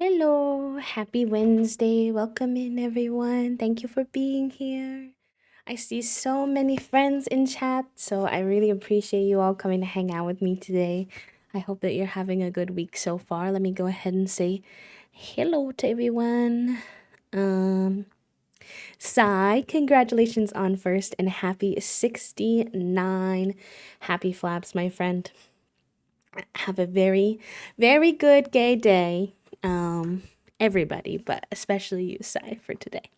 Hello, happy Wednesday. Welcome in, everyone. Thank you for being here. I see so many friends in chat, so I really appreciate you all coming to hang out with me today. I hope that you're having a good week so far. Let me go ahead and say hello to everyone. Um, Sai, congratulations on first and happy 69. Happy flaps, my friend. Have a very, very good gay day. Um, Everybody, but especially you, Sai, for today.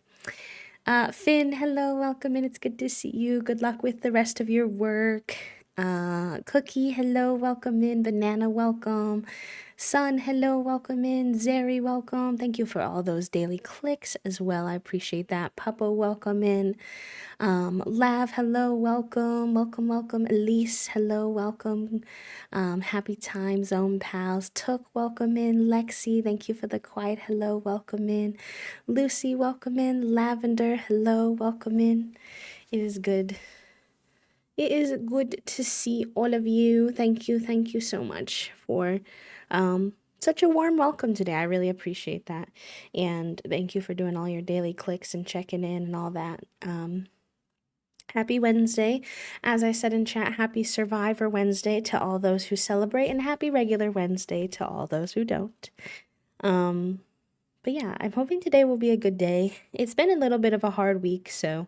Finn, hello, welcome in. It's good to see you. Good luck with the rest of your work. Cookie, hello, welcome in. Banana, welcome. Sun, hello, welcome in. Zeri, welcome. Thank you for all those daily clicks as well. I appreciate that. Puppo, welcome in. Lav, hello, welcome, welcome, welcome. Elise, hello, welcome. Happy Time Zone pals. Took, welcome in. Lexi, thank you for the quiet hello, welcome in. Lucy, welcome in. Lavender, hello, welcome in. It is good. It is good to see all of you. Thank you so much for such a warm welcome today. I really appreciate that. And thank you for doing all your daily clicks and checking in and all that. Happy Wednesday. As I said in chat, happy Survivor Wednesday to all those who celebrate, and happy regular Wednesday to all those who don't. Um, but yeah, I'm hoping today will be a good day. It's been a little bit of a hard week, so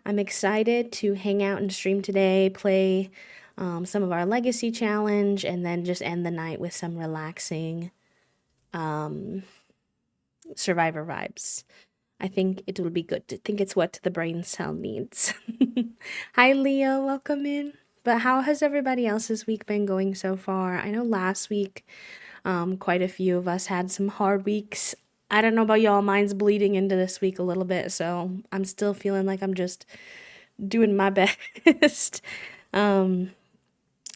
I'm excited to hang out and stream today, play some of our Legacy Challenge, and then just end the night with some relaxing Survivor vibes. I think it will be good. I think it's what the brain cell needs. Hi, Leo. Welcome in. But how has everybody else's week been going so far? I know last week, quite a few of us had some hard weeks. I don't know about y'all. Mine's bleeding into this week a little bit, so I'm still feeling like I'm just doing my best. um,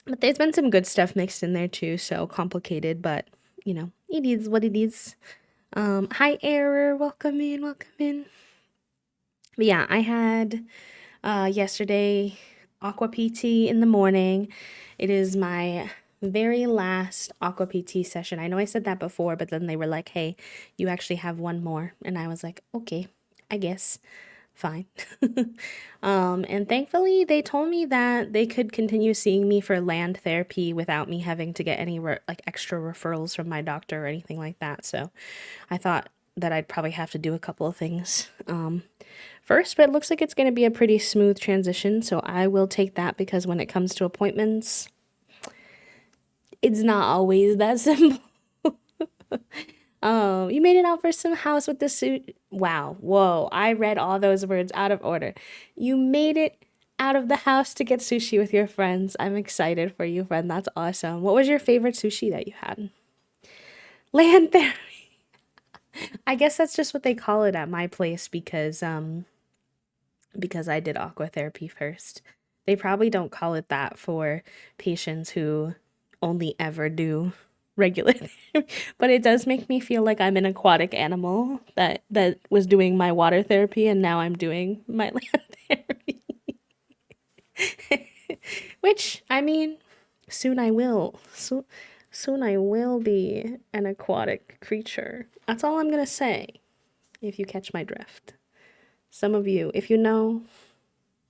but there's been some good stuff mixed in there too, so complicated, but it is what it is. Hi, Error. Welcome in. Welcome in. But yeah, I had yesterday aqua PT in the morning. It is my very last aqua PT session. I know I said that before, but then they were like, "Hey, you actually have one more." And I was like, "Okay, I guess. Fine." And thankfully they told me that they could continue seeing me for land therapy without me having to get any like extra referrals from my doctor or anything like that. So I thought that I'd probably have to do a couple of things first, but it looks like it's going to be a pretty smooth transition, so I will take that because when it comes to appointments, it's not always that simple. You made it out for some house with the suit. Wow, whoa, I read all those words out of order. You made it out of the house to get sushi with your friends. I'm excited for you, friend. That's awesome. What was your favorite sushi that you had? Land there. I guess that's just what they call it at my place because I did aqua therapy first. They probably don't call it that for patients who only ever do regular therapy, but it does make me feel like I'm an aquatic animal that was doing my water therapy and now I'm doing my land therapy. Which, I mean, soon I will. Soon I will be an aquatic creature. That's all I'm gonna say, if you catch my drift. Some of you, if you know,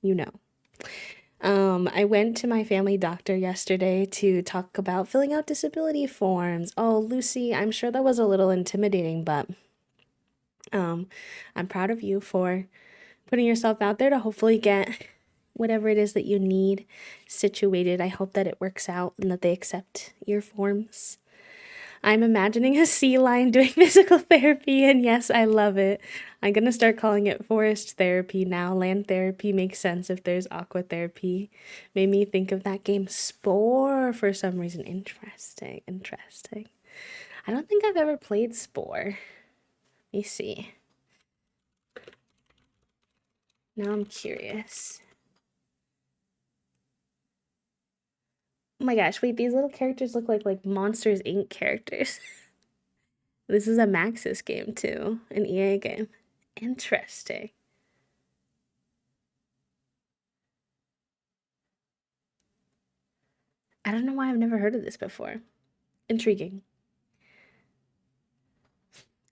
you know. I went to my family doctor yesterday to talk about filling out disability forms. Oh, Lucy, I'm sure that was a little intimidating, but I'm proud of you for putting yourself out there to hopefully get whatever it is that you need situated. I hope that it works out and that they accept your forms. I'm imagining a sea lion doing physical therapy, and yes, I love it. I'm gonna start calling it forest therapy now. Land therapy makes sense if there's aqua therapy. Made me think of that game Spore for some reason. Interesting, interesting. I don't think I've ever played Spore. Let me see. Now I'm curious. Oh my gosh, wait, these little characters look like Monsters Inc. characters. This is a Maxis game too, an EA game. Interesting. I don't know why I've never heard of this before. Intriguing.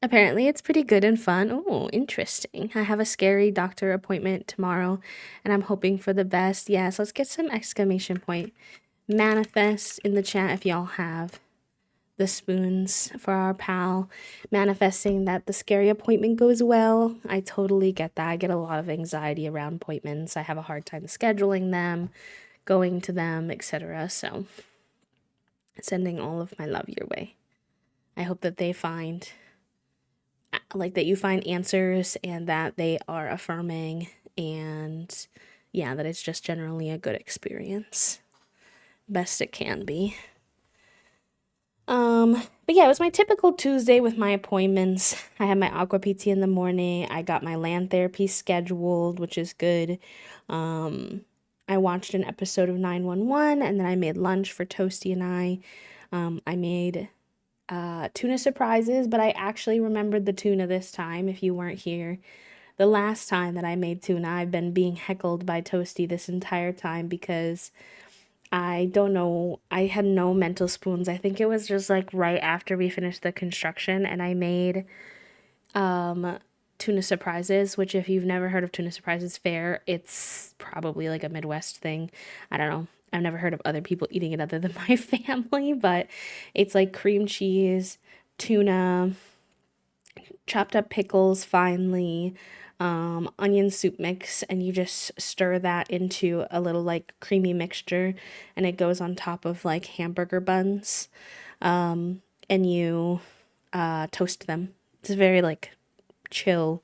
Apparently, it's pretty good and fun. Oh, interesting. I have a scary doctor appointment tomorrow, and I'm hoping for the best. Yes, let's get some exclamation point manifest in the chat if y'all have the spoons for our pal. Manifesting that the scary appointment goes well. I totally get that. I get a lot of anxiety around appointments. I have a hard time scheduling them, going to them, etc. So, sending all of my love your way. I hope that they find that you find answers and that they are affirming, and yeah, that it's just generally a good experience. Best it can be. But yeah, it was my typical Tuesday with my appointments. I had my aqua PT in the morning. I got my land therapy scheduled, which is good. I watched an episode of 911, and then I made lunch for Toasty and I. I made tuna surprises, but I actually remembered the tuna this time if you weren't here. The last time that I made tuna, I've been being heckled by Toasty this entire time because I don't know, I had no mental spoons. I think it was just like right after we finished the construction and I made tuna surprises, which if you've never heard of tuna surprises fair, it's probably like a Midwest thing. I don't know. I've never heard of other people eating it other than my family, but it's like cream cheese, tuna, chopped up pickles finely, onion soup mix, and you just stir that into a little like creamy mixture, and it goes on top of like hamburger buns, and you toast them. It's very like chill,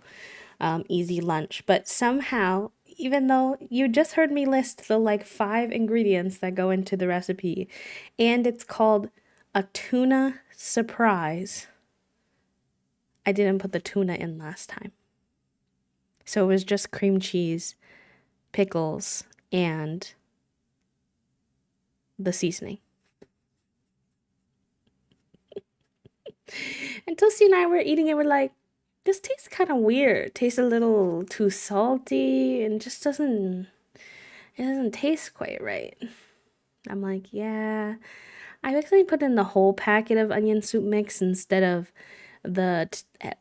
easy lunch. But somehow, even though you just heard me list the like 5 ingredients that go into the recipe, and it's called a tuna surprise, I didn't put the tuna in last time. So it was just cream cheese, pickles, and the seasoning. And Toasty and I were eating it, we're like, this tastes kind of weird. Tastes a little too salty and just it doesn't taste quite right. I'm like, yeah. I actually put in the whole packet of onion soup mix instead of the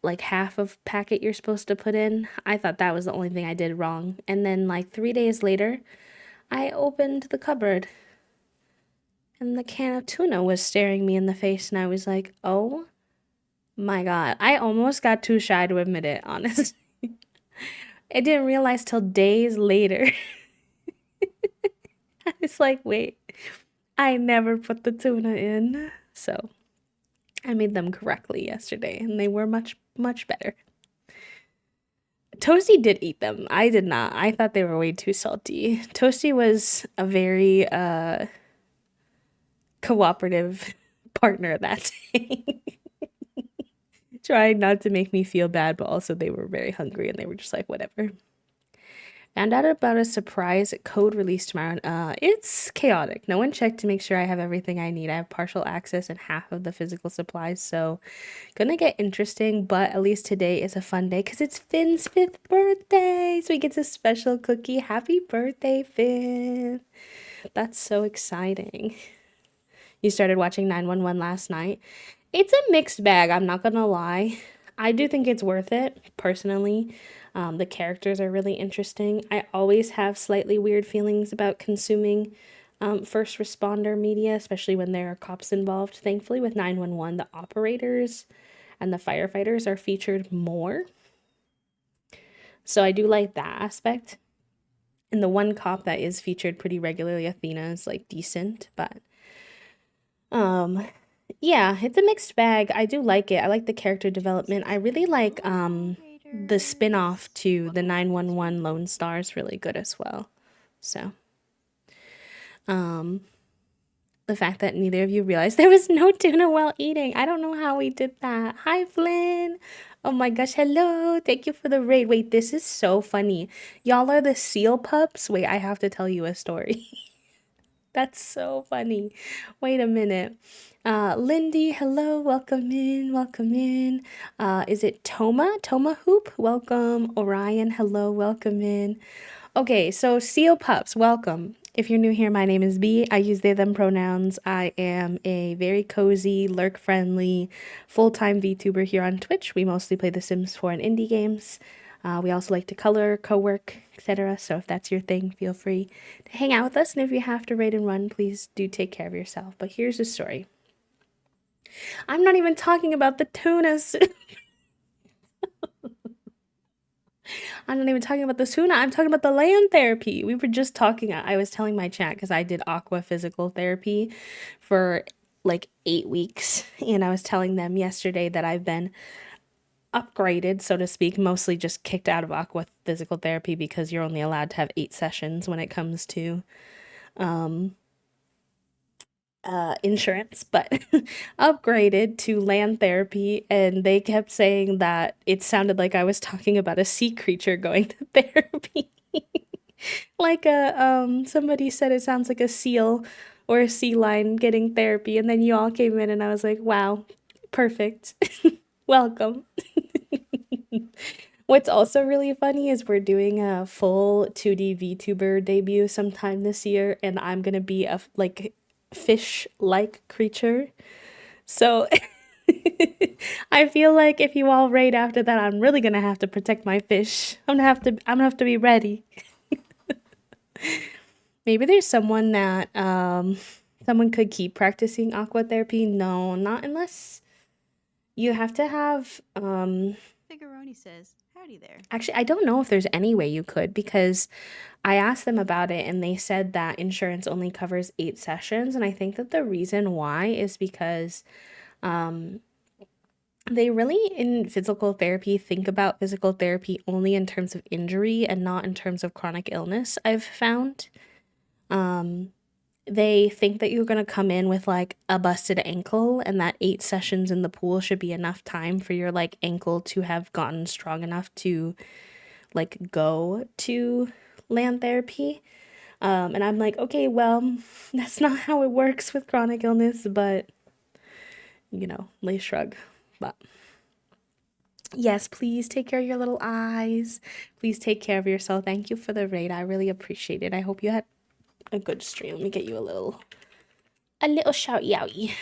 like half of packet you're supposed to put in. I thought that was the only thing I did wrong. And then like 3 days later, I opened the cupboard and the can of tuna was staring me in the face, and I was like, oh my God. I almost got too shy to admit it, honestly. I didn't realize till days later. I was like, wait, I never put the tuna in. So I made them correctly yesterday, and they were much, much better. Toasty did eat them. I did not. I thought they were way too salty. Toasty was a very cooperative partner that day. Trying not to make me feel bad, but also they were very hungry and they were just like, whatever. Found out about a surprise code release tomorrow. It's chaotic. No one checked to make sure I have everything I need. I have partial access and half of the physical supplies, so gonna get interesting, but at least today is a fun day because it's Finn's 5th birthday, so he gets a special cookie. Happy birthday, Finn. That's so exciting. You started watching 911 last night. It's a mixed bag, I'm not gonna lie. I do think it's worth it, personally. The characters are really interesting. I always have slightly weird feelings about consuming first responder media, especially when there are cops involved. Thankfully, with 911, the operators and the firefighters are featured more. So I do like that aspect. And the one cop that is featured pretty regularly, Athena, is like decent, but yeah, it's a mixed bag. I do like it. I like the character development. I really like the spin-off to the 911 Lone Star is really good as well. So the fact that neither of you realized there was no tuna while eating. I don't know how we did that. Hi, Flynn. Oh my gosh, hello. Thank you for the raid. Wait, this is so funny. Y'all are the seal pups? Wait, I have to tell you a story. That's so funny. Wait a minute. Lindy, hello, welcome in, welcome in. Is it Toma? Toma Hoop? Welcome. Orion, hello, welcome in. Okay, so seal pups, welcome. If you're new here, my name is B. I use they, them pronouns. I am a very cozy, lurk friendly, full time VTuber here on Twitch. We mostly play The Sims 4 and indie games. We also like to color, co work, etc. So if that's your thing, feel free to hang out with us. And if you have to raid and run, please do take care of yourself. But here's the story. I'm not even talking about the tunas. I'm not even talking about the tuna. I'm talking about the land therapy. We were just talking. I was telling my chat because I did aqua physical therapy for like 8 weeks. And I was telling them yesterday that I've been upgraded, so to speak, mostly just kicked out of aqua physical therapy because you're only allowed to have 8 sessions when it comes to insurance, but upgraded to land therapy. And they kept saying that it sounded like I was talking about a sea creature going to therapy. Like somebody said it sounds like a seal or a sea lion getting therapy, and then you all came in and I was like, wow, perfect. Welcome. What's also really funny is we're doing a full 2D VTuber debut sometime this year, and I'm gonna be a like fish-like creature. So I feel like if you all raid after that, I'm really gonna have to protect my fish. I'm gonna have to be ready. Maybe there's someone that someone could keep practicing aqua therapy. No, not unless you have to have Figuroni says, howdy there. actually, I don't know if there's any way you could, because I asked them about it and they said that insurance only covers 8 sessions, and I think that the reason why is because they really in physical therapy think about physical therapy only in terms of injury and not in terms of chronic illness, I've found. They think that you're going to come in with like a busted ankle and that 8 sessions in the pool should be enough time for your like ankle to have gotten strong enough to like go to land therapy. And I'm like, okay, well, that's not how it works with chronic illness, but they shrug. But yes, please take care of your little eyes. Please take care of yourself. Thank you for the raid. I really appreciate it. I hope you had a good stream. Let me get you a little shouty outy.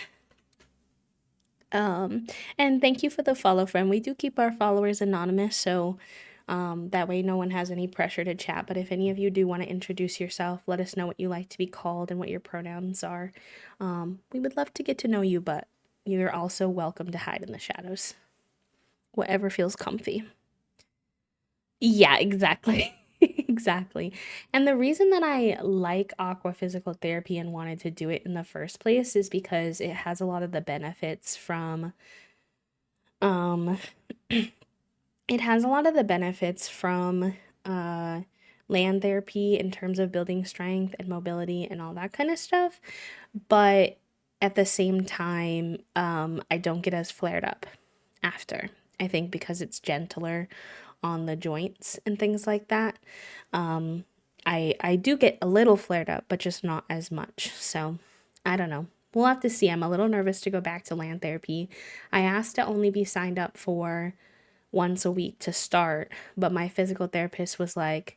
And thank you for the follow, friend. We do keep our followers anonymous, so that way no one has any pressure to chat. But if any of you do want to introduce yourself, let us know what you like to be called and what your pronouns are. We would love to get to know you, but you're also welcome to hide in the shadows. Whatever feels comfy. Yeah, exactly. Exactly. And the reason that I like aqua physical therapy and wanted to do it in the first place is because it has a lot of the benefits from um it has a lot of the benefits from uh land therapy in terms of building strength and mobility and all that kind of stuff, but at the same time I don't get as flared up after. I think because it's gentler on the joints and things like that. I do get a little flared up, but just not as much. So I don't know. We'll have to see. I'm a little nervous to go back to land therapy. I asked to only be signed up for once a week to start, but my physical therapist was like,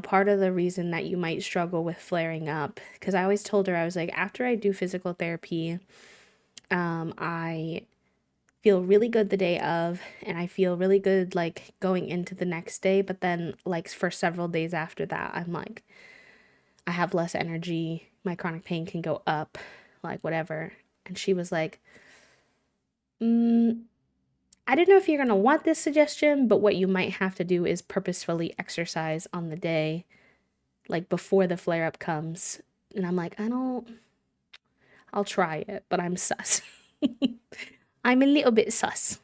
part of the reason that you might struggle with flaring up, because I always told her, I was like, after I do physical therapy, I feel really good the day of, and I feel really good like going into the next day, but then like for several days after that, I'm like, I have less energy, my chronic pain can go up, like whatever. And she was like, I don't know if you're gonna want this suggestion, but what you might have to do is purposefully exercise on the day, like before the flare up comes. And I'm like, I'll try it, but I'm sus. I'm a little bit sus.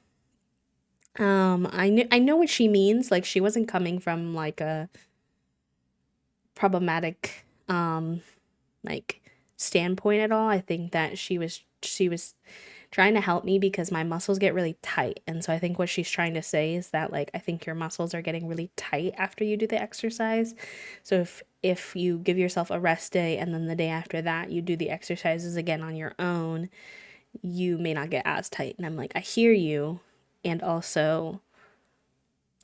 I know what she means. Like she wasn't coming from like a problematic like standpoint at all. I think that she was trying to help me because my muscles get really tight. And so I think what she's trying to say is that like I think your muscles are getting really tight after you do the exercise. So if you give yourself a rest day and then the day after that you do the exercises again on your own, you may not get as tight. And I'm like, I hear you, and also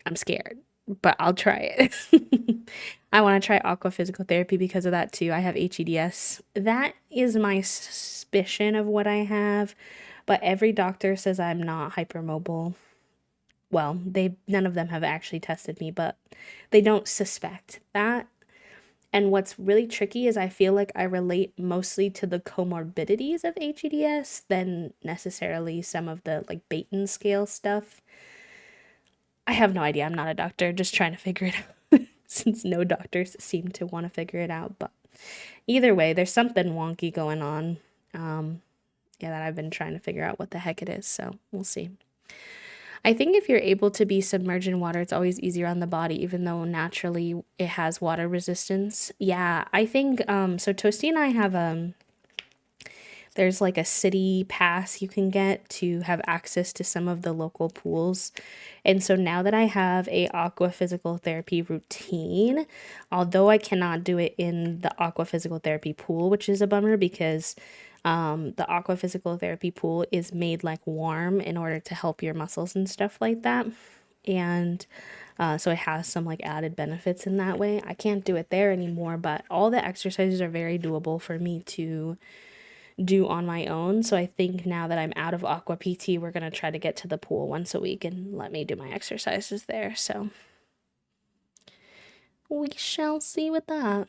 I'm scared, but I'll try it. I want to try aqua physical therapy because of that too. I have HEDS. That is my suspicion of what I have, but every doctor says I'm not hypermobile. Well, none of them have actually tested me, but they don't suspect that. And what's really tricky is I feel like I relate mostly to the comorbidities of HEDS than necessarily some of the like Baton scale stuff. I have no idea. I'm not a doctor, just trying to figure it out since no doctors seem to want to figure it out. But either way, there's something wonky going on. Yeah, that I've been trying to figure out what the heck it is. So we'll see. I think if you're able to be submerged in water, it's always easier on the body, even though naturally it has water resistance. Yeah, I think so Toasty and I have there's like a city pass you can get to have access to some of the local pools. And so now that I have a aqua physical therapy routine, although I cannot do it in the aqua physical therapy pool, which is a bummer because the aqua physical therapy pool is made like warm in order to help your muscles and stuff like that. And so it has some like added benefits in that way. I can't do it there anymore, but all the exercises are very doable for me to do on my own. So I think now that I'm out of Aqua PT, we're going to try to get to the pool once a week and let me do my exercises there. So we shall see with that.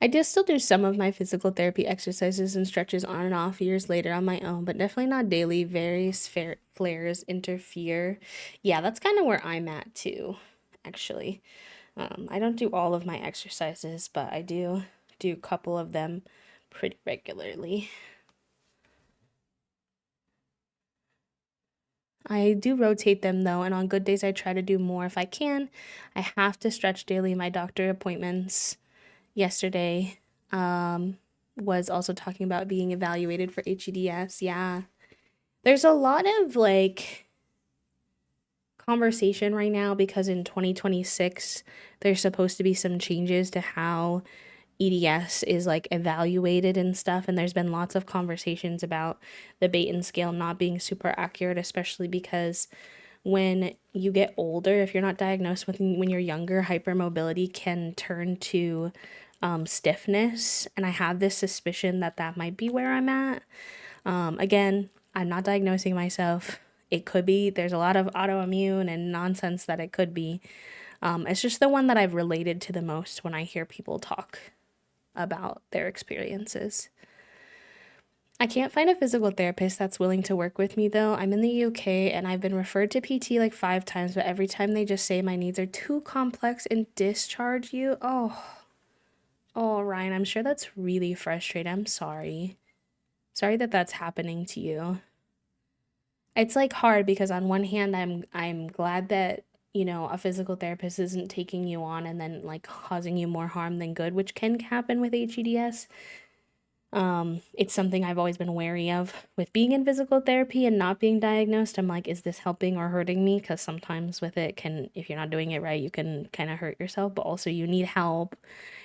I do still do some of my physical therapy exercises and stretches on and off years later on my own, but definitely not daily. Various flares interfere. Yeah, that's kind of where I'm at too, actually. I don't do all of my exercises, but I do a couple of them pretty regularly. I do rotate them though, and on good days I try to do more if I can. I have to stretch daily. My doctor appointments yesterday was also talking about being evaluated for HEDS. Yeah. There's a lot of like conversation right now because in 2026 there's supposed to be some changes to how EDS is like evaluated and stuff, and there's been lots of conversations about the Baton scale not being super accurate, especially because when you get older, if you're not diagnosed with when you're younger, hypermobility can turn to stiffness, and I have this suspicion that that might be where I'm at. Again, I'm not diagnosing myself. It could be. There's a lot of autoimmune and nonsense that it could be. It's just the one that I've related to the most when I hear people talk about their experiences. I can't find a physical therapist that's willing to work with me though. I'm in the UK and I've been referred to PT like 5 times, but every time they just say my needs are too complex and discharge you. Oh, Ryan, I'm sure that's really frustrating. I'm sorry. Sorry that that's happening to you. It's like hard because on one hand I'm glad that a physical therapist isn't taking you on and then like causing you more harm than good, which can happen with HEDS. It's something I've always been wary of with being in physical therapy and not being diagnosed. I'm like, is this helping or hurting me? Because sometimes with it if you're not doing it right, you can kind of hurt yourself, but also you need help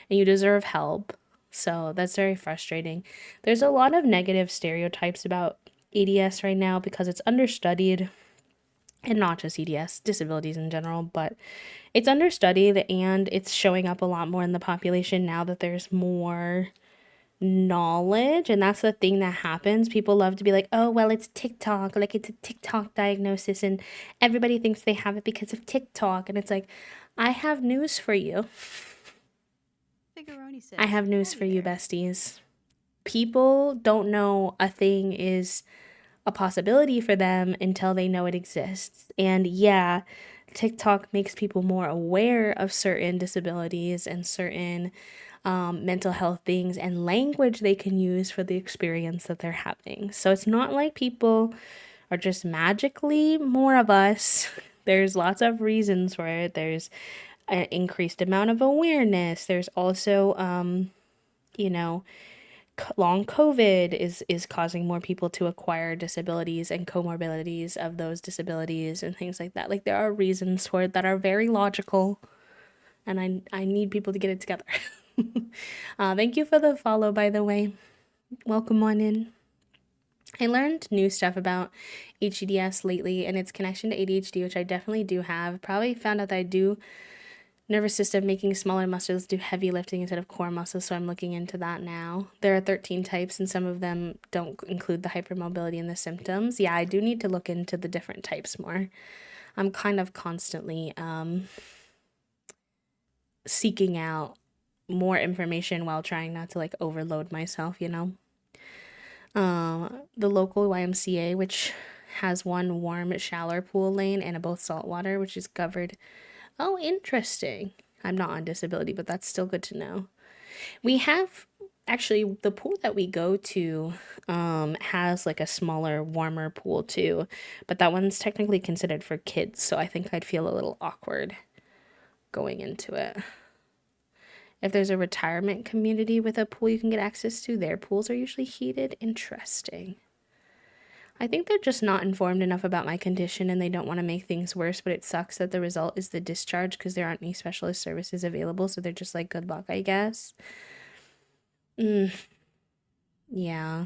and you deserve help. So that's very frustrating. There's a lot of negative stereotypes about EDS right now because it's understudied, and not just EDS, disabilities in general, but it's understudied and it's showing up a lot more in the population now that there's more knowledge. And that's the thing that happens. People love to be like, oh well, it's TikTok, like it's a TikTok diagnosis and everybody thinks they have it because of TikTok. And it's like, I have news for you. Figuroni says, I have news "Howdy for you, there." besties. People don't know a thing is a possibility for them until they know it exists. And yeah, TikTok makes people more aware of certain disabilities and certain mental health things and language they can use for the experience that they're having. So it's not like people are just magically more of us. There's lots of reasons for it. There's an increased amount of awareness. There's also, you know, long COVID is causing more people to acquire disabilities and comorbidities of those disabilities and things like that. Like there are reasons for it that are very logical, and I need people to get it together. Thank you for the follow, by the way. Welcome on in. I learned new stuff about HEDS lately and its connection to ADHD, which I definitely do have. Probably found out that I do nervous system making smaller muscles do heavy lifting instead of core muscles, so I'm looking into that now. There are 13 types and some of them don't include the hypermobility and the symptoms. Yeah, I do need to look into the different types more. I'm kind of constantly seeking out more information while trying not to like overload myself, you know. The local YMCA, which has one warm shower pool lane and a both saltwater, which is covered. Oh, interesting. I'm not on disability, but that's still good to know. We have actually the pool that we go to has like a smaller, warmer pool too, but that one's technically considered for kids, so I think I'd feel a little awkward going into it. If there's a retirement community with a pool you can get access to, their pools are usually heated. Interesting. I think they're just not informed enough about my condition and they don't want to make things worse, but it sucks that the result is the discharge because there aren't any specialist services available, so they're just like, good luck, I guess. Mm, yeah.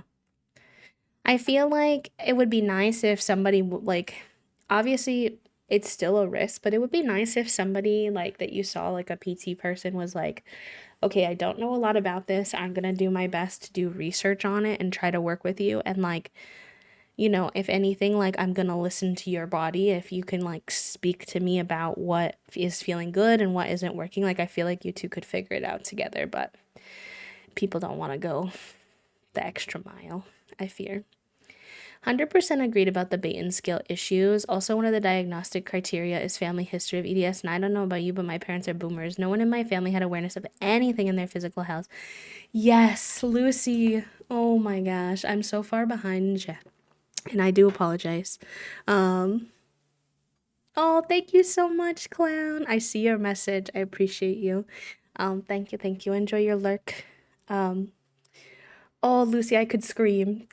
I feel like it would be nice if somebody, like, obviously it's still a risk, but it would be nice if somebody, like, that you saw, like a PT person was like, okay, I don't know a lot about this. I'm gonna do my best to do research on it and try to work with you. And, like, you know, if anything, like, I'm gonna listen to your body. If you can, like, speak to me about what is feeling good and what isn't working, like, I feel like you two could figure it out together, but people don't want to go the extra mile, I fear. 100% agreed about the Baton scale issues. Also, one of the diagnostic criteria is family history of EDS. And I don't know about you, but my parents are boomers. No one in my family had awareness of anything in their physical health. Yes, Lucy. Oh my gosh. I'm so far behind you. And I do apologize. Um, oh, thank you so much, Clown. I see your message. I appreciate you. Thank you, thank you. Enjoy your lurk. Um, oh, Lucy, I could scream.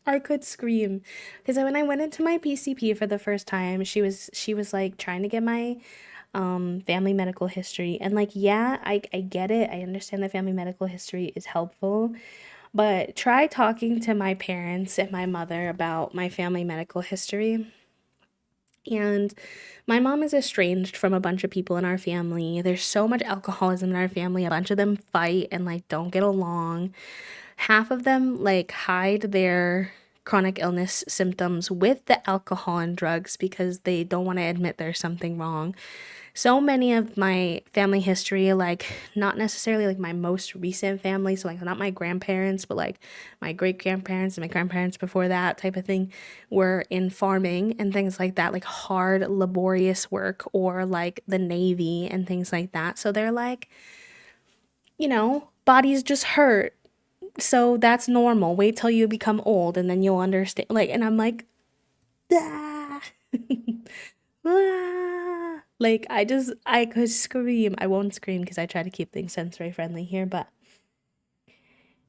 I could scream because when I went into my PCP for the first time, she was like trying to get my family medical history, and like, yeah, I get it. I understand that family medical history is helpful, but try talking to my parents and my mother about my family medical history. And my mom is estranged from a bunch of people in our family. There's so much alcoholism in our family. A bunch of them fight and like don't get along. Half of them like hide their chronic illness symptoms with the alcohol and drugs because they don't want to admit there's something wrong. So many of my family history, like not necessarily like my most recent family, so like not my grandparents, but like my great grandparents and my grandparents before that type of thing, were in farming and things like that, like hard, laborious work or like the Navy and things like that. So they're like, you know, bodies just hurt, so that's normal. Wait till you become old and then you'll understand. Like, and I'm like, ah, ah. Like, I could scream. I won't scream because I try to keep things sensory friendly here, but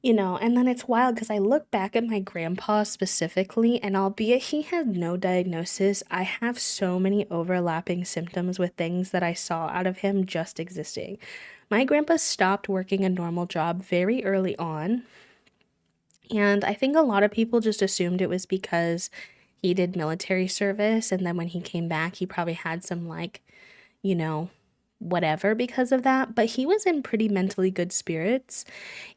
you know, and then it's wild because I look back at my grandpa specifically, and albeit he had no diagnosis, I have so many overlapping symptoms with things that I saw out of him just existing. My grandpa stopped working a normal job very early on. And I think a lot of people just assumed it was because he did military service. And then when he came back, he probably had some, like, you know, whatever because of that. But he was in pretty mentally good spirits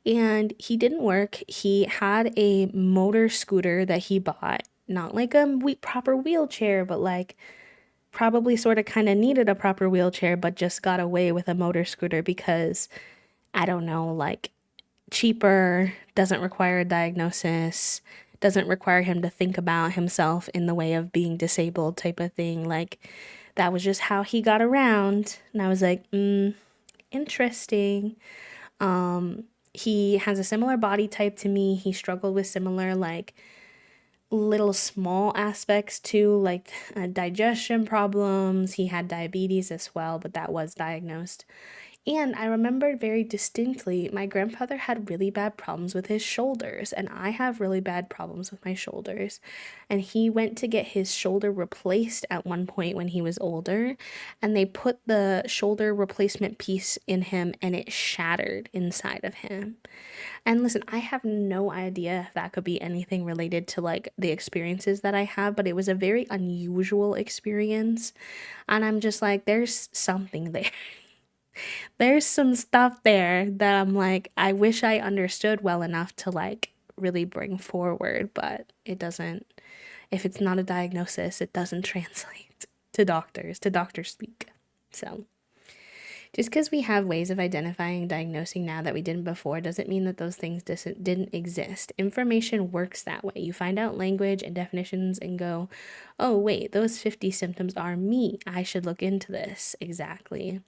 and he didn't work. He had a motor scooter that he bought, not like a proper wheelchair, but like probably sort of kind of needed a proper wheelchair, but just got away with a motor scooter because I don't know, like cheaper, doesn't require a diagnosis, doesn't require him to think about himself in the way of being disabled type of thing. Like that was just how he got around. And I was like, interesting. He has a similar body type to me. He struggled with similar like little small aspects too, like digestion problems. He had diabetes as well, but that was diagnosed. And I remembered very distinctly my grandfather had really bad problems with his shoulders, and I have really bad problems with my shoulders. And he went to get his shoulder replaced at one point when he was older, and they put the shoulder replacement piece in him and it shattered inside of him. And listen, I have no idea if that could be anything related to like the experiences that I have, but it was a very unusual experience. And I'm just like, there's something there. There's some stuff there that I'm like, I wish I understood well enough to like really bring forward, but it doesn't. If it's not a diagnosis, it doesn't translate to doctor speak. So, just because we have ways of identifying and diagnosing now that we didn't before doesn't mean that those things didn't exist. Information works that way. You find out language and definitions and go, oh, wait, those 50 symptoms are me. I should look into this. Exactly.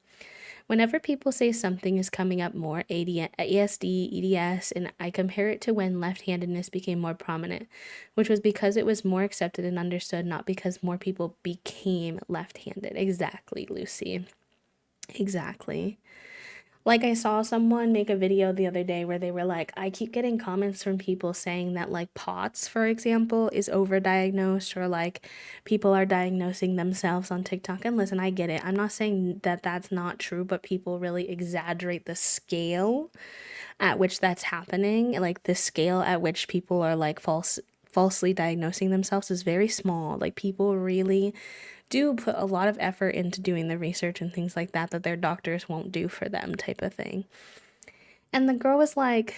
Whenever people say something is coming up more, ASD, EDS, and I compare it to when left-handedness became more prominent, which was because it was more accepted and understood, not because more people became left-handed. Exactly, Lucy. Exactly. Like I saw someone make a video the other day where they were like, I keep getting comments from people saying that like POTS, for example, is overdiagnosed or like people are diagnosing themselves on TikTok. And listen, I get it. I'm not saying that that's not true, but people really exaggerate the scale at which that's happening. Like the scale at which people are like falsely diagnosing themselves is very small. Like people really do put a lot of effort into doing the research and things like that that their doctors won't do for them type of thing. And the girl was like,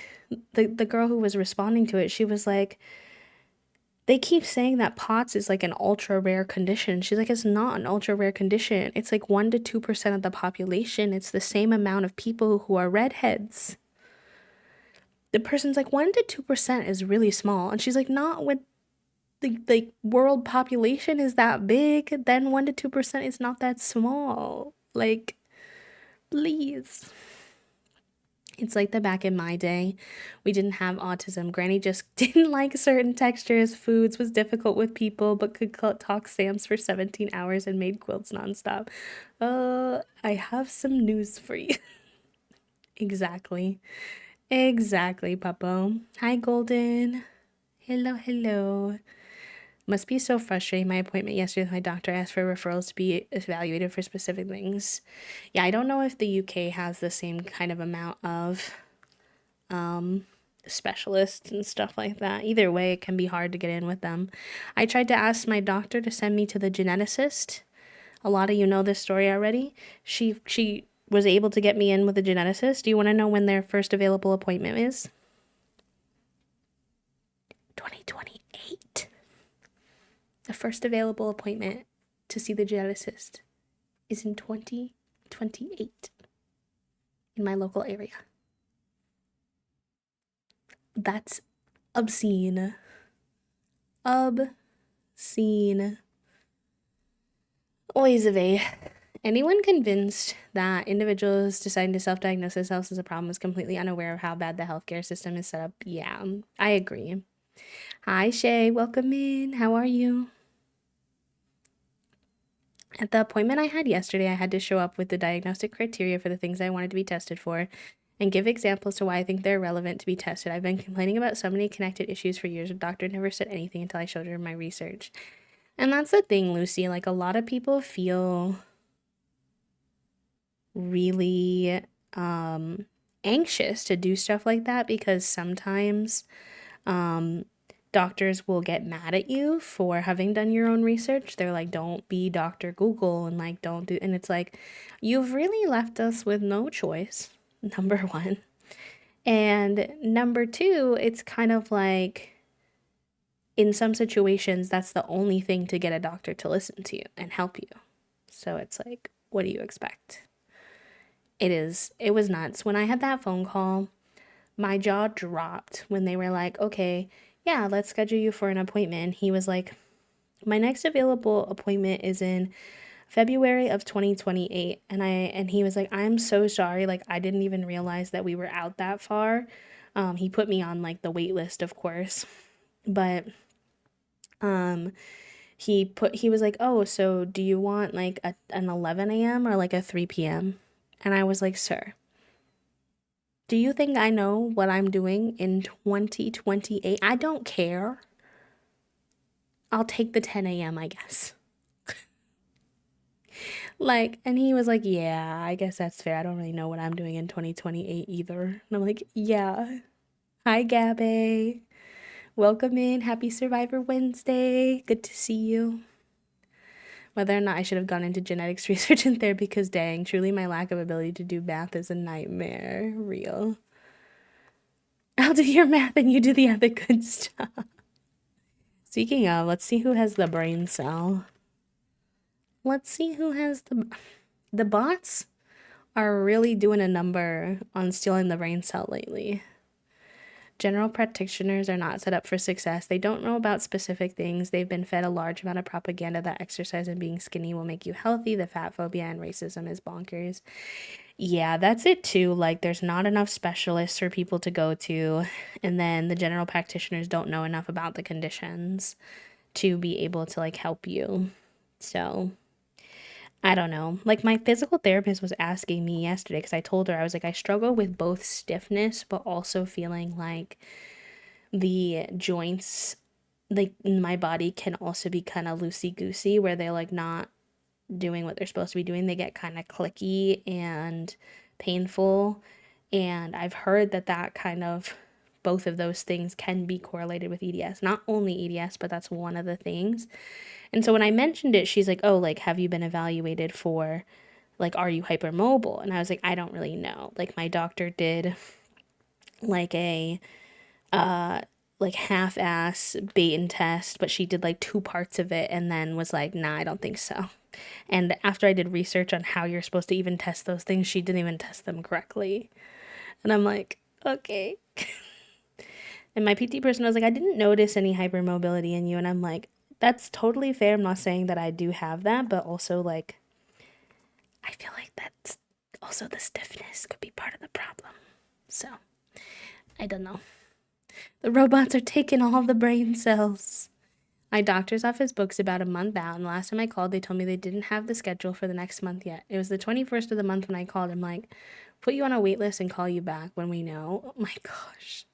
the girl who was responding to it, she was like, they keep saying that POTS is like an ultra rare condition. She's like, it's not an ultra rare condition. It's like 1 to 2% of the population. It's the same amount of people who are redheads. The person's like, 1 to 2% is really small. And she's like, not when the world population is that big, then 1 to 2% is not that small. Like, please. It's like the back in my day. We didn't have autism. Granny just didn't like certain textures, foods, was difficult with people, but could talk Sam's for 17 hours and made quilts nonstop. I have some news for you. Exactly. Exactly, Papo. Hi, Golden. Hello, hello. Must be so frustrating. My appointment yesterday with my doctor asked for referrals to be evaluated for specific things. Yeah, I don't know if the UK has the same kind of amount of specialists and stuff like that. Either way, it can be hard to get in with them. I tried to ask my doctor to send me to the geneticist. A lot of you know this story already. She was able to get me in with a geneticist. Do you want to know when their first available appointment is? 2028. The first available appointment to see the geneticist is in 2028 in my local area. That's obscene. Obscene. Oizave. Anyone convinced that individuals deciding to self-diagnose themselves as a problem is completely unaware of how bad the healthcare system is set up? Yeah, I agree. Hi, Shay. Welcome in. How are you? At the appointment I had yesterday, I had to show up with the diagnostic criteria for the things I wanted to be tested for and give examples to why I think they're relevant to be tested. I've been complaining about so many connected issues for years. The doctor never said anything until I showed her my research. And that's the thing, Lucy. Like, a lot of people feel really anxious to do stuff like that because sometimes doctors will get mad at you for having done your own research. They're like, don't be Dr. Google and like, don't do, and it's like, you've really left us with no choice, number one. And number two, it's kind of like, in some situations, that's the only thing to get a doctor to listen to you and help you. So it's like, what do you expect? It was nuts. When I had that phone call, my jaw dropped when they were like, okay, yeah, let's schedule you for an appointment. He was like, my next available appointment is in February of 2028. And he was like, I'm so sorry. Like, I didn't even realize that we were out that far. He put me on like the wait list, of course. But he was like, oh, so do you want like an 11 a.m. or like a 3 p.m.? And I was like, sir, do you think I know what I'm doing in 2028? I don't care. I'll take the 10 a.m., I guess. Like, and he was like, yeah, I guess that's fair. I don't really know what I'm doing in 2028 either. And I'm like, yeah. Hi, Gabby. Welcome in. Happy Survivor Wednesday. Good to see you. Whether or not I should have gone into genetics research and therapy, because dang, truly my lack of ability to do math is a nightmare. Real. I'll do your math and you do the other good stuff. Speaking of, let's see who has the brain cell. Let's see who has the bots are really doing a number on stealing the brain cell lately. General practitioners are not set up for success. They don't know about specific things. They've been fed a large amount of propaganda that exercise and being skinny will make you healthy. The fat phobia and racism is bonkers. Yeah, that's it too. Like, there's not enough specialists for people to go to. And then the general practitioners don't know enough about the conditions to be able to, like, help you. So, I don't know. Like, my physical therapist was asking me yesterday because I told her, I was like, I struggle with both stiffness, but also feeling like the joints, like, in my body can also be kind of loosey goosey, where they're like not doing what they're supposed to be doing. They get kind of clicky and painful. And I've heard that that kind of both of those things can be correlated with EDS. Not only EDS, but that's one of the things. And so when I mentioned it, she's like, "Oh, like, have you been evaluated for, like, are you hypermobile?" And I was like, "I don't really know." Like, my doctor did like a like half-ass Baton test, but she did like two parts of it and then was like, "Nah, I don't think so." And after I did research on how you're supposed to even test those things, she didn't even test them correctly. And I'm like, okay. And my PT person was like, I didn't notice any hypermobility in you. And I'm like, that's totally fair. I'm not saying that I do have that, but also, like, I feel like that's also the stiffness could be part of the problem. So, I don't know. The robots are taking all the brain cells. My doctor's office books about a month out, and the last time I called, they told me they didn't have the schedule for the next month yet. It was the 21st of the month when I called. I'm like, put you on a wait list and call you back when we know. Oh my gosh.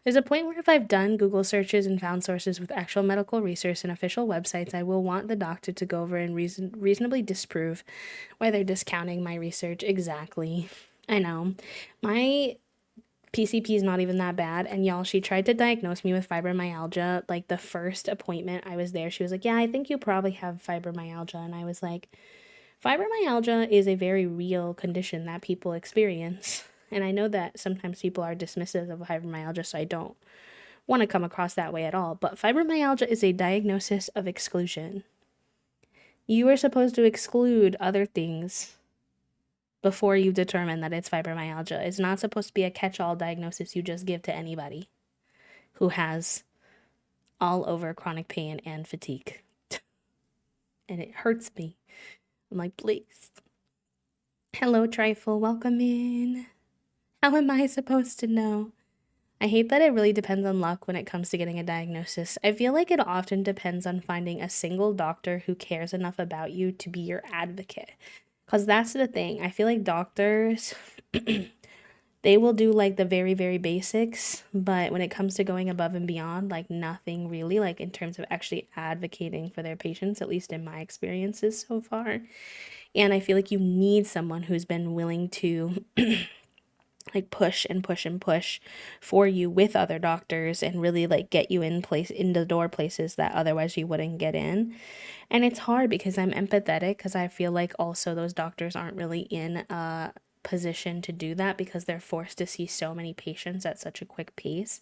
There's a point where if I've done Google searches and found sources with actual medical research and official websites, I will want the doctor to go over and reasonably disprove why they're discounting my research. Exactly. I know. My PCP is not even that bad. And y'all, she tried to diagnose me with fibromyalgia. Like, the first appointment I was there, she was like, yeah, I think you probably have fibromyalgia. And I was like, fibromyalgia is a very real condition that people experience. And I know that sometimes people are dismissive of fibromyalgia, so I don't want to come across that way at all. But fibromyalgia is a diagnosis of exclusion. You are supposed to exclude other things before you determine that it's fibromyalgia. It's not supposed to be a catch-all diagnosis you just give to anybody who has all over chronic pain and fatigue. And it hurts me. I'm like, please. Hello, Trifle. Welcome in. How am I supposed to know? I hate that it really depends on luck when it comes to getting a diagnosis. I feel like it often depends on finding a single doctor who cares enough about you to be your advocate. Because that's the thing. I feel like doctors, they will do like the very, very basics, but when it comes to going above and beyond, like nothing really, like in terms of actually advocating for their patients, at least in my experiences so far. And I feel like you need someone who's been willing to like push and push and push for you with other doctors and really like get you in the door places that otherwise you wouldn't get in. And it's hard because I'm empathetic, because I feel like also those doctors aren't really in a position to do that because they're forced to see so many patients at such a quick pace.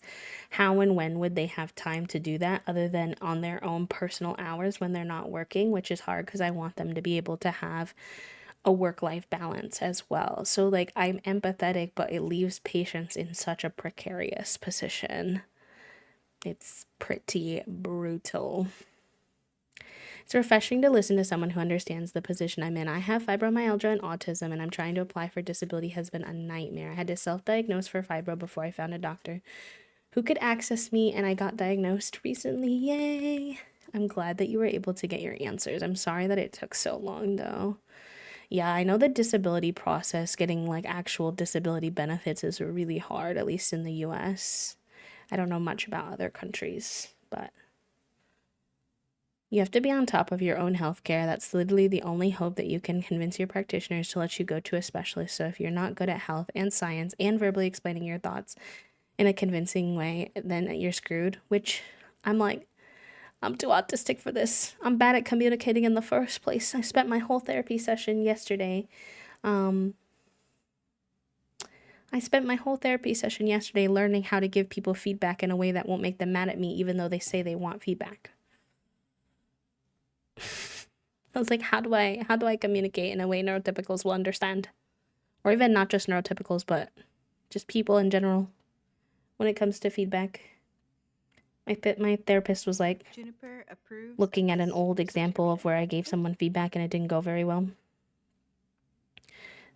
How and when would they have time to do that other than on their own personal hours when they're not working, which is hard because I want them to be able to have a work-life balance as well. So like, I'm empathetic, but it leaves patients in such a precarious position. It's pretty brutal. It's refreshing to listen to someone who understands the position I'm in. I have fibromyalgia and autism, and I'm trying to apply for disability has been a nightmare. I had to self-diagnose for fibro before I found a doctor who could access me, and I got diagnosed recently. Yay! I'm glad that you were able to get your answers. I'm sorry that it took so long, though. Yeah, I know the disability process, getting like actual disability benefits is really hard, at least in the US. I don't know much about other countries, but you have to be on top of your own healthcare. That's literally the only hope that you can convince your practitioners to let you go to a specialist. So if you're not good at health and science and verbally explaining your thoughts in a convincing way, then you're screwed, which I'm like, I'm too autistic for this. I'm bad at communicating in the first place. I spent my whole therapy session yesterday. Um, I spent my whole therapy session yesterday learning how to give people feedback in a way that won't make them mad at me, even though they say they want feedback. I was like, how do I communicate in a way neurotypicals will understand? Or even not just neurotypicals, but just people in general when it comes to feedback. My therapist was like Juniper approves of looking at an this old example of subscription. where I gave someone feedback and it didn't go very well.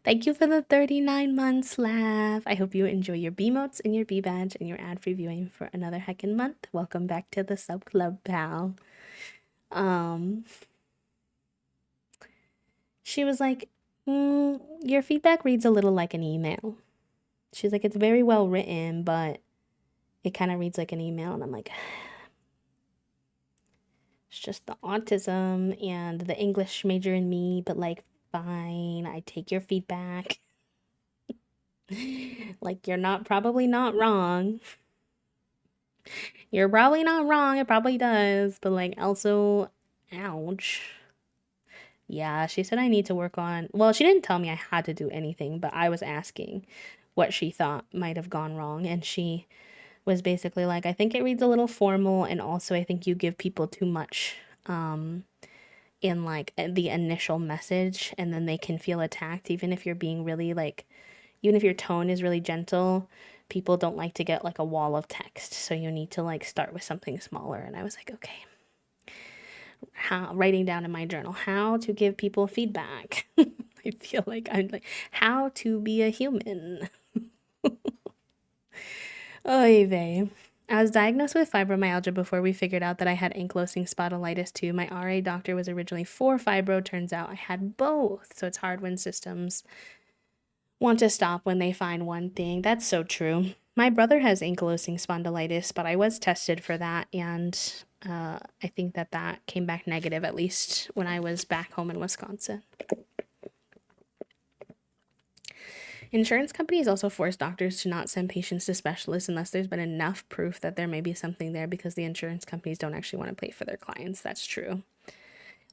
Thank you for the 39 months, Laugh. I hope you enjoy your B motes and your B badge and your ad free viewing for another heckin' month. Welcome back to the sub club, pal. She was like, your feedback reads a little like an email. She's like, it's very well written, but it kind of reads like an email. And I'm like, it's just the autism and the English major in me, but like, fine, I take your feedback. Like, you're probably not wrong. You're probably not wrong. It probably does, but like, also, ouch. Yeah, she said I need to work on. Well, she didn't tell me I had to do anything, but I was asking what she thought might have gone wrong. And she was basically like, I think it reads a little formal. And also, I think you give people too much in like the initial message. And then they can feel attacked, even if you're being really like, even if your tone is really gentle. People don't like to get like a wall of text. So you need to like start with something smaller. And I was like, okay. Writing down in my journal how to give people feedback. I feel like I'm like how to be a human. Oy vey. I was diagnosed with fibromyalgia before we figured out that I had ankylosing spondylitis too. My RA doctor was originally for fibro. Turns out I had both. So it's hard when systems want to stop when they find one thing. That's so true. My brother has ankylosing spondylitis, but I was tested for that, and I think that came back negative, at least when I was back home in Wisconsin. Insurance companies also force doctors to not send patients to specialists unless there's been enough proof that there may be something there, because the insurance companies don't actually want to pay for their clients. That's true.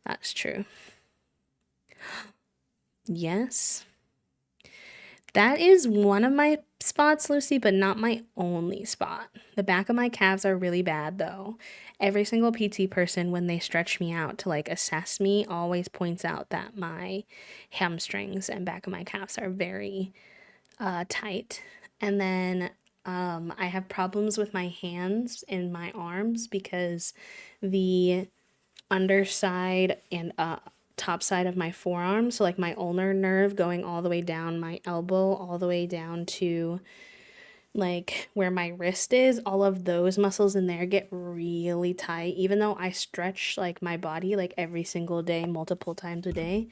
That's true. Yes. That is one of my spots, Lucy, but not my only spot. The back of my calves are really bad, though. Every single PT person, when they stretch me out to like assess me, always points out that my hamstrings and back of my calves are very tight. And then I have problems with my hands and my arms because the underside and top side of my forearm, so like my ulnar nerve going all the way down my elbow, all the way down to like where my wrist is, all of those muscles in there get really tight, even though I stretch like my body like every single day, multiple times a day.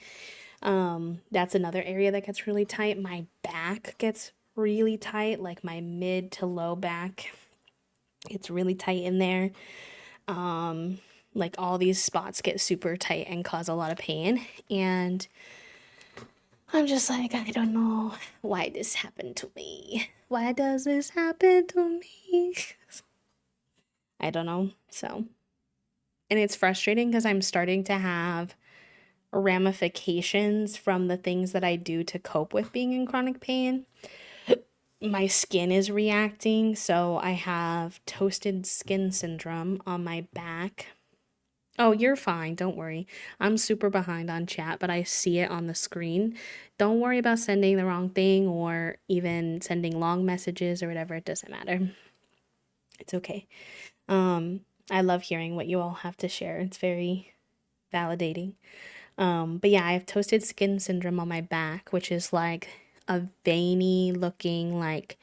That's another area that gets really tight. My back gets really tight, like my mid to low back. It's really tight in there. Like all these spots get super tight and cause a lot of pain. And I'm just like, I don't know why this happened to me. Why does this happen to me? I don't know. So, and it's frustrating because I'm starting to have ramifications from the things that I do to cope with being in chronic pain. My skin is reacting, so I have toasted skin syndrome on my back. Oh, you're fine. Don't worry. I'm super behind on chat, but I see it on the screen. Don't worry about sending the wrong thing or even sending long messages or whatever. It doesn't matter. It's okay. I love hearing what you all have to share. It's very validating. But yeah, I have toasted skin syndrome on my back, which is like a veiny looking like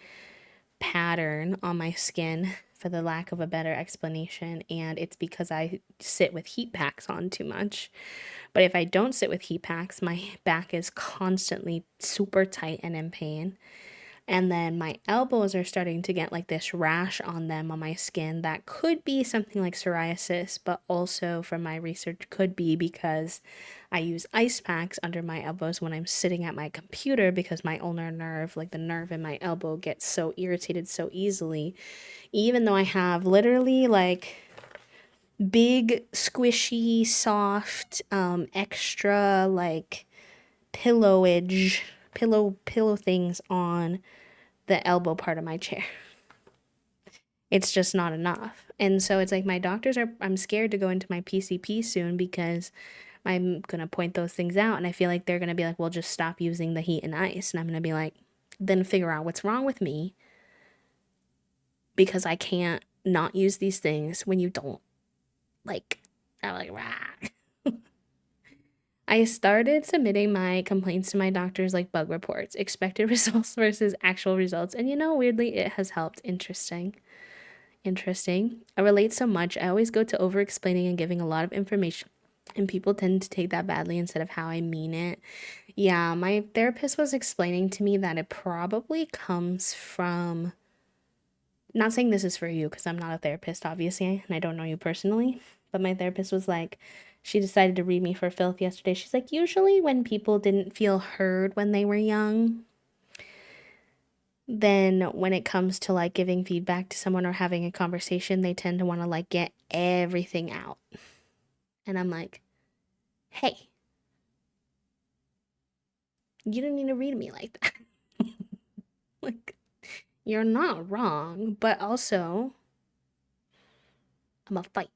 pattern on my skin, for the lack of a better explanation, and it's because I sit with heat packs on too much. But if I don't sit with heat packs, my back is constantly super tight and in pain. And then my elbows are starting to get like this rash on them on my skin that could be something like psoriasis, but also from my research could be because I use ice packs under my elbows when I'm sitting at my computer because my ulnar nerve, like the nerve in my elbow, gets so irritated so easily. Even though I have literally like big, squishy, soft, extra like pillowage, pillow things on the elbow part of my chair. It's just not enough. And so it's like my doctors are, I'm scared to go into my PCP soon because I'm going to point those things out. And I feel like they're going to be like, well, just stop using the heat and ice. And I'm going to be like, then figure out what's wrong with me because I can't not use these things when you don't. Like, I'm like, rah. I started submitting my complaints to my doctors like bug reports, expected results versus actual results. And weirdly, it has helped. Interesting. Interesting. I relate so much. I always go to over explaining and giving a lot of information, and people tend to take that badly instead of how I mean it. Yeah, my therapist was explaining to me that it probably comes from, not saying this is for you because I'm not a therapist, obviously, and I don't know you personally, but my therapist was like, she decided to read me for filth yesterday. She's like, usually when people didn't feel heard when they were young, then when it comes to like giving feedback to someone or having a conversation, they tend to want to like get everything out. And I'm like, hey, you don't need to read me like that. Like, you're not wrong, but also, I'm a fight.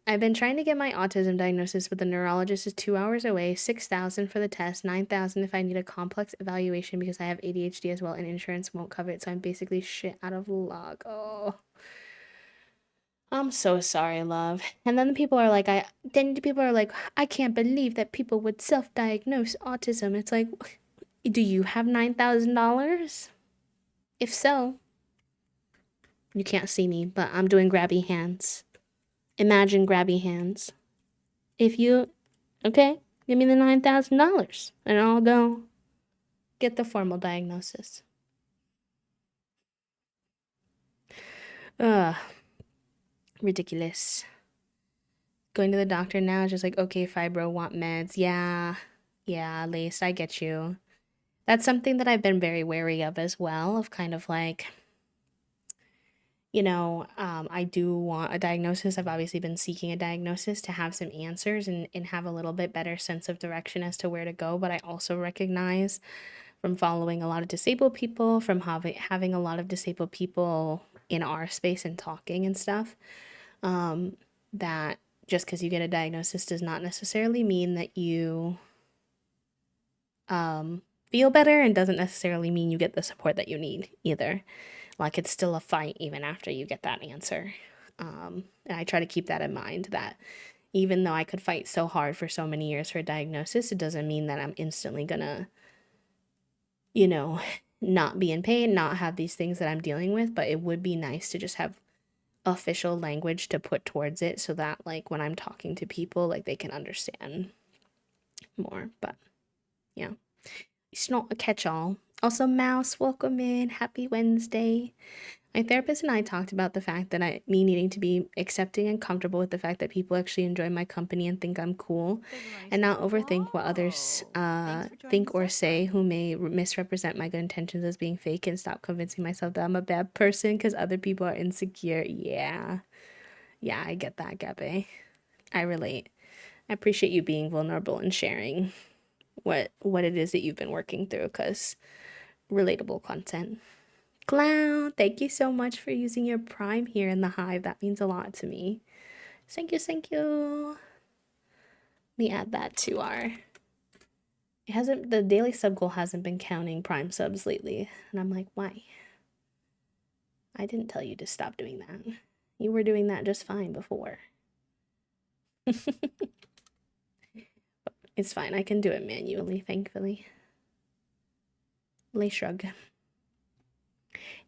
I've been trying to get my autism diagnosis, but the neurologist is 2 hours away, 6,000 for the test, 9,000 if I need a complex evaluation because I have ADHD as well, and insurance won't cover it, so I'm basically shit out of luck. Oh, I'm so sorry, love. And then people are like, I can't believe that people would self-diagnose autism. It's like, do you have $9,000? If so, you can't see me, but I'm doing grabby hands. Imagine grabby hands. If you, okay, give me the $9,000 and I'll go get the formal diagnosis. Ugh, ridiculous. Going to the doctor now, just like, okay, fibro, want meds. Yeah, Lace, I get you. That's something that I've been very wary of as well, of kind of like, I do want a diagnosis. I've obviously been seeking a diagnosis to have some answers and have a little bit better sense of direction as to where to go. But I also recognize from following a lot of disabled people, from having a lot of disabled people in our space and talking and stuff, that just because you get a diagnosis does not necessarily mean that you feel better, and doesn't necessarily mean you get the support that you need either. Like, it's still a fight even after you get that answer. And I try to keep that in mind, that even though I could fight so hard for so many years for a diagnosis, it doesn't mean that I'm instantly gonna, you know, not be in pain, not have these things that I'm dealing with. But it would be nice to just have official language to put towards it so that, like, when I'm talking to people, like, they can understand more. But yeah, it's not a catch all. Also, Mouse, welcome in. Happy Wednesday. My therapist and I talked about the fact that me needing to be accepting and comfortable with the fact that people actually enjoy my company and think I'm cool, Figuroni and says, not overthink what others whoa, thanks for joining the think or sub say, club. who may misrepresent my good intentions as being fake, and stop convincing myself that I'm a bad person because other people are insecure. Yeah, I get that, Gabe. I relate. I appreciate you being vulnerable and sharing what it is that you've been working through, because relatable content. Clown, thank you so much for using your Prime here in the Hive. That means a lot to me. Thank you, thank you. Let me add that to our. The daily sub goal hasn't been counting Prime subs lately. And I'm like, why? I didn't tell you to stop doing that. You were doing that just fine before. It's fine. I can do it manually, thankfully. Lay shrug.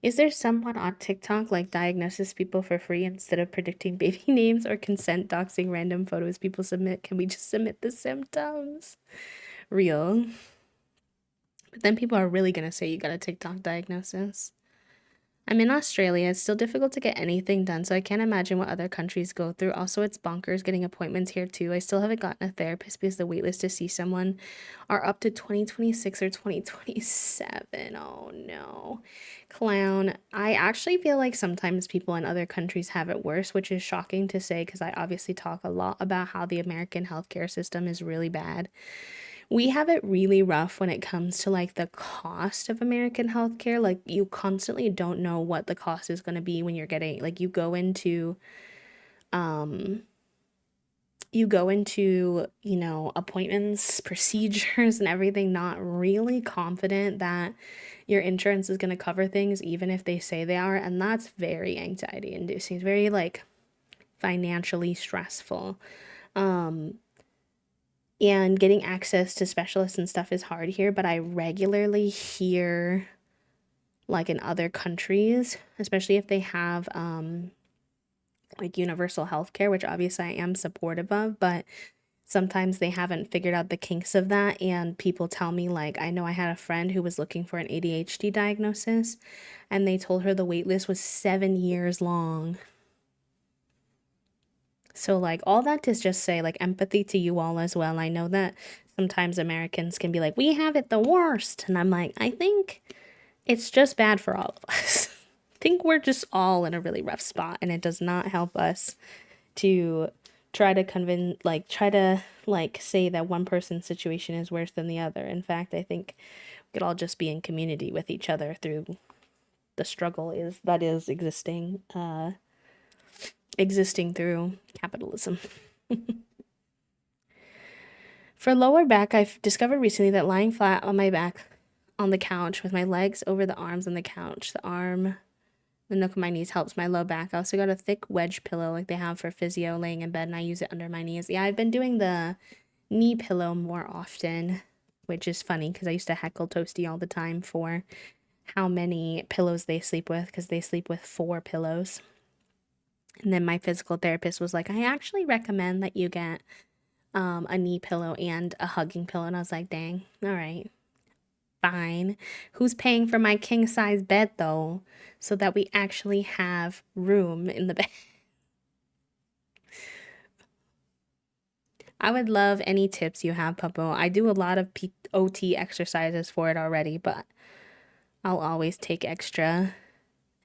Is there someone on TikTok like diagnoses people for free instead of predicting baby names or consent doxing random photos people submit? Can we just submit the symptoms? Real. But then people are really gonna say you got a TikTok diagnosis. I'm in Australia. It's still difficult to get anything done, so I can't imagine what other countries go through. Also, it's bonkers getting appointments here too. I still haven't gotten a therapist because the waitlist to see someone are up to 2026 or 2027. Oh no. Clown. I actually feel like sometimes people in other countries have it worse, which is shocking to say because I obviously talk a lot about how the American healthcare system is really bad. We have it really rough when it comes to like the cost of American healthcare. Like you constantly don't know what the cost is going to be when you're getting like um you go into, appointments, procedures and everything not really confident that your insurance is going to cover things even if they say they are, and that's very anxiety inducing. It's very like financially stressful. Um and getting access to specialists and stuff is hard here, but I regularly hear like in other countries, especially if they have like universal healthcare, which obviously I am supportive of, but sometimes they haven't figured out the kinks of that, and people tell me like I know I had a friend who was looking for an ADHD diagnosis and they told her the wait list was 7 years long. So, like, all that to just say, like, empathy to you all as well. I know that sometimes Americans can be like, we have it the worst. And I'm like, I think it's just bad for all of us. I think we're just all in a really rough spot, and it does not help us to try to say that one person's situation is worse than the other. In fact, I think we could all just be in community with each other through the struggle is that is existing through capitalism. For lower back, I've discovered recently that lying flat on my back on the couch with my legs over the arms on the couch, the nook of my knees helps my low back. I also got a thick wedge pillow like they have for physio laying in bed, and I use it under my knees. Yeah, I've been doing the knee pillow more often, which is funny because I used to heckle Toasty all the time for how many pillows they sleep with because they sleep with 4 pillows. And then my physical therapist was like, I actually recommend that you get a knee pillow and a hugging pillow. And I was like, dang, all right, fine. Who's paying for my king size bed though? So that we actually have room in the bed. I would love any tips you have, Papo. I do a lot of OT exercises for it already, but I'll always take extra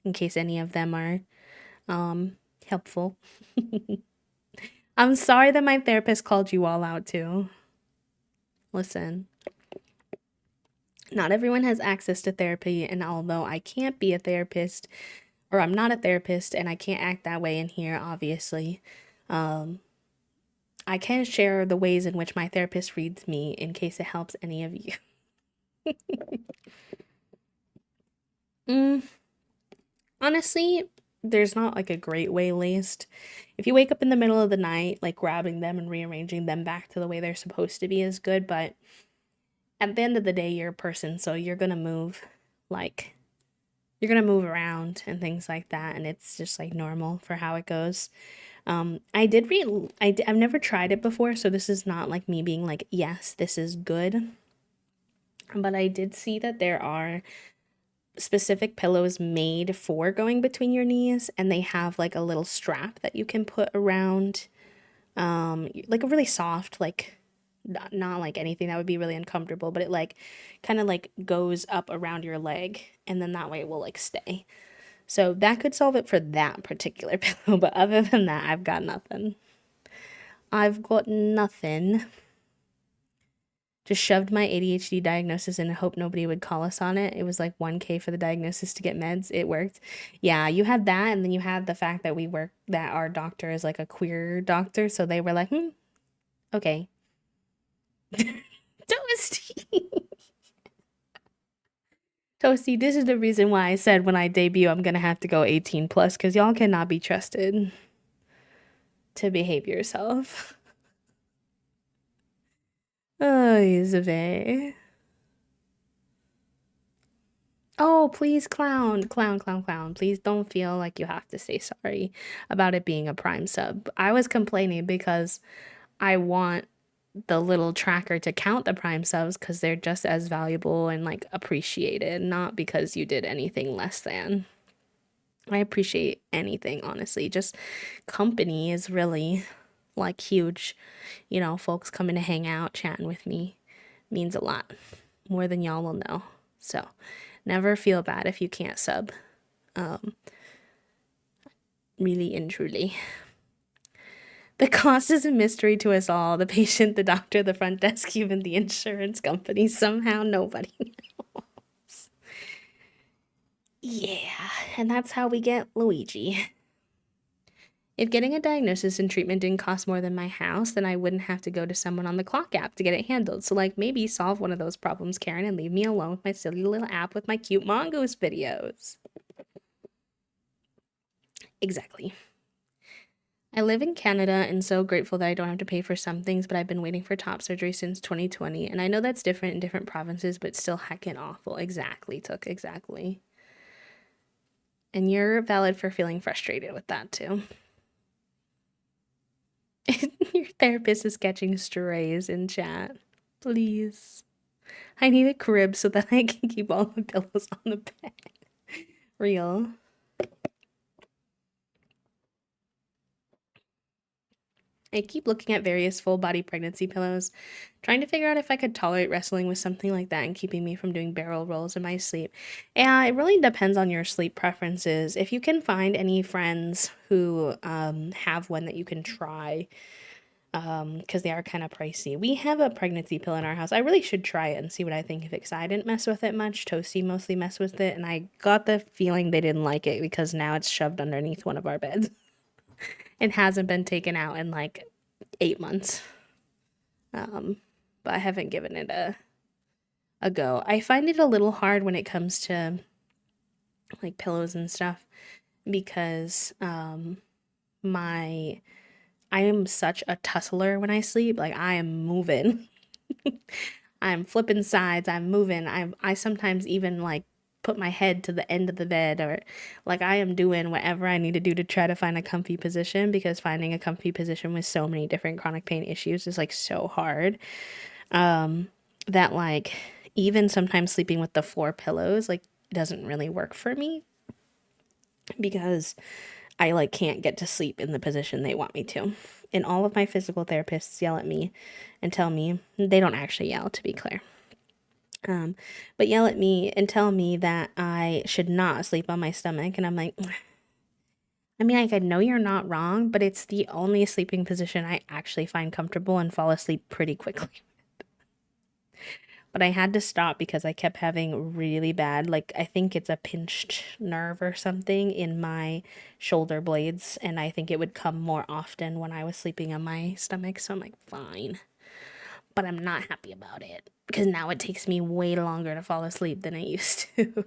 in case any of them are helpful. I'm sorry that my therapist called you all out too. Listen, not everyone has access to therapy, and although I can't be a therapist, or I'm not a therapist, and I can't act that way in here, obviously, I can share the ways in which my therapist reads me in case it helps any of you. mm, Honestly, there's not like a great way list. If you wake up in the middle of the night, like grabbing them and rearranging them back to the way they're supposed to be is good, but at the end of the day, you're a person, so like, you're gonna move around and things like that, and it's just like normal for how it goes. I did read, I've never tried it before, so this is not like me being like, yes, this is good. But I did see that there are specific pillows made for going between your knees, and they have like a little strap that you can put around, like a really soft, like not like anything that would be really uncomfortable, but it like kind of like goes up around your leg, and then that way it will like stay. So that could solve it for that particular pillow, but other than that, I've got nothing. I've got nothing. Just shoved my ADHD diagnosis in and hope nobody would call us on it. It was like 1K for the diagnosis to get meds. It worked. Yeah, you had that, and then you had the fact that that our doctor is like a queer doctor, so they were like, okay. Toasty. Toasty, this is the reason why I said when I debut I'm gonna have to go 18 plus, because y'all cannot be trusted to behave yourself. Oh, Isabel. Oh, please, clown, clown, clown, clown. Please don't feel like you have to say sorry about it being a Prime sub. I was complaining because I want the little tracker to count the Prime subs because they're just as valuable and like appreciated, not because you did anything less than. I appreciate anything, honestly. Just company is really like huge. You know, folks coming to hang out, chatting with me means a lot more than y'all will know. So never feel bad if you can't sub. Really and truly. The cost is a mystery to us all, the patient, the doctor, the front desk, even the insurance company. Somehow nobody knows. Yeah, and that's how we get Luigi. If getting a diagnosis and treatment didn't cost more than my house, then I wouldn't have to go to someone on the clock app to get it handled. So, like, maybe solve one of those problems, Karen, and leave me alone with my silly little app with my cute mongoose videos. Exactly. I live in Canada and so grateful that I don't have to pay for some things, but I've been waiting for top surgery since 2020. And I know that's different in different provinces, but still heckin' awful. Exactly, Took, exactly. And you're valid for feeling frustrated with that too. Your therapist is catching strays in chat. Please. I need a crib so that I can keep all the pillows on the bed. Real. I keep looking at various full body pregnancy pillows, trying to figure out if I could tolerate wrestling with something like that and keeping me from doing barrel rolls in my sleep. And it really depends on your sleep preferences. If you can find any friends who have one that you can try, because they are kind of pricey. We have a pregnancy pill in our house. I really should try it and see what I think of it because I didn't mess with it much. Toasty mostly messed with it, and I got the feeling they didn't like it because now it's shoved underneath one of our beds. It hasn't been taken out in like 8 months. But I haven't given it a go. I find it a little hard when it comes to like pillows and stuff because my I am such a tussler when I sleep. Like I am moving. I'm flipping sides, I'm moving. I sometimes even like put my head to the end of the bed or like I am doing whatever I need to do to try to find a comfy position because finding a comfy position with so many different chronic pain issues is like so hard. That like even sometimes sleeping with the floor pillows like it doesn't really work for me because I like can't get to sleep in the position they want me to. And all of my physical therapists yell at me and tell me they don't actually yell to be clear. Um, but yell at me and tell me that I should not sleep on my stomach. And I'm like, I mean, like, I know you're not wrong, but it's the only sleeping position I actually find comfortable and fall asleep pretty quickly. But I had to stop because I kept having really bad, like, I think it's a pinched nerve or something in my shoulder blades. And I think it would come more often when I was sleeping on my stomach. So I'm like, fine. But I'm not happy about it because now it takes me way longer to fall asleep than it used to.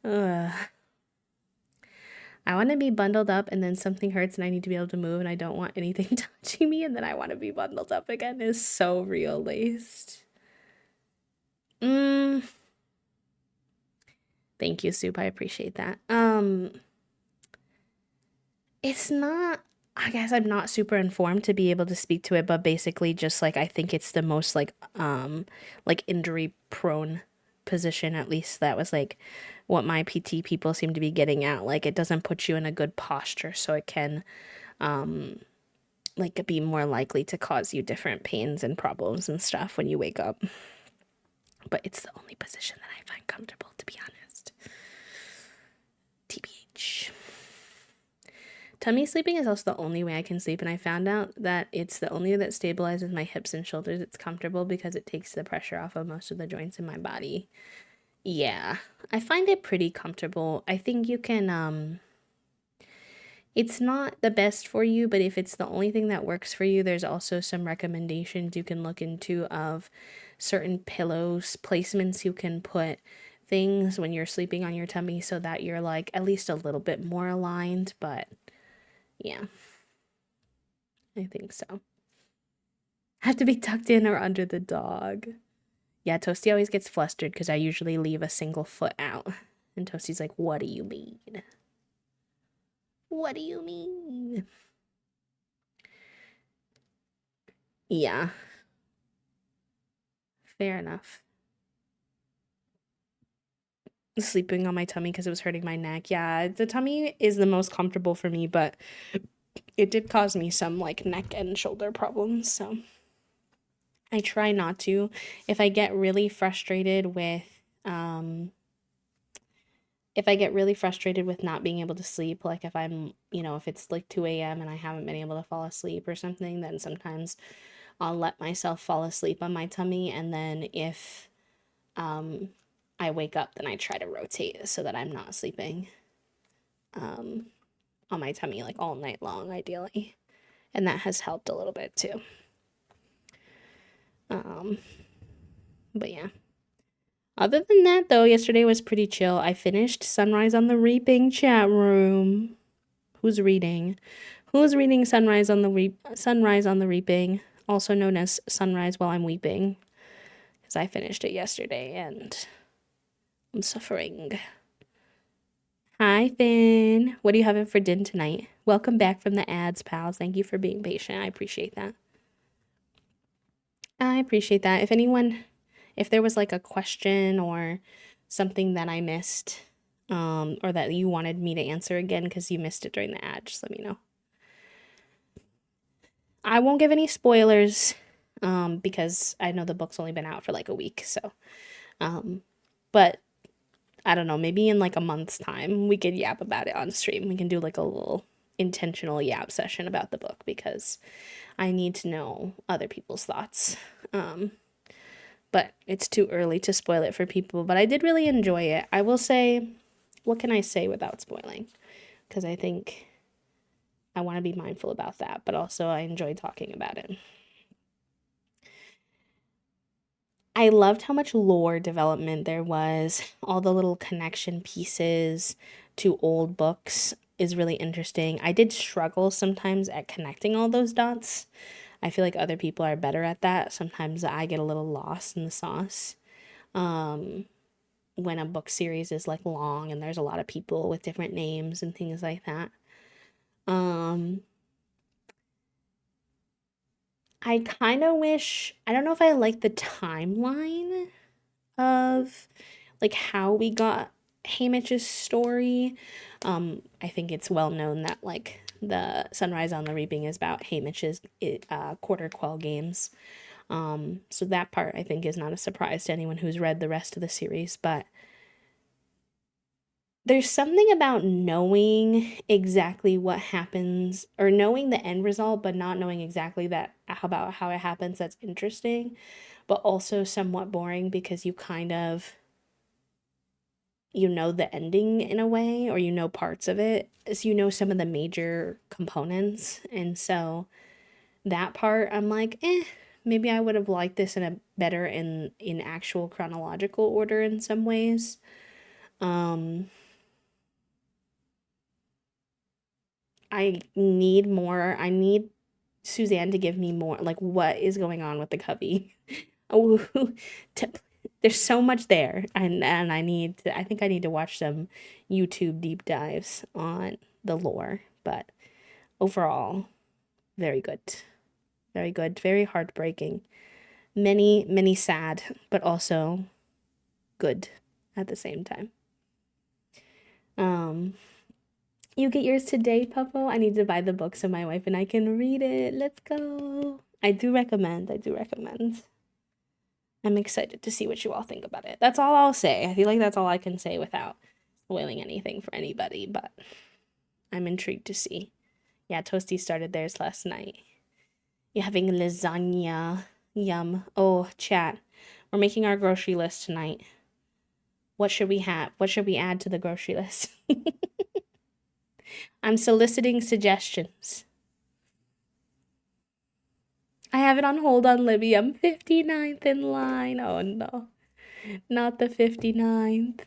Ugh. I want to be bundled up and then something hurts and I need to be able to move and I don't want anything touching me and then I want to be bundled up again is so real laced. Mm, thank you, Soup. I appreciate that. It's not I guess I'm not super informed to be able to speak to it, but basically just like I think it's the most like injury prone position, at least that was like what my PT people seem to be getting at. Like it doesn't put you in a good posture, so it can like be more likely to cause you different pains and problems and stuff when you wake up. But it's the only position that I find comfortable, to be honest. TBH. Tummy sleeping is also the only way I can sleep, and I found out that it's the only way that stabilizes my hips and shoulders. It's comfortable because it takes the pressure off of most of the joints in my body. Yeah, I find it pretty comfortable. I think you can, it's not the best for you, but if it's the only thing that works for you, there's also some recommendations you can look into of certain pillows, placements you can put things when you're sleeping on your tummy so that you're like at least a little bit more aligned, but yeah, I think so. Have to be tucked in or under the dog. Yeah, Toasty always gets flustered because I usually leave a single foot out. And Toasty's like, what do you mean? What do you mean? Yeah, fair enough. Sleeping on my tummy because it was hurting my neck. Yeah, the tummy is the most comfortable for me, but it did cause me some like neck and shoulder problems. So I try not to. If I get really frustrated with, um, if I get really frustrated with not being able to sleep, like if I'm, if it's like 2 a.m. and I haven't been able to fall asleep or something, then sometimes I'll let myself fall asleep on my tummy. And then if um, I wake up, then I try to rotate so that I'm not sleeping um, on my tummy like all night long, ideally. And that has helped a little bit too. Um, but yeah. Other than that, though, yesterday was pretty chill. I finished Sunrise on the Reaping chat room. Who's reading? Who's reading Sunrise on the Reaping, also known as Sunrise While I'm Weeping? Because I finished it yesterday and I'm suffering. Hi, Finn. What are you having for dinner tonight? Welcome back from the ads, pals. Thank you for being patient. I appreciate that. I appreciate that. If there was like a question or something that I missed, or that you wanted me to answer again because you missed it during the ad, just let me know. I won't give any spoilers, because I know the book's only been out for like a week, so, but I don't know, maybe in like a month's time we could yap about it on stream. We can do like a little intentional yap session about the book because I need to know other people's thoughts. But it's too early to spoil it for people. But I did really enjoy it. I will say, what can I say without spoiling? Because I think I want to be mindful about that, but also I enjoy talking about it. I loved how much lore development there was. All the little connection pieces to old books is really interesting. I did struggle sometimes at connecting all those dots. I feel like other people are better at that. Sometimes I get a little lost in the sauce. When a book series is like long and there's a lot of people with different names and things like that. I kind of wish, I don't know if I like the timeline of like how we got Hamish's story. I think it's well known that like the Sunrise on the Reaping is about Hamish's quarter quell games. So that part I think is not a surprise to anyone who's read the rest of the series, but there's something about knowing exactly what happens or knowing the end result but not knowing exactly that about how it happens that's interesting, but also somewhat boring because you kind of the ending in a way, or parts of it, so some of the major components. And so that part I'm like, maybe I would have liked this in a better in actual chronological order in some ways. I need Suzanne to give me more, like, what is going on with the cubby. Oh, to, there's so much there, and I think I need to watch some YouTube deep dives on the lore, but overall, very good. Very good, very heartbreaking. Many sad, but also good at the same time. Um, you get yours today, Puppo. I need to buy the book so my wife and I can read it. Let's go. I do recommend. I do recommend. I'm excited to see what you all think about it. That's all I'll say. I feel like that's all I can say without spoiling anything for anybody, but I'm intrigued to see. Yeah, Toasty started theirs last night. You're having lasagna. Yum. Oh, chat. We're making our grocery list tonight. What should we have? What should we add to the grocery list? I'm soliciting suggestions. I have it on hold on Libby. I'm 59th in line. Oh no. Not the 59th.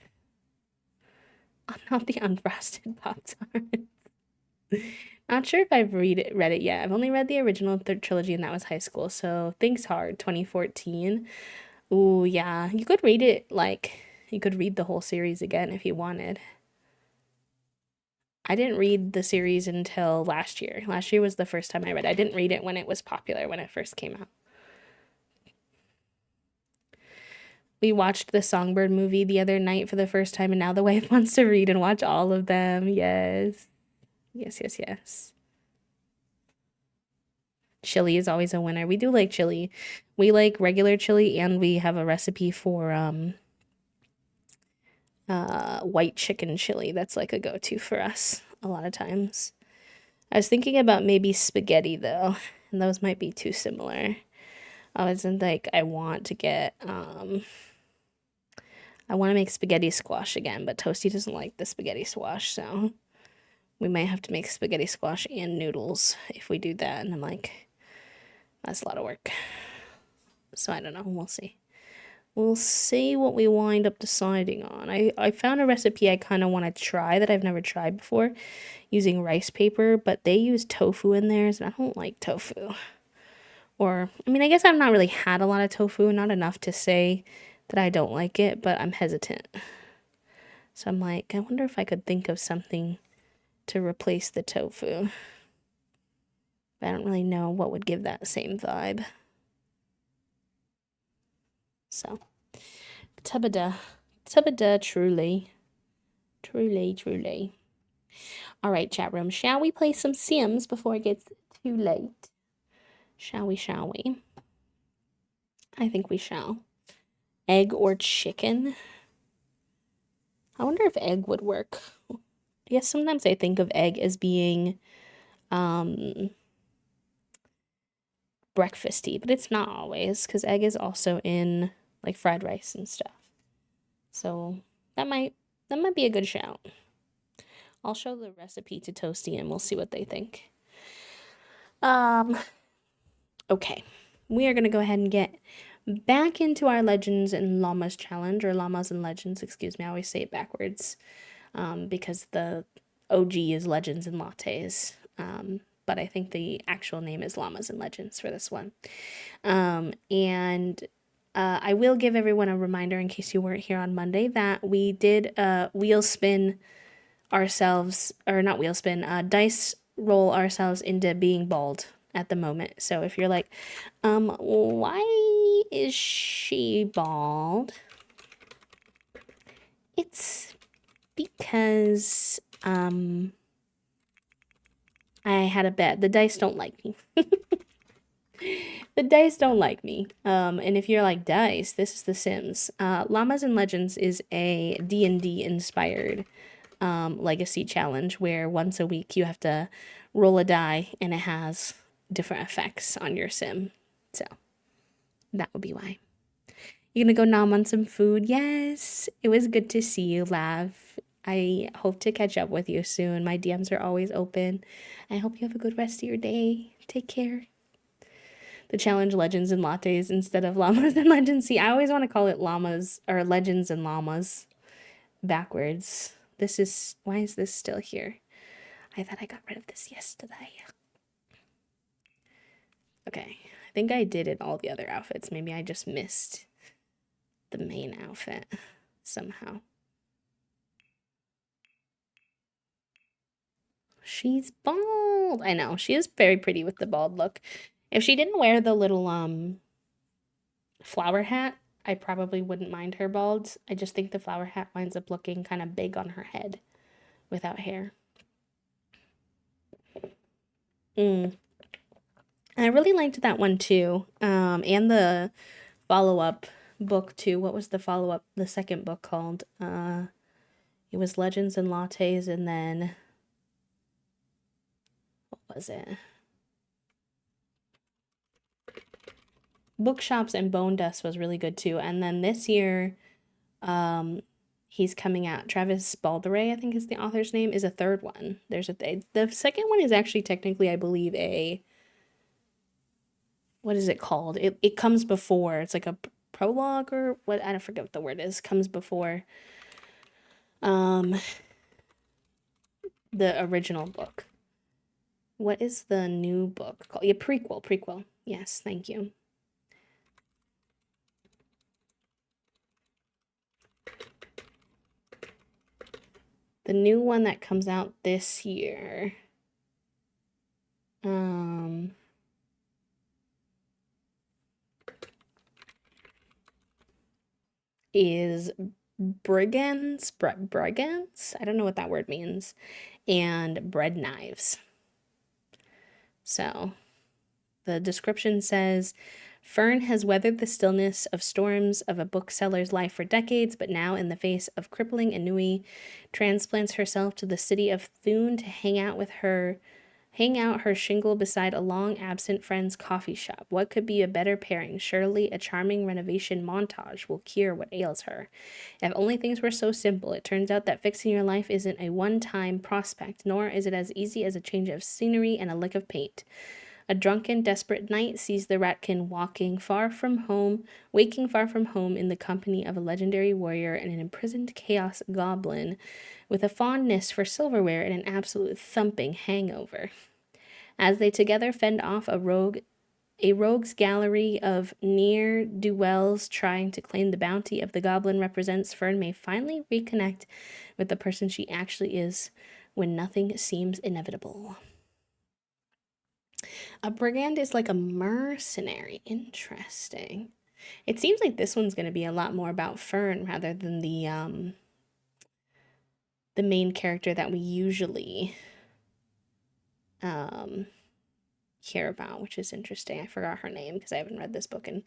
I'm not the unfrosted Pop-Tart. Not sure if I've read it yet. I've only read the original third trilogy, and that was high school. So Thanks Hard 2014 Ooh, yeah. You could read it you could read the whole series again if you wanted. I didn't read the series until last year. Last year was the first time I read. I didn't read it when it was popular, when it first came out. We watched the Songbird movie the other night for the first time, and now the wife wants to read and watch all of them. Yes. Yes, yes, yes. Chili is always a winner. We do like chili. We like regular chili, and we have a recipe for white chicken chili. That's like a go-to for us a lot of times. I was thinking about maybe spaghetti though, and those might be too similar. I wasn't like I want to make spaghetti squash again, but Toasty doesn't like the spaghetti squash, so we might have to make spaghetti squash and noodles if we do that. And I'm like, that's a lot of work. So I don't know. We'll see. We'll see what we wind up deciding on. I found a recipe I kind of want to try that I've never tried before using rice paper, but they use tofu in theirs, and I don't like tofu. Or, I mean, I guess I've not really had a lot of tofu, not enough to say that I don't like it, but I'm hesitant. So I'm like, I wonder if I could think of something to replace the tofu. But I don't really know what would give that same vibe. So, tabada. Tabada, truly. Truly, truly. All right, chat room. Shall we play some Sims before it gets too late? Shall we, shall we? I think we shall. Egg or chicken? I wonder if egg would work. I guess sometimes I think of egg as being breakfasty, but it's not always because egg is also in like fried rice and stuff. So that might be a good shout. I'll show the recipe to Toasty and we'll see what they think. Okay. We are gonna go ahead and get back into our Legends and Llamas challenge, or Llamas and Legends, excuse me. I always say it backwards. Because the OG is Legends and Lattes. But I think the actual name is Llamas and Legends for this one. And I will give everyone a reminder in case you weren't here on Monday that we did wheel spin ourselves, or not wheel spin, dice roll ourselves into being bald at the moment. So if you're like, why is she bald? It's because I had a bet. The dice don't like me. The dice don't like me. And if you're like, dice, this is The Sims. Llamas and Legends is a D&D inspired legacy challenge where once a week you have to roll a die and it has different effects on your sim. So that would be why. You gonna go nom on some food? Yes. It was good to see you, Lav. I hope to catch up with you soon. My DMs are always open. I hope you have a good rest of your day. Take care. The challenge Legends and Lattes instead of Llamas and Legends. See, I always want to call it Llamas or Legends and Llamas backwards. Why is this still here? I thought I got rid of this yesterday. Okay, I think I did it all the other outfits. Maybe I just missed the main outfit somehow. She's bald. I know, she is very pretty with the bald look. If she didn't wear the little flower hat, I probably wouldn't mind her bald. I just think the flower hat winds up looking kind of big on her head without hair. I really liked that one too. And the follow-up book too. What was the follow-up, the second book called? It was Legends and Lattes, and then what was it? Bookshops and Bone Dust was really good too. And then this year, he's coming out. Travis Balderay, I think is the author's name, is a third one. The second one is actually technically, I believe, what is it called? It comes before. It's like a prologue or what, I don't forget what the word is. Comes before the original book. What is the new book called? Yeah, prequel. Yes, thank you. The new one that comes out this year is brigands. I don't know what that word means, and bread knives. So the description says Fern has weathered the stillness of storms of a bookseller's life for decades, but now, in the face of crippling ennui, transplants herself to the city of Thune to hang out her shingle beside a long absent friend's coffee shop. What could be a better pairing? Surely a charming renovation montage will cure what ails her. If only things were so simple. It turns out that fixing your life isn't a one-time prospect, nor is it as easy as a change of scenery and a lick of paint. A drunken, desperate knight sees the ratkin waking far from home in the company of a legendary warrior and an imprisoned chaos goblin with a fondness for silverware and an absolute thumping hangover. As they together fend off a rogue's gallery of ne'er-do-wells trying to claim the bounty of the goblin represents, Fern may finally reconnect with the person she actually is when nothing seems inevitable. A brigand is like a mercenary. Interesting. It seems like this one's going to be a lot more about Fern rather than the main character that we usually hear about, which is interesting. I forgot her name because I haven't read this book in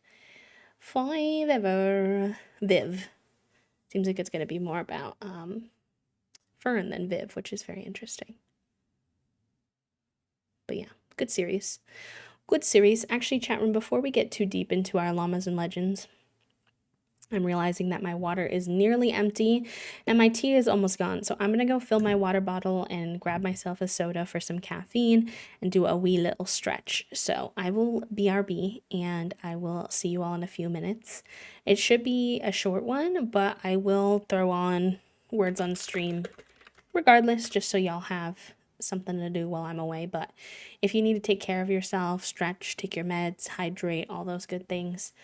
forever. Viv. Seems like it's going to be more about Fern than Viv, which is very interesting. But yeah, good series. Good series. Actually, chat room, before we get too deep into our llamas and legends, I'm realizing that my water is nearly empty and my tea is almost gone. So I'm going to go fill my water bottle and grab myself a soda for some caffeine and do a wee little stretch. So I will BRB and I will see you all in a few minutes. It should be a short one, but I will throw on words on stream regardless, just so y'all have something to do while I'm away. But if you need to take care of yourself, stretch, take your meds, hydrate, all those good things,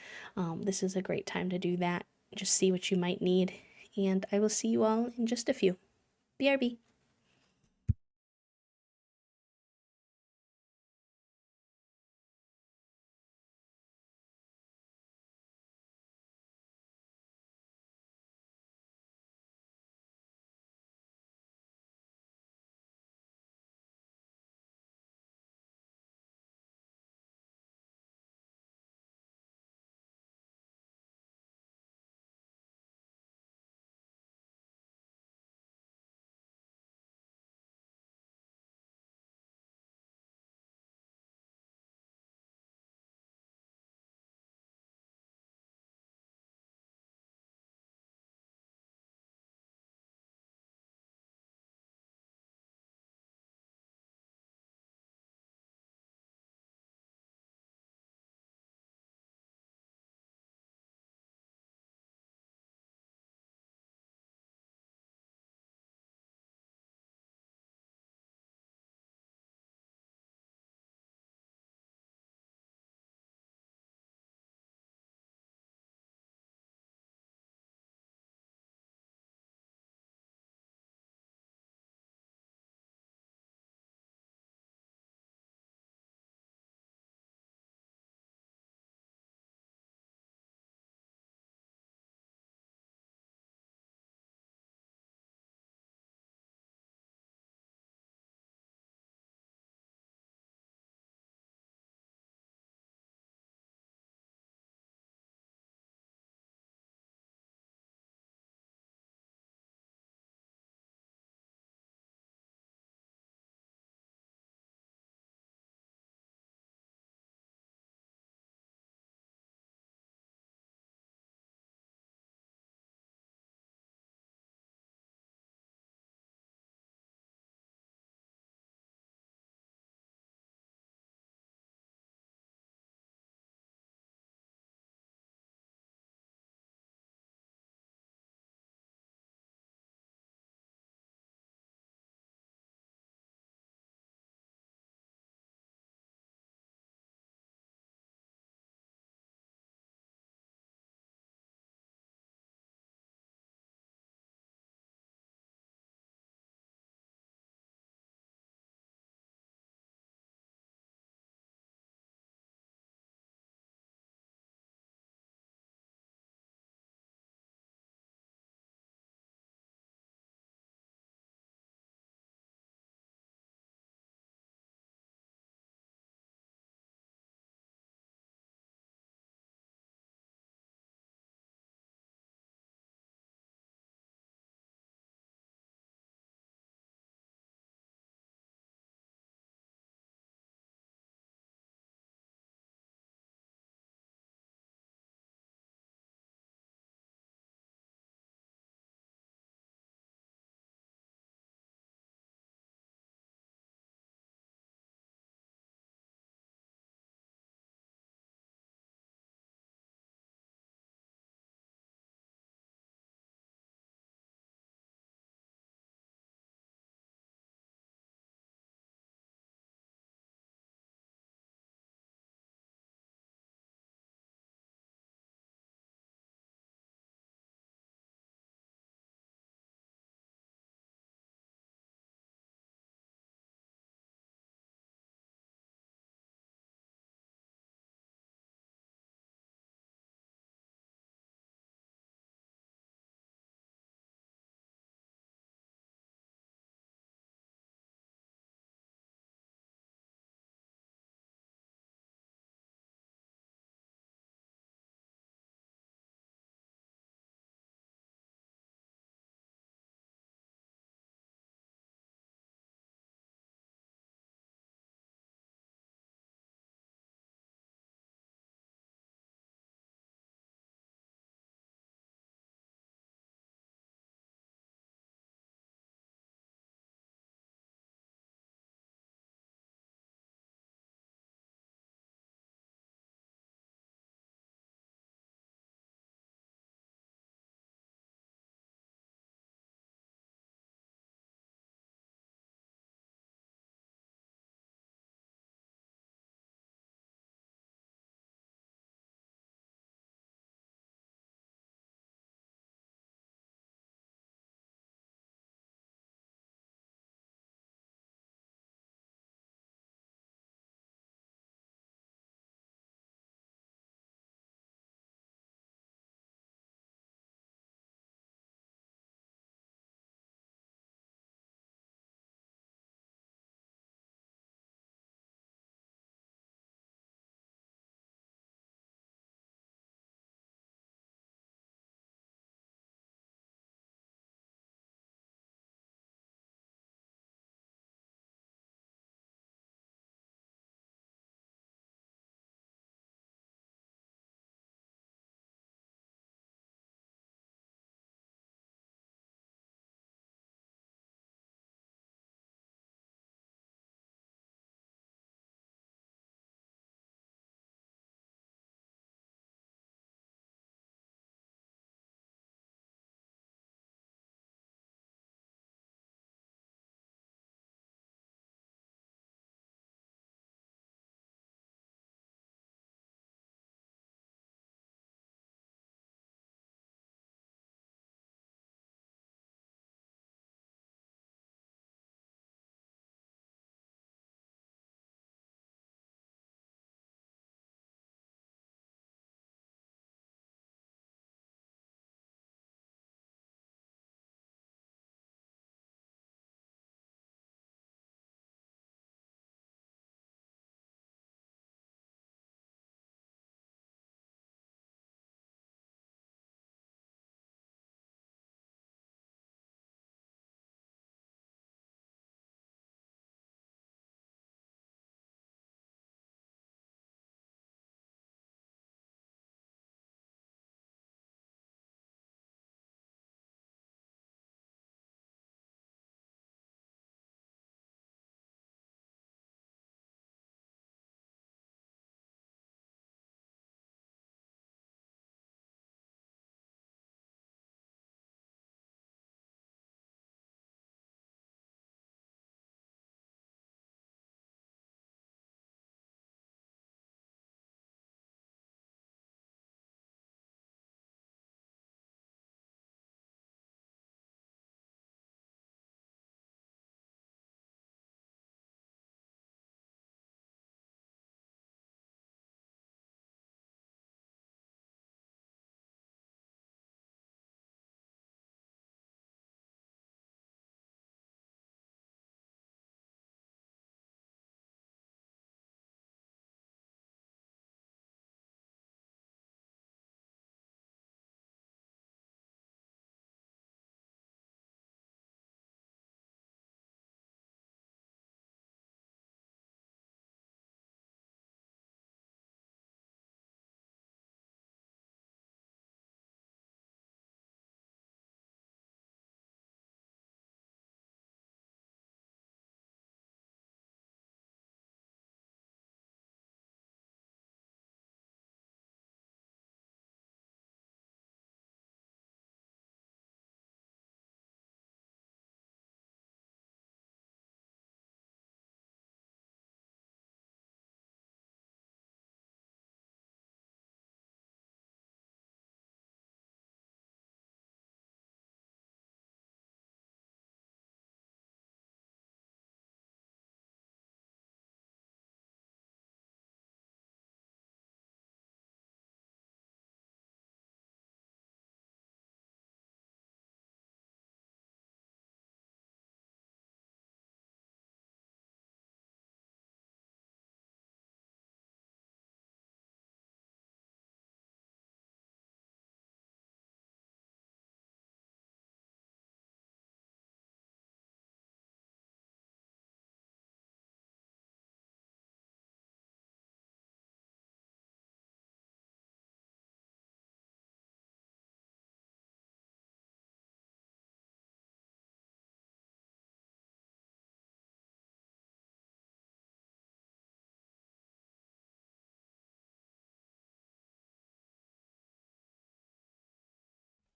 this is a great time to do that. Just see what you might need. And I will see you all in just a few. BRB.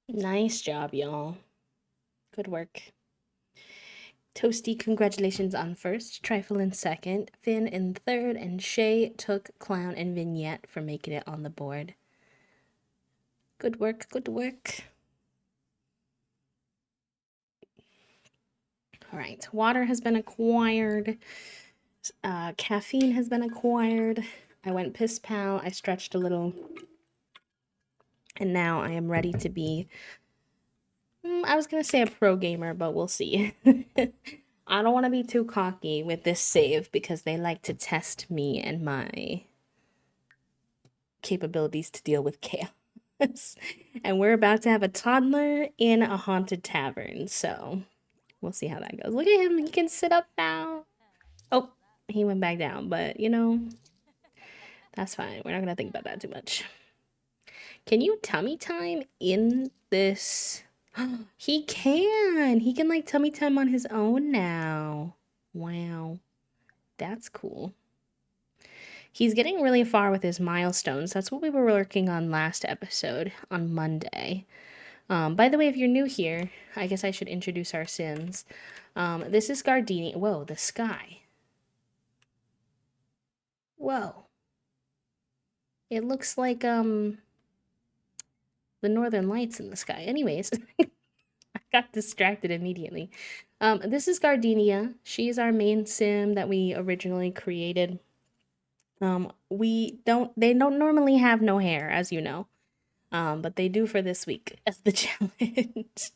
Nice job, y'all. Good work. Toasty, congratulations on first, Trifle in second, Finn in third, and Shay took Clown and Vignette for making it on the board. Good work, good work. All right, water has been acquired. Caffeine has been acquired. I went piss pal. I stretched a little. And now I am ready to be, I was going to say a pro gamer, but we'll see. I don't want to be too cocky with this save because they like to test me and my capabilities to deal with chaos. And we're about to have a toddler in a haunted tavern, so we'll see how that goes. Look at him, he can sit up now. Oh, he went back down, but you know, that's fine. We're not gonna think about that too much. Can you tummy time in this? He can. He can like tummy time on his own now. Wow. That's cool. He's getting really far with his milestones. That's what we were working on last episode on Monday. By the way, if you're new here, I guess I should introduce our Sims. This is Gardini. Whoa, the sky. Whoa. It looks like the northern lights in the sky. Anyways, I got distracted immediately. This is Gardenia. She's our main sim that we originally created. They don't normally have no hair, as you know. But they do for this week as the challenge.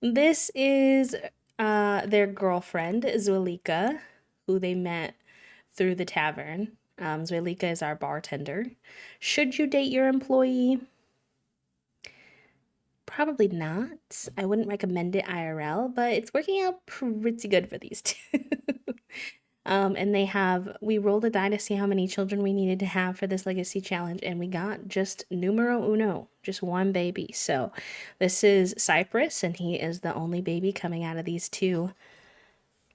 This is their girlfriend, Zuelika, who they met through the tavern. Zuelika is our bartender. Should you date your employee? Probably not. I wouldn't recommend it IRL, but it's working out pretty good for these two. And we rolled a die to see how many children we needed to have for this legacy challenge, and we got just numero uno, just one baby. So this is Cypress, and he is the only baby coming out of these two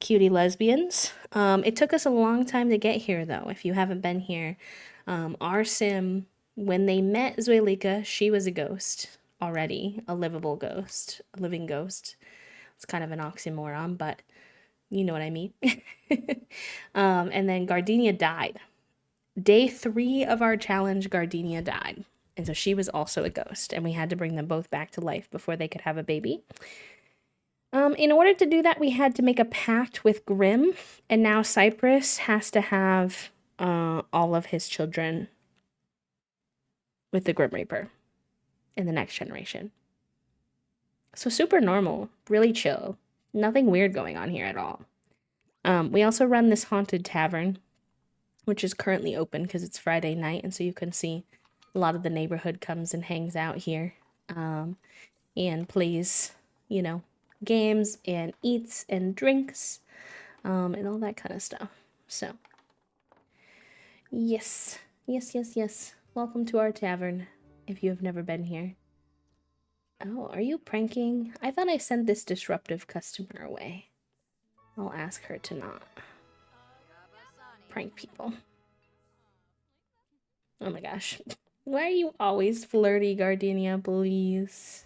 cutie lesbians. It took us a long time to get here, though. If you haven't been here, our sim, when they met Zuelika, she was a ghost already, a livable ghost, a living ghost. It's kind of an oxymoron, but you know what I mean. And then Gardenia died. Day 3 of our challenge, Gardenia died. And so she was also a ghost, and we had to bring them both back to life before they could have a baby. In order to do that, we had to make a pact with Grimm, and now Cypress has to have all of his children with the Grim Reaper in the next generation. So super normal, really chill. Nothing weird going on here at all. We also run this haunted tavern, which is currently open because it's Friday night, and so you can see a lot of the neighborhood comes and hangs out here and plays, you know, games and eats and drinks and all that kind of stuff. So, yes, yes, yes, yes. Welcome to our tavern if you have never been here. Oh, are you pranking? I thought I sent this disruptive customer away. I'll ask her to not prank people. Oh my gosh. Why are you always flirty, Gardenia, please?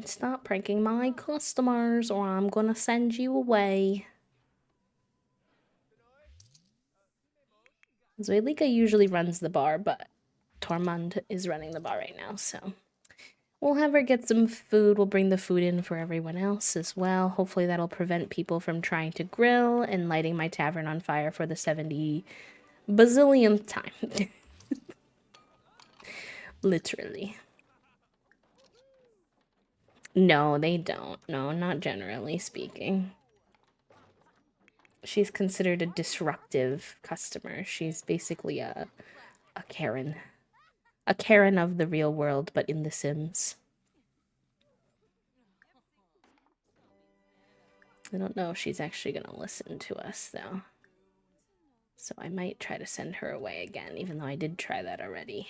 Stop pranking my customers or I'm gonna send you away. Zoelika usually runs the bar, but Tormund is running the bar right now, so we'll have her get some food. We'll bring the food in for everyone else as well. Hopefully that'll prevent people from trying to grill and lighting my tavern on fire for the 70 bazillionth time. Literally. No, they don't. No, not generally speaking. She's considered a disruptive customer. She's basically a Karen. A Karen of the real world, but in The Sims. I don't know if she's actually gonna listen to us, though. So I might try to send her away again, even though I did try that already.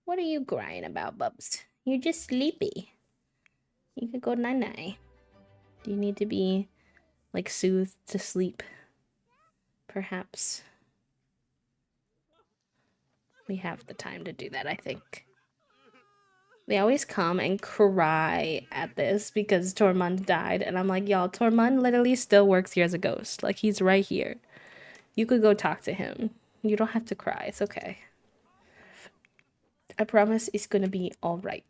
What are you crying about, Bubs? You're just sleepy. You could go night-night. Do you need to be, like, soothed to sleep? Perhaps. We have the time to do that, I think. They always come and cry at this because Tormund died. And I'm like, y'all, Tormund literally still works here as a ghost. Like, he's right here. You could go talk to him. You don't have to cry. It's okay. I promise it's gonna be alright.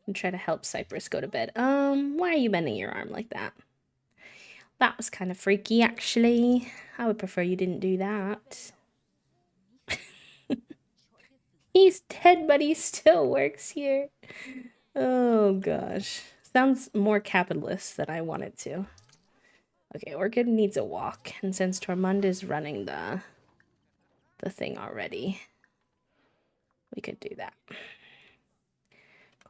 And try to help Cypress go to bed. Why are you bending your arm like that? That was kind of freaky, actually. I would prefer you didn't do that. He's dead, but he still works here. Oh, gosh. Sounds more capitalist than I want it to. Okay, Orchid needs a walk. And since Tormund is running the thing already, we could do that.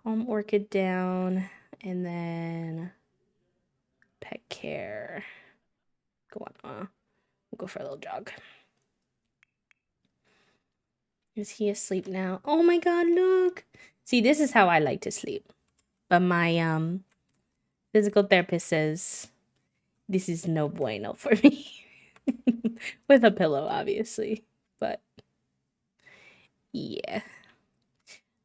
Calm Orchid down. And then pet care. Go on. We'll go for a little jog. Is he asleep now? Oh my god, look! See, this is how I like to sleep. But my physical therapist says this is no bueno for me. With a pillow, obviously. But yeah.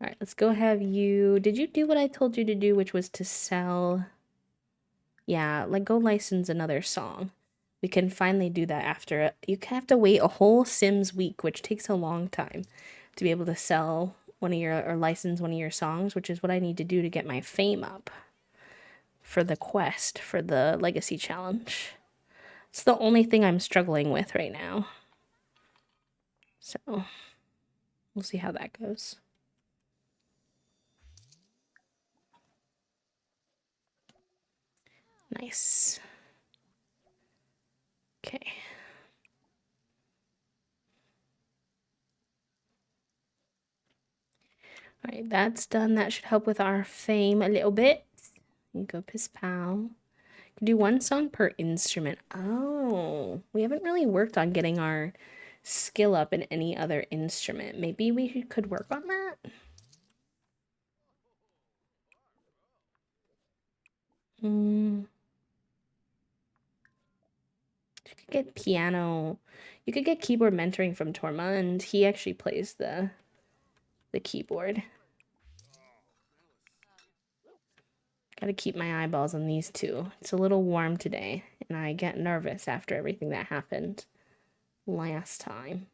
Alright, let's go have you... Did you do what I told you to do, which was to sell... Yeah, like go license another song. We can finally do that after... You have to wait a whole Sims week, which takes a long time to be able to sell one of your... or license one of your songs, which is what I need to do to get my fame up for the quest, for the Legacy Challenge. It's the only thing I'm struggling with right now. So, we'll see how that goes. Nice. Okay. Alright, that's done. That should help with our fame a little bit. You go piss pow. Do one song per instrument. Oh, we haven't really worked on getting our skill up in any other instrument. Maybe we could work on that? You could get piano. You could get keyboard mentoring from Tormund. He actually plays the keyboard. Gotta keep my eyeballs on these two. It's a little warm today, and I get nervous after everything that happened last time.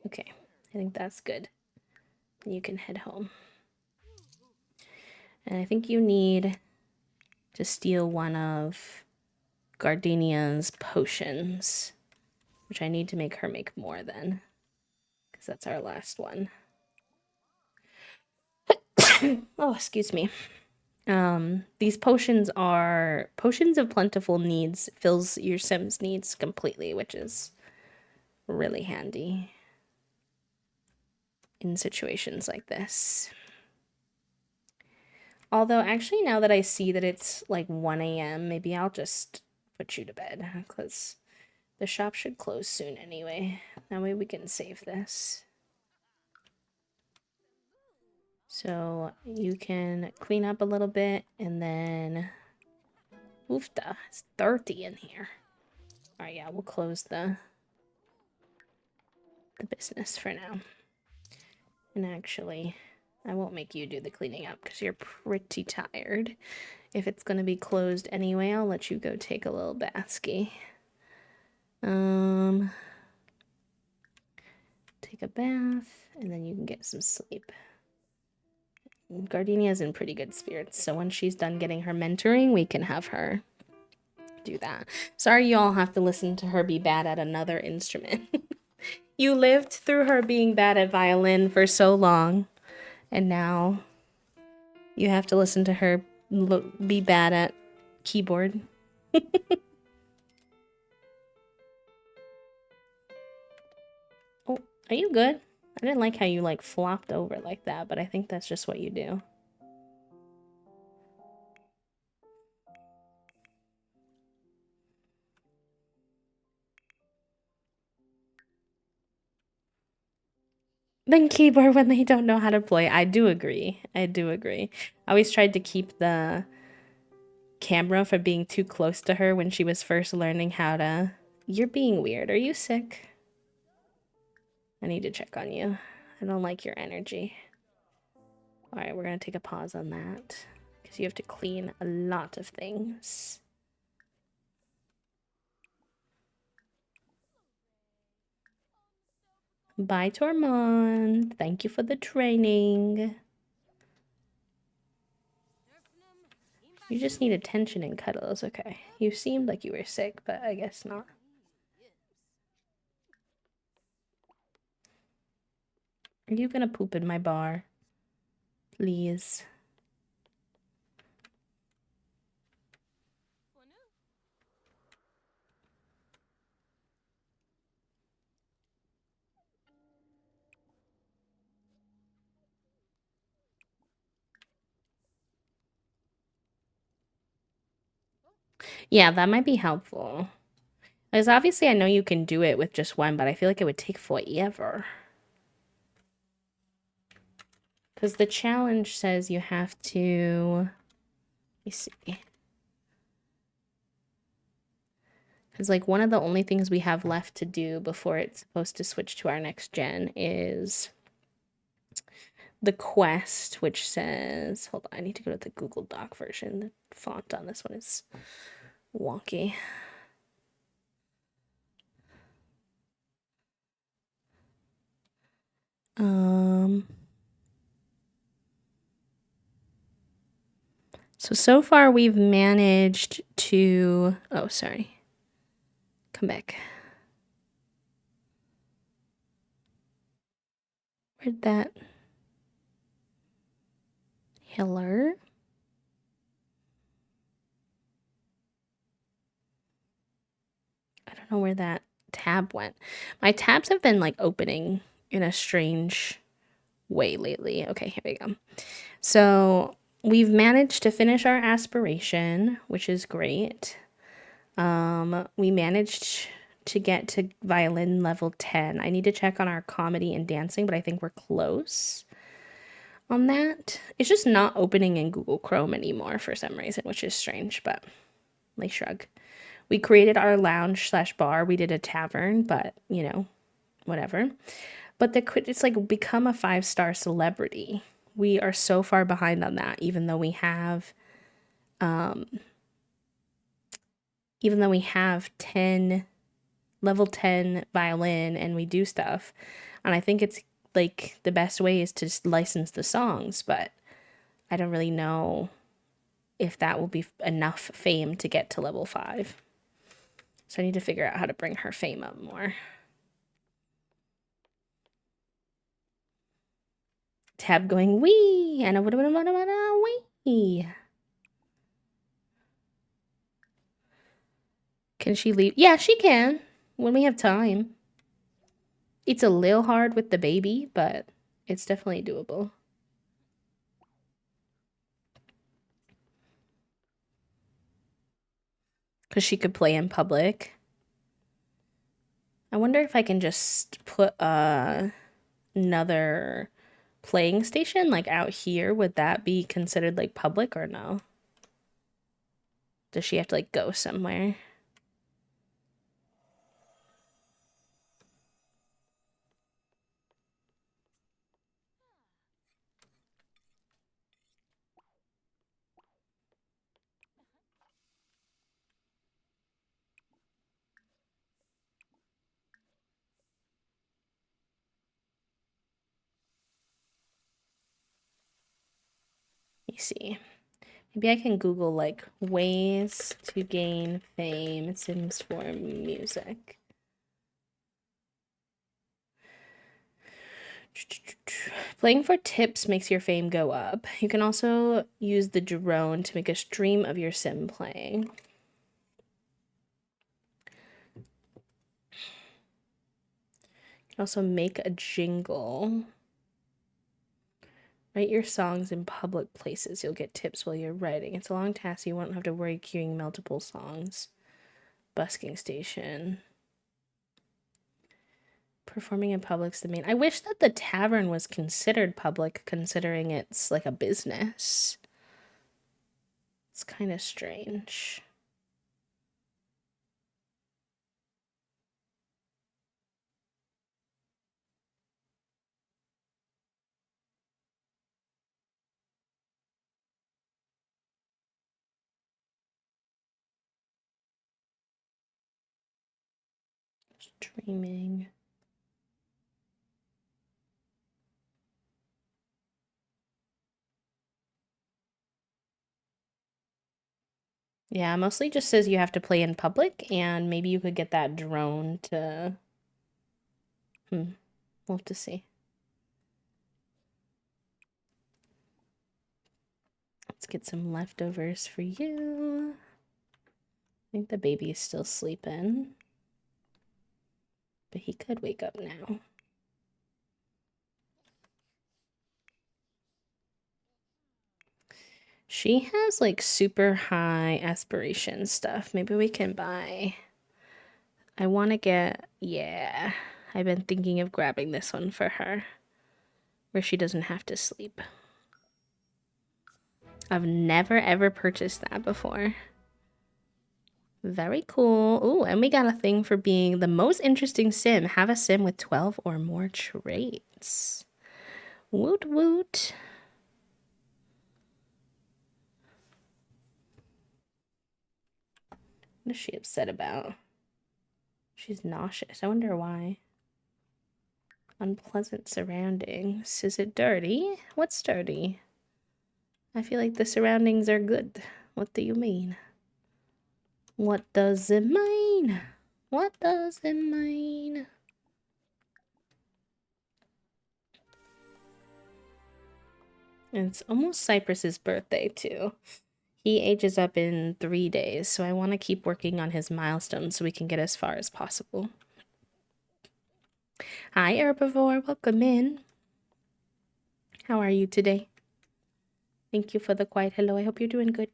Okay, I think that's good. You can head home. And I think you need to steal one of Gardenia's potions, which I need to make her make more then, because that's our last one. Oh, excuse me. These potions are potions of plentiful needs, fills your Sims needs completely, which is really handy in situations like this. Although, actually, now that I see that it's like 1 a.m., maybe I'll just put you to bed, because the shop should close soon anyway. That way we can save this. So you can clean up a little bit, and then... Oofta, it's dirty in here. Alright, yeah, we'll close the business for now. And actually, I won't make you do the cleaning up because you're pretty tired. If it's going to be closed anyway, I'll let you go take a little bathski. Take a bath, and then you can get some sleep. Gardenia's in pretty good spirits, so when she's done getting her mentoring, we can have her do that. Sorry you all have to listen to her be bad at another instrument. You lived through her being bad at violin for so long, and now you have to listen to her be bad at keyboard. Oh, are you good? I didn't like how you like flopped over like that, but I think that's just what you do. than keyboard when they don't know how to play. I do agree. I do agree. I always tried to keep the camera from being too close to her when she was first learning how to. You're being weird. Are you sick? I need to check on you. I don't like your energy. All right, we're going to take a pause on that because you have to clean a lot of things. Bye, Tormund. Thank you for the training. You just need attention and cuddles. Okay. You seemed like you were sick, but I guess not. Are you gonna poop in my bar? Please. Yeah, that might be helpful. Because obviously I know you can do it with just one, but I feel like it would take forever. Because the challenge says you have to... Let me see. Because, like, one of the only things we have left to do before it's supposed to switch to our next gen is the quest, which says... Hold on, I need to go to the Google Doc version. The font on this one is wonky. So far we've managed to... Oh, sorry. Come back. Where'd that... Hello? I don't know where that tab went. My tabs have been, like, opening in a strange way lately. Okay, here we go. So we've managed to finish our aspiration, which is great. We managed to get to violin level 10. I need to check on our comedy and dancing, but I think we're close on that. It's just not opening in Google Chrome anymore for some reason, which is strange, but like shrug. We created our lounge slash bar. We did a tavern, but you know, whatever. But it's like become a 5-star celebrity. We are so far behind on that, even though we have 10 level 10 violin and we do stuff. And I think it's like the best way is to just license the songs, but I don't really know if that will be enough fame to get to level 5. So I need to figure out how to bring her fame up more. Tab going wee and a wee. Can she leave? Yeah, she can when we have time. It's a little hard with the baby, but it's definitely doable. Because she could play in public. I wonder if I can just put another playing station like out here. Would that be considered like public or no? Does she have to like go somewhere? Let me see. Maybe I can Google like ways to gain fame Sims 4 music. Playing for tips makes your fame go up. You can also use the drone to make a stream of your sim playing. You can also make a jingle. Write your songs in public places. You'll get tips while you're writing. It's a long task. You won't have to worry queuing multiple songs. Busking station. Performing in public's the main. I wish that the tavern was considered public, considering it's like a business. It's kind of strange. Streaming. Yeah, mostly just says you have to play in public, and maybe you could get that drone to. We'll have to see. Let's get some leftovers for you. I think the baby is still sleeping, but he could wake up now. She has like super high aspiration stuff. Maybe we can buy. I want to get, yeah. I've been thinking of grabbing this one for her, where she doesn't have to sleep. I've never ever purchased that before. Very cool. Ooh, and we got a thing for being the most interesting sim. Have a sim with 12 or more traits. Woot woot. What is she upset about? She's nauseous. I wonder why. Unpleasant surroundings. Is it dirty? What's dirty? I feel like the surroundings are good. What do you mean? What does it mean? What does it mean? And it's almost Cypress's birthday, too. He ages up in 3 days, so I want to keep working on his milestones so we can get as far as possible. Hi, Herbivore. Welcome in. How are you today? Thank you for the quiet hello. I hope you're doing good.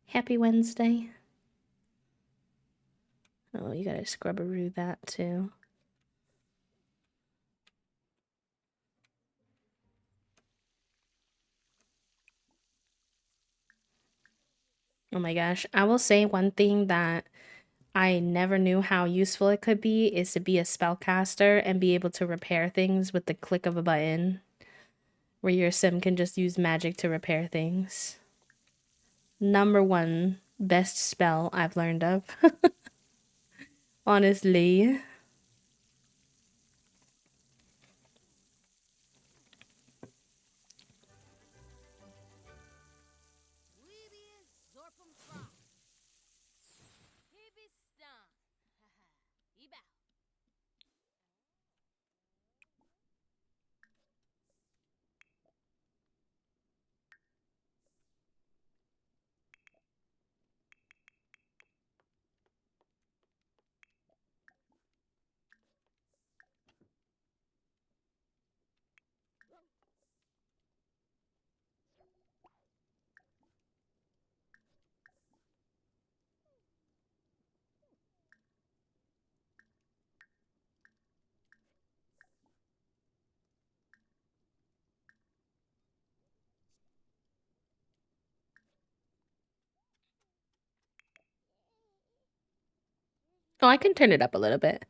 Happy Wednesday. Oh, you gotta scrub-a-roo that, too. Oh my gosh. I will say one thing that I never knew how useful it could be is to be a spellcaster and be able to repair things with the click of a button, where your sim can just use magic to repair things. Number one best spell I've learned of. Honestly. Oh, I can turn it up a little bit.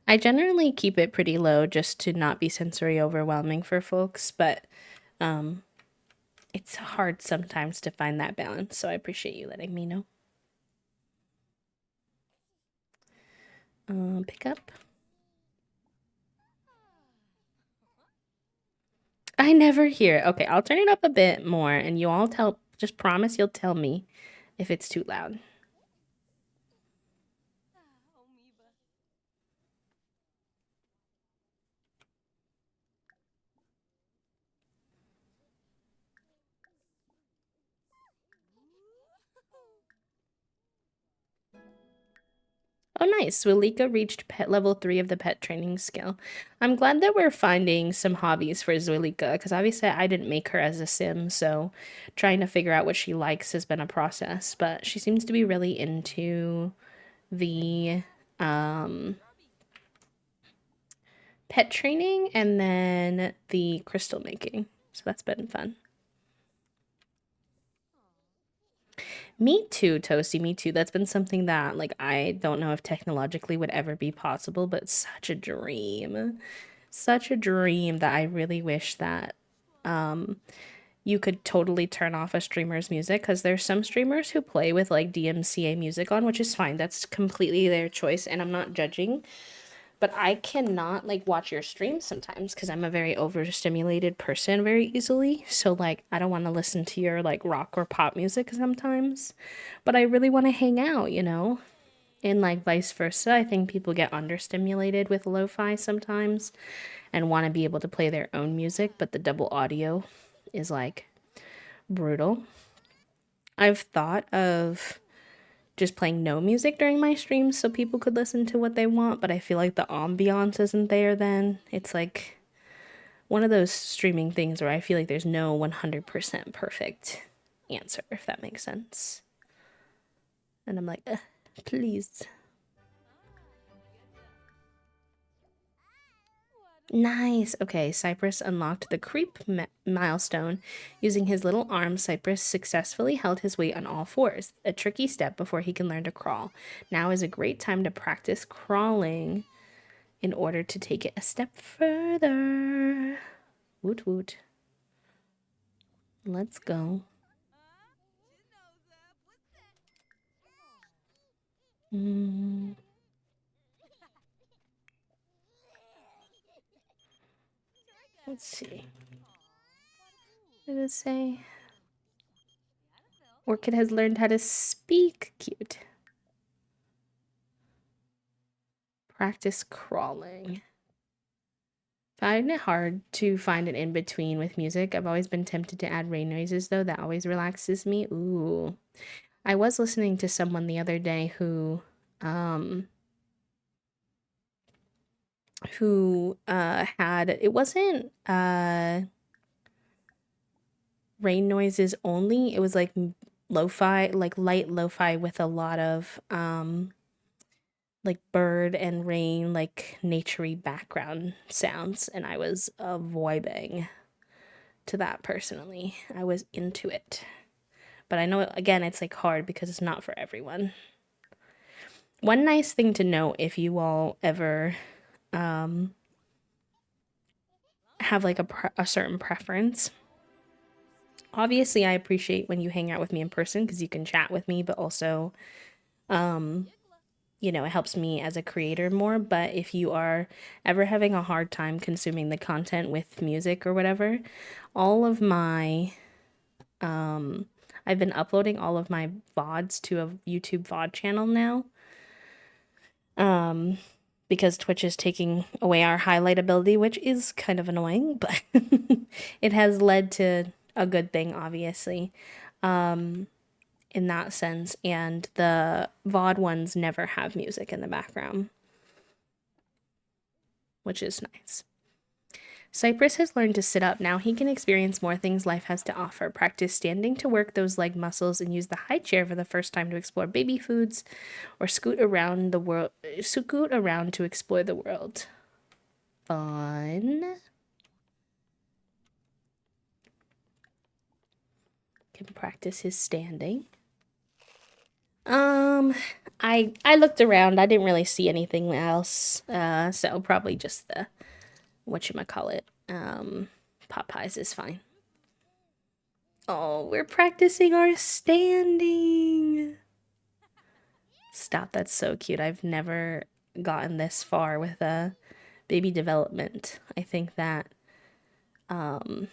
I generally keep it pretty low just to not be sensory overwhelming for folks, but it's hard sometimes to find that balance, so I appreciate you letting me know. Pick up. I never hear it. Okay, I'll turn it up a bit more, and you all just promise you'll tell me if it's too loud. Oh, nice. Zwilika reached pet level 3 of the pet training skill. I'm glad that we're finding some hobbies for Zwilika, because obviously I didn't make her as a sim, so trying to figure out what she likes has been a process. But she seems to be really into the pet training and then the crystal making. So that's been fun. Me too, Toasty. Me too. That's been something that, like, I don't know if technologically would ever be possible, but such a dream. Such a dream that I really wish that you could totally turn off a streamer's music because there's some streamers who play with like DMCA music on, which is fine. That's completely their choice, and I'm not judging. But I cannot like watch your streams sometimes because I'm a very overstimulated person very easily. So like I don't want to listen to your like rock or pop music sometimes. But I really want to hang out, you know? And like vice versa. I think people get understimulated with lo-fi sometimes and want to be able to play their own music, but the double audio is like brutal. I've thought of just playing no music during my streams so people could listen to what they want, but I feel like the ambiance isn't there then. It's like one of those streaming things where I feel like there's no 100% perfect answer, if that makes sense. And I'm like, please. Nice. Okay, Cypress unlocked the creep milestone. Using his little arms, Cypress successfully held his weight on all fours, a tricky step before he can learn to crawl. Now is a great time to practice crawling in order to take it a step further. Woot woot. Let's go. Mm, let's see. What did it say? Orchid has learned how to speak. Cute. Practice crawling. Find it hard to find an in between with music. I've always been tempted to add rain noises though. That always relaxes me. Ooh. I was listening to someone the other day um who had it wasn't rain noises only. It was like lo-fi, like light lo-fi with a lot of like bird and rain, like naturey background sounds, and I was vibing to that personally. I was into it. But I know again it's like hard because it's not for everyone. One nice thing to note if you all ever um have like a certain preference. Obviously, I appreciate when you hang out with me in person because you can chat with me, but also um you know, it helps me as a creator more. But if you are ever having a hard time consuming the content with music or whatever, all of my I've been uploading all of my VODs to a YouTube VOD channel now. Um because Twitch is taking away our highlight ability, which is kind of annoying, but it has led to a good thing, obviously, in that sense. And the VOD ones never have music in the background, which is nice. Cypress has learned to sit up. Now he can experience more things life has to offer. Practice standing to work those leg muscles and use the high chair for the first time to explore baby foods or scoot around to explore the world. Fun. Can practice his standing. Um, I looked around. I didn't really see anything else. So probably just the whatchamacallit. Popeyes is fine. Oh, we're practicing our standing. Stop, that's so cute. I've never gotten this far with a baby development. I think that the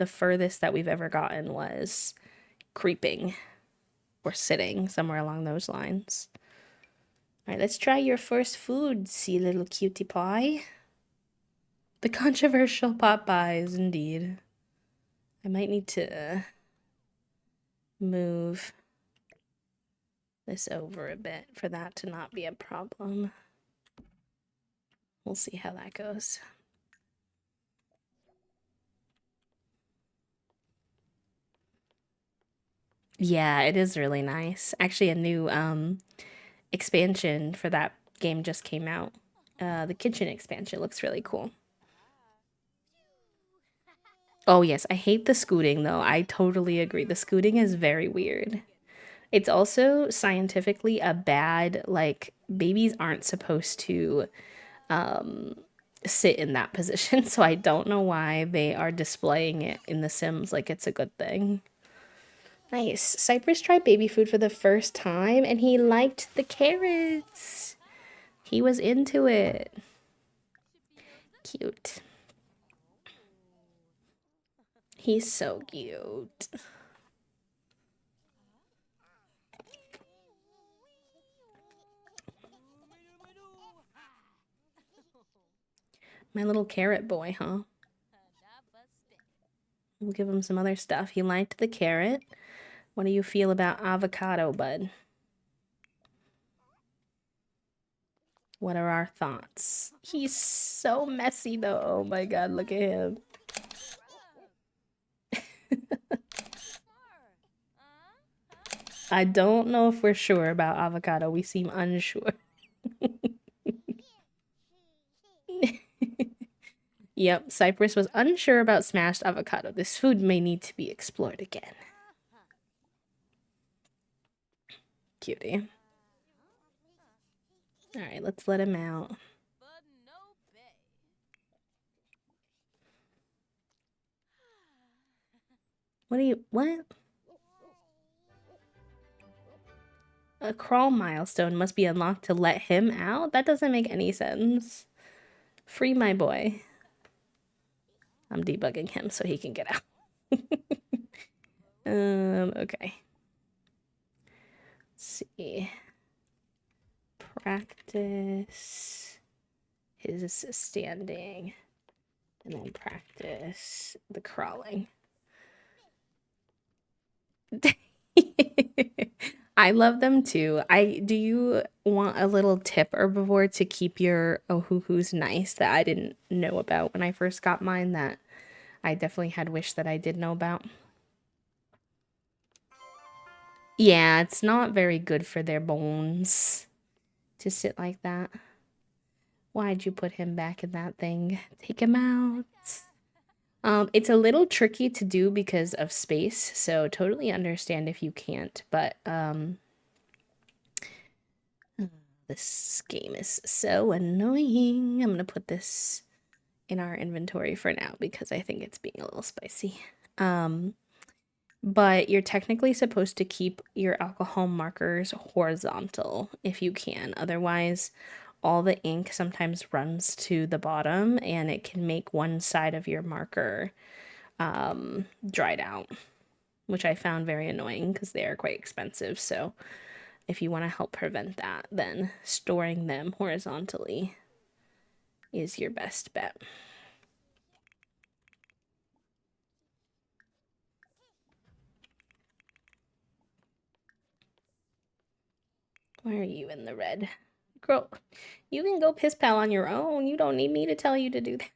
furthest that we've ever gotten was creeping or sitting, somewhere along those lines. All right, let's try your first food, see little cutie pie. The controversial Popeyes, indeed. I might need to move this over a bit for that to not be a problem. We'll see how that goes. Yeah, it is really nice. Actually, a new expansion for that game just came out. the kitchen expansion looks really cool. Oh yes, I hate the scooting though. I totally agree. The scooting is very weird. It's also scientifically a bad, like, babies aren't supposed to um sit in that position, so I don't know why they are displaying it in The Sims like it's a good thing. Nice. Cypress tried baby food for the first time and he liked the carrots. He was into it. Cute. He's so cute. My little carrot boy, huh? We'll give him some other stuff. He liked the carrot. What do you feel about avocado, bud? What are our thoughts? He's so messy though. Oh my god, look at him. I don't know if we're sure about avocado. We seem unsure. Yep, Cypress was unsure about smashed avocado. This food may need to be explored again. Cutie. Alright, let's let him out. What? A crawl milestone must be unlocked to let him out? That doesn't make any sense. Free my boy. I'm debugging him so he can get out. Okay. Let's see. Practice his standing. And then practice the crawling. I love them too. Do you want a little tip herbivore to keep your ohuhus nice that I didn't know about when I first got mine that I definitely had wished that I did know about? Yeah, it's not very good for their bones to sit like that. Why'd you put him back in that thing? Take him out. It's a little tricky to do because of space, so totally understand if you can't, but this game is so annoying. I'm gonna put this in our inventory for now because I think it's being a little spicy. But you're technically supposed to keep your alcohol markers horizontal if you can. Otherwise, all the ink sometimes runs to the bottom and it can make one side of your marker dried out, which I found very annoying because they are quite expensive. So if you want to help prevent that, then storing them horizontally is your best bet. Why are you in the red? Girl, you can go piss pal on your own. You don't need me to tell you to do that.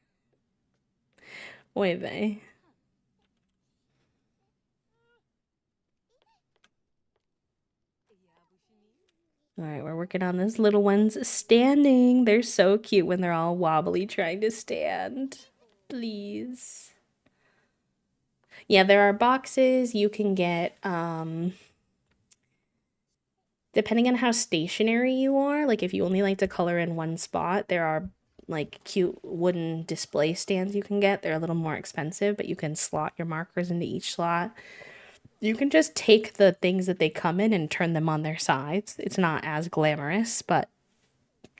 Oy vey. Alright, we're working on this little one's standing. They're so cute when they're all wobbly trying to stand. Please. Yeah, there are boxes you can get, depending on how stationary you are, like if you only like to color in one spot, there are like cute wooden display stands you can get. They're a little more expensive, but you can slot your markers into each slot. You can just take the things that they come in and turn them on their sides. It's not as glamorous, but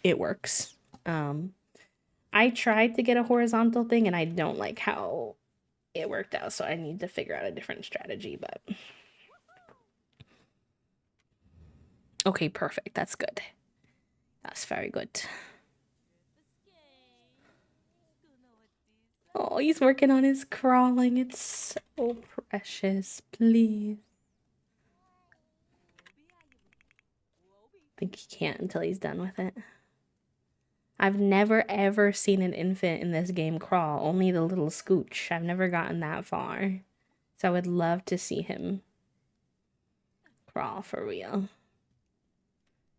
it works. I tried to get a horizontal thing and I don't like how it worked out, so I need to figure out a different strategy, but okay, perfect. That's good. That's very good. Oh, he's working on his crawling. It's so precious. Please. I think he can't until he's done with it. I've never ever seen an infant in this game crawl, only the little scooch. I've never gotten that far. So I would love to see him crawl for real.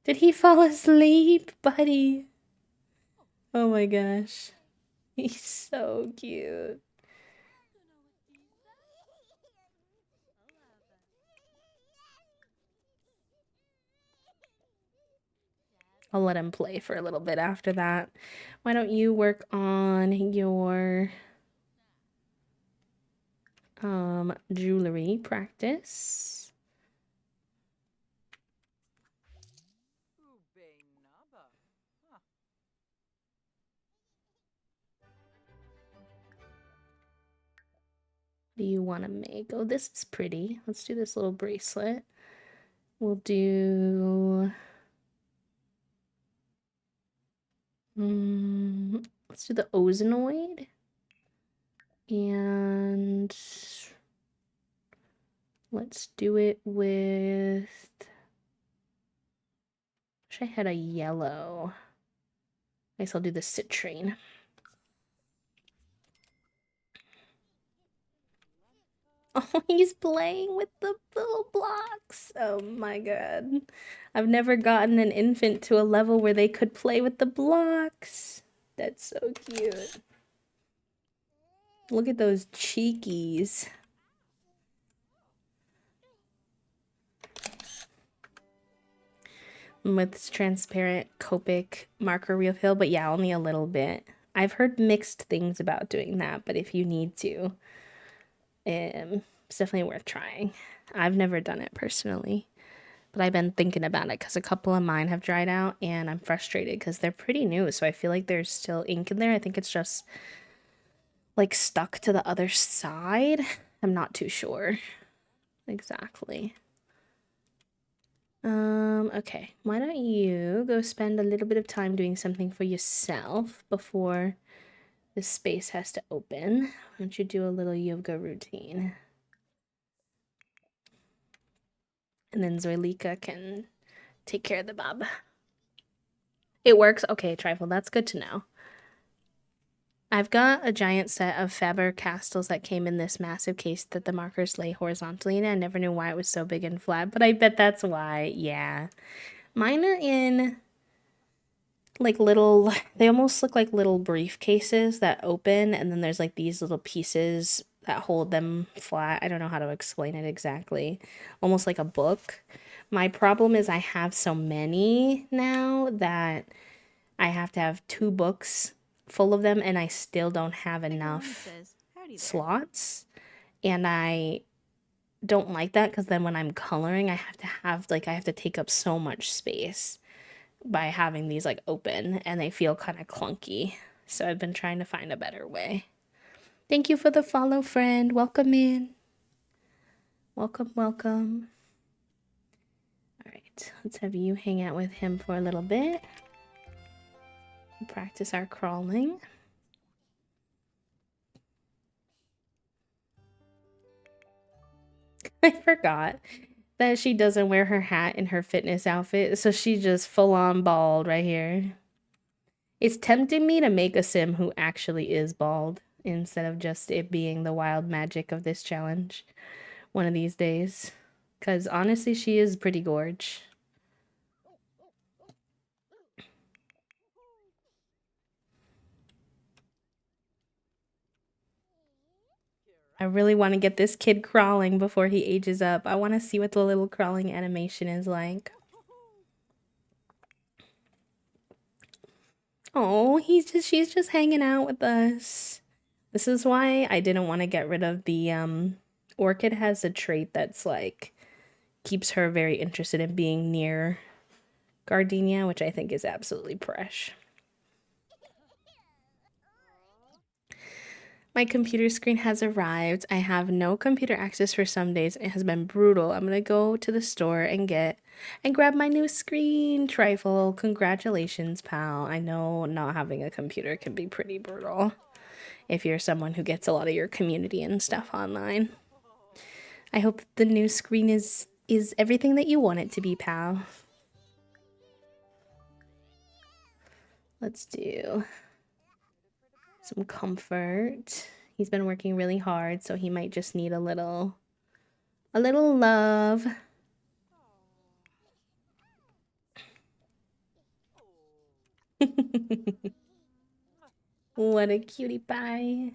Did he fall asleep, buddy? Oh my gosh. He's so cute. I'll let him play for a little bit after that. Why don't you work on your jewelry practice? What do you want to make? Oh, this is pretty. Let's do this little bracelet. We'll do let's do the ozonoid. And let's do it with, wish I had a yellow. I guess I'll do the citrine. Oh, he's playing with the little blocks. Oh my god. I've never gotten an infant to a level where they could play with the blocks. That's so cute. Look at those cheekies. With transparent Copic marker refill, but yeah, only a little bit. I've heard mixed things about doing that, but if you need to, it's definitely worth trying. I've never done it personally, but I've been thinking about it because a couple of mine have dried out and I'm frustrated because they're pretty new, so I feel like there's still ink in there. I think it's just like stuck to the other side. I'm not too sure exactly. Okay. Why don't you go spend a little bit of time doing something for yourself before the space has to open? Why don't you do a little yoga routine? And then Zoilika can take care of the bub. It works? Okay, Trifle, that's good to know. I've got a giant set of Faber-Castells that came in this massive case that the markers lay horizontally in. I never knew why it was so big and flat, but I bet that's why. Yeah. Mine are in like little, they almost look like little briefcases that open, and then there's like these little pieces that hold them flat. I don't know how to explain it exactly. Almost like a book. My problem is I have so many now that I have to have 2 books full of them, and I still don't have enough slots. And I don't like that because then when I'm coloring, I have to take up so much space by having these like open, and they feel kind of clunky. So I've been trying to find a better way. Thank you for the follow, friend. Welcome in. Welcome, welcome. All right, let's have you hang out with him for a little bit. Practice our crawling. I forgot that she doesn't wear her hat in her fitness outfit, so she's just full on bald right here. It's tempting me to make a sim who actually is bald instead of just it being the wild magic of this challenge one of these days. Because honestly, she is pretty gorge. I really want to get this kid crawling before he ages up. I want to see what the little crawling animation is like. Oh, she's just hanging out with us. This is why I didn't want to get rid of the Orchid has a trait that's like keeps her very interested in being near Gardenia, which I think is absolutely fresh. My computer screen has arrived. I have no computer access for some days. It has been brutal. I'm gonna go to the store and grab my new screen. Trifle, congratulations, pal. I know not having a computer can be pretty brutal if you're someone who gets a lot of your community and stuff online. I hope the new screen is everything that you want it to be, pal. Let's do some comfort. He's been working really hard, so he might just need a little love. What a cutie pie.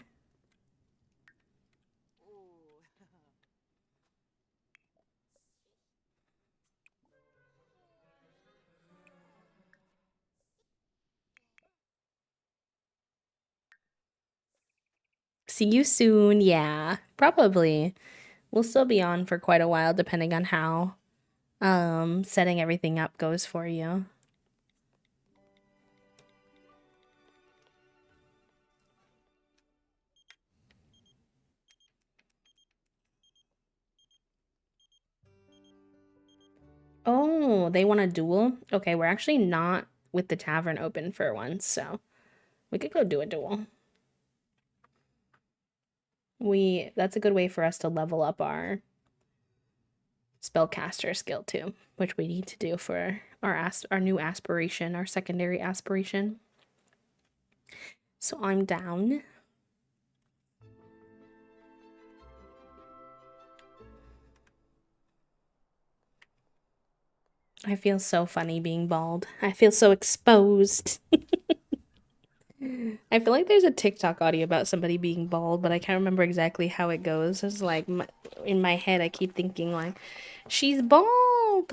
See you soon. Yeah, probably. We'll still be on for quite a while depending on how setting everything up goes for you. Oh, they want a duel? Okay, we're actually not with the tavern open for once, so we could go do a duel. That's a good way for us to level up our spellcaster skill too, which we need to do for our new aspiration, our secondary aspiration. So I'm down. I feel so funny being bald. I feel so exposed. I feel like there's a TikTok audio about somebody being bald, but I can't remember exactly how it goes. It's like in my head, I keep thinking like, she's bald,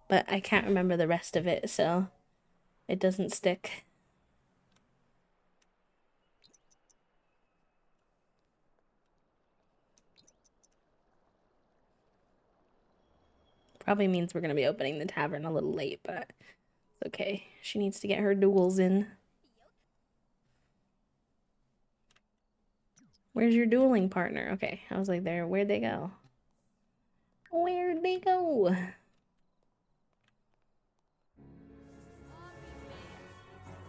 but I can't remember the rest of it, so it doesn't stick. Probably means we're gonna be opening the tavern a little late, but it's okay. She needs to get her duels in. Where's your dueling partner? Okay, I was like, there. Where'd they go? Where'd they go?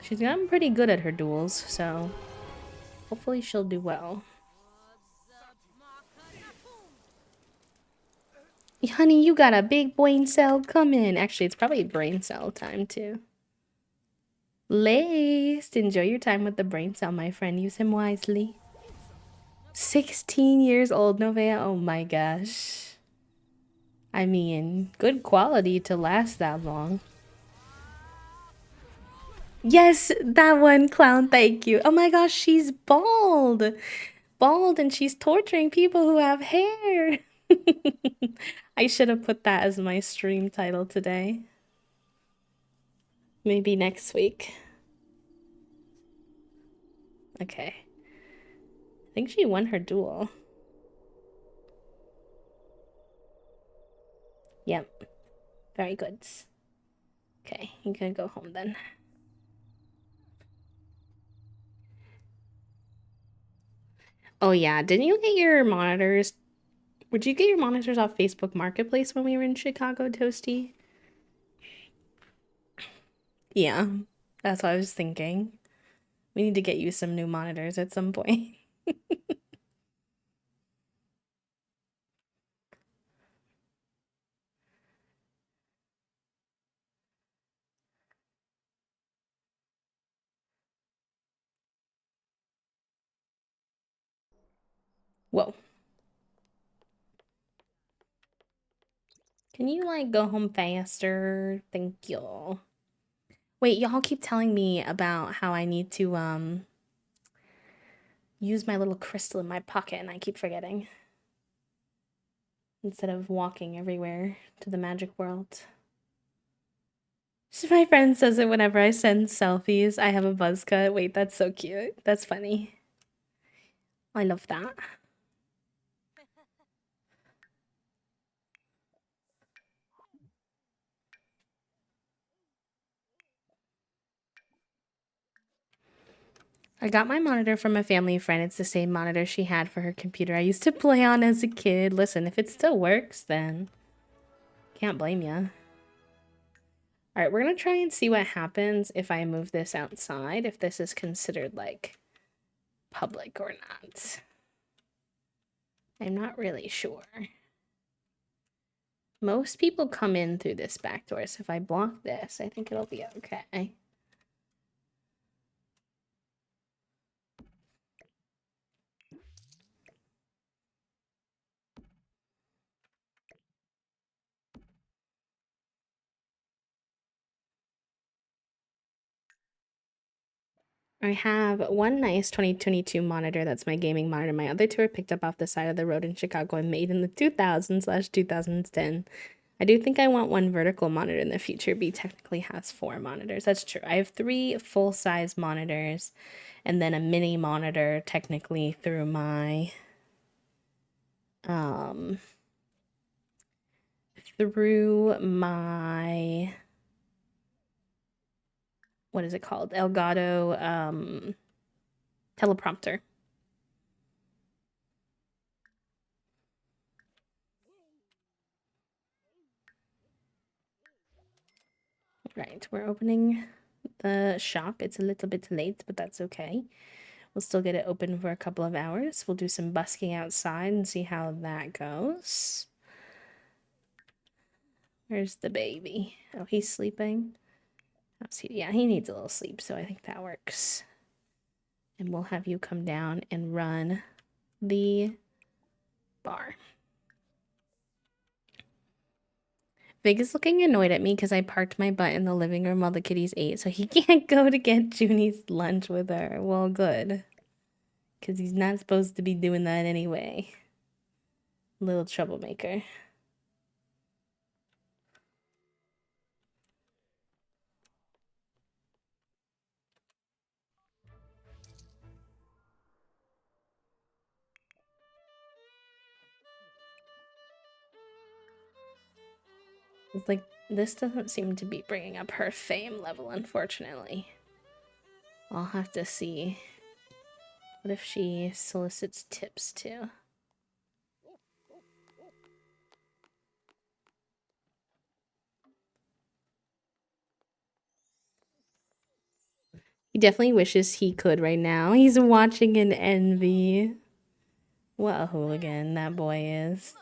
She's gotten pretty good at her duels, so hopefully she'll do well. Honey, you got a big brain cell coming. Actually, it's probably brain cell time too. Laced, enjoy your time with the brain cell, my friend. Use him wisely. 16 years old, Novea. Oh my gosh. I mean, good quality to last that long. Yes, that one, clown, thank you. Oh my gosh, she's bald. Bald and she's torturing people who have hair. I should have put that as my stream title today. Maybe next week. Okay. I think she won her duel. Yep. Very good. Okay, you can go home then. Oh yeah, didn't you get your monitors? Would you get your monitors off Facebook Marketplace when we were in Chicago, Toasty? Yeah, that's what I was thinking. We need to get you some new monitors at some point. Whoa. Can you like go home faster? Thank you. Wait, y'all keep telling me about how I need to use my little crystal in my pocket and I keep forgetting. Instead of walking everywhere to the magic world. My friend says it whenever I send selfies. I have a buzz cut. Wait, that's so cute. That's funny. I love that. I got my monitor from a family friend. It's the same monitor she had for her computer I used to play on as a kid. Listen, if it still works, then can't blame ya. All right, we're gonna try and see what happens if I move this outside, if this is considered like public or not. I'm not really sure. Most people come in through this back door, so if I block this, I think it'll be okay. I have one nice 2022 monitor that's my gaming monitor. My other two are picked up off the side of the road in Chicago and made in the 2000s/2010. I do think I want one vertical monitor in the future. B technically has 4 monitors. That's true. I have 3 full-size monitors and then a mini monitor technically um through my what is it called? Elgato teleprompter. Right, we're opening the shop. It's a little bit late, but that's okay. We'll still get it open for a couple of hours. We'll do some busking outside and see how that goes. Where's the baby? Oh, he's sleeping. Yeah, he needs a little sleep, so I think that works. And we'll have you come down and run the bar. Vig is looking annoyed at me because I parked my butt in the living room while the kitties ate, so he can't go to get Junie's lunch with her. Well, good. Because he's not supposed to be doing that anyway. Little troublemaker. It's like, this doesn't seem to be bringing up her fame level, unfortunately. I'll have to see. What if she solicits tips too? He definitely wishes he could right now. He's watching in envy. What a hooligan that boy is.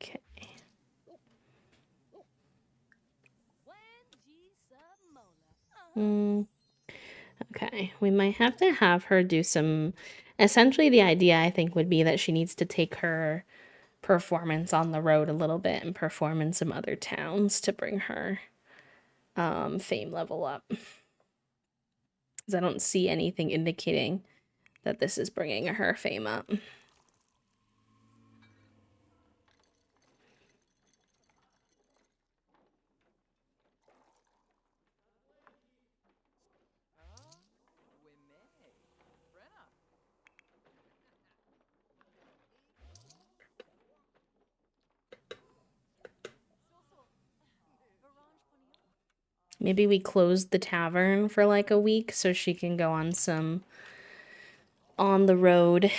Okay. Okay, we might have to have her do some. Essentially, the idea I think would be that she needs to take her performance on the road a little bit and perform in some other towns to bring her fame level up. Because I don't see anything indicating that this is bringing her fame up. Maybe we close the tavern for like a week so she can go on some on the road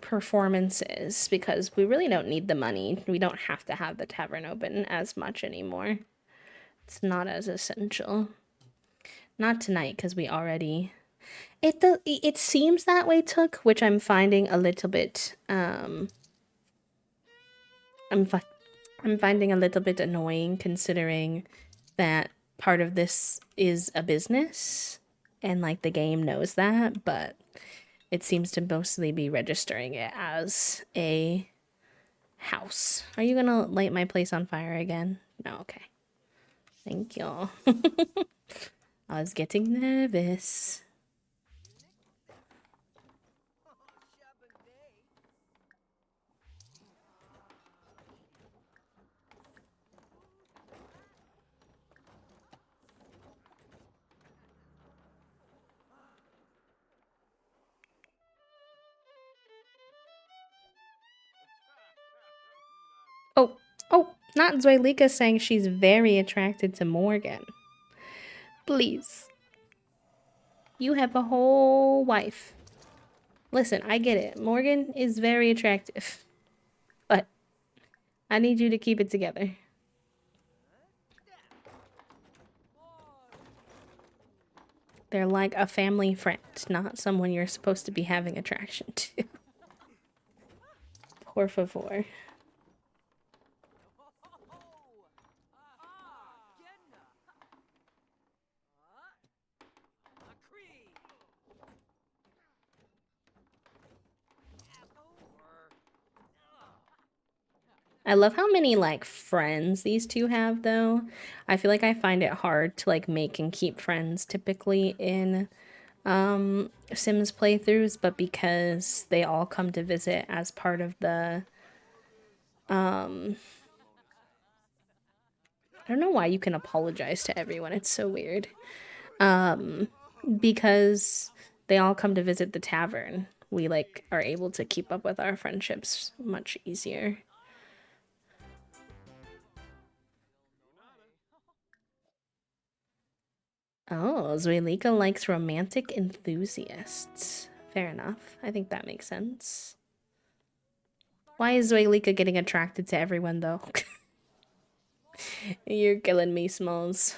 performances because we really don't need the money. We don't have to have the tavern open as much anymore. It's not as essential. Not tonight because we already it seems that way took, which I'm finding a little bit I'm finding a little bit annoying considering that part of this is a business and like the game knows that, but it seems to mostly be registering it as a house. Are you gonna light my place on fire again? No, okay. Thank you. I was getting nervous. Oh, not Zoilika saying she's very attracted to Morgan. Please. You have a whole wife. Listen, I get it. Morgan is very attractive. But I need you to keep it together. They're like a family friend, not someone you're supposed to be having attraction to. Por favor. I love how many like friends these two have though. I feel like I find it hard to like make and keep friends typically in Sims playthroughs, but because they all come to visit as part of the I don't know why you can apologize to everyone. It's so weird. Because they all come to visit the tavern. We like are able to keep up with our friendships much easier. Oh, Zuelika likes romantic enthusiasts. Fair enough. I think that makes sense. Why is Zuelika getting attracted to everyone though? You're killing me, Smalls.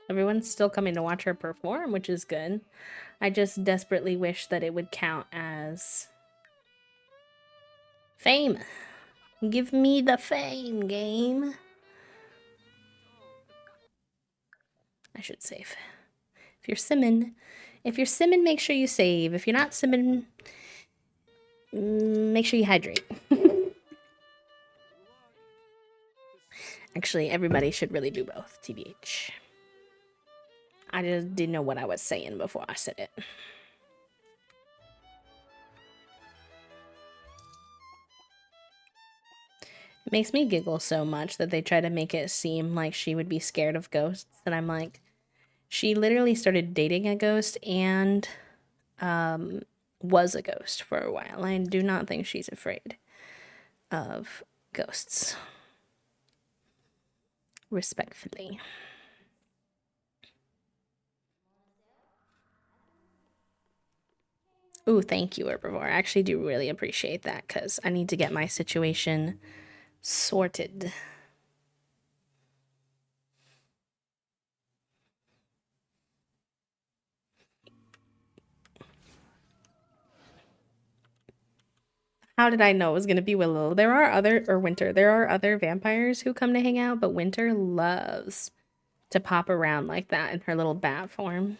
Everyone's still coming to watch her perform, which is good. I just desperately wish that it would count as fame. Give me the fame, game. I should save. If you're simming, make sure you save. If you're not simming, make sure you hydrate. Actually, everybody should really do both, TBH. I just didn't know what I was saying before I said it. It makes me giggle so much that they try to make it seem like she would be scared of ghosts. And I'm like, she literally started dating a ghost and was a ghost for a while. I do not think she's afraid of ghosts. Respectfully. Ooh, thank you, Herbivore. I actually do really appreciate that because I need to get my situation sorted. How did I know it was gonna be Willow? There are other, or Winter. There are other vampires who come to hang out, but Winter loves to pop around like that in her little bat form.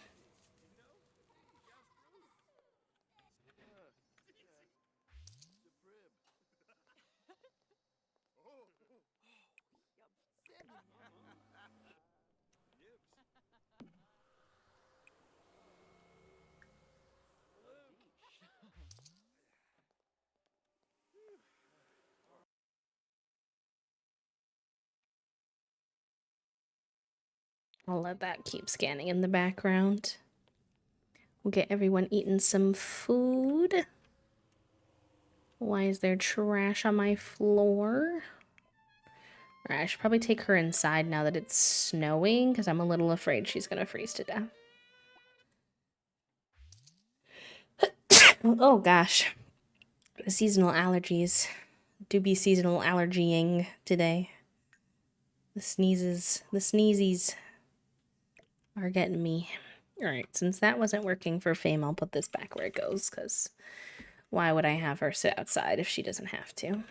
I'll let that keep scanning in the background. We'll get everyone eating some food. Why is there trash on my floor? Alright, I should probably take her inside now that it's snowing because I'm a little afraid she's gonna freeze to death. Oh gosh. The seasonal allergies do be seasonal allergying today. The sneezies are getting me. Alright, since that wasn't working for Fame, I'll put this back where it goes because why would I have her sit outside if she doesn't have to?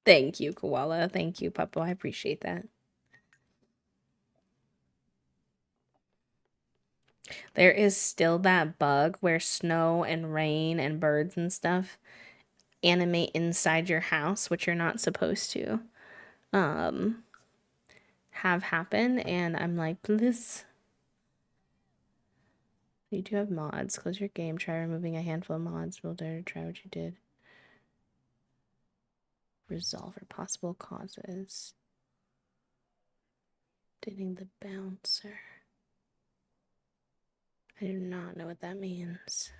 Thank you, Koala. Thank you, Puppo. I appreciate that. There is still that bug where snow and rain and birds and stuff animate inside your house, which you're not supposed to have happen. And I'm like, please. You do have mods. Close your game. Try removing a handful of mods. Will dare to try what you did. Resolve or possible causes. Dating the bouncer. I do not know what that means.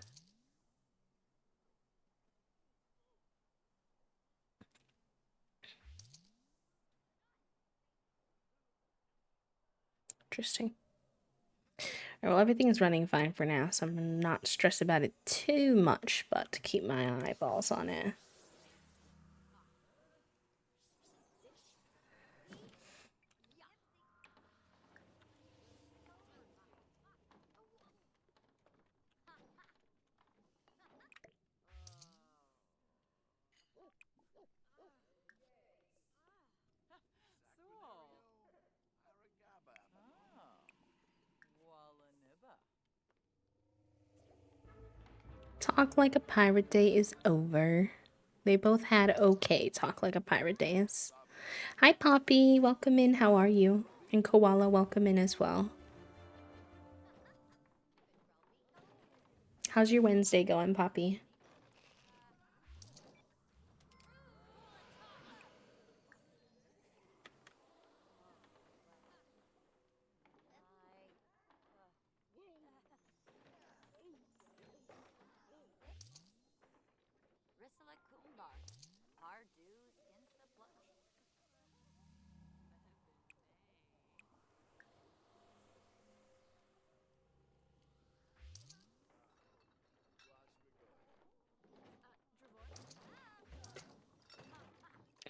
Interesting. Well, everything is running fine for now, so I'm not stressed about it too much, but to keep my eyeballs on it. Talk Like a Pirate Day is over. They both had okay Talk Like a Pirate Days. Hi, Poppy. Welcome in. How are you? And Koala, welcome in as well. How's your Wednesday going, Poppy?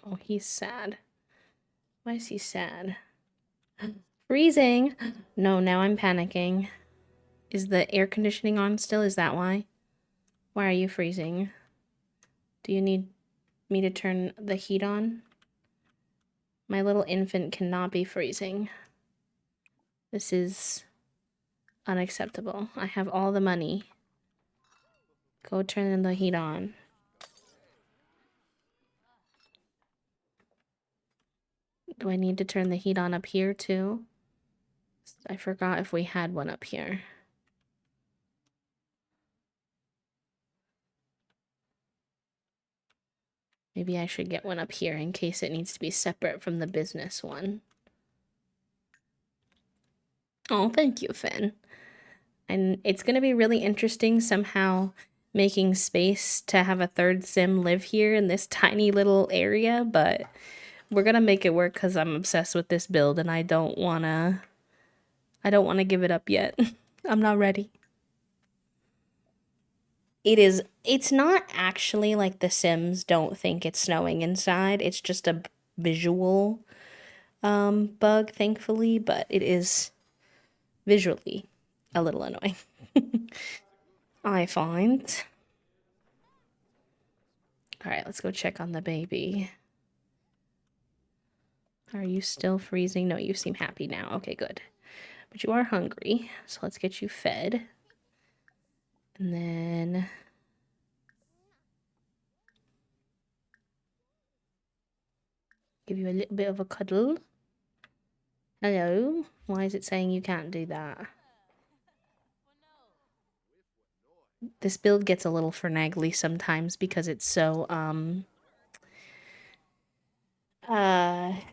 Oh, he's sad. Why is he sad? Freezing! No, now I'm panicking. Is the air conditioning on still? Is that why? Why are you freezing? Do you need me to turn the heat on? My little infant cannot be freezing. This is unacceptable. I have all the money. Go turn the heat on. Do I need to turn the heat on up here too? I forgot if we had one up here. Maybe I should get one up here in case it needs to be separate from the business one. Oh, thank you, Finn. And it's going to be really interesting somehow making space to have a third sim live here in this tiny little area, but we're going to make it work because I'm obsessed with this build and I don't want to give it up yet. I'm not ready. It's not actually like The Sims don't think it's snowing inside. It's just a visual bug, thankfully, but it is visually a little annoying. I find. All right, let's go check on the baby. Are you still freezing? No, you seem happy now. Okay, good. But you are hungry, so let's get you fed. And then give you a little bit of a cuddle. Hello? Why is it saying you can't do that? This build gets a little finagly sometimes because it's so,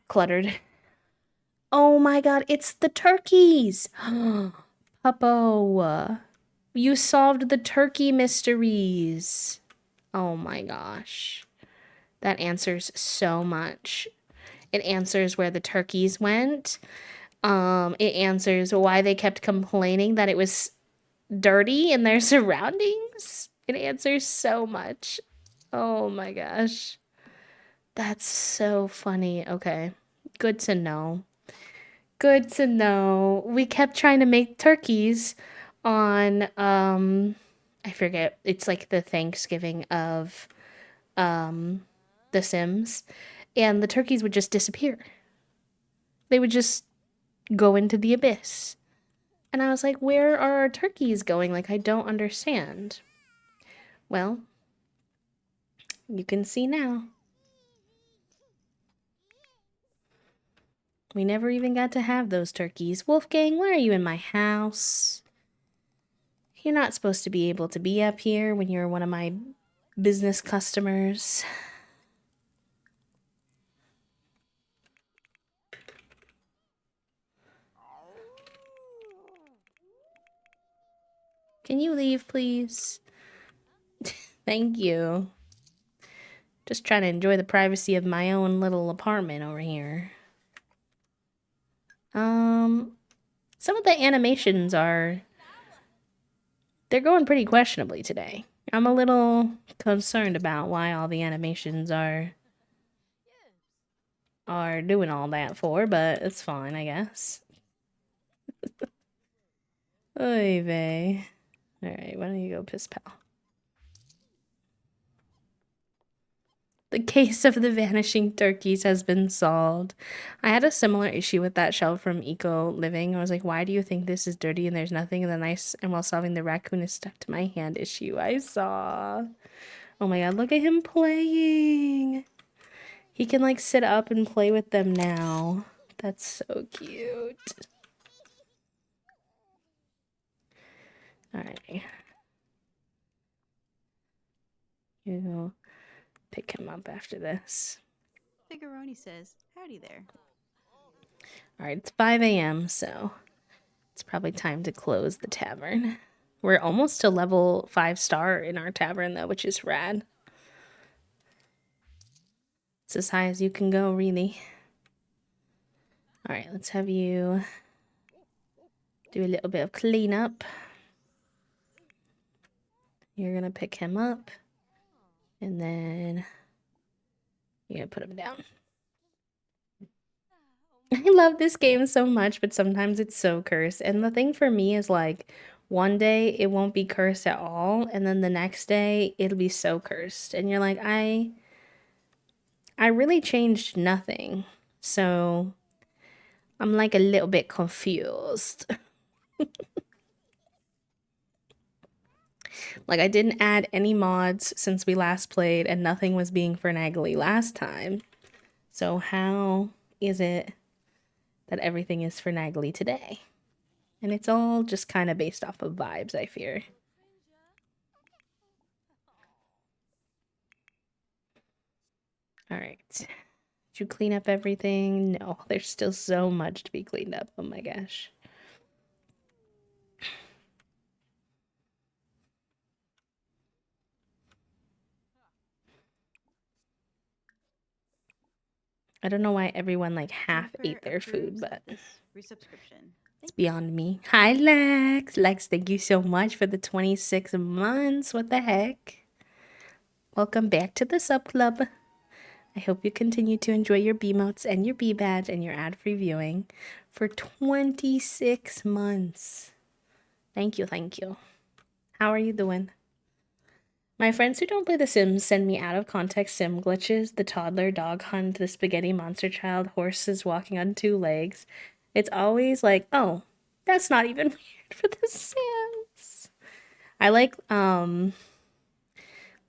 cluttered. Oh my god, it's the turkeys! Puppo, you solved the turkey mysteries. Oh my gosh. That answers so much. It answers where the turkeys went. It answers why they kept complaining that it was dirty in their surroundings. It answers so much. Oh my gosh. That's so funny. Okay. Good to know. Good to know. We kept trying to make turkeys on I forget. It's like the Thanksgiving of The Sims, and the turkeys would just disappear. They would just go into the abyss. And I was like, where are our turkeys going? Like, I don't understand. Well, you can see now. We never even got to have those turkeys. Wolfgang, why are you in my house? You're not supposed to be able to be up here when you're one of my business customers. Can you leave, please? Thank you. Just trying to enjoy the privacy of my own little apartment over here. Some of the animations they're going pretty questionably today. I'm a little concerned about why all the animations are doing all that for, but it's fine, I guess. Oy vey. Alright, why don't you go piss pal? The case of the vanishing turkeys has been solved. I had a similar issue with that shell from Eco Living. I was like, why do you think this is dirty and there's nothing? And then and while solving the raccoon is stuck to my hand issue, I saw. Oh my god, look at him playing. He can like sit up and play with them now. That's so cute. Alright. You pick him up after this. Figuroni says, howdy there. Alright, it's 5 a.m., so it's probably time to close the tavern. We're almost to level 5-star in our tavern, though, which is rad. It's as high as you can go, really. Alright, let's have you do a little bit of cleanup. You're gonna pick him up, and then you're gonna put him down. I love this game so much, but sometimes it's so cursed. And the thing for me is like, one day it won't be cursed at all, and then the next day it'll be so cursed. And you're like, I really changed nothing. So I'm like a little bit confused. Like I didn't add any mods since we last played and nothing was being finagly last time. So how is it that everything is finagly today? And it's all just kind of based off of vibes, I fear. All right. Did you clean up everything? No, there's still so much to be cleaned up. Oh my gosh. I don't know why everyone like half ate their food, but Resubscription. it's beyond me. Hi, Lex. Lex, thank you so much for the 26 months. What the heck? Welcome back to the sub club. I hope you continue to enjoy your B-motes and your B-badge and your ad-free viewing for 26 months. Thank you, thank you. How are you doing? My friends who don't play The Sims send me out of context sim glitches, the toddler dog hunt, the spaghetti monster child, horses walking on 2 legs. It's always like, oh, that's not even weird for The Sims. I like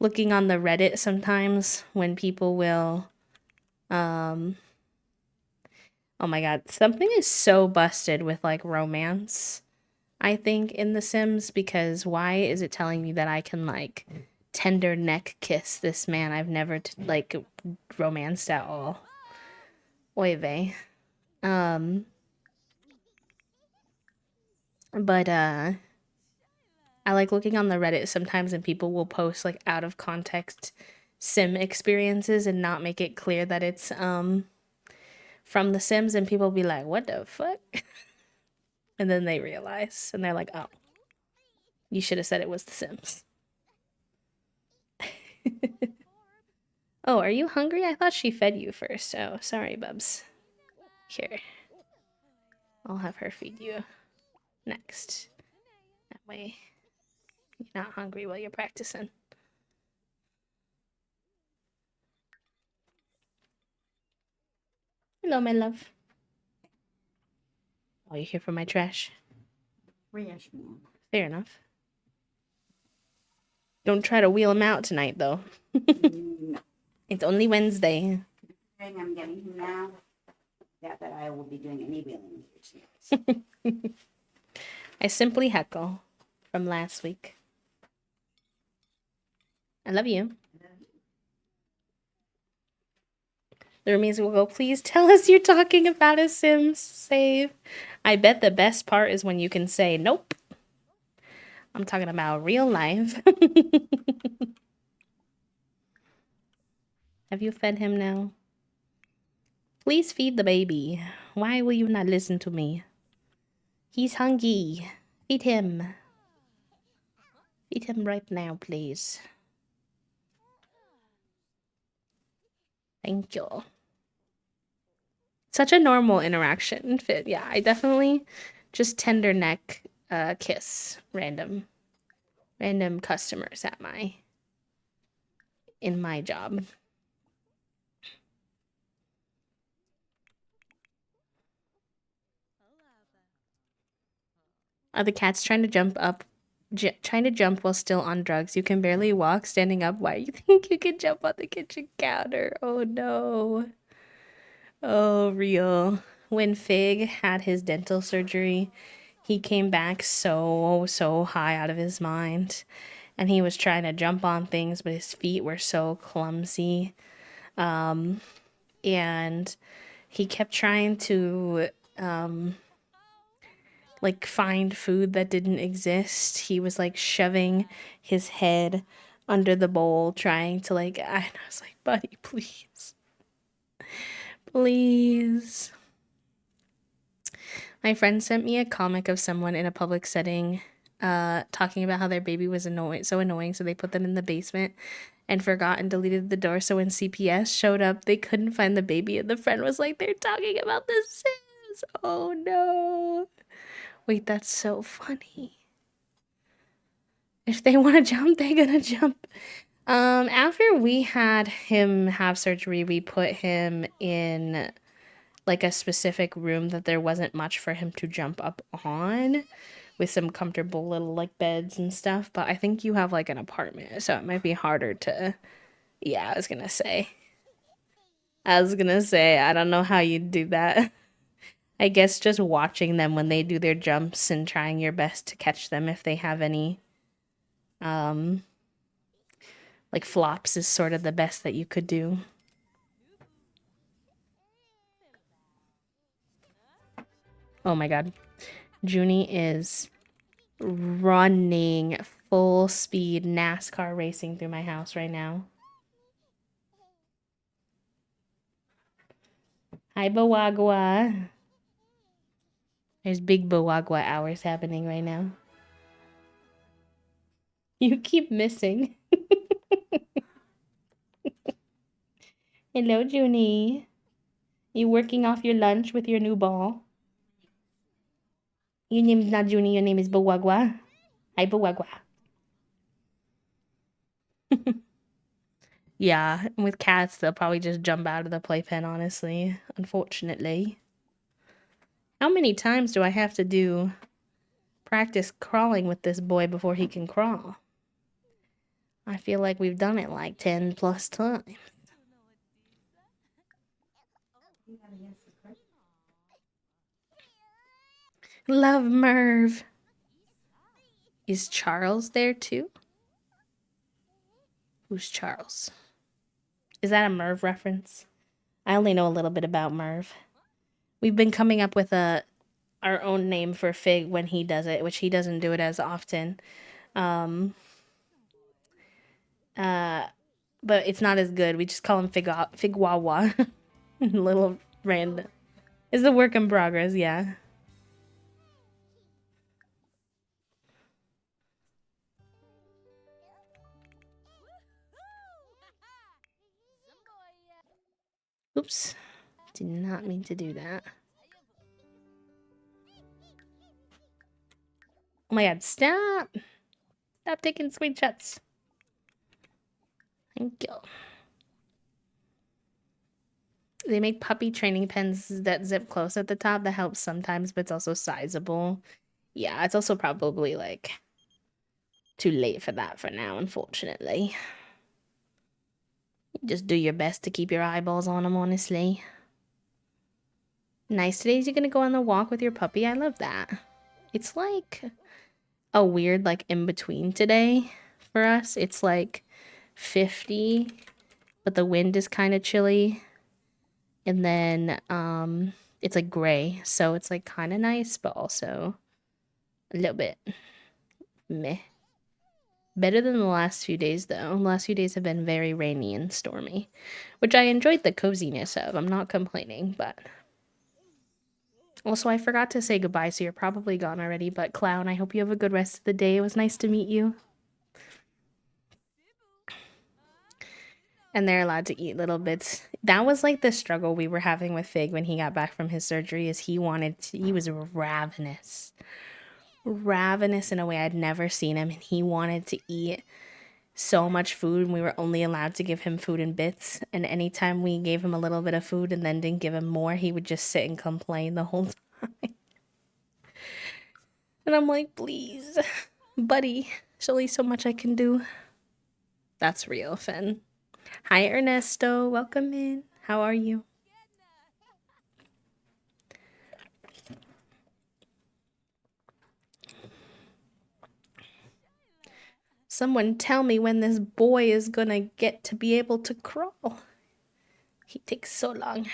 looking on the Reddit sometimes when people will oh my god, something is so busted with like romance, I think, in The Sims, because why is it telling me that I can like tender neck kiss this man I've never like romanced at all? Oy vey. But I like looking on the Reddit sometimes and people will post like out of context sim experiences and not make it clear that it's from The Sims, and people be like, what the fuck? And then they realize and they're like, oh, you should have said it was The Sims. Oh, are you hungry? I thought she fed you first. Oh, sorry, Bubs. Here. I'll have her feed you next. That way you're not hungry while you're practicing. Hello, my love. Oh, you here for my trash? Fair enough. Don't try to wheel him out tonight, though. No. It's only Wednesday. I'm getting him now. That I will be doing any wheeling. I simply heckle from last week. I love you. The roommates will go, please tell us you're talking about a Sims save. I bet the best part is when you can say, nope. I'm talking about real life. Have you fed him now? Please feed the baby. Why will you not listen to me? He's hungry. Feed him. Feed him right now, please. Thank you. Such a normal interaction. Yeah, I definitely just tender neck kiss random customers in my job. The cat's trying to jump up, trying to jump while still on drugs. You can barely walk standing up. Why you think you can jump on the kitchen counter? Oh no. Oh, real. When Fig had his dental surgery, he came back so high out of his mind. And he was trying to jump on things, but his feet were so clumsy. And he kept trying to like find food that didn't exist. He was like shoving his head under the bowl trying to like I was like, buddy, please. Please. My friend sent me a comic of someone in a public setting talking about how their baby was so annoying, so they put them in the basement and forgot and deleted the door. So when CPS showed up, they couldn't find the baby, and the friend was like, they're talking about The Sims. Oh no. Wait, that's so funny. If they want to jump, they're gonna jump. After we had him have surgery, we put him in like a specific room that there wasn't much for him to jump up on with some comfortable little like beds and stuff. But I think you have like an apartment, so it might be harder to. Yeah, I was gonna say, I don't know how you do that. I guess just watching them when they do their jumps and trying your best to catch them if they have any like flops is sort of the best that you could do. Oh my god. Junie is running full speed NASCAR racing through my house right now. Hi, Bawagwa. There's big Bawagwa hours happening right now. You keep missing. Hello, Junie. You working off your lunch with your new ball? Your name's not Junie, your name is Bawagwa. Hi, Bawagwa. Yeah, with cats, they'll probably just jump out of the playpen, honestly. Unfortunately. How many times do I have to do practice crawling with this boy before he can crawl? I feel like we've done it like 10 plus times. Love Merv. Is Charles there too? Who's Charles? Is that a Merv reference? I only know a little bit about Merv. We've been coming up with our own name for Fig when he does it, which he doesn't do it as often. But it's not as good. We just call him Figwawa. Little random. It's a work in progress, yeah. Oops. Did not mean to do that. Oh my god, stop! Stop taking screenshots. Thank you. They make puppy training pens that zip close at the top. That helps sometimes, but it's also sizable. Yeah, it's also probably like too late for that for now, unfortunately. Just do your best to keep your eyeballs on them, honestly. Nice days you're gonna go on the walk with your puppy. I love that. It's like a weird like in between today for us. It's like 50, but the wind is kind of chilly. And then it's like gray, so it's like kind of nice, but also a little bit meh. Better than the last few days though. The last few days have been very rainy and stormy, which I enjoyed the coziness of. I'm not complaining, but also I forgot to say goodbye, so you're probably gone already, but Clown, I hope you have a good rest of the day. It was nice to meet you. And they're allowed to eat little bits. That was like the struggle we were having with Fig when he got back from his surgery, is he was ravenous. Ravenous in a way I'd never seen him, and he wanted to eat so much food, and we were only allowed to give him food in bits, and anytime we gave him a little bit of food and then didn't give him more, he would just sit and complain the whole time. And I'm like, please, buddy, there's only so much I can do. That's real, Finn. Hi, Ernesto. Welcome in. How are you? Someone tell me when this boy is gonna get to be able to crawl. He takes so long.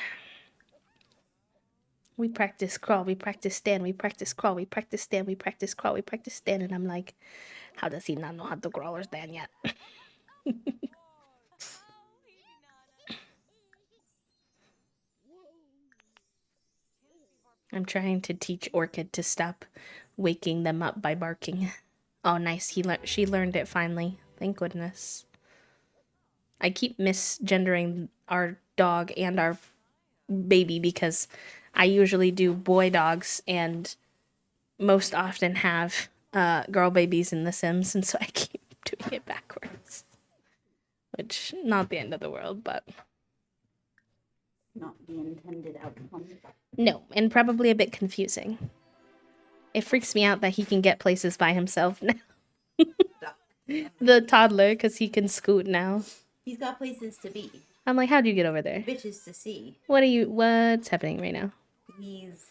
We practice crawl, we practice stand, we practice crawl, we practice stand, we practice crawl, we practice stand, and I'm like, how does he not know how to crawl or stand yet? I'm trying to teach Orchid to stop waking them up by barking. Oh, nice. She learned it finally. Thank goodness. I keep misgendering our dog and our baby because I usually do boy dogs and most often have girl babies in The Sims, and so I keep doing it backwards. Which, not the end of the world, but Not the intended outcome. no, and probably a bit confusing. It freaks me out that he can get places by himself now. The toddler, because he can scoot now. He's got places to be. I'm like, how do you get over there? Bitches to see. What's happening right now? He's.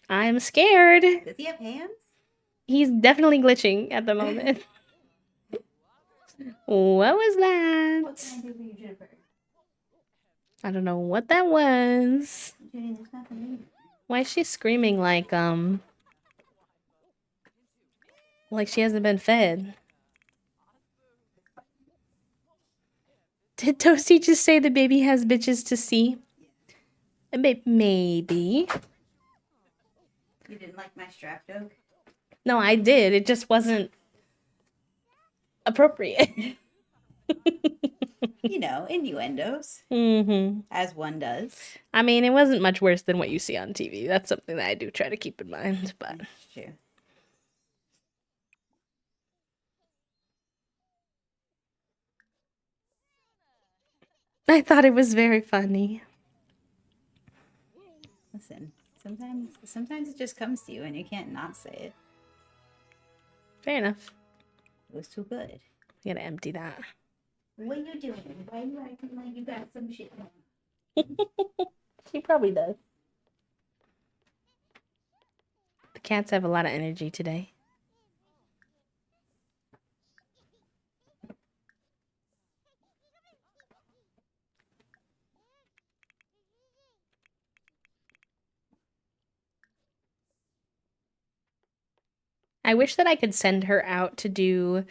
I'm scared. Does he have hands? He's definitely glitching at the moment. What was that? What can I do for you, Jennifer? I don't know what that was. Jenny, there's nothing in here. Why is she screaming like she hasn't been fed? Did Toasty just say the baby has bitches to see? Maybe. You didn't like my strap joke? No, I did. It just wasn't appropriate. You know, innuendos. Mm-hmm. As one does. I mean, it wasn't much worse than what you see on TV. That's something that I do try to keep in mind, but... True. I thought it was very funny. Listen, sometimes it just comes to you and you can't not say it. Fair enough. It was too good. I gotta empty that. What are you doing? Why are you acting like you got some shit going on? She probably does. The cats have a lot of energy today. I wish that I could send her out to do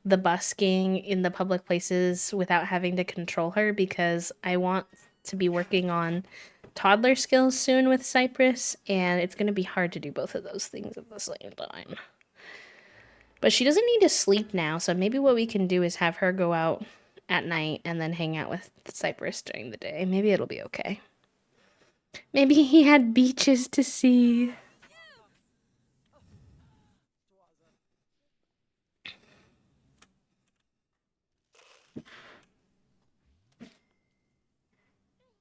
the busking in the public places without having to control her, because I want to be working on toddler skills soon with Cypress, and it's going to be hard to do both of those things at the same time. But she doesn't need to sleep now, so maybe what we can do is have her go out at night and then hang out with Cypress during the day. Maybe it'll be okay. Maybe he had beaches to see.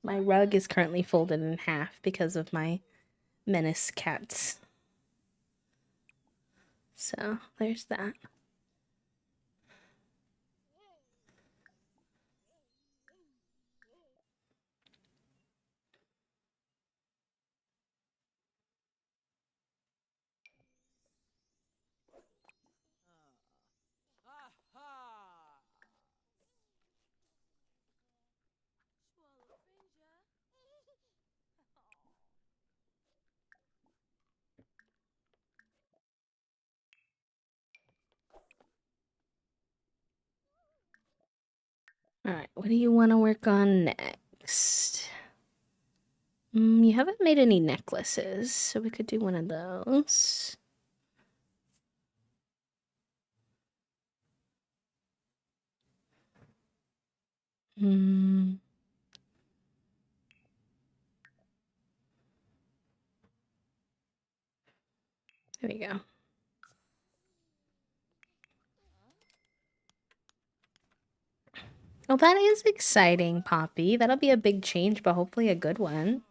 My rug is currently folded in half because of my menace cats. So, there's that. Alright, what do you want to work on next? You haven't made any necklaces, so we could do one of those. There we go. Well, that is exciting, Poppy. That'll be a big change, but hopefully a good one.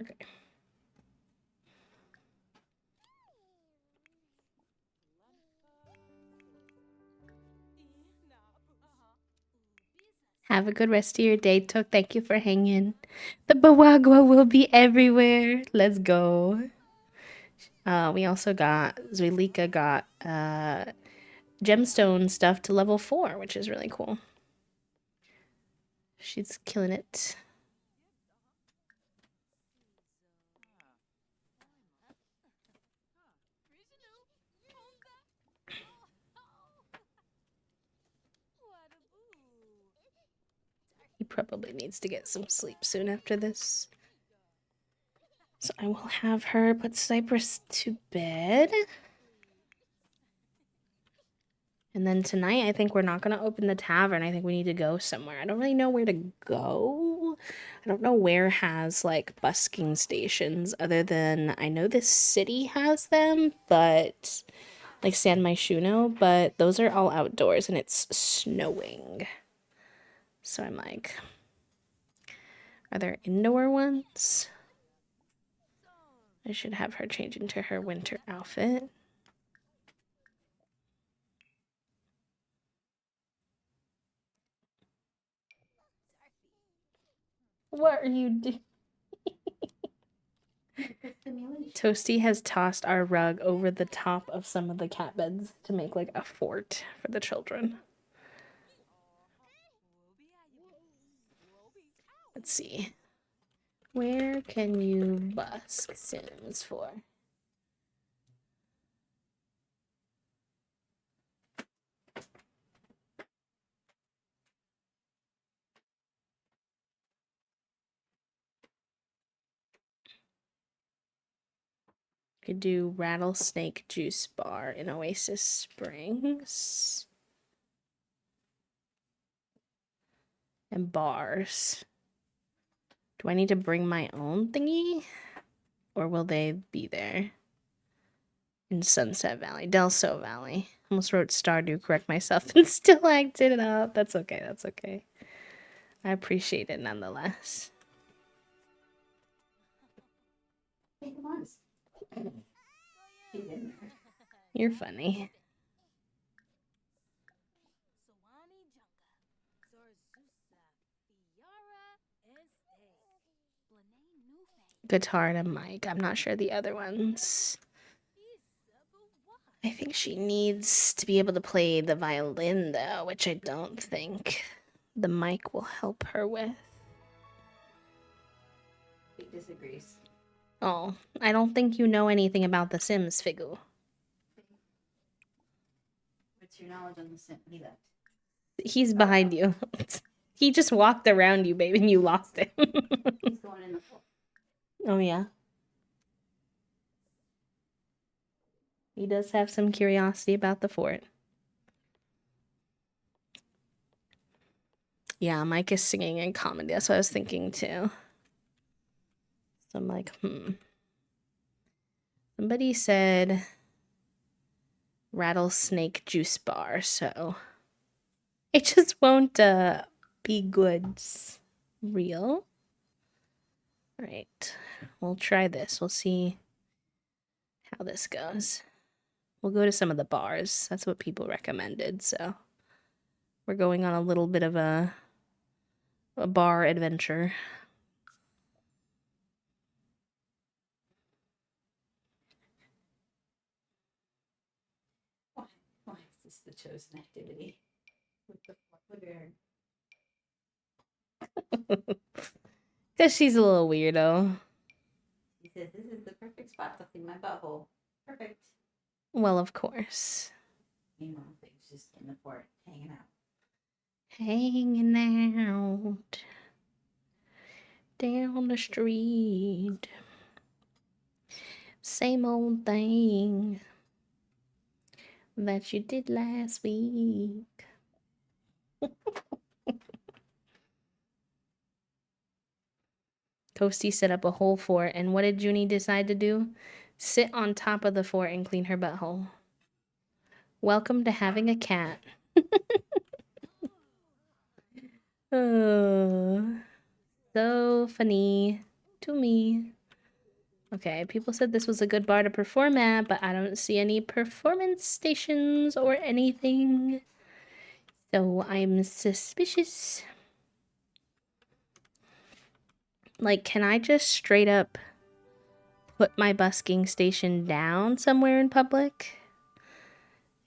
Okay. Have a good rest of your day, Took. Thank you for hanging. The Bawagwa will be everywhere. Let's go. We also got Zuelika got gemstone stuff to level 4, which is really cool. She's killing it. He probably needs to get some sleep soon after this. So I will have her put Cypress to bed. And then tonight, I think we're not going to open the tavern. I think we need to go somewhere. I don't really know where to go. I don't know where has like busking stations other than I know this city has them, but like San Myshuno, but those are all outdoors and it's snowing. So I'm like, are there indoor ones? I should have her change into her winter outfit. What are you doing? Toasty has tossed our rug over the top of some of the cat beds to make like a fort for the children. Let's see. Where can you busk Sims for? Could do rattlesnake juice bar in Oasis Springs. And bars. Do I need to bring my own thingy? Or will they be there? In Sunset Valley, Del Sol Valley. Almost wrote Stardew, correct myself, and still acted it out. That's okay, that's okay. I appreciate it nonetheless. You're funny. Guitar and a mic. I'm not sure the other ones. I think she needs to be able to play the violin, though, which I don't think the mic will help her with. He disagrees. Oh, I don't think you know anything about The Sims, Figu. What's your knowledge on the sim? He left. He's behind you. He just walked around you, babe, and you lost him. He's going in the floor. Oh, yeah. He does have some curiosity about the fort. Yeah, Mike is singing in comedy. That's what I was thinking, too. So I'm like, Somebody said rattlesnake juice bar, so it just won't be goods real. All right, we'll try this. We'll see how this goes. We'll go to some of the bars. That's what people recommended, so we're going on a little bit of a bar adventure. Why is this the chosen activity? With the Because she's a little weirdo. He says, this is the perfect spot to clean my butthole. Perfect. Well, of course. Meanwhile, Fig's just in the fort, hanging out. Hanging out down the street. Same old thing that you did last week. Toasty set up a whole fort, and what did Junie decide to do? Sit on top of the fort and clean her butthole. Welcome to having a cat. Oh, so funny to me. Okay, people said this was a good bar to perform at, but I don't see any performance stations or anything. So I'm suspicious. Like, can I just straight up put my busking station down somewhere in public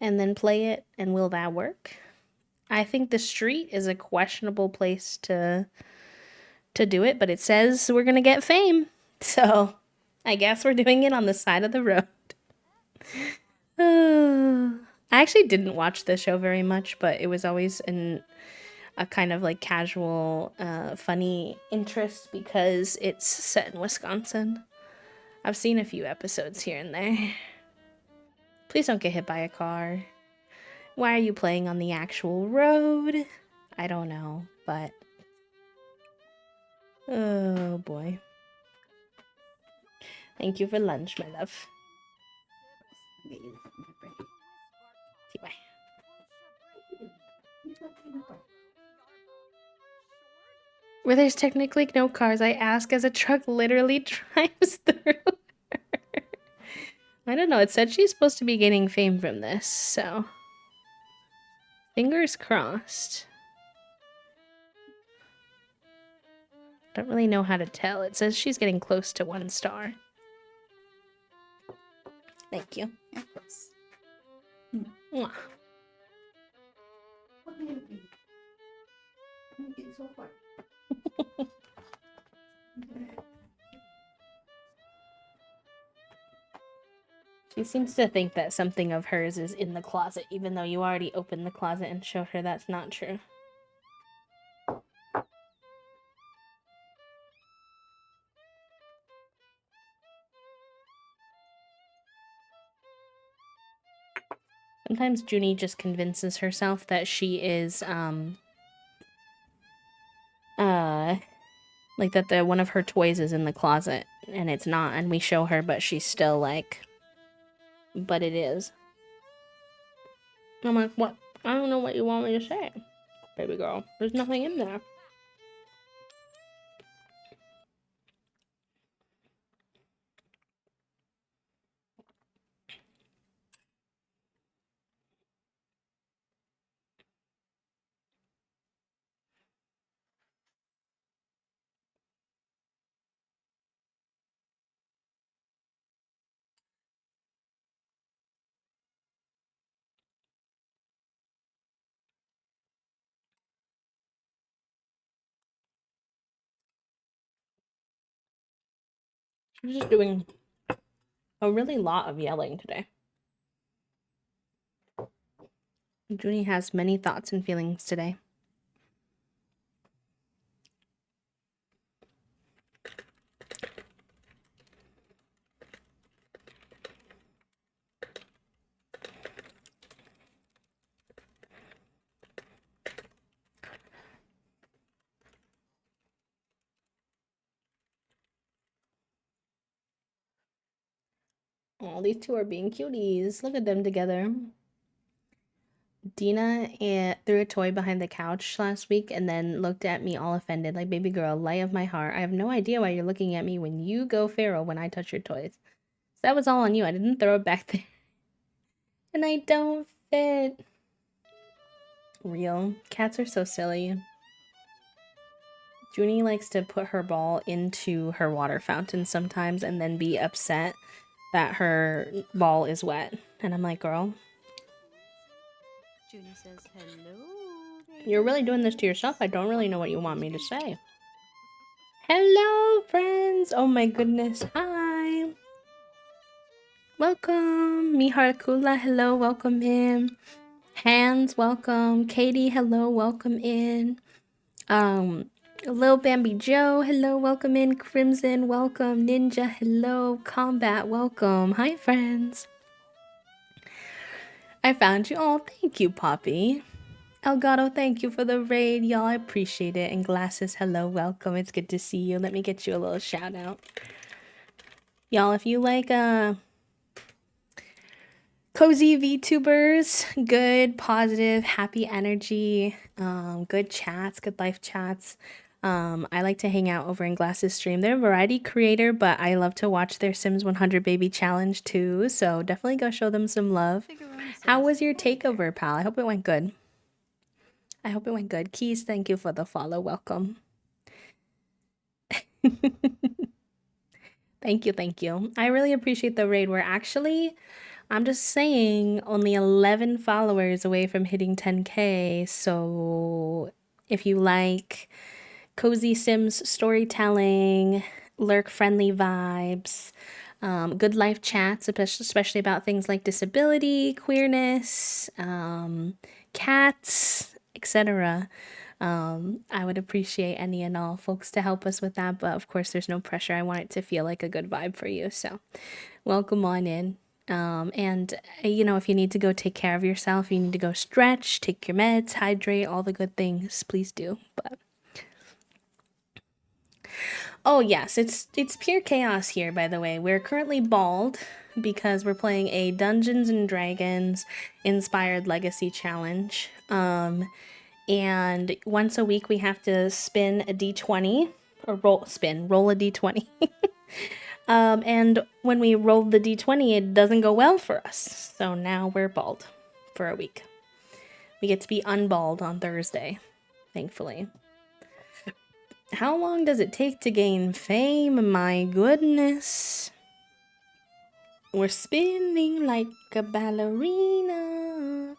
and then play it, and will that work? I think the street is a questionable place to do it, but it says we're gonna get fame, so I guess we're doing it on the side of the road. I actually didn't watch the show very much, but it was always a kind of like casual, funny interest because it's set in Wisconsin. I've seen a few episodes here and there. Please don't get hit by a car. Why are you playing on the actual road? I don't know, but oh boy. Thank you for lunch, my love. I'll get you some pepper. Bye. Where there's technically no cars, I ask as a truck literally drives through. I don't know, it said she's supposed to be getting fame from this, so fingers crossed. Don't really know how to tell. It says she's getting close to 1 star. Thank you. Of course. Mwah. What do you think? I'm getting so far. She seems to think that something of hers is in the closet, even though you already opened the closet and showed her that's not true. Sometimes Junie just convinces herself that she is, like that one of her toys is in the closet, and it's not, and we show her, but she's still like, but it is. I'm like, what? I don't know what you want me to say, baby girl. There's nothing in there. She's just doing a really lot of yelling today. Junie has many thoughts and feelings today. Oh, these two are being cuties. Look at them together. Dina threw a toy behind the couch last week and then looked at me all offended, like, baby girl, light of my heart. I have no idea why you're looking at me when you go feral when I touch your toys. So that was all on you. I didn't throw it back there. And I don't fit. Real. Cats are so silly. Junie likes to put her ball into her water fountain sometimes and then be upset that her ball is wet. And I'm like, girl, Junie says hello. you're really doing this to yourself. I don't really know what you want me to say. Hello, friends. Oh my goodness. Hi. Welcome. Mihar Kula, hello, welcome in. Hands, welcome. Katie, hello, welcome in. Lil Bambi Joe, hello, welcome in. Crimson, welcome. Ninja, hello. Combat, welcome. Hi, friends. I found you all. Thank you, Poppy. Elgato, thank you for the raid, y'all. I appreciate it. And Glasses, hello, welcome. It's good to see you. Let me get you a little shout out. Y'all, if you like cozy VTubers, good, positive, happy energy, good chats, good life chats, I like to hang out over in Glass's stream. They're a variety creator, but I love to watch their Sims 100 Baby Challenge too. So definitely go show them some love. Figuroni says, How was your "Howdy there." takeover, pal? I hope it went good. I hope it went good. Keys, thank you for the follow. Welcome. Thank you, thank you. I really appreciate the raid. We're actually, I'm just saying, only 11 followers away from hitting 10K. So if you like cozy Sims storytelling, lurk friendly vibes, good life chats, especially about things like disability, queerness, cats, etc. I would appreciate any and all folks to help us with that, but of course, there's no pressure. I want it to feel like a good vibe for you. So, welcome on in. And if you need to go take care of yourself, you need to go stretch, take your meds, hydrate, all the good things, please do. But oh yes, it's pure chaos here, by the way. We're currently bald because we're playing a Dungeons and Dragons inspired legacy challenge. And once a week we have to spin a d20 or roll a d20. And when we roll the d20, it doesn't go well for us. So now we're bald for a week. We get to be unbald on Thursday, thankfully. How long does it take to gain fame? My goodness. We're spinning like a ballerina.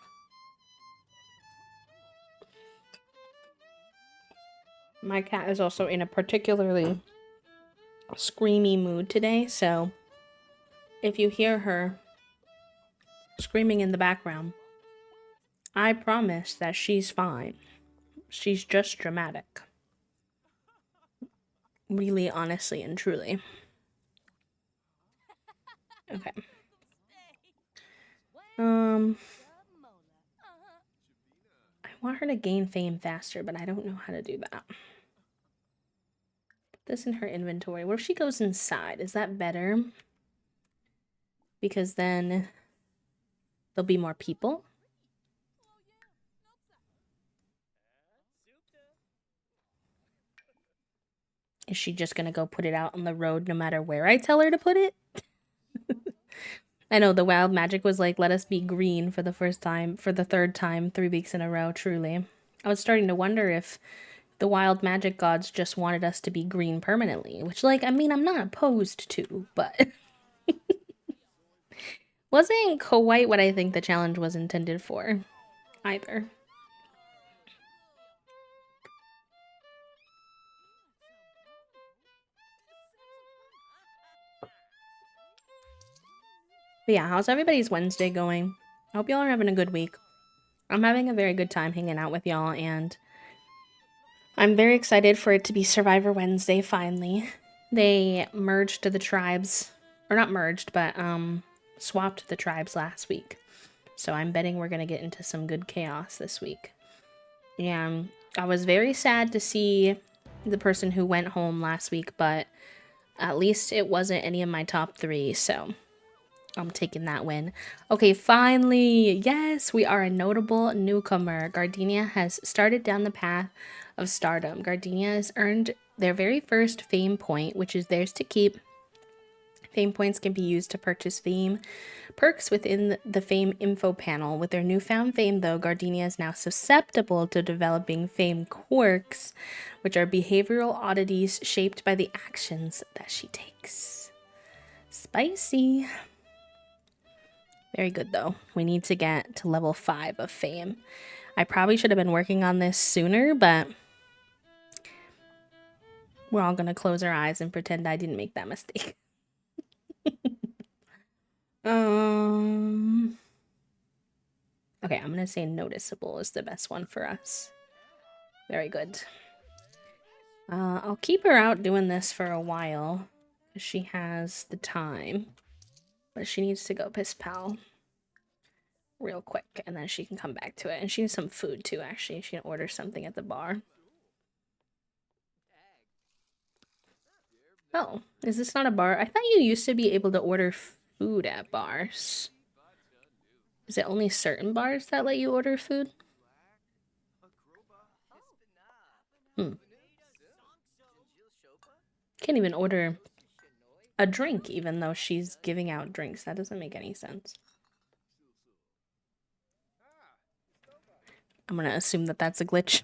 My cat is also in a particularly screamy mood today, so if you hear her screaming in the background, I promise that she's fine. She's just dramatic. Really, honestly, and truly. Okay. I want her to gain fame faster, but I don't know how to do that. Put this in her inventory. What if she goes inside? Is that better? Because then there'll be more people. Is she just gonna go put it out on the road no matter where I tell her to put it? I know the wild magic was like, let us be green for the third time, 3 weeks in a row, truly. I was starting to wonder if the wild magic gods just wanted us to be green permanently, which, like, I mean, I'm not opposed to, but wasn't quite what I think the challenge was intended for, either. But yeah, how's everybody's Wednesday going? I hope y'all are having a good week. I'm having a very good time hanging out with y'all, and I'm very excited for it to be Survivor Wednesday, finally. They merged the tribes, or not merged, but swapped the tribes last week. So I'm betting we're going to get into some good chaos this week. And I was very sad to see the person who went home last week, but at least it wasn't any of my top 3, so I'm taking that win. Okay, finally, yes, we are a notable newcomer. Gardenia has started down the path of stardom. Gardenia has earned their very first fame point, which is theirs to keep. Fame points can be used to purchase fame perks within the fame info panel. With their newfound fame, though, Gardenia is now susceptible to developing fame quirks, which are behavioral oddities shaped by the actions that she takes. Spicy. Very good, though. We need to get to level 5 of fame. I probably should have been working on this sooner, but we're all going to close our eyes and pretend I didn't make that mistake. Okay, I'm going to say noticeable is the best one for us. Very good. I'll keep her out doing this for a while. She has the time. But she needs to go piss pal real quick, and then she can come back to it. And she needs some food, too, actually. She can order something at the bar. Oh, is this not a bar? I thought you used to be able to order food at bars. Is it only certain bars that let you order food? Can't even order a drink even though she's giving out drinks. That doesn't make any sense. I'm gonna assume that that's a glitch.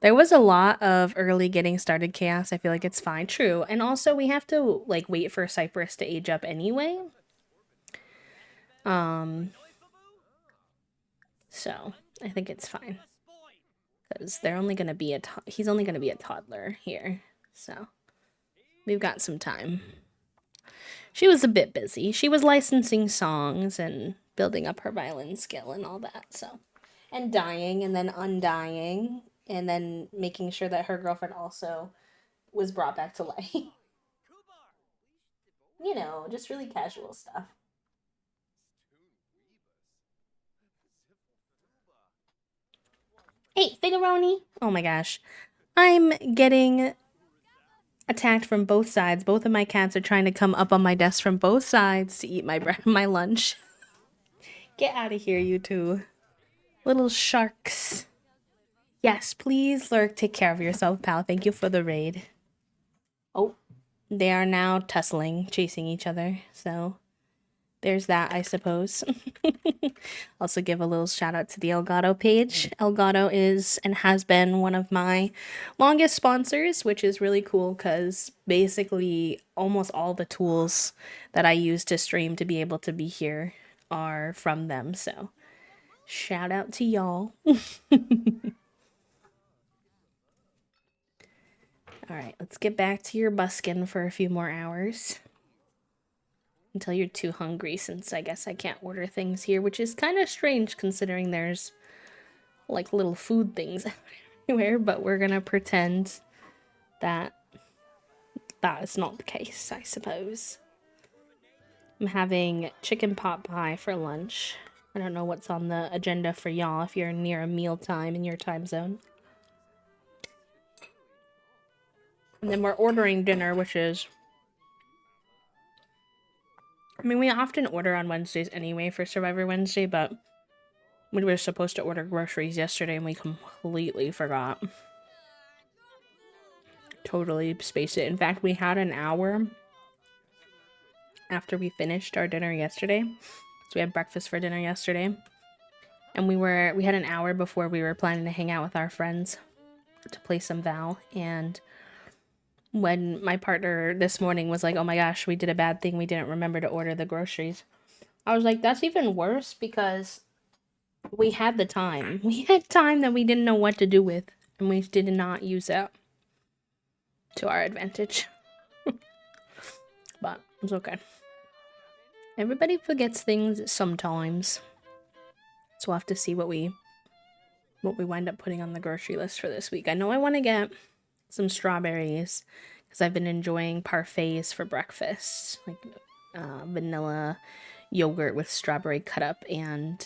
There was a lot of early getting started chaos. I feel like it's fine. True. And also we have to like wait for Cypress to age up anyway. So I think it's fine. Because they're only gonna be he's only gonna be a toddler here. So we've got some time. She was a bit busy. She was licensing songs and building up her violin skill and all that, so. And dying and then undying and then making sure that her girlfriend also was brought back to life. You know, just really casual stuff. Hey, Figaroni! Oh my gosh. I'm getting attacked from both sides. Both of my cats are trying to come up on my desk from both sides to eat my lunch. Get out of here, you two. Little sharks. Yes, please, Lurk, take care of yourself, pal. Thank you for the raid. Oh, they are now tussling, chasing each other. So there's that, I suppose. Also give a little shout out to the Elgato page. Elgato is and has been one of my longest sponsors, which is really cool because basically almost all the tools that I use to stream to be able to be here are from them. So shout out to y'all. Alright, let's get back to your buskin for a few more hours. Until you're too hungry, since I guess I can't order things here, which is kind of strange considering there's like little food things everywhere, but we're gonna pretend that that is not the case, I suppose. I'm having chicken pot pie for lunch. I don't know what's on the agenda for y'all if you're near a meal time in your time zone. And then we're ordering dinner, which is... I mean, we often order on Wednesdays anyway for Survivor Wednesday, but we were supposed to order groceries yesterday and we completely forgot. Totally spaced it. In fact, we had an hour after we finished our dinner yesterday. So we had breakfast for dinner yesterday. And we had an hour before we were planning to hang out with our friends to play some Val. And when my partner this morning was like, oh my gosh, we did a bad thing. We didn't remember to order the groceries. I was like, that's even worse because we had the time. We had time that we didn't know what to do with. And we did not use it to our advantage. But it's okay. Everybody forgets things sometimes. So we'll have to see what we wind up putting on the grocery list for this week. I know I want to get some strawberries because I've been enjoying parfaits for breakfast, like vanilla yogurt with strawberry cut up and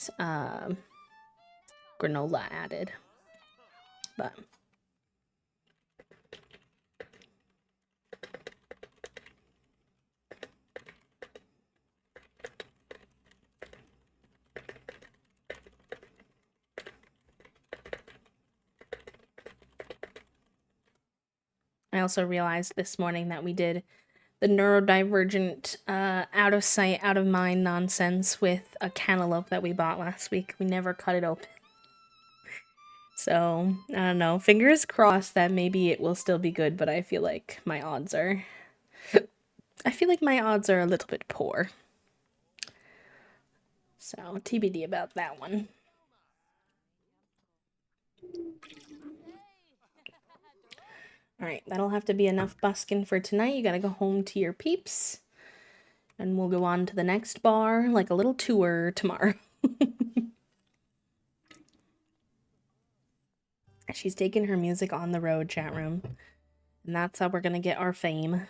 granola added. But I also realized this morning that we did the neurodivergent out of sight, out of mind nonsense with a cantaloupe that we bought last week. We never cut it open. So, I don't know. Fingers crossed that maybe it will still be good, but I feel like my odds are... I feel like my odds are a little bit poor. So, TBD about that one. Alright, that'll have to be enough busking for tonight. You gotta go home to your peeps. And we'll go on to the next bar, like a little tour tomorrow. She's taking her music on the road, chat room. And that's how we're gonna get our fame.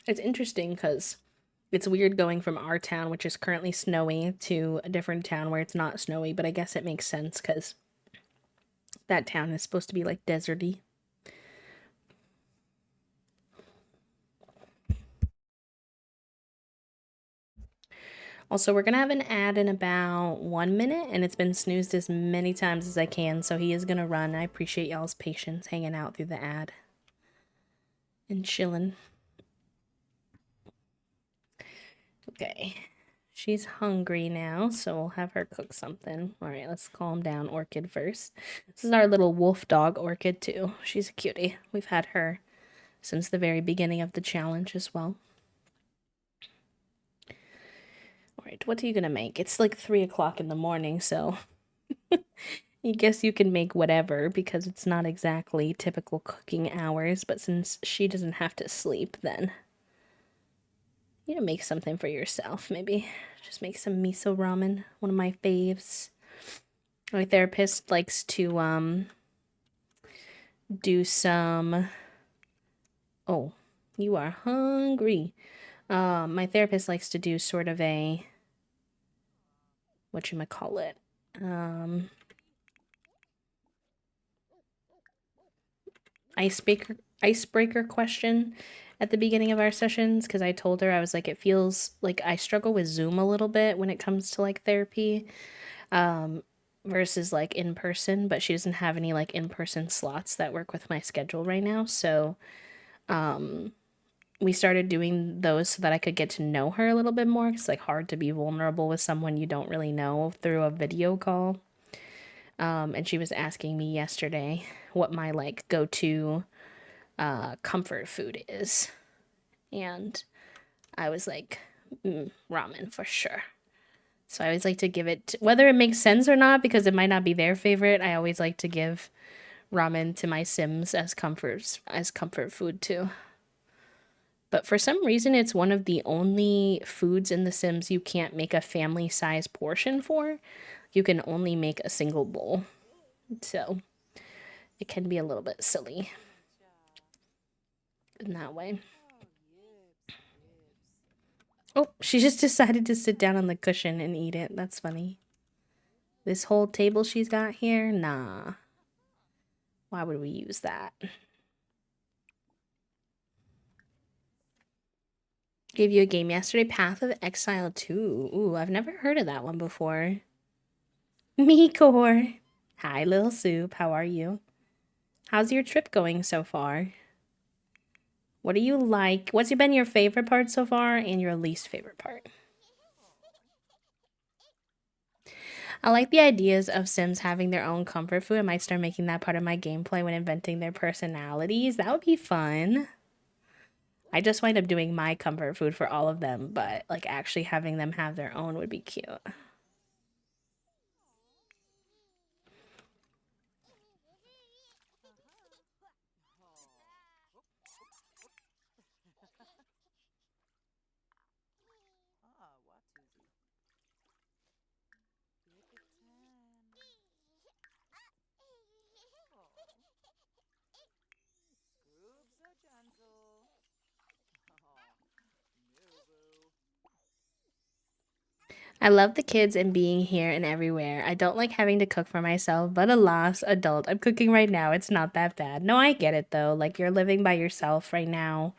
It's interesting because it's weird going from our town, which is currently snowy, to a different town where it's not snowy, but I guess it makes sense because that town is supposed to be like deserty. Also, we're gonna have an ad in about 1 minute, and it's been snoozed as many times as I can, so he is gonna run. I appreciate y'all's patience hanging out through the ad and chilling. Okay, she's hungry now, so we'll have her cook something. All right, let's calm down Orchid first. This is our little wolf dog, Orchid, too. She's a cutie. We've had her since the very beginning of the challenge as well. All right, what are you gonna make? It's like 3 o'clock in the morning, so I guess you can make whatever because it's not exactly typical cooking hours, but since she doesn't have to sleep, then you know, make something for yourself, maybe. Just make some miso ramen, one of my faves. My therapist likes to do some. Oh, you are hungry. My therapist likes to do sort of a whatchamacallit. Icebreaker question at the beginning of our sessions because I told her I was like it feels like I struggle with Zoom a little bit when it comes to like therapy versus like in person, but she doesn't have any like in-person slots that work with my schedule right now. So we started doing those so that I could get to know her a little bit more. It's like hard to be vulnerable with someone you don't really know through a video call. And she was asking me yesterday what my like go-to comfort food is. And I was like, ramen for sure. So I always like to give it, whether it makes sense or not, because it might not be their favorite. I always like to give ramen to my Sims as comfort food too. But for some reason, it's one of the only foods in The Sims you can't make a family size portion for. You can only make a single bowl. So it can be a little bit silly in that way. Oh, she just decided to sit down on the cushion and eat it. That's funny. This whole table she's got here? Nah. Why would we use that? Gave you a game yesterday, Path of Exile 2. Ooh, I've never heard of that one before. Mikor. Hi, Little Soup. How are you? How's your trip going so far? What do you like? What's been your favorite part so far and your least favorite part? I like the ideas of Sims having their own comfort food. I might start making that part of my gameplay when inventing their personalities. That would be fun. I just wind up doing my comfort food for all of them, but like actually having them have their own would be cute. I love the kids and being here and everywhere. I don't like having to cook for myself, but alas, adult. I'm cooking right now. It's not that bad. No, I get it though. Like you're living by yourself right now.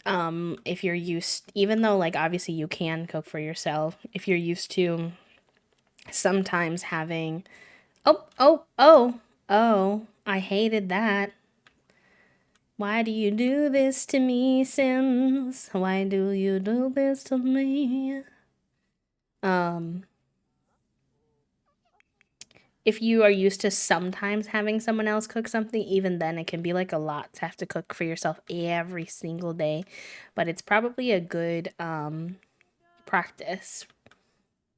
If you're used, even though like obviously you can cook for yourself, if you're used to sometimes having oh, I hated that. Why do you do this to me, Sims? Why do you do this to me? If you are used to sometimes having someone else cook something, even then it can be like a lot to have to cook for yourself every single day. But it's probably a good practice.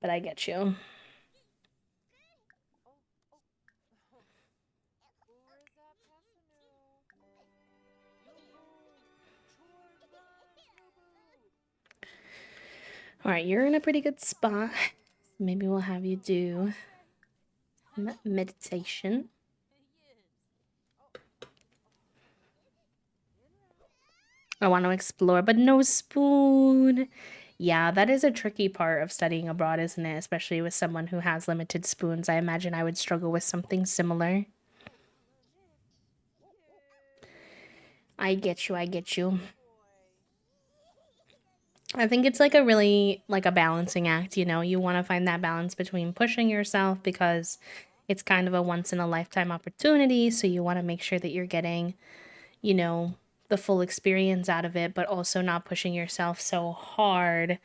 But I get you. All right, you're in a pretty good spot. Maybe we'll have you do meditation. I want to explore, but no spoon. Yeah, that is a tricky part of studying abroad, isn't it? Especially with someone who has limited spoons. I imagine I would struggle with something similar. I get you. I think it's like a really like a balancing act, you know. You want to find that balance between pushing yourself because it's kind of a once in a lifetime opportunity, so you want to make sure that you're getting, you know, the full experience out of it, but also not pushing yourself so hard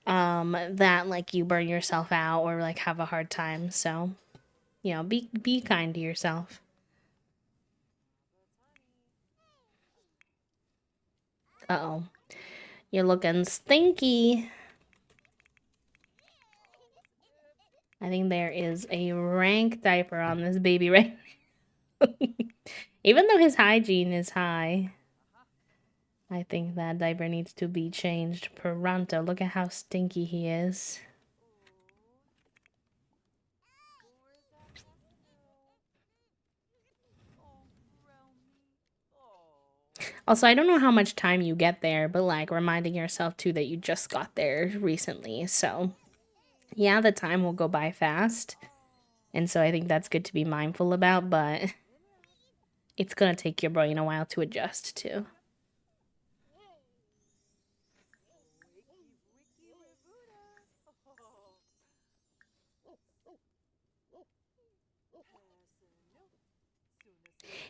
that like you burn yourself out or like have a hard time. So, you know, be kind to yourself. Uh-oh. You're looking stinky. I think there is a rank diaper on this baby right now. Even though his hygiene is high, I think that diaper needs to be changed pronto. Look at how stinky he is. Also, I don't know how much time you get there, but like reminding yourself too that you just got there recently. So, yeah, the time will go by fast. And so I think that's good to be mindful about, but it's going to take your brain a while to adjust to.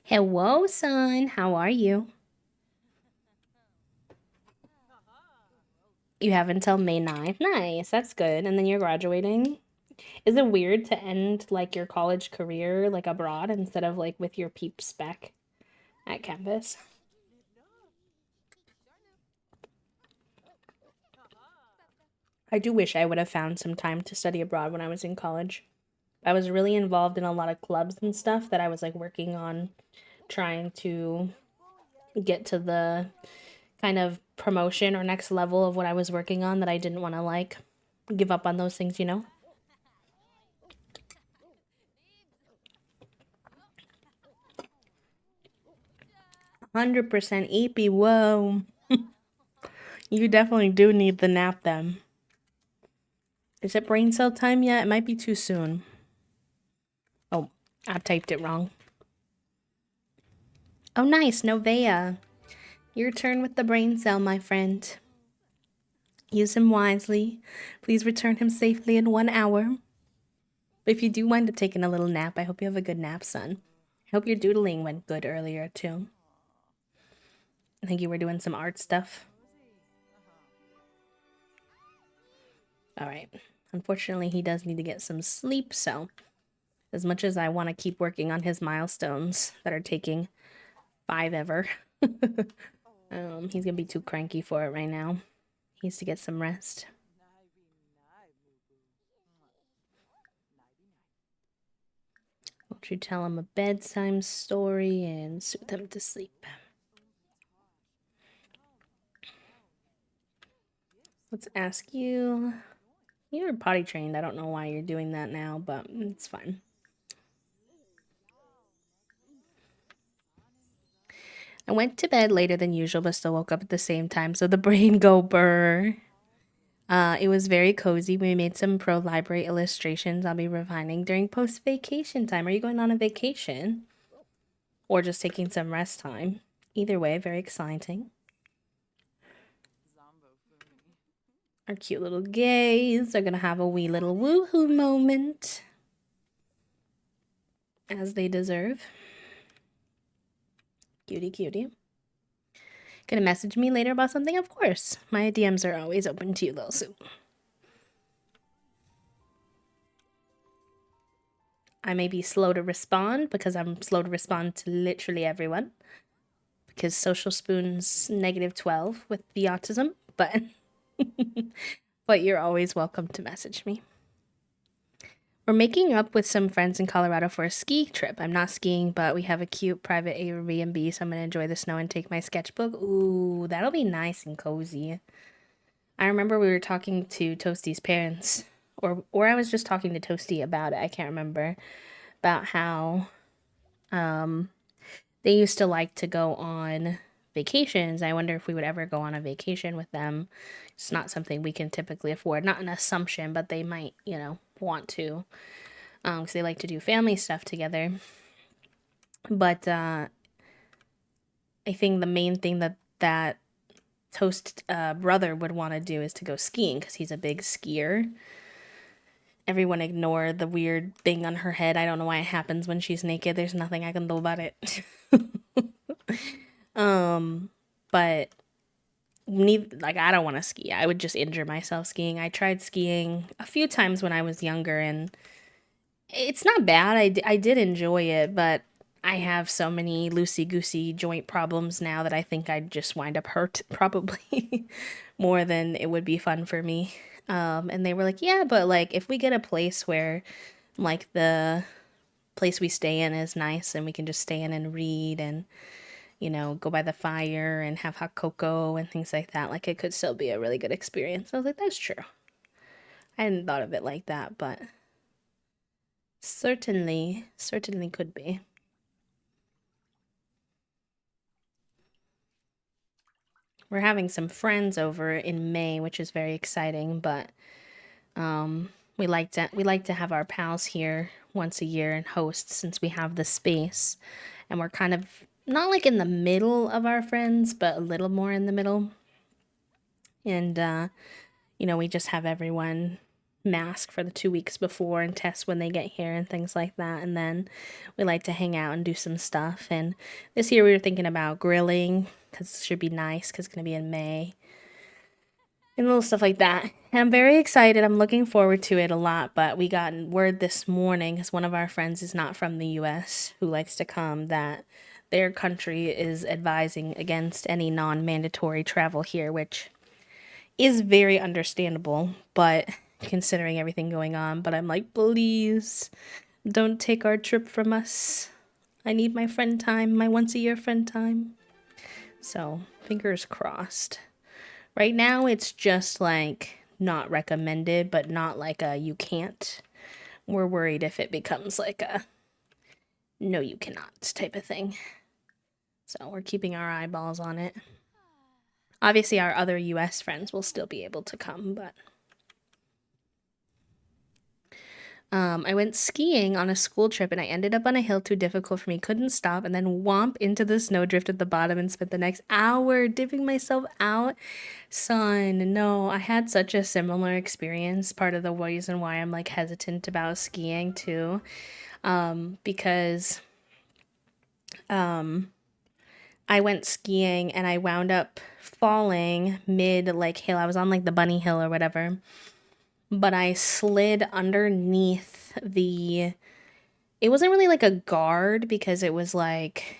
Hello, son. How are you? You have until May 9th. Nice. That's good. And then you're graduating. Is it weird to end like your college career like abroad instead of like with your peeps back at campus? I do wish I would have found some time to study abroad when I was in college. I was really involved in a lot of clubs and stuff that I was like working on trying to get to the kind of promotion or next level of what I was working on that I didn't want to like give up on those things, you know? 100% EP. Whoa. You definitely do need the nap then. Is it brain cell time yet? It might be too soon. Oh, I typed it wrong. Oh, nice. Novea. Your turn with the brain cell, my friend. Use him wisely. Please return him safely in 1 hour. But if you do wind up taking a little nap, I hope you have a good nap, son. I hope your doodling went good earlier, too. I think you were doing some art stuff. All right. Unfortunately, he does need to get some sleep, so as much as I want to keep working on his milestones that are taking 5 ever, he's gonna be too cranky for it right now. He needs to get some rest. Won't you tell him a bedtime story and soothe him to sleep? Let's ask you. You're potty trained. I don't know why you're doing that now, but it's fine. I went to bed later than usual, but still woke up at the same time, so the brain go burr. It was very cozy. We made some pro library illustrations I'll be refining during post vacation time. Are you going on a vacation? Or just taking some rest time? Either way, very exciting. Our cute little gays are gonna have a wee little woohoo moment. As they deserve. Cutie, cutie. Gonna message me later about something? Of course. My DMs are always open to you, little soup. I may be slow to respond because I'm slow to respond to literally everyone. Because Social Spoon's -12 with the autism, but but you're always welcome to message me. We're making up with some friends in Colorado for a ski trip. I'm not skiing, but we have a cute private Airbnb, so I'm gonna enjoy the snow and take my sketchbook. Ooh, that'll be nice and cozy. I remember we were talking to Toasty's parents, or I was just talking to Toasty about it. I can't remember about how they used to like to go on vacations. I wonder if we would ever go on a vacation with them. It's not something we can typically afford. Not an assumption, but they might, you know, want to, because they like to do family stuff together. But I think the main thing that Toast brother would want to do is to go skiing because he's a big skier. Everyone ignore the weird thing on her head. I don't know why it happens when she's naked. There's nothing I can do about it. But I don't want to ski. I would just injure myself skiing. I tried skiing a few times when I was younger, and it's not bad. I did enjoy it, but I have so many loosey-goosey joint problems now that I think I'd just wind up hurt probably more than it would be fun for me. And they were like, yeah, but like if we get a place where like the place we stay in is nice and we can just stay in and read and, you know, go by the fire and have hot cocoa and things like that, like it could still be a really good experience. I was like, that's true. I hadn't thought of it like that, but certainly could be. We're having some friends over in May, which is very exciting, but we like to have our pals here once a year and host since we have the space. And we're kind of not like in the middle of our friends, but a little more in the middle. And you know, we just have everyone mask for the 2 weeks before and test when they get here and things like that. And then we like to hang out and do some stuff. And this year we were thinking about grilling because it should be nice because it's going to be in May. And little stuff like that. And I'm very excited. I'm looking forward to it a lot. But we got word this morning, because one of our friends is not from the US who likes to come, that their country is advising against any non-mandatory travel here, which is very understandable, but considering everything going on. But I'm like, please don't take our trip from us. I need my friend time, my once a year friend time. So fingers crossed. Right now it's just like not recommended, but not like a you can't. We're worried if it becomes like a no you cannot type of thing. So we're keeping our eyeballs on it. Obviously our other US friends will still be able to come, but I went skiing on a school trip and I ended up on a hill too difficult for me. Couldn't stop and then whomp into the snowdrift at the bottom and spent the next hour dipping myself out. Son, no, I had such a similar experience. Part of the reason why I'm like hesitant about skiing too. Because I went skiing and I wound up falling mid like hill. I was on like the bunny hill or whatever. But I slid underneath the, it wasn't really like a guard because it was like,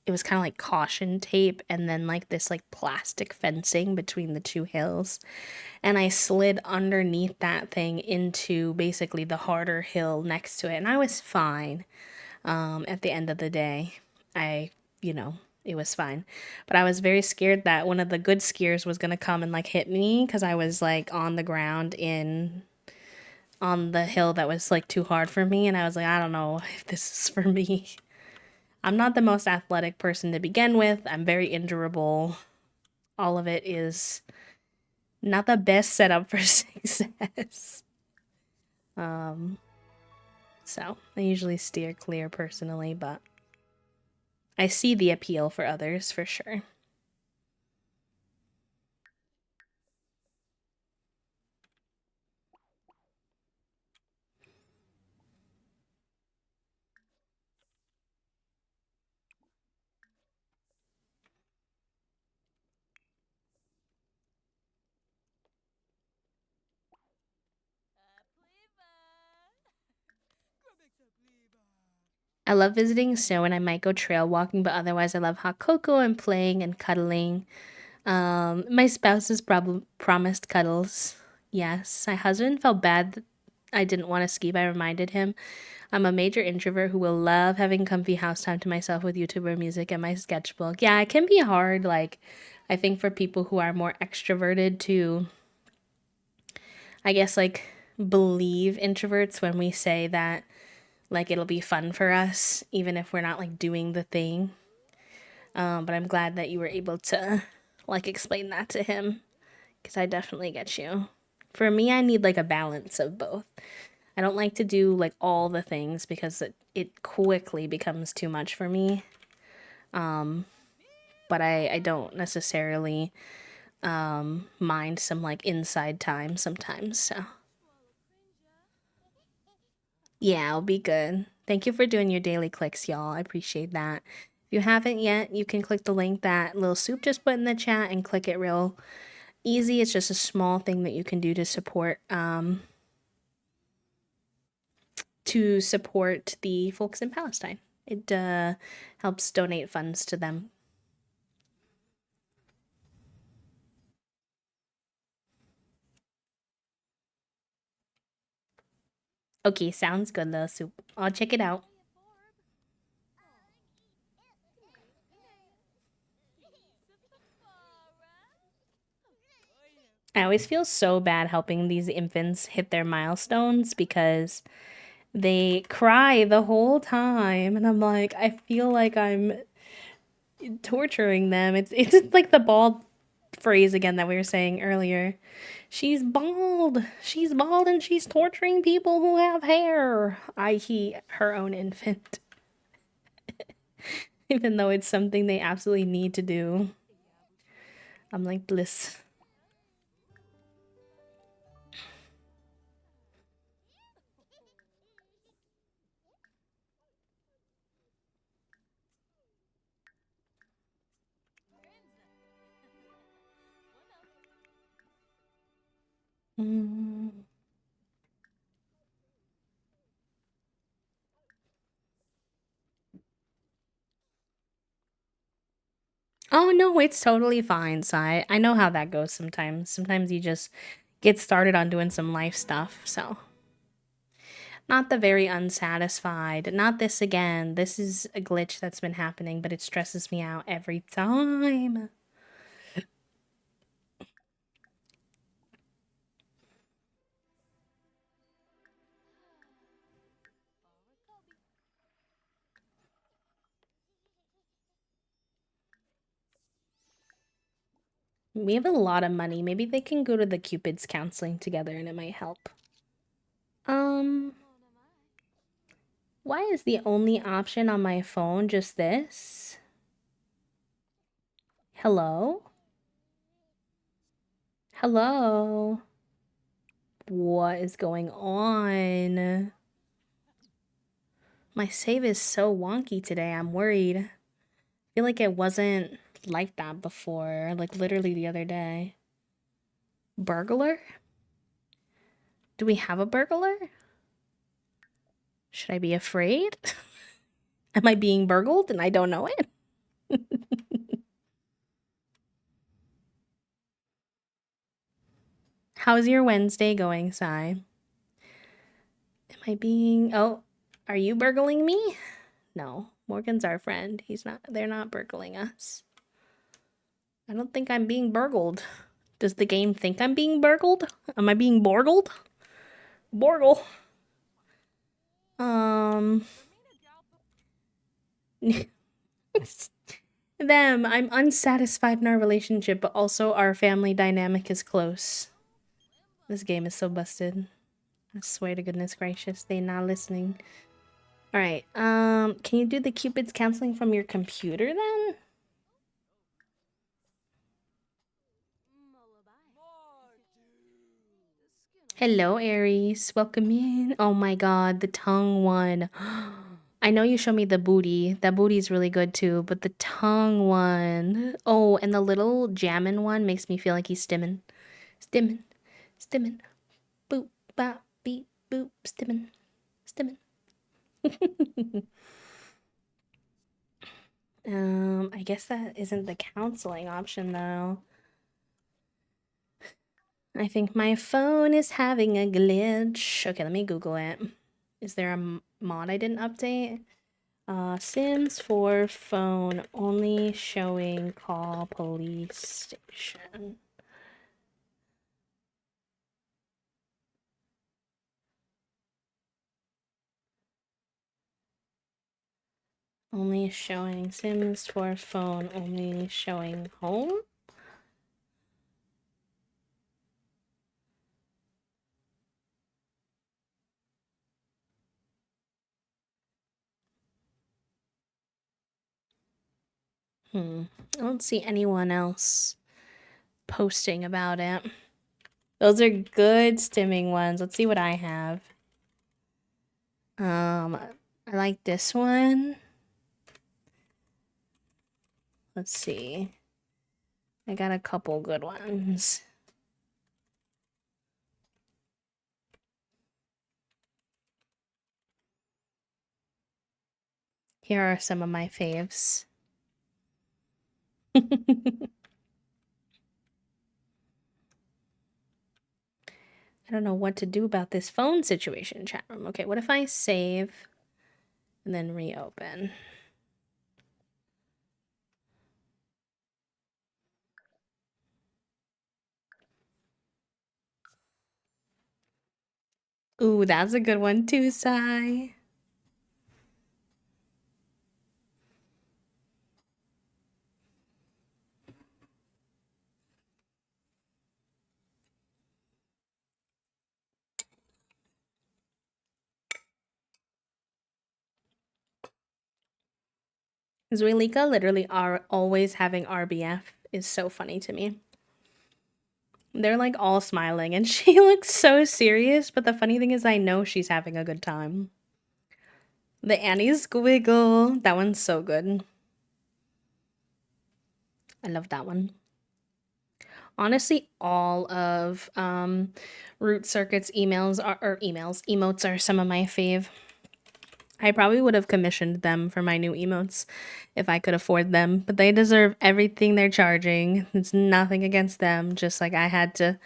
it was kind of like caution tape and then like this like plastic fencing between the two hills. And I slid underneath that thing into basically the harder hill next to it. And I was fine. At the end of the day, you know, it was fine. But I was very scared that one of the good skiers was going to come and like hit me because I was like on the ground on the hill that was like too hard for me. And I was like, I don't know if this is for me. I'm not the most athletic person to begin with. I'm very injurable. All of it is not the best setup for success. So I usually steer clear personally, but I see the appeal for others for sure. I love visiting snow and I might go trail walking, but otherwise I love hot cocoa and playing and cuddling. My spouse has promised cuddles. Yes, my husband felt bad that I didn't want to ski, but I reminded him I'm a major introvert who will love having comfy house time to myself with YouTuber music and my sketchbook. Yeah, it can be hard, like, I think for people who are more extroverted to, I guess, like, believe introverts when we say that, like, it'll be fun for us, even if we're not, like, doing the thing. But I'm glad that you were able to, like, explain that to him, because I definitely get you. For me, I need, like, a balance of both. I don't like to do, like, all the things because it quickly becomes too much for me. But I don't necessarily mind some like inside time sometimes. So yeah, it'll be good. Thank you for doing your daily clicks, y'all. I appreciate that. If you haven't yet, you can click the link that Lil Soup just put in the chat and click it real easy. It's just a small thing that you can do to support the folks in Palestine. It helps donate funds to them. Okay, sounds good, Lil Soup. I'll check it out. I always feel so bad helping these infants hit their milestones because they cry the whole time, and I'm like, I feel like I'm torturing them. It's like the bald phrase again that we were saying earlier. She's bald. She's bald and she's torturing people who have hair, i.e., her own infant. Even though it's something they absolutely need to do. I'm like, bliss. Mm. Oh no, it's totally fine. So I know how that goes sometimes. Sometimes you just get started on doing some life stuff. So not the very unsatisfied. Not this again. This is a glitch that's been happening, but it stresses me out every time. We have a lot of money. Maybe they can go to the Cupid's counseling together and it might help. Um, why is the only option on my phone just this? Hello? Hello? What is going on? My save is so wonky today. I'm worried. I feel like it wasn't like that before, like literally the other day. Burglar? Do we have a burglar? Should I be afraid? Am I being burgled and I don't know it? How's your Wednesday going, Sai? Am I being... Oh, are you burgling me? No, Morgan's our friend. They're not burgling us. I don't think I'm being burgled. Does the game think I'm being burgled? Am I being borgled? Borgle. Them. I'm unsatisfied in our relationship, but also our family dynamic is close. This game is so busted. I swear to goodness gracious, they not listening. Alright, can you do the Cupid's counseling from your computer then? Hello, Aries. Welcome in. Oh my god, the tongue one. I know you showed me the booty. That booty is really good too, but the tongue one. Oh, and the little jammin' one makes me feel like he's stimming. Stimming. Stimming. Boop, bop, beep, boop, stimming. Stimming. I guess that isn't the counseling option though. I think my phone is having a glitch. Okay, let me Google it. Is there a mod I didn't update? Sims for phone only showing call police station. Only showing Sims for phone only showing home. I don't see anyone else posting about it. Those are good stimming ones. Let's see what I have. I like this one. Let's see. I got a couple good ones. Here are some of my faves. I don't know what to do about this phone situation, chat room. Okay, what if I save and then reopen? Ooh, that's a good one too, Sai. Zuelika literally are always having RBF is so funny to me. They're like all smiling and she looks so serious, but the funny thing is I know she's having a good time. The Annie Squiggle. That one's so good. I love that one. Honestly, all of Root Circuit's emotes are some of my fave. I probably would have commissioned them for my new emotes if I could afford them, but they deserve everything they're charging. It's nothing against them, just like I had to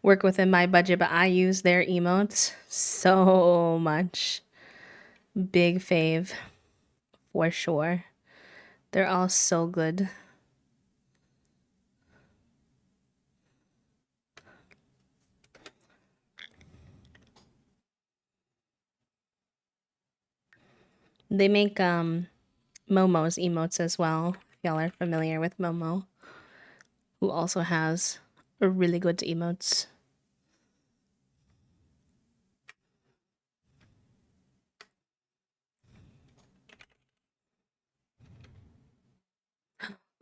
work within my budget, but I use their emotes so much. Big fave, for sure. They're all so good. They make Momo's emotes as well. If y'all are familiar with Momo, who also has a really good emotes.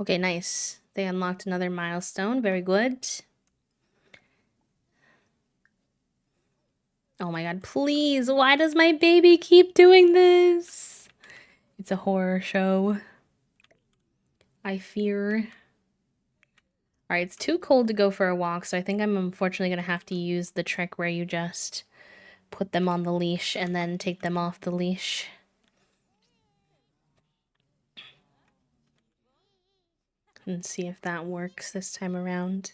Okay, nice. They unlocked another milestone. Very good. Oh my god, please. Why does my baby keep doing this? It's a horror show. I fear. Alright, it's too cold to go for a walk, so I think I'm unfortunately going to have to use the trick where you just put them on the leash and then take them off the leash. And see if that works this time around.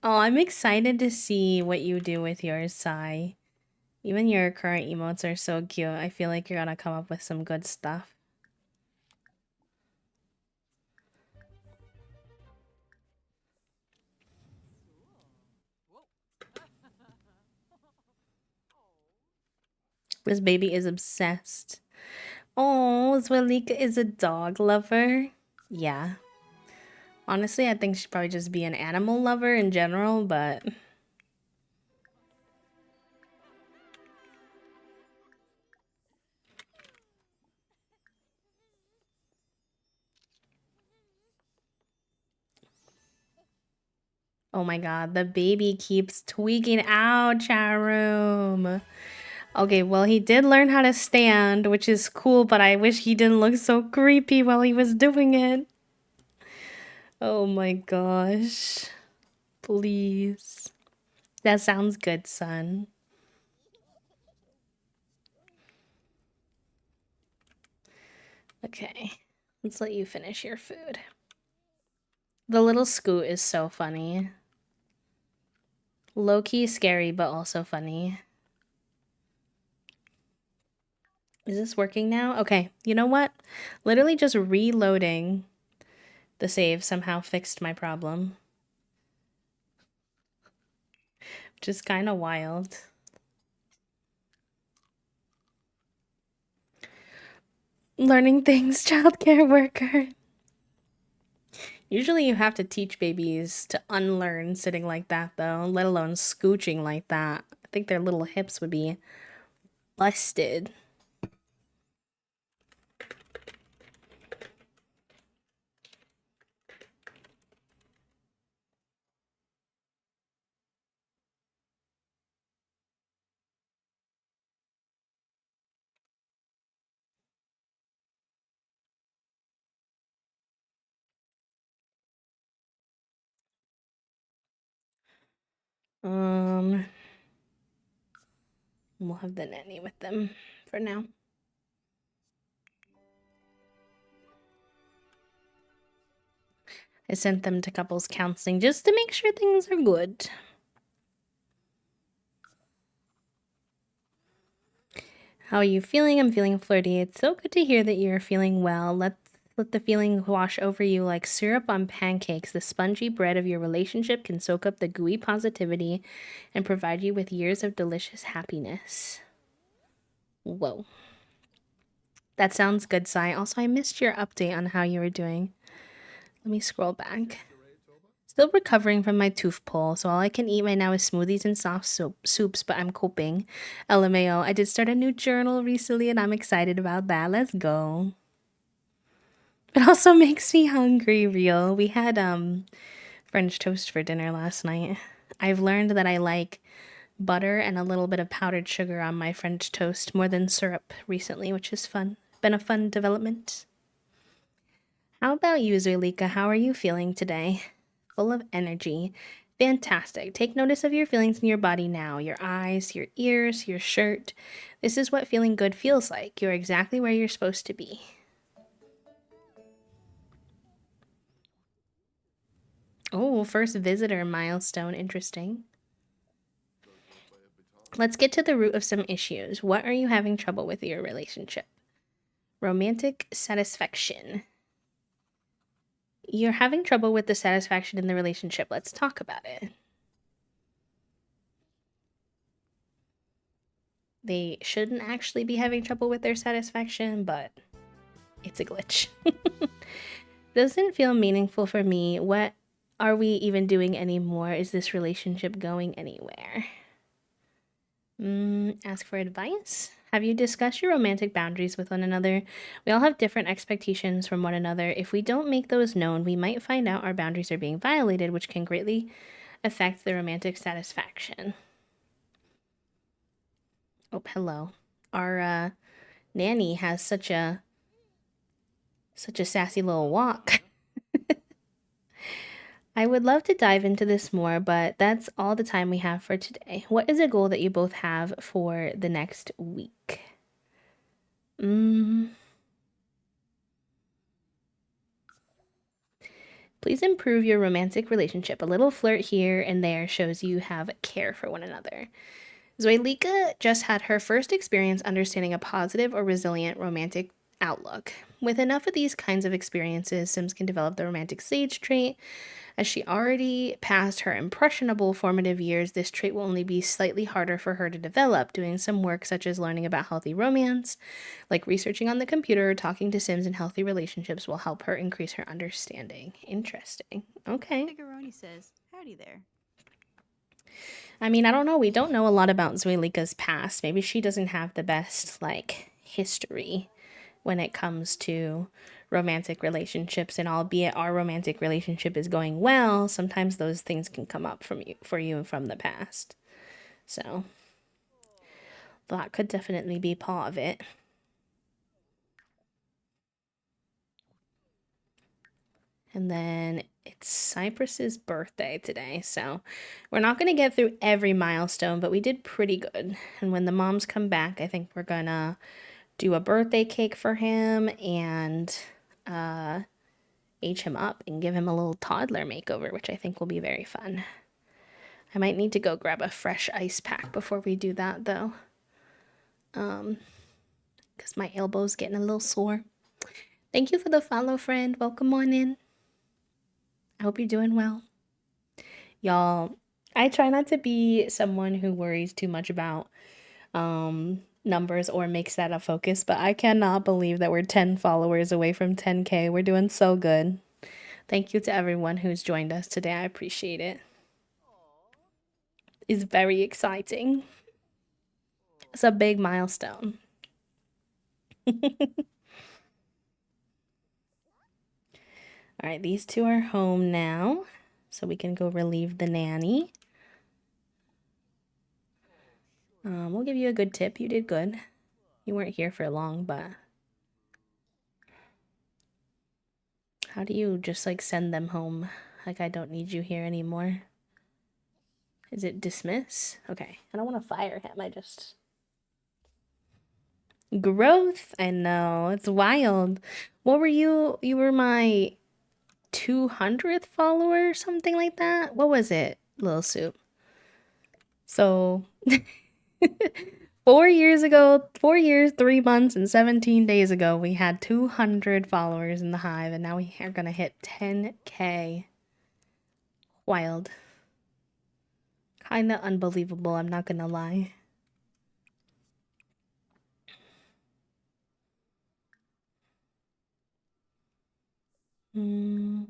Oh, I'm excited to see what you do with yours, Sai. Even your current emotes are so cute. I feel like you're gonna come up with some good stuff. This baby is obsessed. Oh, Zwelika is a dog lover. Yeah. Honestly, I think she'd probably just be an animal lover in general, but... Oh my god, the baby keeps tweaking out, chat room. Okay, well, he did learn how to stand, which is cool, but I wish he didn't look so creepy while he was doing it. Oh my gosh. Please. That sounds good, son. Okay, let's let you finish your food. The little Scoot is so funny. Low-key scary, but also funny. Is this working now? Okay, you know what? Literally just reloading the save somehow fixed my problem. Which is kind of wild. Learning things, childcare worker. Usually you have to teach babies to unlearn sitting like that, though, let alone scooching like that. I think their little hips would be busted. We'll have the nanny with them for now. I sent them to couples counseling just to make sure things are good. How are you feeling? I'm feeling flirty. It's so good to hear that you're feeling well. Let the feeling wash over you like syrup on pancakes. The spongy bread of your relationship can soak up the gooey positivity and provide you with years of delicious happiness. Whoa. That sounds good, Sai. Also, I missed your update on how you were doing. Let me scroll back. Still recovering from my tooth pull, so all I can eat right now is smoothies and soft soups, but I'm coping. LMAO, I did start a new journal recently and I'm excited about that. Let's go. It also makes me hungry, real. We had French toast for dinner last night. I've learned that I like butter and a little bit of powdered sugar on my French toast more than syrup recently, which is fun. Been a fun development. How about you, Zulika? How are you feeling today? Full of energy. Fantastic. Take notice of your feelings in your body now, your eyes, your ears, your shirt. This is what feeling good feels like. You're exactly where you're supposed to be. Oh, first visitor milestone. Interesting. Let's get to the root of some issues. What are you having trouble with in your relationship? Romantic satisfaction. You're having trouble with the satisfaction in the relationship. Let's talk about it. They shouldn't actually be having trouble with their satisfaction, but it's a glitch. Doesn't feel meaningful for me. What are we even doing anymore? Is this relationship going anywhere? Ask for advice. Have you discussed your romantic boundaries with one another? We all have different expectations from one another. If we don't make those known, we might find out our boundaries are being violated, which can greatly affect the romantic satisfaction. Oh, hello. Our nanny has such a sassy little walk. I would love to dive into this more, but that's all the time we have for today. What is a goal that you both have for the next week? Please improve your romantic relationship. A little flirt here and there shows you have care for one another. Zoelika just had her first experience understanding a positive or resilient romantic outlook. With enough of these kinds of experiences, Sims can develop the romantic sage trait. As she already passed her impressionable formative years, this trait will only be slightly harder for her to develop. Doing some work such as learning about healthy romance, like researching on the computer, talking to Sims, and healthy relationships will help her increase her understanding. Interesting. Okay. Figuroni says, howdy there. I mean, I don't know. We don't know a lot about Zuelika's past. Maybe she doesn't have the best, like, history when it comes to romantic relationships, and albeit our romantic relationship is going well, sometimes those things can come up for you from the past. So that could definitely be part of it. And then it's Cypress's birthday today, so we're not going to get through every milestone, but we did pretty good. And when the moms come back, I think we're gonna do a birthday cake for him and age him up and give him a little toddler makeover, which I think will be very fun. I might need to go grab a fresh ice pack before we do that, though, because my elbow's getting a little sore. Thank you for the follow, friend. Welcome on in. I hope you're doing well. Y'all, I try not to be someone who worries too much about numbers or makes that a focus, but I cannot believe that we're 10 followers away from 10K. We're doing so good. Thank you to everyone who's joined us today. I appreciate it. It's very exciting. It's a big milestone. All right, these two are home now, so we can go relieve the nanny. We'll give you a good tip. You did good. You weren't here for long, but how do you just like send them home? Like, I don't need you here anymore. Is it dismiss? Okay. I don't want to fire him. I just. Growth? I know. It's wild. What were you? You were my 200th follower or something like that? What was it, Little Soup? So. 4 years ago, 4 years, 3 months, and 17 days ago, we had 200 followers in the hive, and now we are gonna hit 10K. Wild. Kinda unbelievable, I'm not gonna lie. Mm.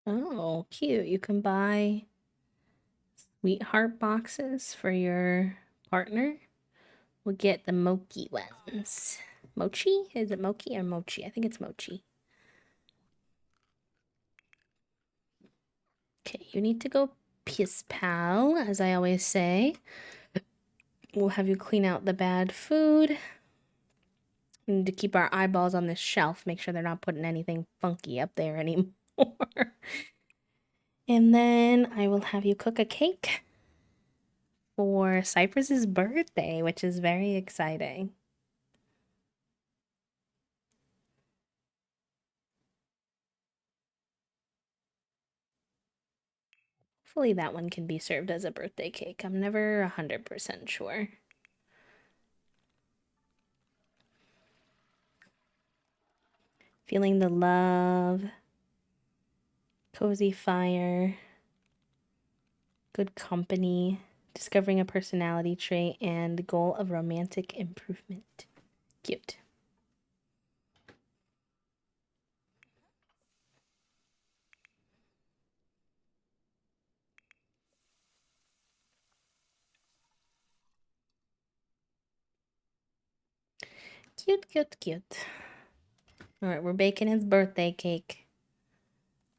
Oh, cute. You can buy sweetheart boxes for your partner. We'll get the mochi ones. Mochi? Is it mochi or mochi? I think it's mochi. Okay, you need to go piss pal, as I always say. We'll have you clean out the bad food. We need to keep our eyeballs on this shelf, make sure they're not putting anything funky up there anymore. And then I will have you cook a cake for Cypress's birthday, which is very exciting. Hopefully that one can be served as a birthday cake. I'm never 100% sure. Feeling the love, cozy fire, good company, discovering a personality trait, and goal of romantic improvement. Cute. Cute, cute, cute. All right, we're baking his birthday cake.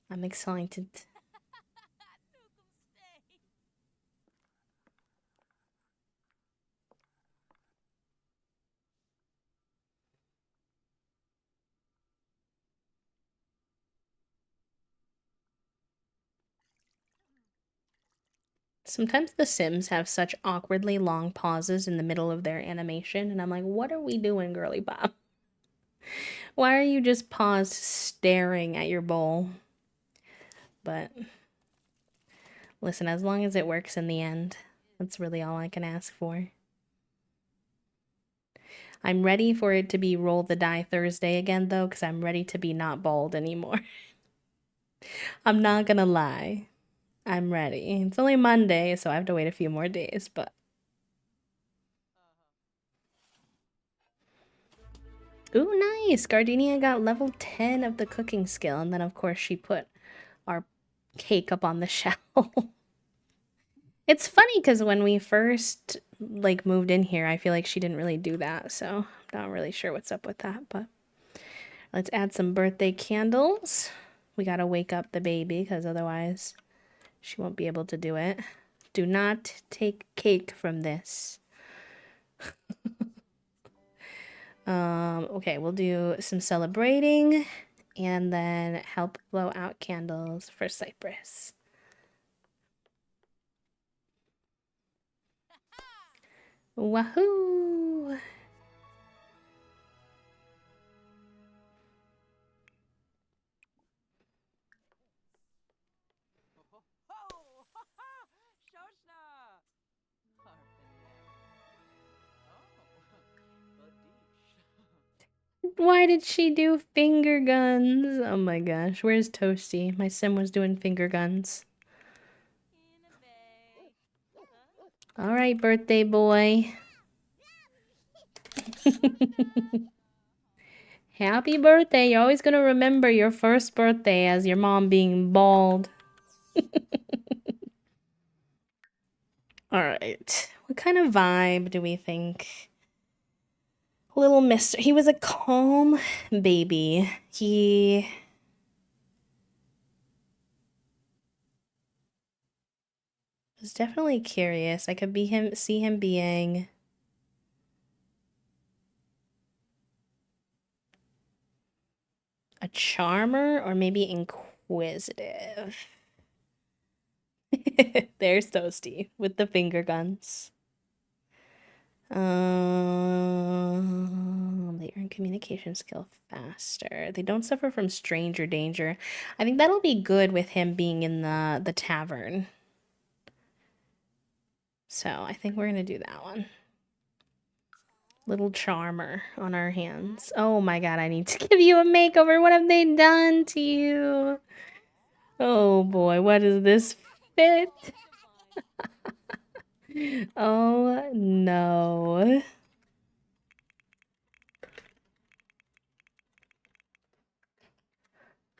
I'm excited. Sometimes the Sims have such awkwardly long pauses in the middle of their animation, and I'm like, what are we doing, girly pop? Why are you just paused staring at your bowl? But listen, as long as it works in the end, that's really all I can ask for. I'm ready for it to be Roll the Die Thursday again, though, because I'm ready to be not bald anymore. I'm not gonna lie. I'm ready. It's only Monday, so I have to wait a few more days, but. Ooh, nice! Gardenia got level 10 of the cooking skill, and then, of course, she put our cake up on the shelf. It's funny because when we first like moved in here, I feel like she didn't really do that, so I'm not really sure what's up with that. But let's add some birthday candles. We gotta wake up the baby because otherwise she won't be able to do it. Do not take cake from this. Okay, we'll do some celebrating and then help blow out candles for Cypress. Wahoo! Why did she do finger guns? Oh my gosh, where's Toasty? My sim was doing finger guns. All right, birthday boy. Happy birthday. You're always going to remember your first birthday as your mom being bald. All right. What kind of vibe do we think? Little Mister. He was a calm baby. He was definitely curious. I could see him being a charmer or maybe inquisitive. There's Toasty with the finger guns. They earn communication skill faster. They don't suffer from stranger danger. I think that'll be good with him being in the tavern. So I think we're gonna do that one. Little charmer on our hands. Oh my god, I need to give you a makeover. What have they done to you? Oh boy, what is this fit? Oh no.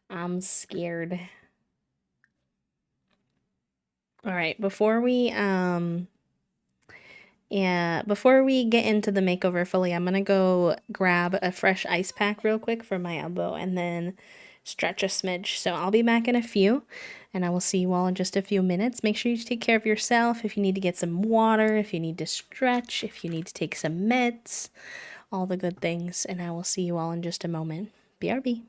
I'm scared. All right, before we get into the makeover fully, I'm gonna go grab a fresh ice pack real quick for my elbow and then stretch a smidge. So I'll be back in a few, and I will see you all in just a few minutes. Make sure you take care of yourself. If you need to get some water, if you need to stretch, if you need to take some meds, all the good things, and I will see you all in just a moment. BRB.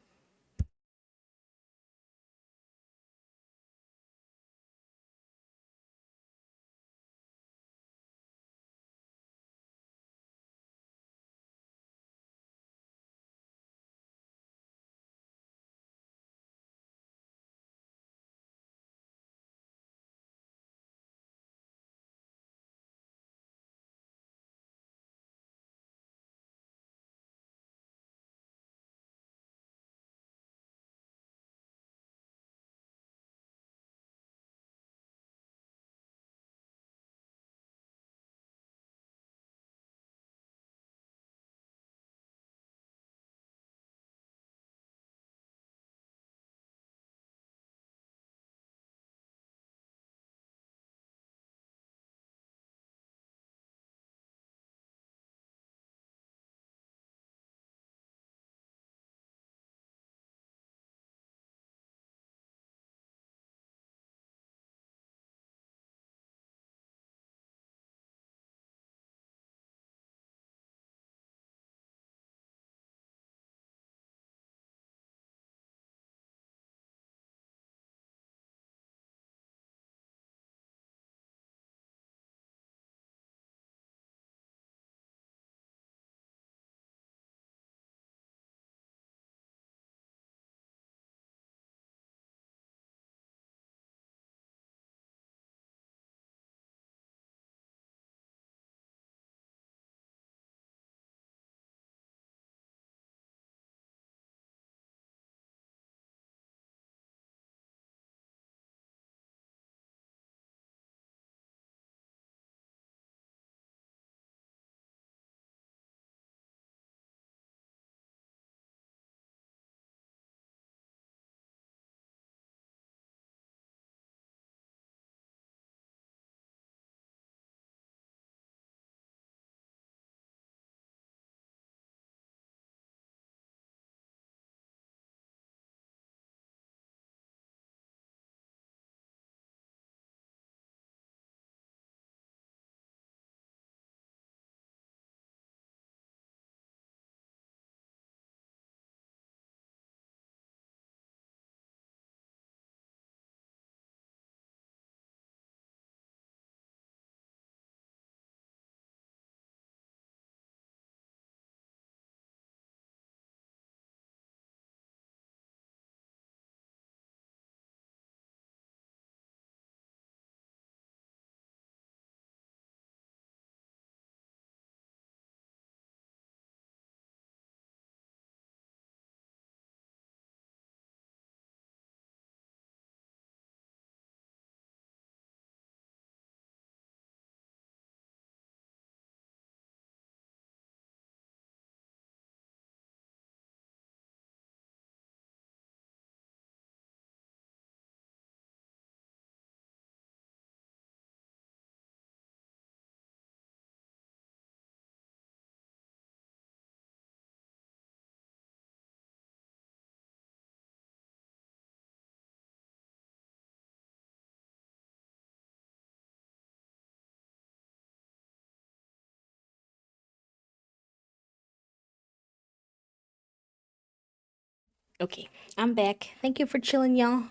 Okay, I'm back. Thank you for chilling, y'all.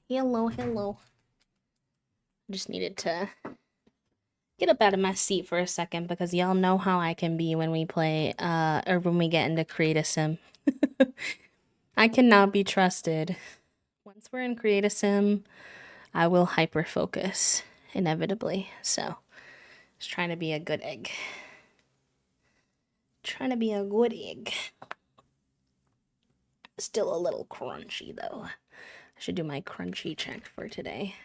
Hello, hello. Just needed to get up out of my seat for a second because y'all know how I can be when we play, or when we get into Create a Sim. I cannot be trusted. Once we're in Create a Sim, I will hyper focus inevitably. So, just trying to be a good egg. Trying to be a good egg. Still a little crunchy though. I should do my crunchy check for today.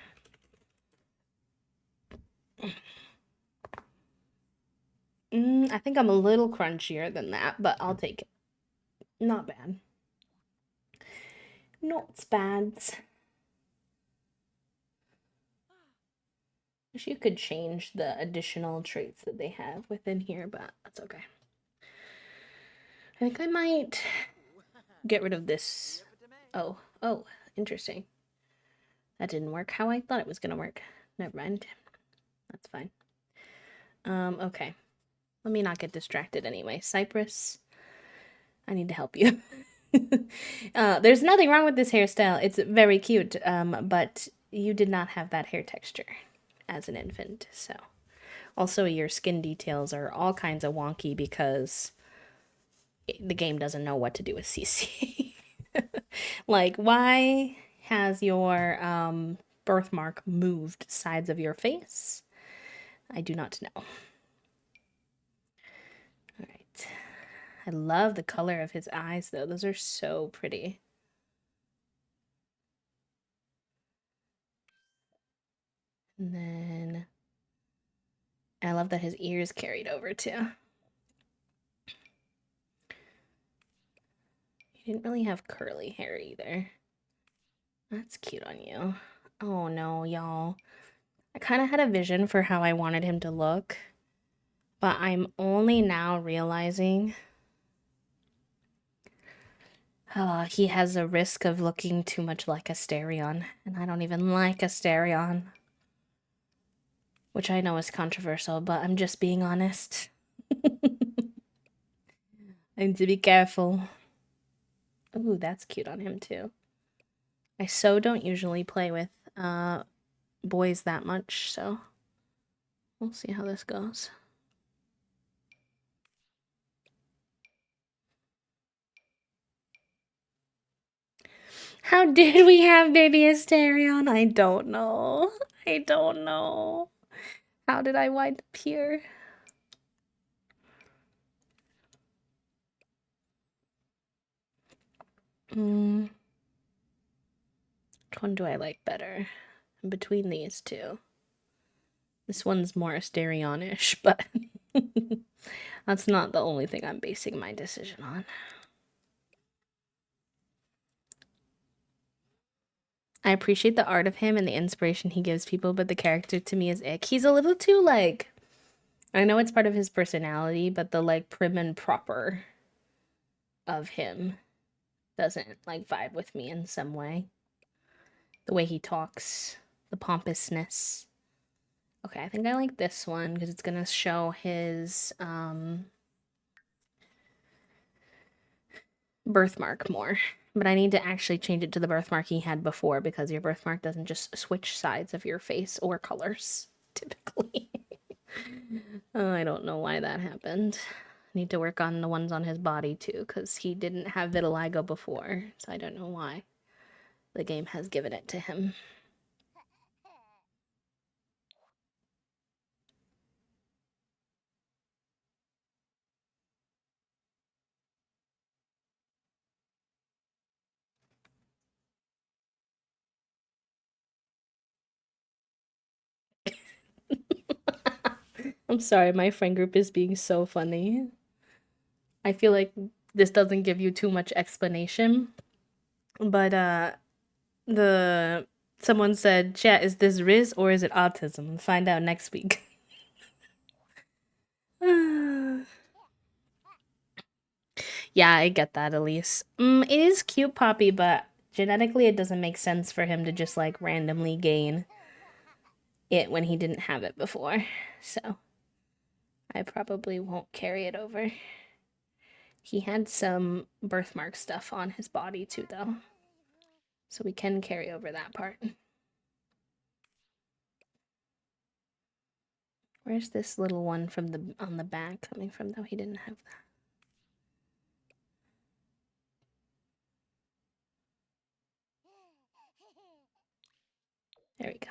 I think I'm a little crunchier than that, but I'll take it. Not bad. Not bad. Wish you could change the additional traits that they have within here, but that's okay. I think I might get rid of this. Oh, interesting. That didn't work how I thought it was gonna work. Never mind. That's fine. Okay. Let me not get distracted anyway. Cypress, I need to help you. There's nothing wrong with this hairstyle. It's very cute, but you did not have that hair texture as an infant, so. Also, your skin details are all kinds of wonky because the game doesn't know what to do with CC. Like, why has your birthmark moved sides of your face? I do not know. All right. I love the color of his eyes, though. Those are so pretty. And then I love that his ears carried over, too. He didn't really have curly hair either. That's cute on you. Oh, no, y'all. I kind of had a vision for how I wanted him to look, but I'm only now realizing he has a risk of looking too much like a Asterion, and I don't even like Asterion. Which I know is controversial, but I'm just being honest. I need to be careful. Ooh, that's cute on him too. I so don't usually play with boys that much, so we'll see how this goes. How did we have baby Asterion? I don't know. I don't know. How did I wind up here? Which one do I like better? Between these two. This one's more Asterion-ish, but that's not the only thing I'm basing my decision on. I appreciate the art of him and the inspiration he gives people, but the character to me is ick. He's a little too, like, I know it's part of his personality, but the, like, prim and proper of him doesn't, like, vibe with me in some way. The way he talks, the pompousness. Okay, I think I like this one because it's gonna show his, birthmark more. But I need to actually change it to the birthmark he had before because your birthmark doesn't just switch sides of your face or colors, typically. I don't know why that happened. Need to work on the ones on his body too, because he didn't have vitiligo before, so I don't know why the game has given it to him. I'm sorry, my friend group is being so funny. I feel like this doesn't give you too much explanation, but the someone said, "Chat, is this Riz or is it autism?" Find out next week. Yeah, I get that, Elise. It is cute, Poppy, but genetically it doesn't make sense for him to just like randomly gain it when he didn't have it before. So I probably won't carry it over. He had some birthmark stuff on his body too, though. So we can carry over that part. Where's this little one from the on the back coming from, though? He didn't have that. There we go.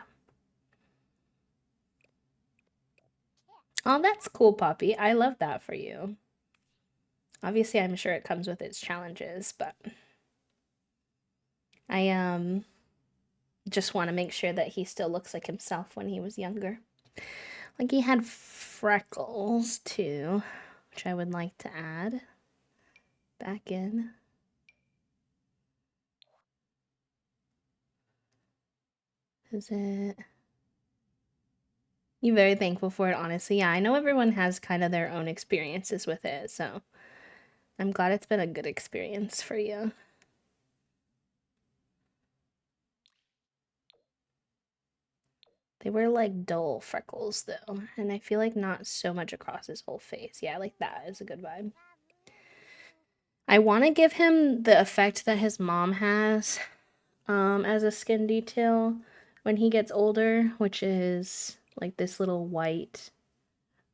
Oh, that's cool, Poppy. I love that for you. Obviously, I'm sure it comes with its challenges, but I just want to make sure that he still looks like himself when he was younger. Like he had freckles too, which I would like to add back in. Is it? You're very thankful for it, honestly. Yeah, I know everyone has kind of their own experiences with it, so I'm glad it's been a good experience for you. They were like dull freckles though, and I feel like not so much across his whole face. Yeah, like that is a good vibe. I want to give him the effect that his mom has as a skin detail when he gets older, which is like this little white.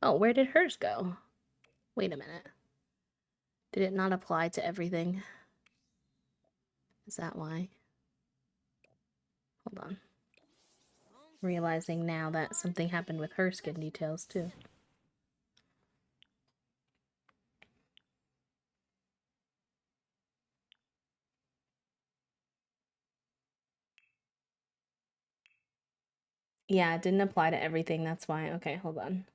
Oh, where did hers go? Wait a minute. Did it not apply to everything? Is that why? Hold on. Realizing now that something happened with her skin details too. Yeah, it didn't apply to everything, that's why. Okay, hold on.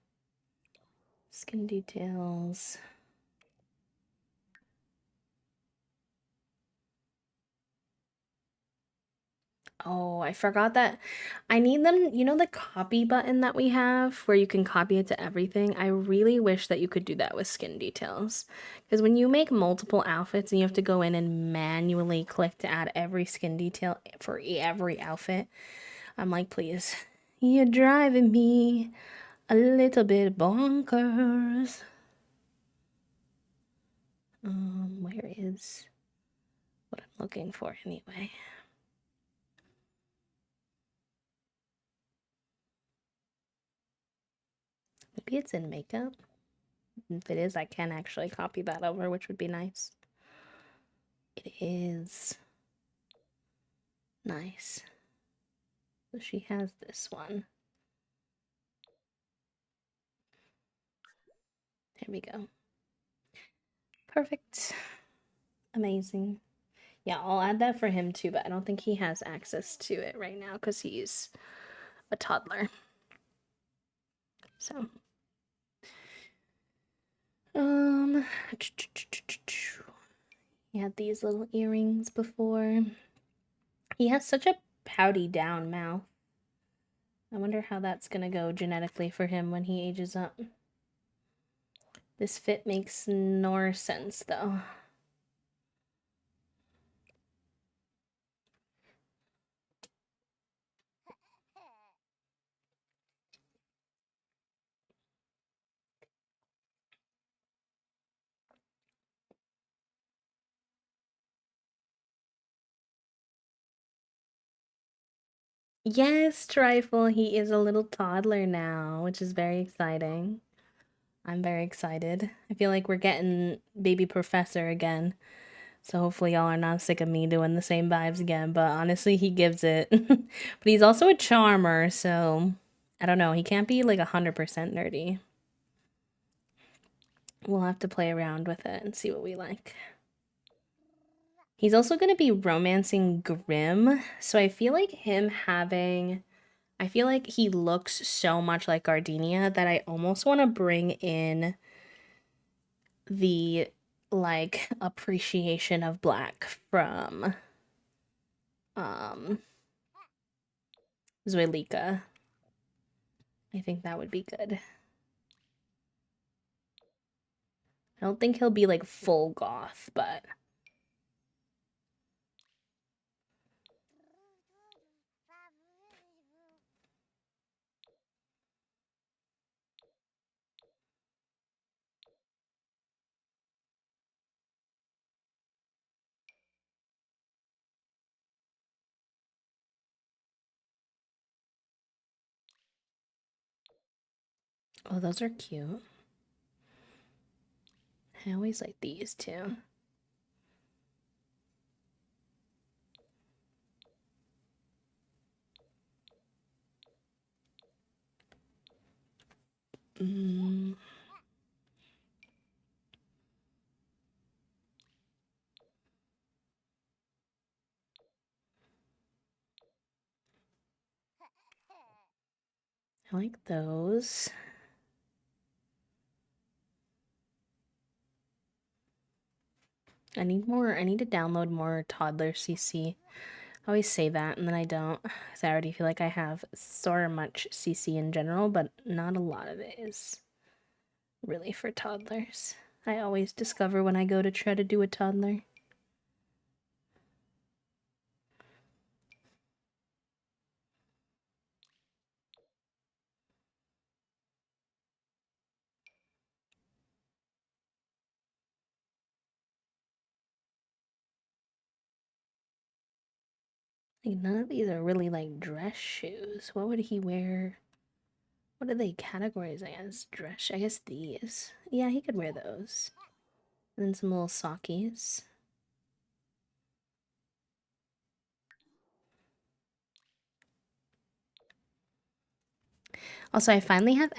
Skin details. Oh, I forgot that. I need them, you know, the copy button that we have where you can copy it to everything. I really wish that you could do that with skin details. Because when you make multiple outfits and you have to go in and manually click to add every skin detail for every outfit, I'm like, please, you're driving me a little bit bonkers. Where is what I'm looking for anyway? Maybe it's in makeup. If it is, I can actually copy that over, which would be nice. It is nice. So she has this one. There we go. Perfect. Amazing. Yeah, I'll add that for him too, but I don't think he has access to it right now because he's a toddler. So, he had these little earrings before. He has such a pouty down mouth. I wonder how that's gonna go genetically for him when he ages up. This fit makes no sense though. Yes, Trifle, he is a little toddler now, which is very exciting. I'm very excited. I feel like we're getting baby professor again. So hopefully y'all are not sick of me doing the same vibes again, but honestly, he gives it. But he's also a charmer, so I don't know, he can't be like 100% nerdy. We'll have to play around with it and see what we like. He's also going to be romancing Grimm, so I feel like him having I feel like he looks so much like Gardenia that I almost want to bring in the like appreciation of black from Zuelika. I think that would be good. I don't think he'll be like full goth, but Oh, those are cute. I always like these too. Mm. I like those. I need to download more toddler CC. I always say that and then I don't, because I already feel like I have so much CC in general, but not a lot of it is really for toddlers. I always discover when I go to try to do a toddler. Like, none of these are really like dress shoes. What would he wear? What are they categorized as? Dress? I guess these. Yeah, he could wear those. And then some little sockies. Also, I finally have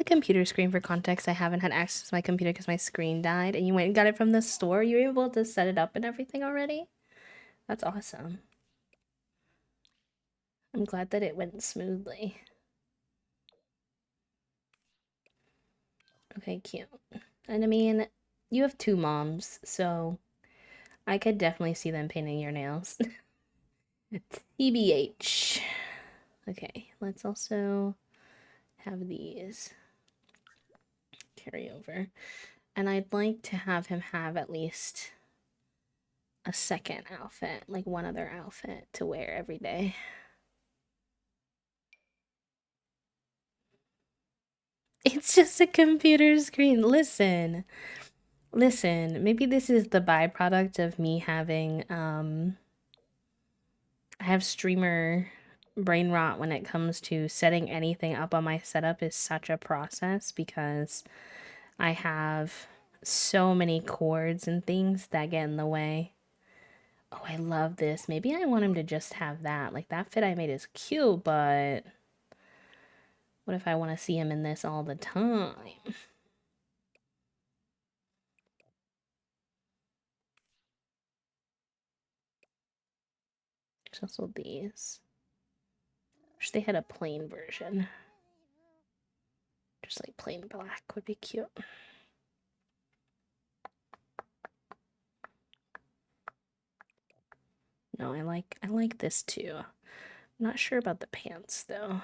a computer screen for context. I haven't had access to my computer because my screen died. And you went and got it from the store? You were able to set it up and everything already? That's awesome. I'm glad that it went smoothly. Okay, cute. And I mean, you have two moms, so I could definitely see them painting your nails. TBH. Okay, let's also have these carry over. And I'd like to have him have at least a second outfit, like one other outfit to wear every day. It's just a computer screen. Listen, maybe this is the byproduct of me having I have streamer brain rot when it comes to setting anything up on my setup is such a process because I have so many cords and things that get in the way. Oh, I love this. Maybe I want him to just have that. Like, that fit I made is cute, but what if I want to see him in this all the time? There's also these. Wish they had a plain version. Just like plain black would be cute. No, I like this too. I'm not sure about the pants though.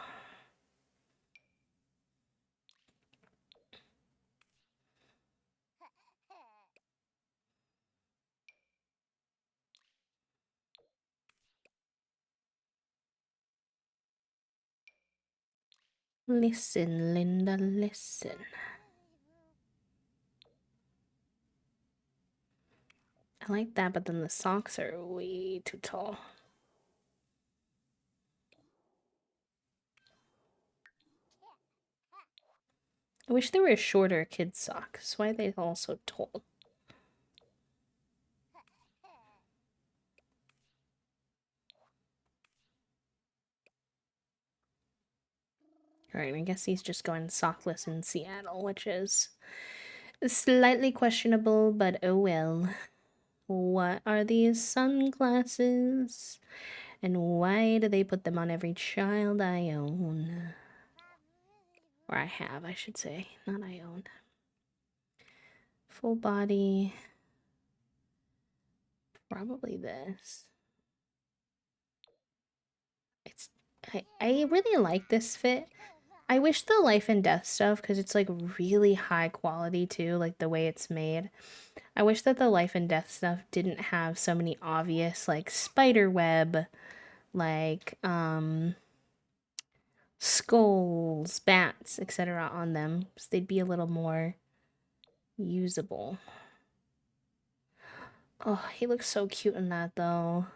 Listen, Linda, listen. I like that, but then the socks are way too tall. I wish there were shorter kids' socks. Why are they all so tall? Alright, I guess he's just going sockless in Seattle, which is slightly questionable, but oh well. What are these sunglasses? And why do they put them on every child I own? Or I have, I should say, not I own. Full body. Probably this. It's I really like this fit. I wish the life and death stuff, because it's like really high quality too, like the way it's made. I wish that the life and death stuff didn't have so many obvious like spider web, like skulls, bats, etc. on them. So they'd be a little more usable. Oh, he looks so cute in that though.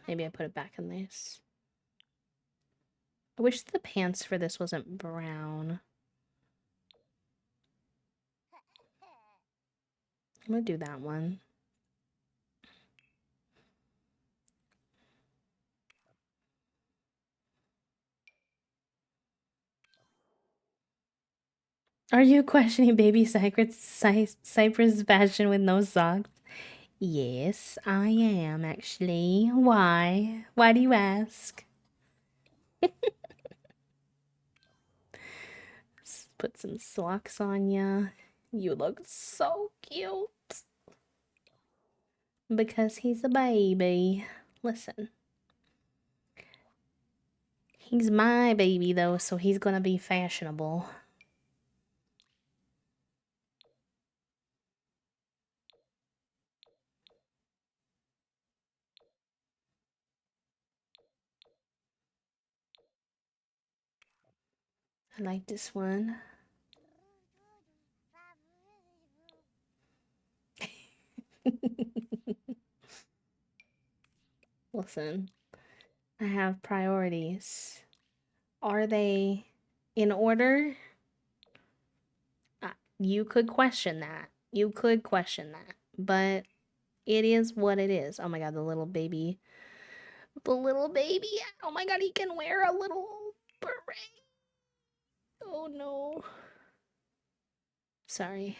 Maybe I put it back in this. I wish the pants for this wasn't brown. I'm gonna do that one. Are you questioning baby Cypress fashion with no socks? Yes, I am actually. Why? Why do you ask? Put some socks on ya. You look so cute. Because he's a baby. Listen. He's my baby though, so he's gonna be fashionable. I like this one. Listen, I have priorities. Are they in order? You could question that. You could question that. But it is what it is. Oh my god, the little baby. The little baby. Oh my god, he can wear a little beret. Oh no. Sorry.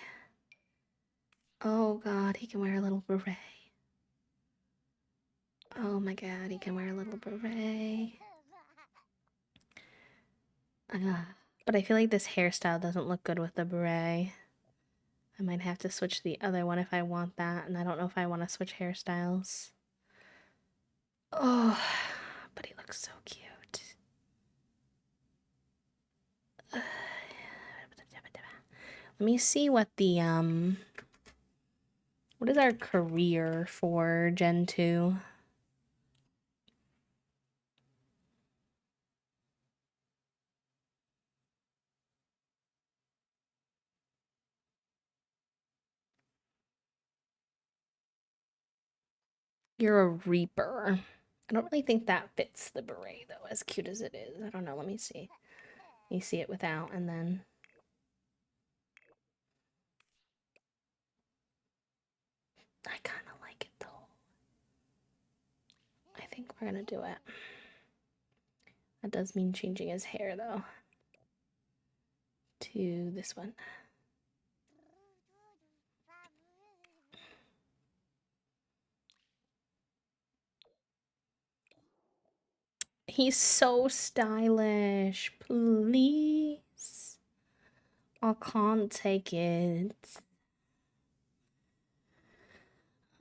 Oh god, he can wear a little beret. Oh my god, he can wear a little beret. But I feel like this hairstyle doesn't look good with the beret. I might have to switch the other one if I want that, and I don't know if I want to switch hairstyles. Oh, but he looks so cute. Let me see what the, what is our career for Gen 2? You're a Reaper. I don't really think that fits the beret, though, as cute as it is. I don't know, let me see. You see it without, and then... I kind of like it, though. I think we're gonna do it. That does mean changing his hair, though. To this one. He's so stylish. Please. I can't take it.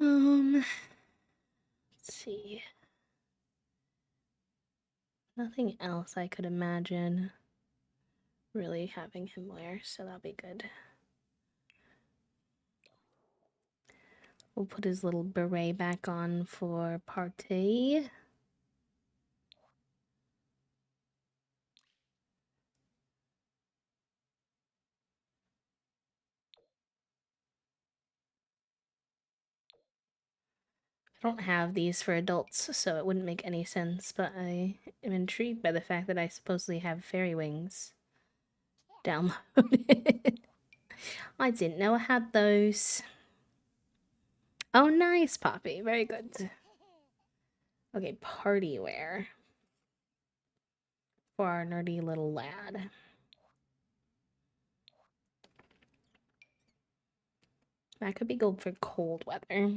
Let's see. Nothing else I could imagine really having him wear, so that'll be good. We'll put his little beret back on for party. I don't have these for adults, so it wouldn't make any sense, but I am intrigued by the fact that I supposedly have fairy wings downloaded. I didn't know I had those. Oh, nice, Poppy. Very good. Okay, party wear for our nerdy little lad. That could be good for cold weather.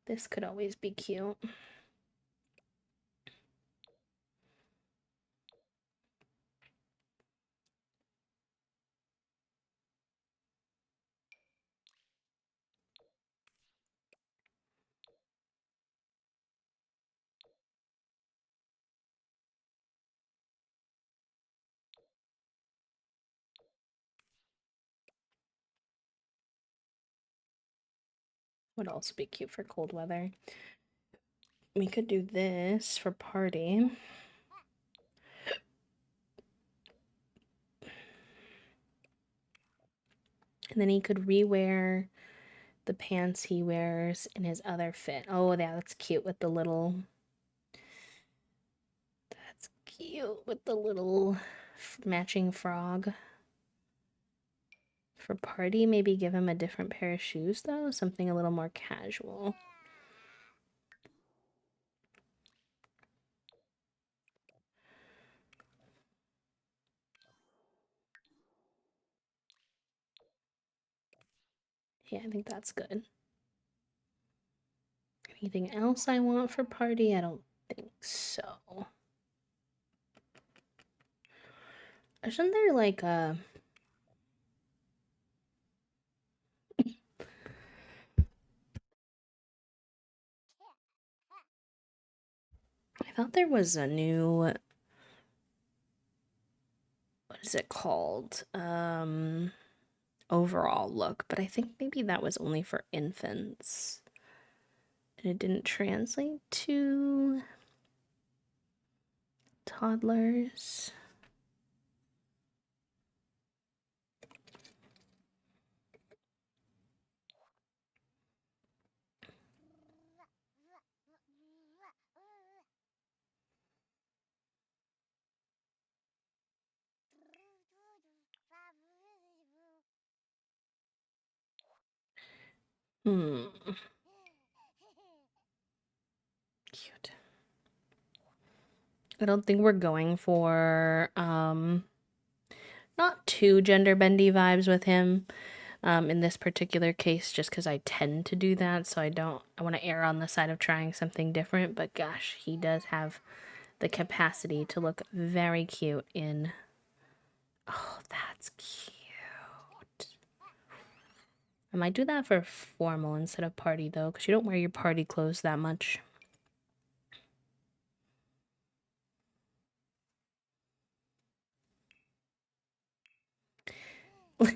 This could always be cute. Would also be cute for cold weather. We could do this for party. And then he could rewear the pants he wears in his other fit. Oh, yeah, that's cute with the little... That's cute with the little matching frog. For party, maybe give him a different pair of shoes, though. Something a little more casual. Yeah, I think that's good. Anything else I want for party? I don't think so. Isn't there like a... I thought there was a new... What is it called? Overall look, but I think maybe that was only for infants. And it didn't translate to toddlers. Cute. I don't think we're going for not too gender bendy vibes with him in this particular case, just because I tend to do that. So I want to err on the side of trying something different. But gosh, he does have the capacity to look very cute in... Oh, that's cute. I might do that for formal instead of party, though, because you don't wear your party clothes that much.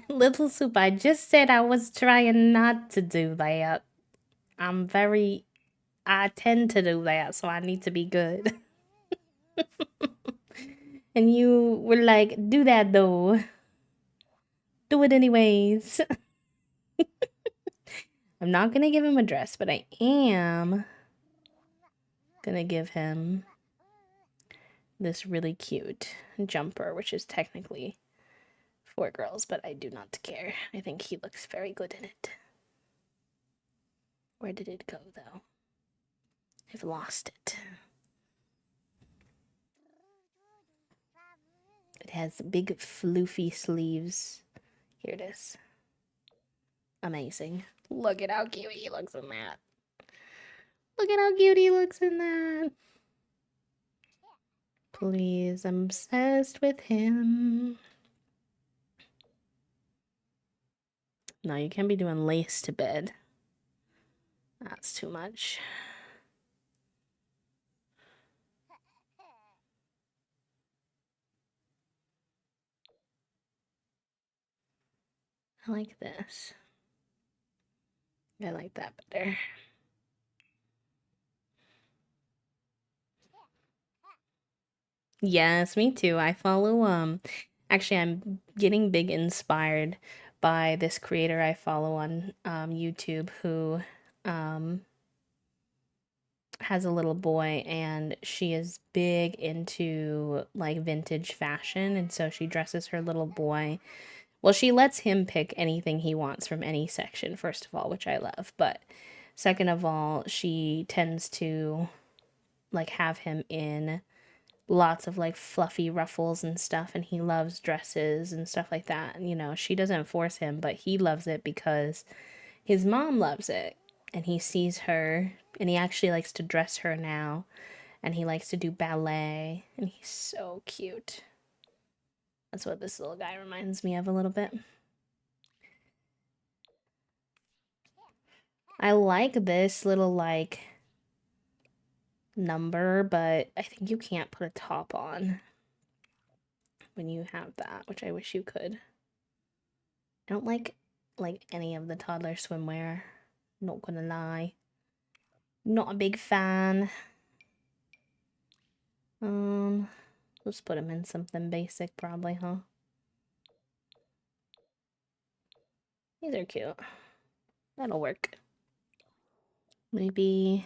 Little Soup, I just said I was trying not to do that. I tend to do that, so I need to be good. And you were like, do that though. Do it anyways. I'm not gonna give him a dress, but I am gonna give him this really cute jumper, which is technically for girls, but I do not care. I think he looks very good in it. Where did it go, though? I've lost it. It has big floofy sleeves. Here it is. Amazing. Look at how cute he looks in that. Look at how cute he looks in that. Please, I'm obsessed with him. No, you can't be doing lace to bed. That's too much. I like this. I like that better. Yes, me too. I follow actually I'm getting big inspired by this creator I follow on YouTube who has a little boy, and she is big into like vintage fashion, and so she dresses her little boy. Well, she lets him pick anything he wants from any section, first of all, which I love, but second of all, she tends to like have him in lots of like fluffy ruffles and stuff, and he loves dresses and stuff like that. And, you know, she doesn't force him, but he loves it because his mom loves it, and he sees her, and he actually likes to dress her now, and he likes to do ballet, and he's so cute. That's what this little guy reminds me of a little bit. I like this little like number, but I think you can't put a top on when you have that, which I wish you could. I don't like any of the toddler swimwear. Not gonna lie. Not a big fan. Let's put him in something basic probably, huh? These are cute. That'll work. Maybe.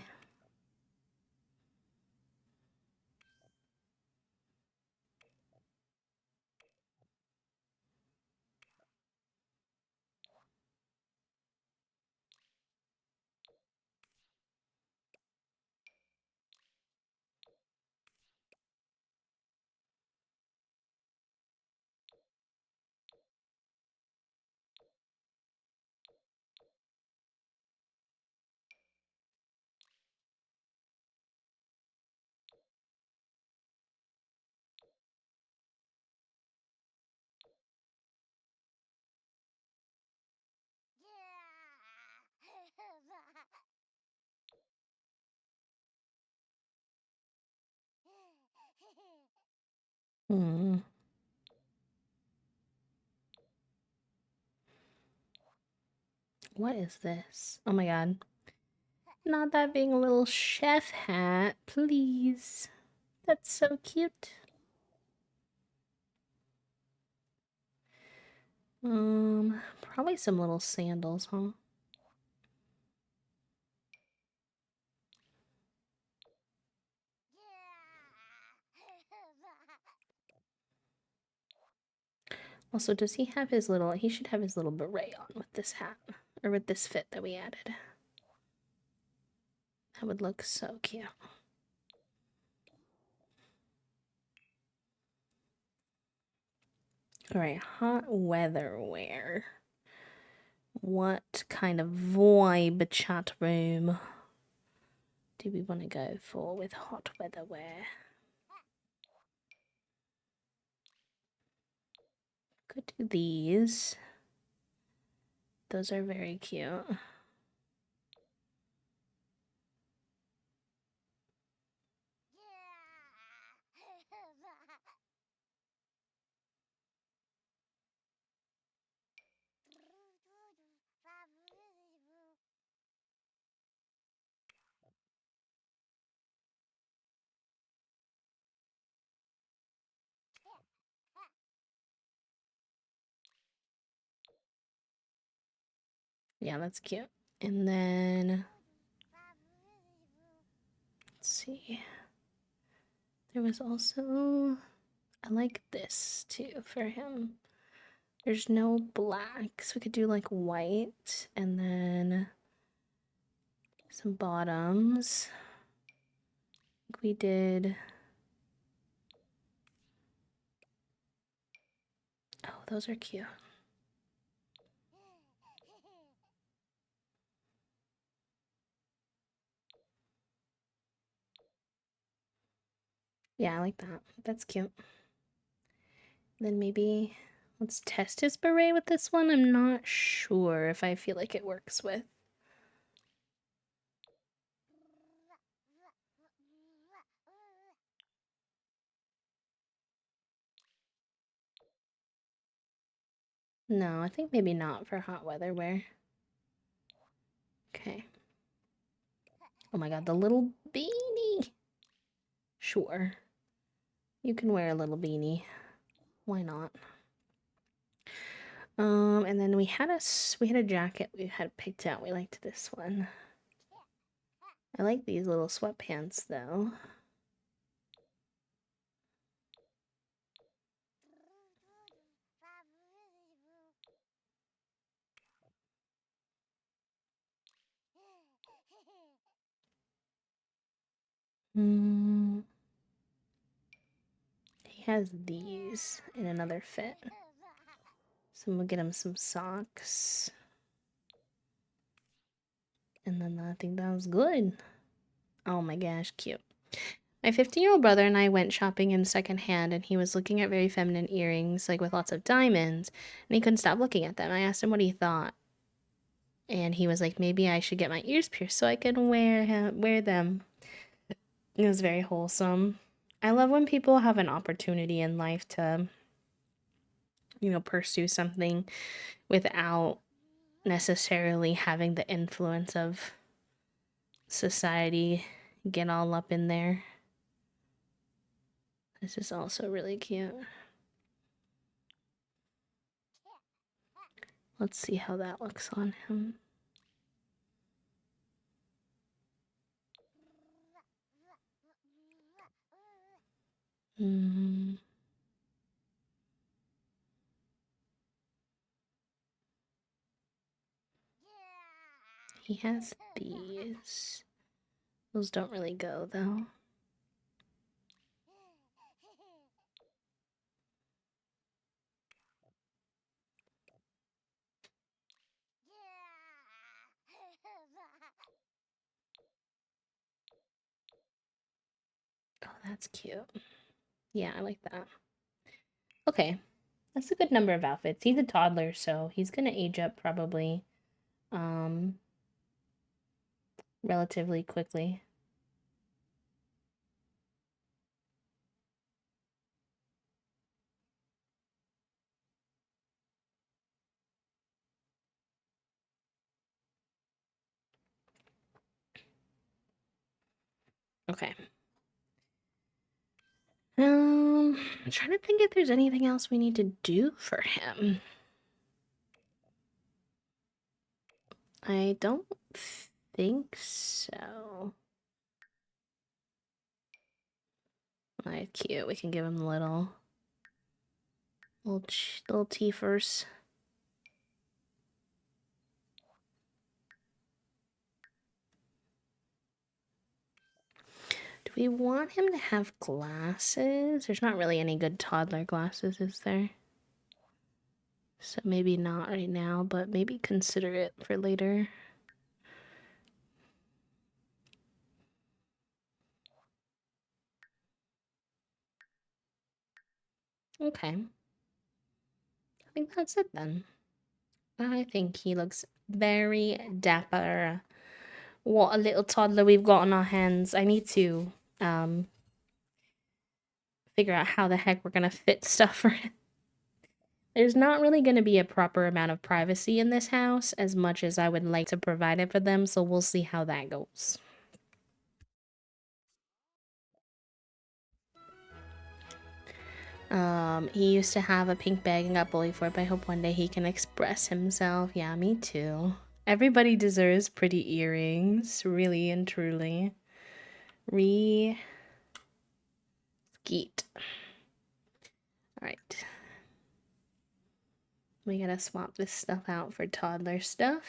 Hmm. What is this? Oh my god. Not that being a little chef hat, please. That's so cute. Probably some little sandals, huh? Also, does he have his little, he should have his little beret on with this hat, or with this fit that we added. That would look so cute. Alright, hot weather wear. What kind of vibe chat room do we want to go for with hot weather wear? Could do these. Those are very cute. Yeah, that's cute. And then, let's see. There was also, I like this too for him. There's no black, so we could do like white and then some bottoms. Like we did. Oh, those are cute. Yeah, I like that. That's cute. Then maybe let's test his beret with this one. I'm not sure if I feel like it works with. No, I think maybe not for hot weather wear. Okay. Oh my god, the little beanie. Sure. You can wear a little beanie. Why not? And then we had a jacket we had picked out. We liked this one. I like these little sweatpants though. Hmm. He has these in another fit. So we'll get him some socks. And then I think that was good. Oh my gosh, cute. My 15-year-old brother and I went shopping in secondhand, and he was looking at very feminine earrings, like with lots of diamonds, and he couldn't stop looking at them. I asked him what he thought, and he was like, maybe I should get my ears pierced so I can wear them. It was very wholesome. I love when people have an opportunity in life to, pursue something without necessarily having the influence of society get all up in there. This is also really cute. Let's see how that looks on him. Hmm. He has these. Those don't really go though. Oh, that's cute. Yeah, I like that. Okay, that's a good number of outfits. He's a toddler, so he's gonna age up probably relatively quickly. Okay. I'm trying to think if there's anything else we need to do for him. I don't think so. Alright, cute. We can give him little teethers. Do we want him to have glasses? There's not really any good toddler glasses, is there? So maybe not right now, but maybe consider it for later. Okay. I think that's it then. I think he looks very dapper. What a little toddler we've got on our hands. I need to figure out how the heck we're gonna fit stuff for it. There's not really gonna be a proper amount of privacy in this house as much as I would like to provide it for them, so we'll see how that goes. He used to have a pink bag and got bullied for it, but I hope one day he can express himself. Yeah, me too. Everybody deserves pretty earrings, really and truly. Skeet. Alright. We gotta swap this stuff out for toddler stuff.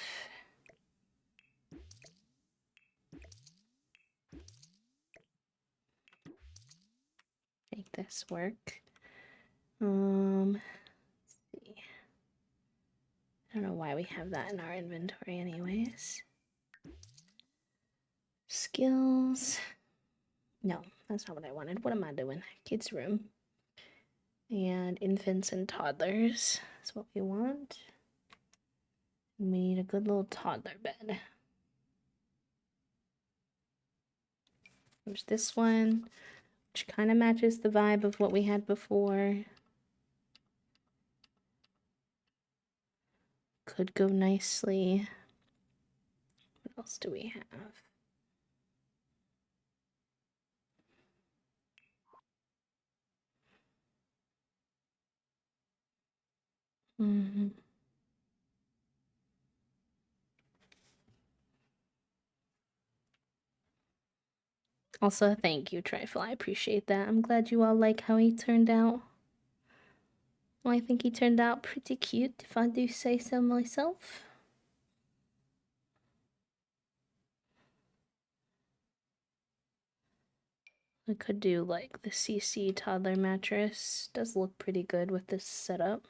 Make this work. Let's see. I don't know why we have that in our inventory anyways. Skills. No, that's not what I wanted. What am I doing? Kids room. And infants and toddlers. That's what we want. We need a good little toddler bed. There's this one, which kind of matches the vibe of what we had before. Could go nicely. What else do we have? Mm-hmm. Also, thank you, Trifle. I appreciate that. I'm glad you all like how he turned out. Well, I think he turned out pretty cute, if I do say so myself. I could do like the CC toddler mattress. Does look pretty good with this setup.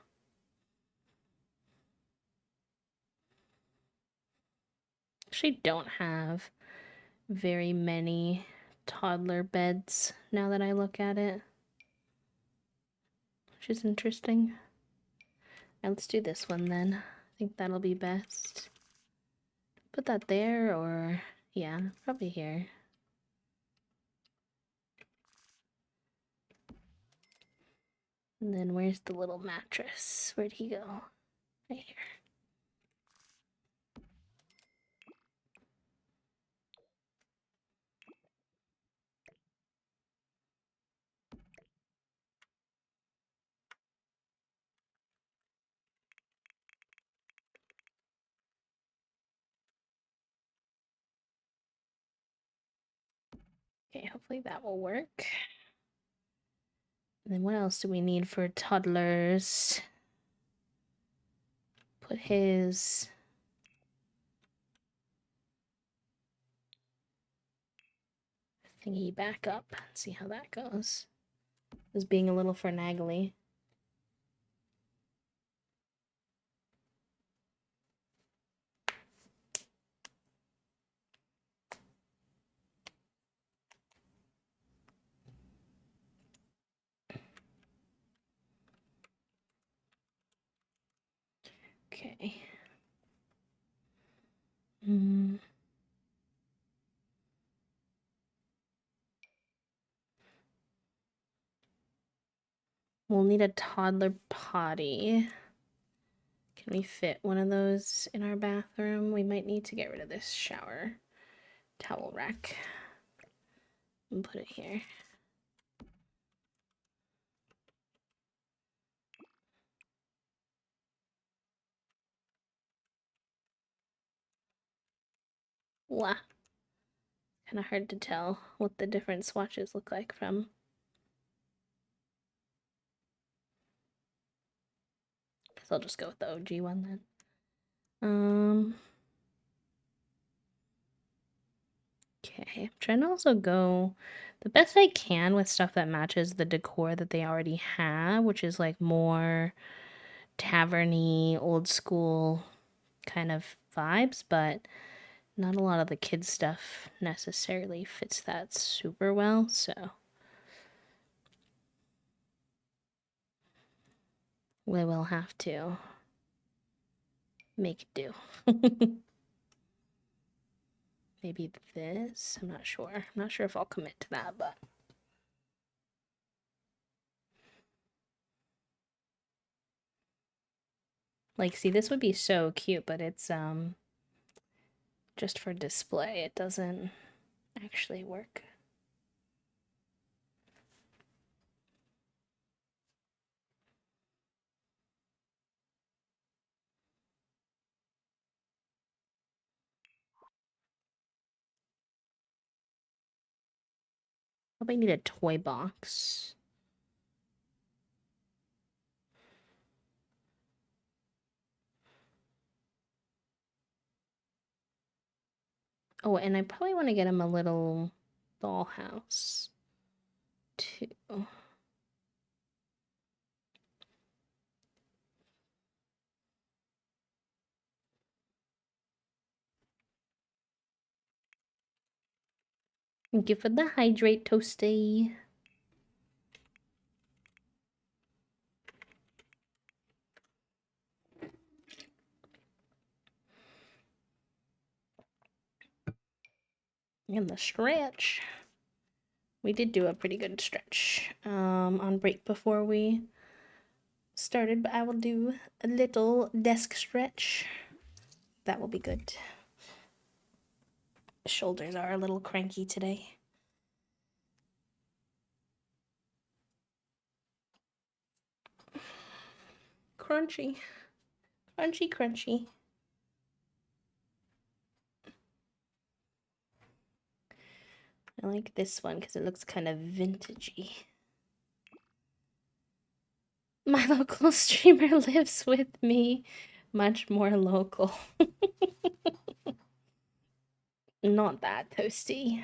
Actually, don't have very many toddler beds now that I look at it, which is interesting. Right, let's do this one then. I think that'll be best. Put that there, or yeah, probably here. And then where's the little mattress? Where'd he go? Right here. Okay, hopefully that will work. And then what else do we need for toddlers? Put his thingy back up. See how that goes. Is being a little finagly. Okay. We'll need a toddler potty. Can we fit one of those in our bathroom? We might need to get rid of this shower towel rack and put it here. Wow. Kind of hard to tell what the different swatches look like from. Guess I'll just go with the OG one then. Okay, I'm trying to also go the best I can with stuff that matches the decor that they already have, which is like more taverny, old school kind of vibes, but not a lot of the kids stuff necessarily fits that super well, so we will have to make it do. Maybe this? I'm not sure. I'm not sure if I'll commit to that, but like, see, this would be so cute, but it's just for display. It doesn't actually work. Probably need a toy box. Oh, and I probably want to get him a little dollhouse too. Thank you for the hydrate, Toasty. And the stretch. We did do a pretty good stretch on break before we started, but I will do a little desk stretch. That will be good. Shoulders are a little cranky today. Crunchy. Crunchy, crunchy. I like this one because it looks kind of vintagey. My local streamer lives with me. Much more local. Not that toasty.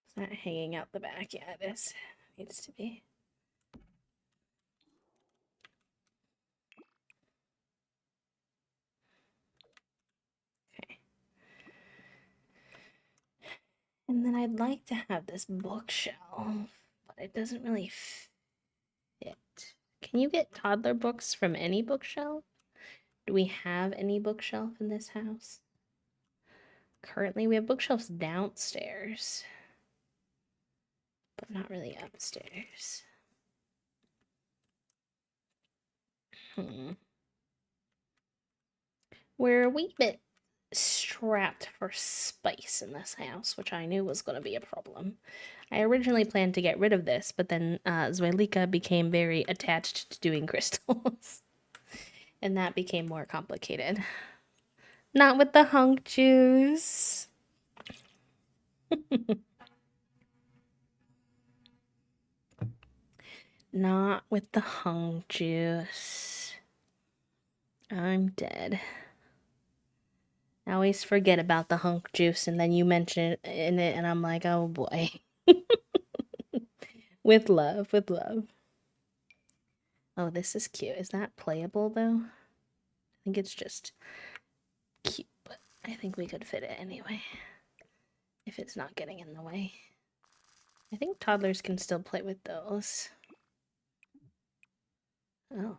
It's not hanging out the back. Yeah, it is. It needs to be. Okay. And then I'd like to have this bookshelf, but it doesn't really fit. Can you get toddler books from any bookshelf? Do we have any bookshelf in this house? Currently, we have bookshelves downstairs, but not really upstairs. We're a wee bit trapped for spice in this house, which I knew was going to be a problem. I originally planned to get rid of this, but then Zwelika became very attached to doing crystals. And that became more complicated. Not with the hunk juice. Not with the hunk juice. I'm dead. I always forget about the hunk juice, and then you mention it in it, and I'm like, oh boy. With love, with love. Oh, this is cute. Is that playable, though? I think it's just cute, but I think we could fit it anyway. If it's not getting in the way. I think toddlers can still play with those. Oh.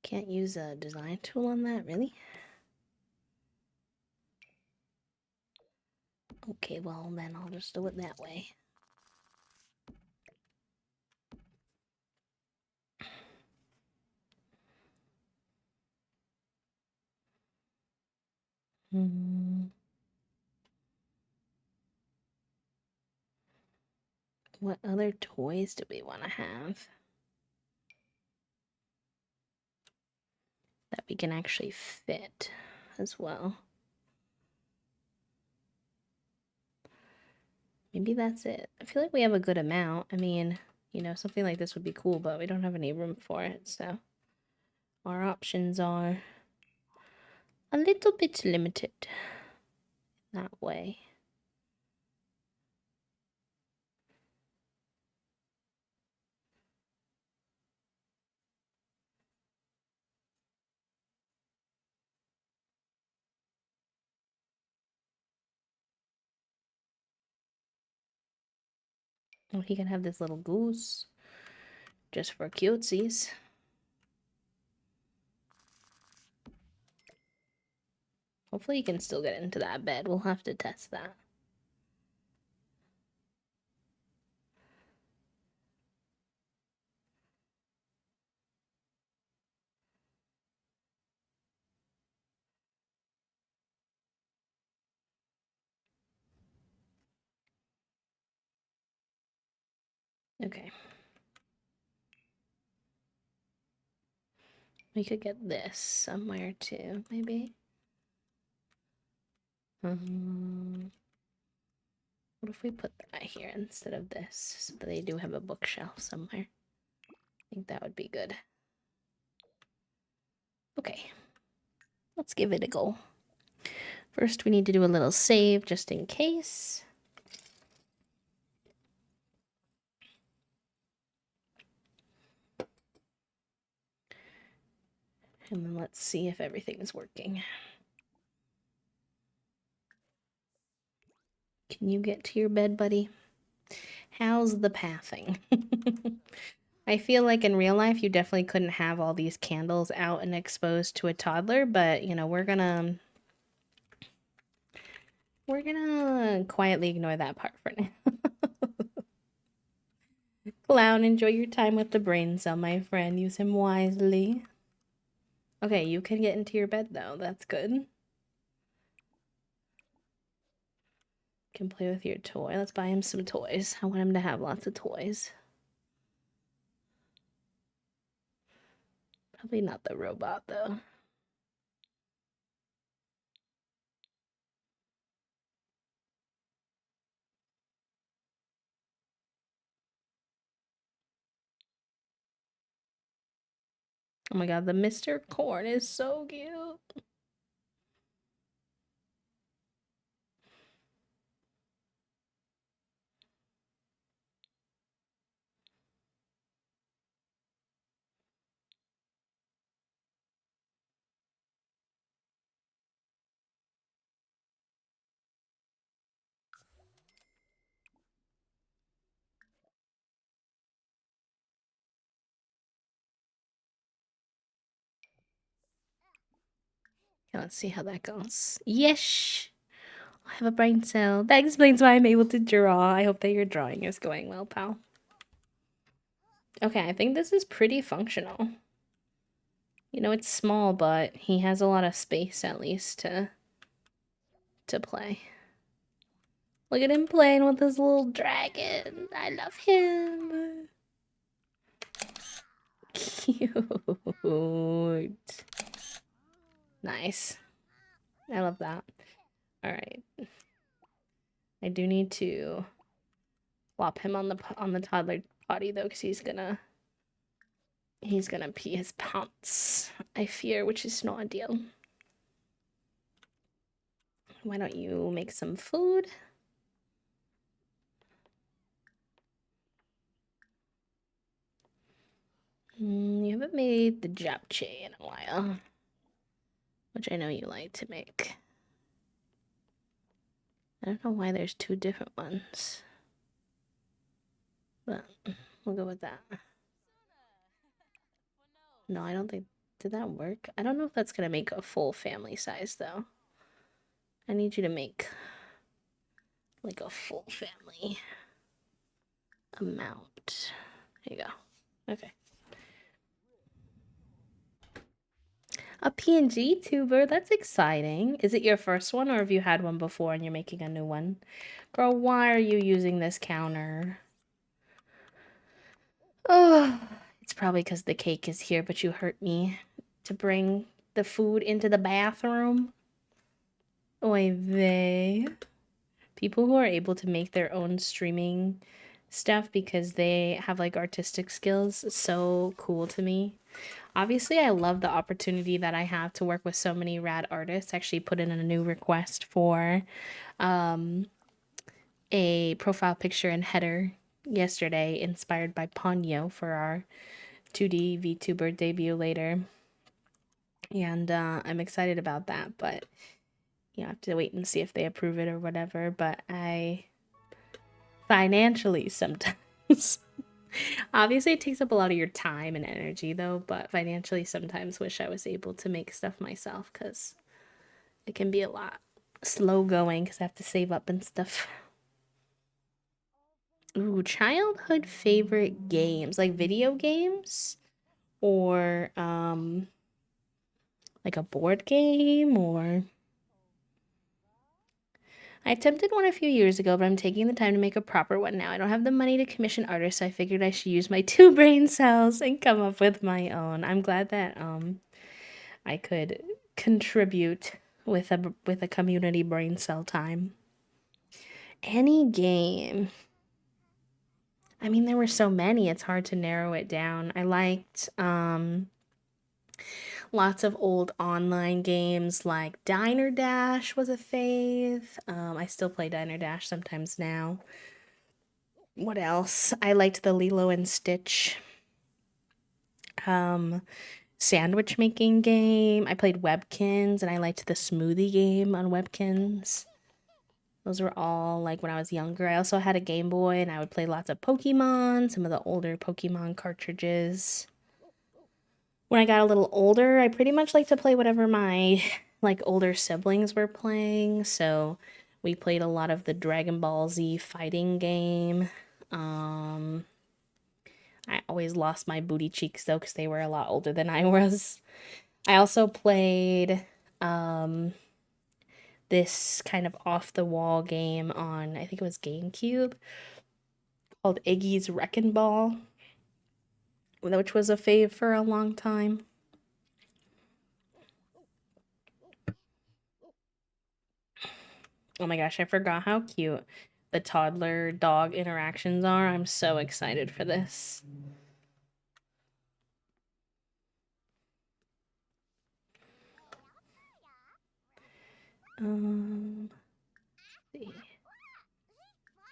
Can't use a design tool on that, really? Okay, well, then I'll just do it that way. What other toys do we want to have that we can actually fit as well? Maybe that's it. I feel like we have a good amount. I mean, you know, something like this would be cool, but we don't have any room for it, so our options are a little bit limited that way. Well, he can have this little goose just for cutesies. Hopefully he can still get into that bed. We'll have to test that. Okay. We could get this somewhere too, maybe. What if we put that here instead of this, so that they do have a bookshelf somewhere? I think that would be good. Okay, let's give it a go. First, we need to do a little save just in case. And then let's see if everything is working. Can you get to your bed, buddy? How's the pathing? I feel like in real life, you definitely couldn't have all these candles out and exposed to a toddler, but, you know, we're gonna quietly ignore that part for now. Clown, enjoy your time with the brain cell, my friend. Use him wisely. Okay, you can get into your bed, though. That's good. Can play with your toy. Let's buy him some toys. I want him to have lots of toys. Probably not the robot, though. Oh my god, the Mr. Corn is so cute. Okay, let's see how that goes. Yes! I have a brain cell. That explains why I'm able to draw. I hope that your drawing is going well, pal. Okay, I think this is pretty functional. You know, it's small, but he has a lot of space, at least, to to play. Look at him playing with his little dragon. I love him. Cute. Nice. I love that. All right. I do need to flop him on the toddler potty though, because he's gonna pee his pants, I fear, which is not ideal. Why don't you make some food? You haven't made the japchae in a while, which I know you like to make. I don't know why there's two different ones, but we'll go with that. No, I don't think, did that work? I don't know if that's gonna make a full family size though. I need you to make like a full family amount. There you go. Okay. A PNG tuber, that's exciting. Is it your first one or have you had one before and you're making a new one? Girl, why are you using this counter? Oh, it's probably because the cake is here, but you hurt me to bring the food into the bathroom. Oy vey. People who are able to make their own streaming stuff because they have like artistic skills is so cool to me. Obviously, I love the opportunity that I have to work with so many rad artists. I actually put in a new request for a profile picture and header yesterday inspired by Ponyo for our 2D VTuber debut later. And I'm excited about that, but you have to wait and see if they approve it or whatever. But I financially sometimes obviously it takes up a lot of your time and energy though, but financially sometimes wish I was able to make stuff myself because it can be a lot slow going because I have to save up and stuff. Ooh, childhood favorite games, like video games or like a board game or I attempted one a few years ago, but I'm taking the time to make a proper one now. I don't have the money to commission artists, so I figured I should use my 2 brain cells and come up with my own. I'm glad that I could contribute with a community brain cell time. Any game. I mean, there were so many, it's hard to narrow it down. I liked lots of old online games like Diner Dash was a fave. I still play Diner Dash sometimes now. What else? I liked the Lilo and Stitch sandwich making game. I played Webkins and I liked the smoothie game on Webkins. Those were all like when I was younger. I also had a Game Boy and I would play lots of Pokemon, some of the older Pokemon cartridges. When I got a little older, I pretty much like to play whatever my like older siblings were playing. So we played a lot of the Dragon Ball Z fighting game. I always lost my booty cheeks though because they were a lot older than I was. I also played this kind of off the wall game on I think it was GameCube called Iggy's Wrecking Ball, which was a fave for a long time. Oh my gosh, I forgot how cute the toddler dog interactions are. I'm so excited for this. See.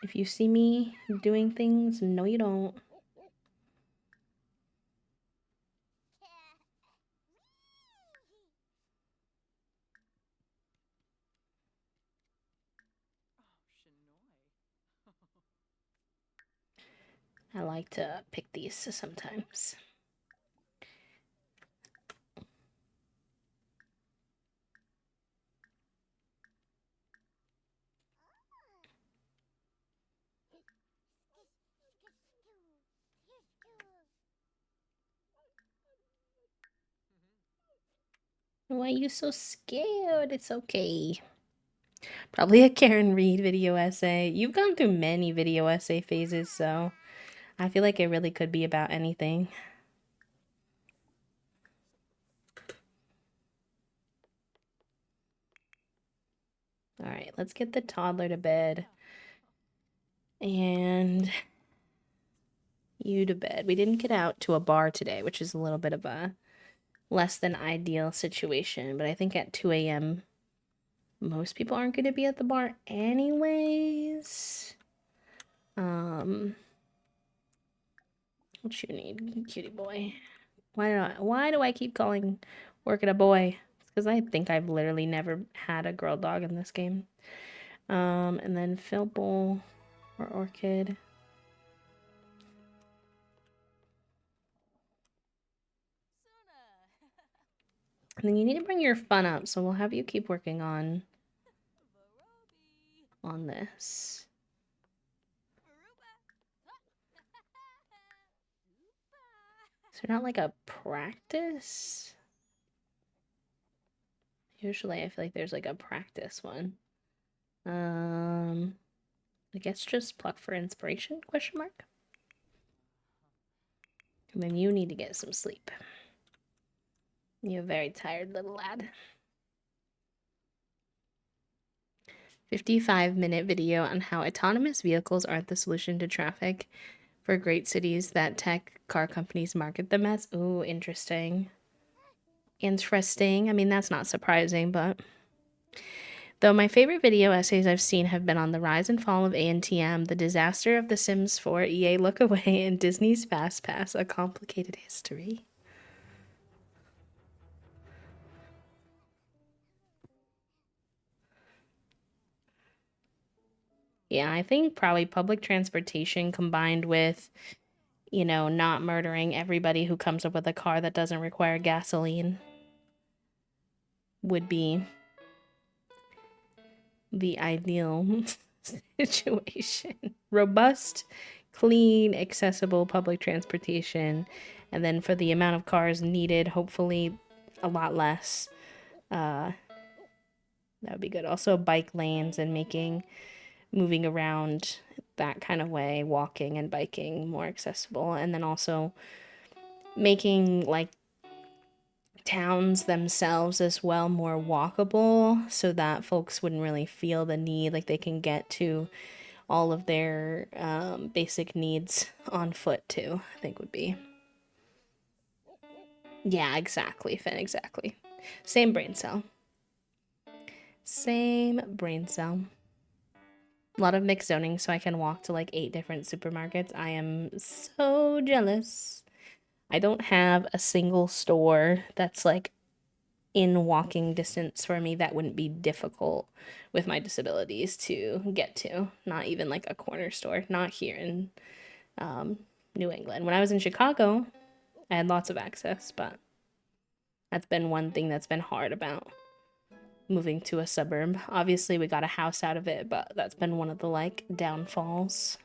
If you see me doing things, no you don't. I like to pick these sometimes. Why are you so scared? It's okay. Probably a Karen Reed video essay. You've gone through many video essay phases, so I feel like it really could be about anything. All right, let's get the toddler to bed. And you to bed. We didn't get out to a bar today, which is a little bit of a less than ideal situation, but I think at 2 a.m. most people aren't going to be at the bar anyways. What you need, cutie boy? Why do I keep calling Orchid a boy? It's because I think I've literally never had a girl dog in this game. And then Philbull or Orchid. And then you need to bring your fun up, so we'll have you keep working on this. Is there not like a practice? Usually I feel like there's like a practice one. I guess just pluck for inspiration, question mark? And then you need to get some sleep. You're a very tired little lad. 55-minute video on how autonomous vehicles aren't the solution to traffic for great cities that tech car companies market them as. Ooh, interesting. Interesting. I mean, that's not surprising, but... Though my favorite video essays I've seen have been on the rise and fall of ANTM, the disaster of The Sims 4, EA Look Away, and Disney's Fast Pass, A Complicated History. Yeah, I think probably public transportation combined with, you know, not murdering everybody who comes up with a car that doesn't require gasoline would be the ideal situation. Robust, clean, accessible public transportation, and then for the amount of cars needed, hopefully a lot less. That would be good. Also, bike lanes and moving around that kind of way, walking and biking more accessible, and then also making like towns themselves as well more walkable so that folks wouldn't really feel the need, like they can get to all of their basic needs on foot too, I think would be. Yeah, exactly, Finn, exactly. Same brain cell. Same brain cell. A lot of mixed zoning so I can walk to like 8 different supermarkets. I am so jealous. I don't have a single store that's like in walking distance for me that wouldn't be difficult with my disabilities to get to. Not even like a corner store. Not here in New England. When I was in Chicago, I had lots of access, but that's been one thing that's been hard about moving to a suburb. Obviously, we got a house out of it, but that's been one of the like downfalls.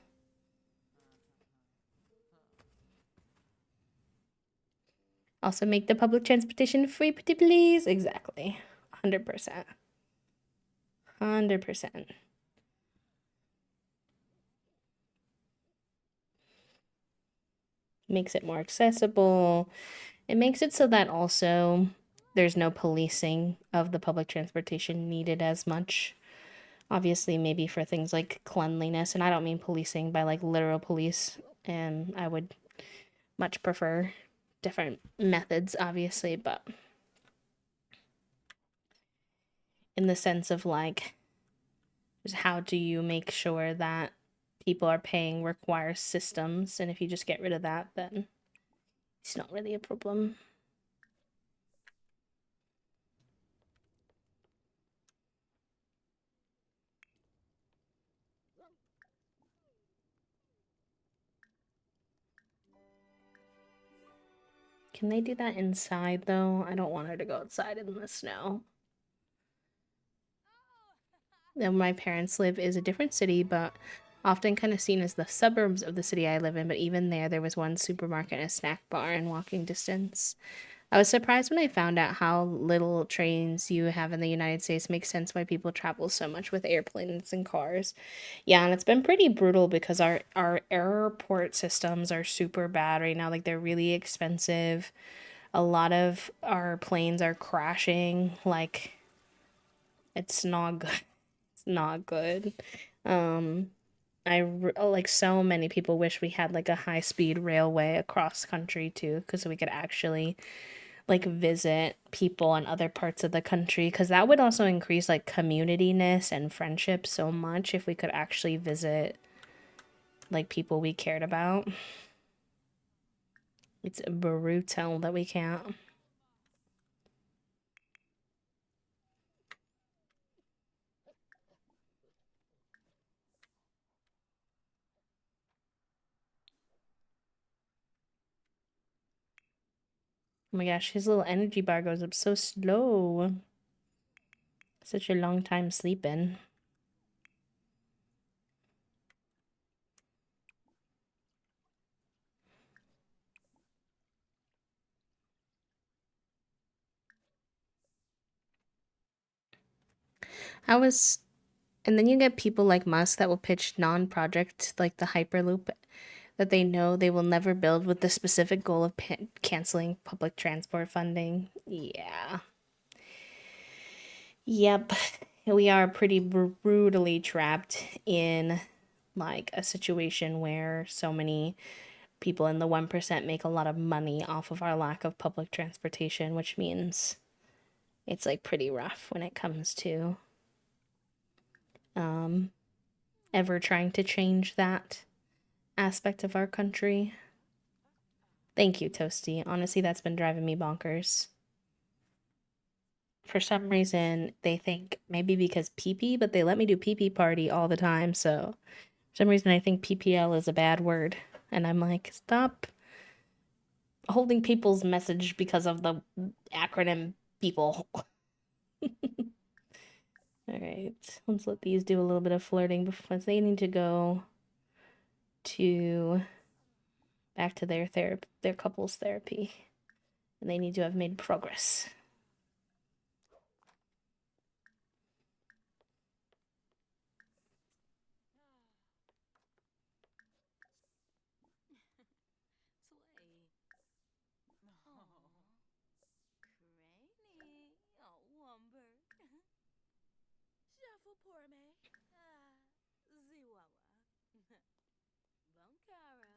Also, make the public transportation free, pretty please. Exactly. 100%. 100%. Makes it more accessible. It makes it so that also there's no policing of the public transportation needed as much. Obviously, maybe for things like cleanliness, and I don't mean policing by like literal police, and I would much prefer different methods, obviously, but in the sense of like, just how do you make sure that people are paying requires systems, and if you just get rid of that, then it's not really a problem. Can they do that inside though? I don't want her to go outside in the snow. And my parents live is a different city, but often kind of seen as the suburbs of the city I live in. But even there was one supermarket and a snack bar in walking distance. I was surprised when I found out how little trains you have in the United States. Makes sense why people travel so much with airplanes and cars. Yeah, and it's been pretty brutal because our airport systems are super bad right now. Like they're really expensive. A lot of our planes are crashing. Like it's not good. It's not good. Um like so many people wish we had like a high speed railway across country too, because we could actually like visit people in other parts of the country, because that would also increase like communityness and friendship so much if we could actually visit like people we cared about. It's brutal that we can't. Oh my gosh, his little energy bar goes up so slow. Such a long time sleeping. I was, and then you get people like Musk that will pitch non-project like the Hyperloop that they know they will never build with the specific goal of canceling public transport funding. Yeah. Yep. We are pretty brutally trapped in like a situation where so many people in the 1% make a lot of money off of our lack of public transportation, which means it's like pretty rough when it comes to um ever trying to change that aspect of our country. Thank you, Toasty. Honestly, that's been driving me bonkers. For some reason, they think maybe because PP, but they let me do PP party all the time. So, for some reason, I think PPL is a bad word. And I'm like, stop holding people's message because of the acronym people. All right, let's let these do a little bit of flirting before they need to go to back to their their couples therapy, and they need to have made progress. Slay. Cranny. Oh, Wumber. Shuffle pour me. Ziwawa. Bunkaro.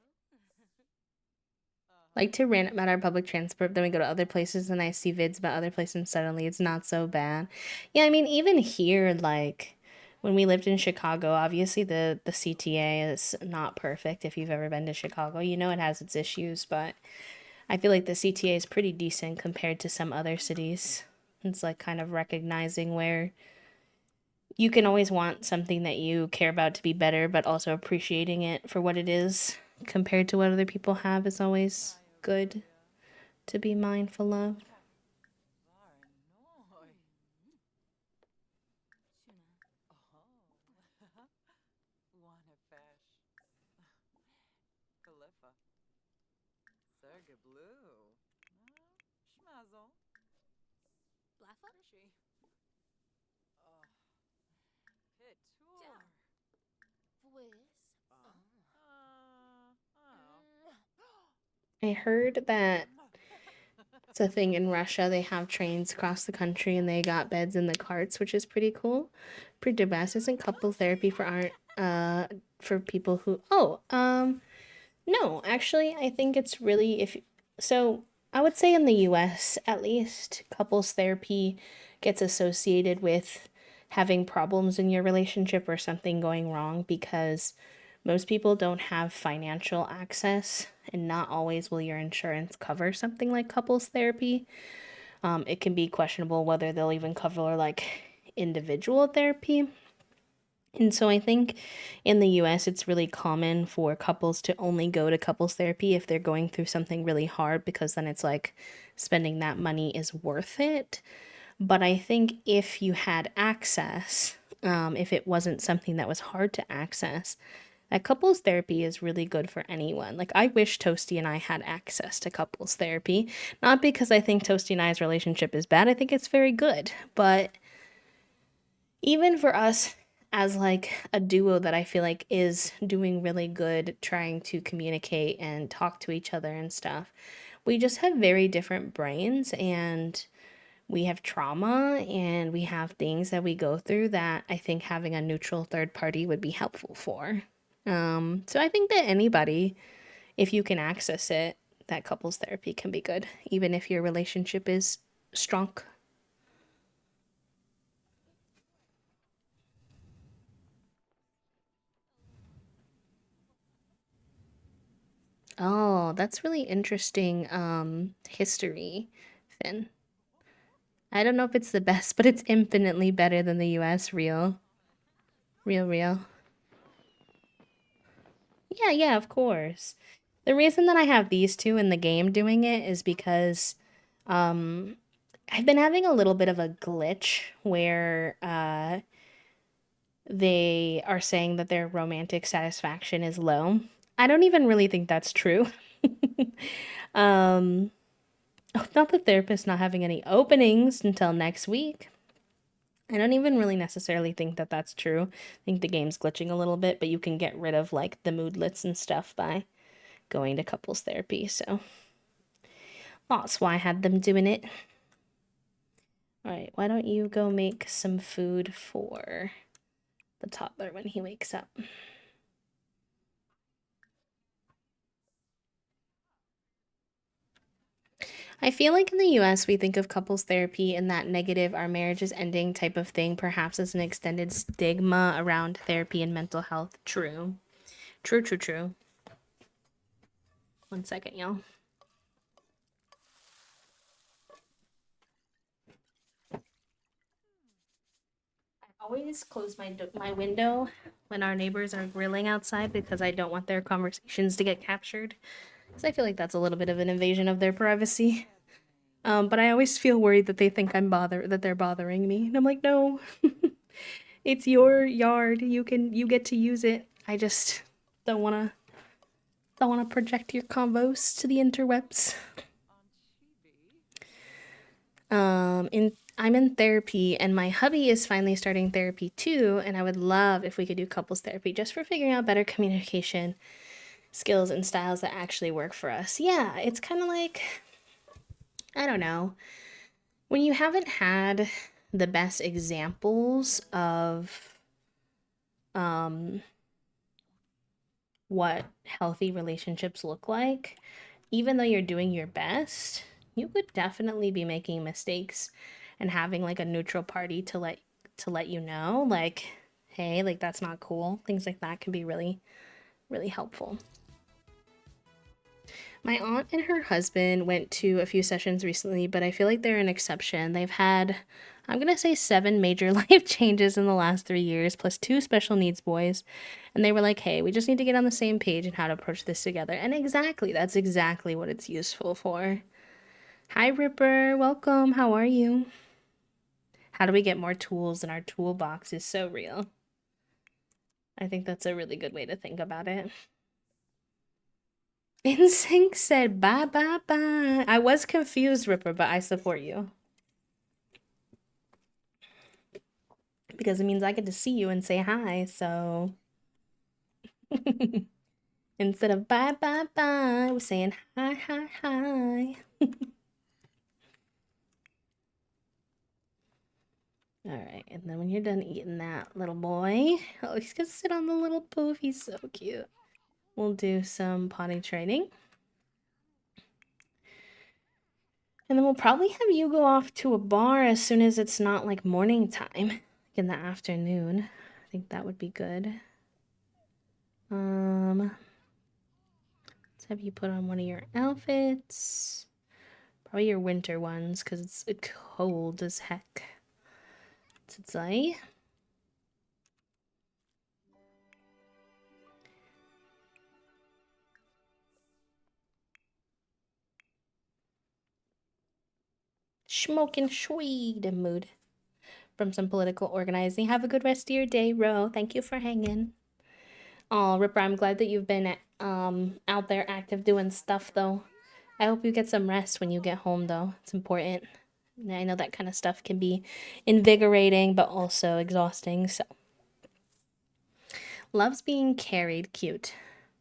Like to rant about our public transport, then we go to other places and I see vids about other places and suddenly it's not so bad. Yeah, I mean even here, like when we lived in Chicago, obviously the CTA is not perfect. If you've ever been to Chicago, you know it has its issues, but I feel like the CTA is pretty decent compared to some other cities. It's like kind of recognizing where you can always want something that you care about to be better, but also appreciating it for what it is compared to what other people have is always good to be mindful of. I heard that it's a thing in Russia. They have trains across the country and they got beds in the carts, which is pretty cool. Pretty best. Isn't couple therapy for aren't for people who no, actually I think it's really if so I would say in the US at least couples therapy gets associated with having problems in your relationship or something going wrong because most people don't have financial access, and not always will your insurance cover something like couples therapy. It can be questionable whether they'll even cover like individual therapy. And so I think in the US, it's really common for couples to only go to couples therapy if they're going through something really hard, because then it's like spending that money is worth it. But I think if you had access, if it wasn't something that was hard to access, That couples therapy is really good for anyone. Like, I wish Toasty and I had access to couples therapy. Not because I think Toasty and I's relationship is bad, I think it's very good. But even for us as like a duo that I feel like is doing really good trying to communicate and talk to each other and stuff, we just have very different brains and we have trauma and we have things that we go through that I think having a neutral third party would be helpful for. So I think that anybody, if you can access it, that couples therapy can be good, even if your relationship is strong. Oh, that's really interesting history, Finn. I don't know if it's the best, but it's infinitely better than the US. Real. Real, real. Yeah, yeah, of course. The reason that I have these two in the game doing it is because um I've been having a little bit of a glitch where they are saying that their romantic satisfaction is low. I don't even really think that's true. um not the therapist not having any openings until next week. I don't even really necessarily think that that's true. I think the game's glitching a little bit, but you can get rid of like the moodlets and stuff by going to couples therapy. So that's why I had them doing it. All right, why don't you go make some food for the toddler when he wakes up? I feel like in the US, we think of couples therapy in that negative, our marriage is ending type of thing, perhaps as an extended stigma around therapy and mental health. True. True, true, true. One second, y'all. I always close my window when our neighbors are grilling outside because I don't want their conversations to get captured. Because I feel like that's a little bit of an invasion of their privacy. But I always feel worried that they think that they're bothering me. And I'm like, no, it's your yard. You get to use it. I just don't wanna don't wanna project your convos to the interwebs. I'm in therapy and my hubby is finally starting therapy too, and I would love if we could do couples therapy just for figuring out better communication skills and styles that actually work for us. Yeah, it's kind of like I don't know. When you haven't had the best examples of um what healthy relationships look like, even though you're doing your best, you would definitely be making mistakes and having like a neutral party to let you know like hey, like that's not cool. Things like that can be really really helpful. My aunt and her husband went to a few sessions recently, but I feel like they're an exception. They've had, I'm going to say, 7 major life changes in the last 3 years, plus 2 special needs boys. And they were like, hey, we just need to get on the same page and how to approach this together. And exactly, that's exactly what it's useful for. Hi, Ripper. Welcome. How are you? How do we get more tools in our toolbox is so real. I think that's a really good way to think about it. InSync said bye bye bye. I was confused, Ripper, but I support you. Because it means I get to see you and say hi, so instead of bye bye bye, we're saying hi hi hi. Alright, and then when you're done eating that, little boy, oh, he's gonna sit on the little poof, he's so cute. We'll do some potty training. And then we'll probably have you go off to a bar as soon as it's not like morning time, like in the afternoon. I think that would be good. Let's have you put on one of your outfits. Probably your winter ones, because it's cold as heck. Today. Smoking Swede mood from some political organizing. Have a good rest of your day, Ro. Thank you for hanging. Oh, Ripper, I'm glad that you've been out there active doing stuff though. I hope you get some rest when you get home though. It's important. And I know that kind of stuff can be invigorating but also exhausting. So, loves being carried, cute.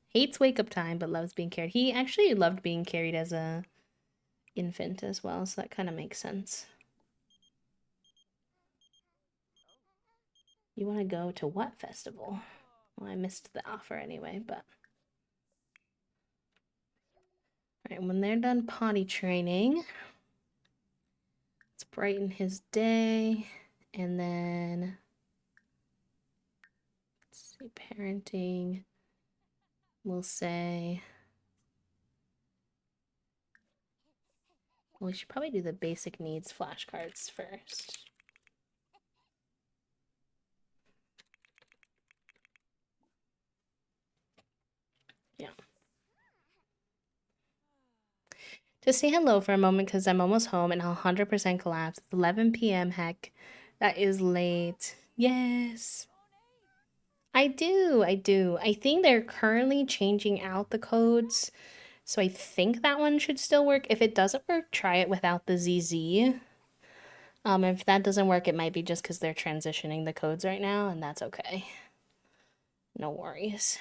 Hates wake up time but loves being carried. He actually loved being carried as a infant as well, so that kind of makes sense. You want to go to what festival? Well, I missed the offer anyway, but all right, when they're done potty training, let's brighten his day. And then, let's see, parenting, we'll say, well, we should probably do the basic needs flashcards first. Yeah. Just say hello for a moment because I'm almost home and I'll 100% collapse. It's 11 p.m. Heck, that is late. Yes. I do. I think they're currently changing out the codes. So I think that one should still work. If it doesn't work, try it without the ZZ. If that doesn't work, it might be just because they're transitioning the codes right now, and that's okay. No worries.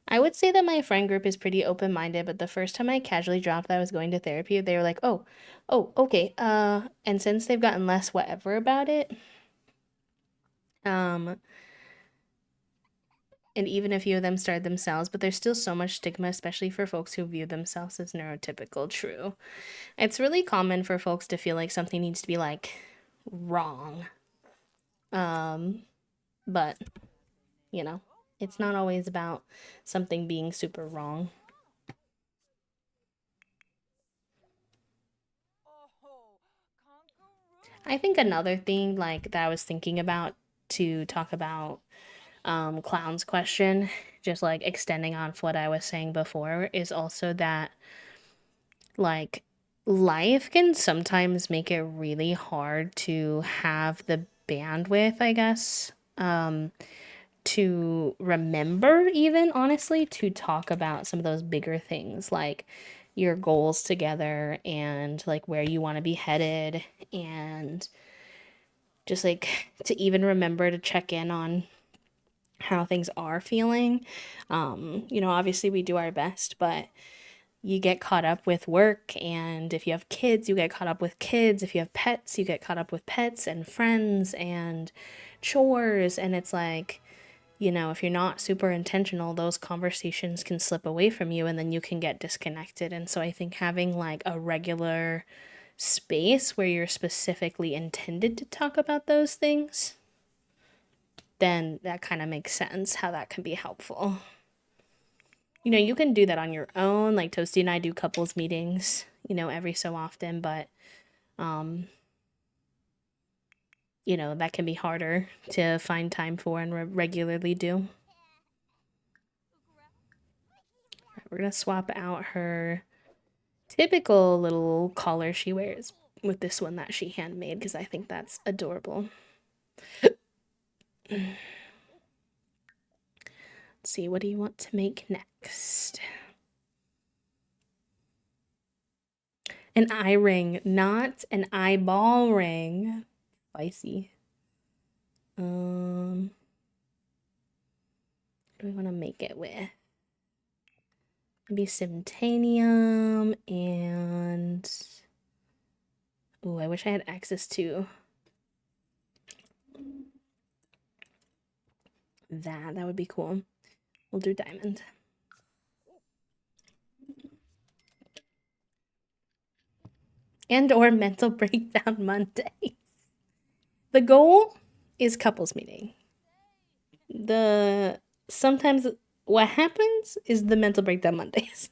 I would say that my friend group is pretty open-minded, but the first time I casually dropped that I was going to therapy, they were like, oh, okay. And since they've gotten less whatever about it, and even a few of them started themselves, but there's still so much stigma, especially for folks who view themselves as neurotypical. True. It's really common for folks to feel like something needs to be like wrong. But you know, it's not always about something being super wrong. I think another thing like that I was thinking about to talk about clown's question, just like extending on what I was saying before, is also that like life can sometimes make it really hard to have the bandwidth, I guess, to remember, even honestly, to talk about some of those bigger things like your goals together and like where you want to be headed, and just like to even remember to check in on how things are feeling. Obviously we do our best, but you get caught up with work, and if you have kids, you get caught up with kids. If you have pets, you get caught up with pets and friends and chores, and it's like, if you're not super intentional, those conversations can slip away from you and then you can get disconnected. And so I think having like a regular space where you're specifically intended to talk about those things, then that kind of makes sense how that can be helpful. You can do that on your own. Like Toasty and I do couples meetings, every so often, but that can be harder to find time for and regularly do. We're gonna swap out her typical little collar she wears with this one that she handmade because I think that's adorable. Let's see, what do you want to make next? An eye ring, not an eyeball ring. Spicy. What do we want to make it with? Maybe Simtanium and... Oh, I wish I had access to that. That would be cool. We'll do diamond. And or mental breakdown Monday. The goal is couples meeting. Sometimes what happens is the mental breakdown Mondays.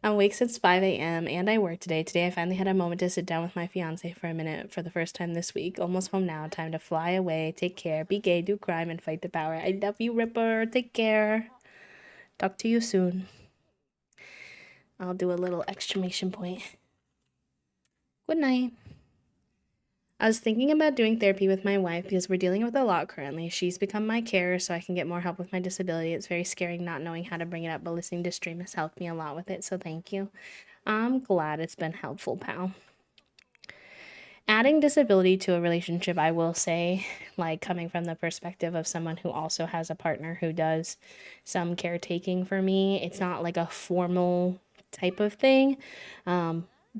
I'm awake since 5 a.m. and I work today. Today I finally had a moment to sit down with my fiance for a minute for the first time this week. Almost home now. Time to fly away, take care, be gay, do crime, and fight the power. I love you, Ripper. Take care. Talk to you soon. I'll do a little exclamation point. Good night. I was thinking about doing therapy with my wife because we're dealing with a lot currently. She's become my carer so I can get more help with my disability. It's very scary not knowing how to bring it up, but listening to stream has helped me a lot with it, so thank you. I'm glad it's been helpful, pal. Adding disability to a relationship, I will say, like coming from the perspective of someone who also has a partner who does some caretaking for me, it's not like a formal type of thing,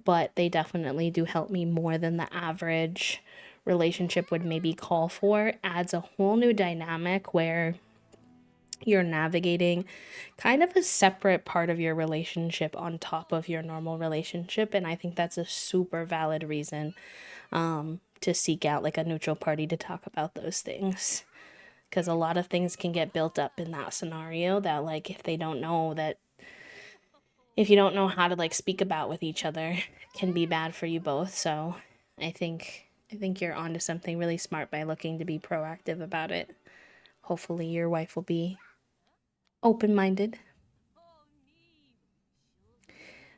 but they definitely do help me more than the average relationship would maybe call for. Adds a whole new dynamic where you're navigating kind of a separate part of your relationship on top of your normal relationship, and I think that's a super valid reason to seek out like a neutral party to talk about those things, because a lot of things can get built up in that scenario that, like, if you don't know how to like speak about with each other, can be bad for you both. So I think you're onto something really smart by looking to be proactive about it. Hopefully your wife will be open-minded.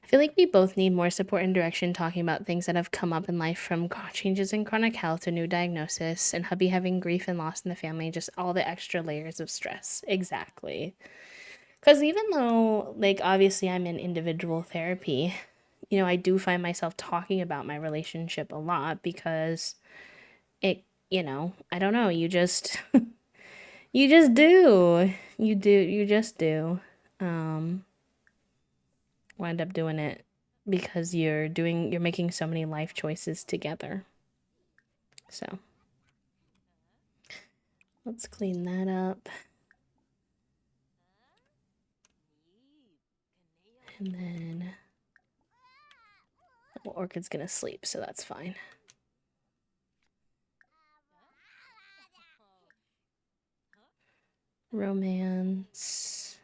I feel like we both need more support and direction talking about things that have come up in life, from changes in chronic health to new diagnosis, and hubby having grief and loss in the family, just all the extra layers of stress. Exactly. Because even though, like, obviously I'm in individual therapy, I do find myself talking about my relationship a lot because I don't know, you just, you just do. You just do. Um, Wind up doing it because you're making so many life choices together. So let's clean that up. And then the orchid's gonna sleep, so that's fine. Romance.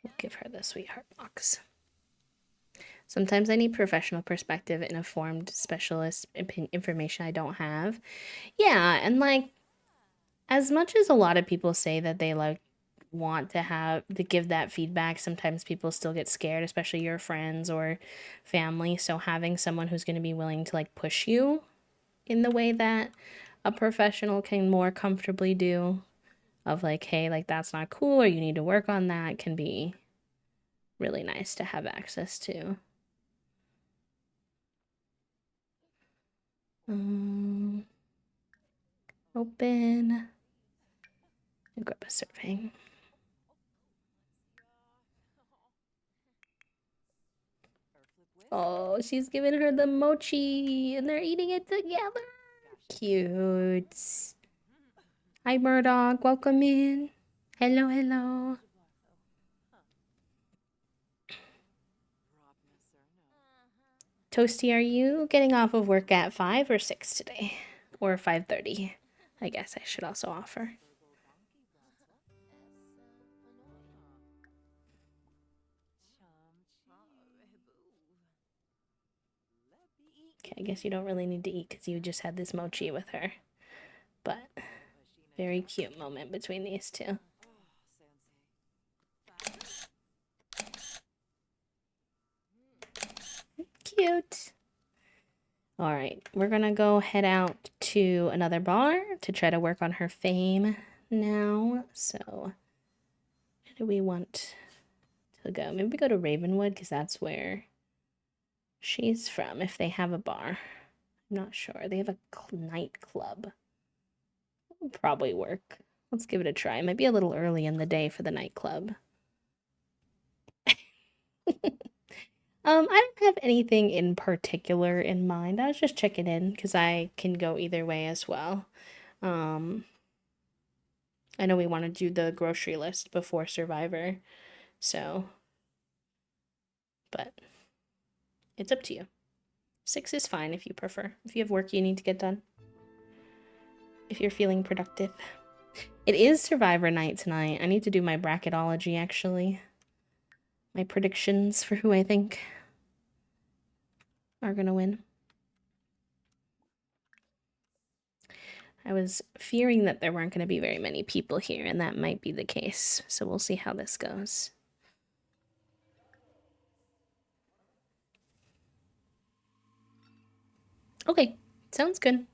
We'll give her the sweetheart box. Sometimes I need professional perspective and informed specialist information I don't have. Yeah, and like, as much as a lot of people say that they like want to give that feedback, sometimes people still get scared, especially your friends or family. So having someone who's going to be willing to like push you in the way that a professional can more comfortably do, of like, hey, like that's not cool or you need to work on that, can be really nice to have access to. Open and grab a serving. Oh, she's giving her the mochi and they're eating it together. Cute. Hi, Murdoch. Welcome in. Hello, hello. Toasty, are you getting off of work at 5 or 6 today? Or 5:30? I guess I should also offer. Okay, I guess you don't really need to eat because you just had this mochi with her. But very cute moment between these two. Cute. All right, we're gonna go head out to another bar to try to work on her fame now. So, where do we want to go? Maybe we go to Ravenwood because that's where she's from, if they have a bar. I'm not sure. They have a nightclub. It'll probably work. Let's give it a try. It might be a little early in the day for the nightclub. I don't have anything in particular in mind. I was just checking in because I can go either way as well. I know we want to do the grocery list before Survivor, so, but it's up to you. 6 is fine if you prefer. If you have work you need to get done. If you're feeling productive. It is Survivor night tonight. I need to do my bracketology, actually. My predictions for who I think are gonna win. I was fearing that there weren't gonna be very many people here, and that might be the case. So we'll see how this goes. Okay, sounds good.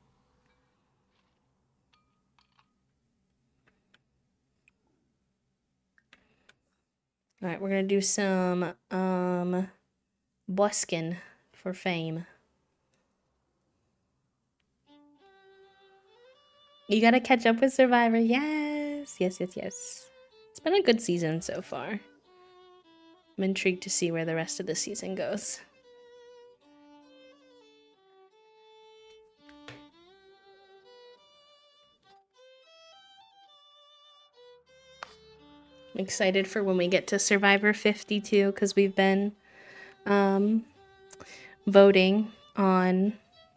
All right, we're gonna do some buskin for fame. You gotta catch up with Survivor. Yes, yes, yes, yes. It's been a good season so far. I'm intrigued to see where the rest of the season goes. I'm excited for when we get to Survivor 52 because we've been um, voting on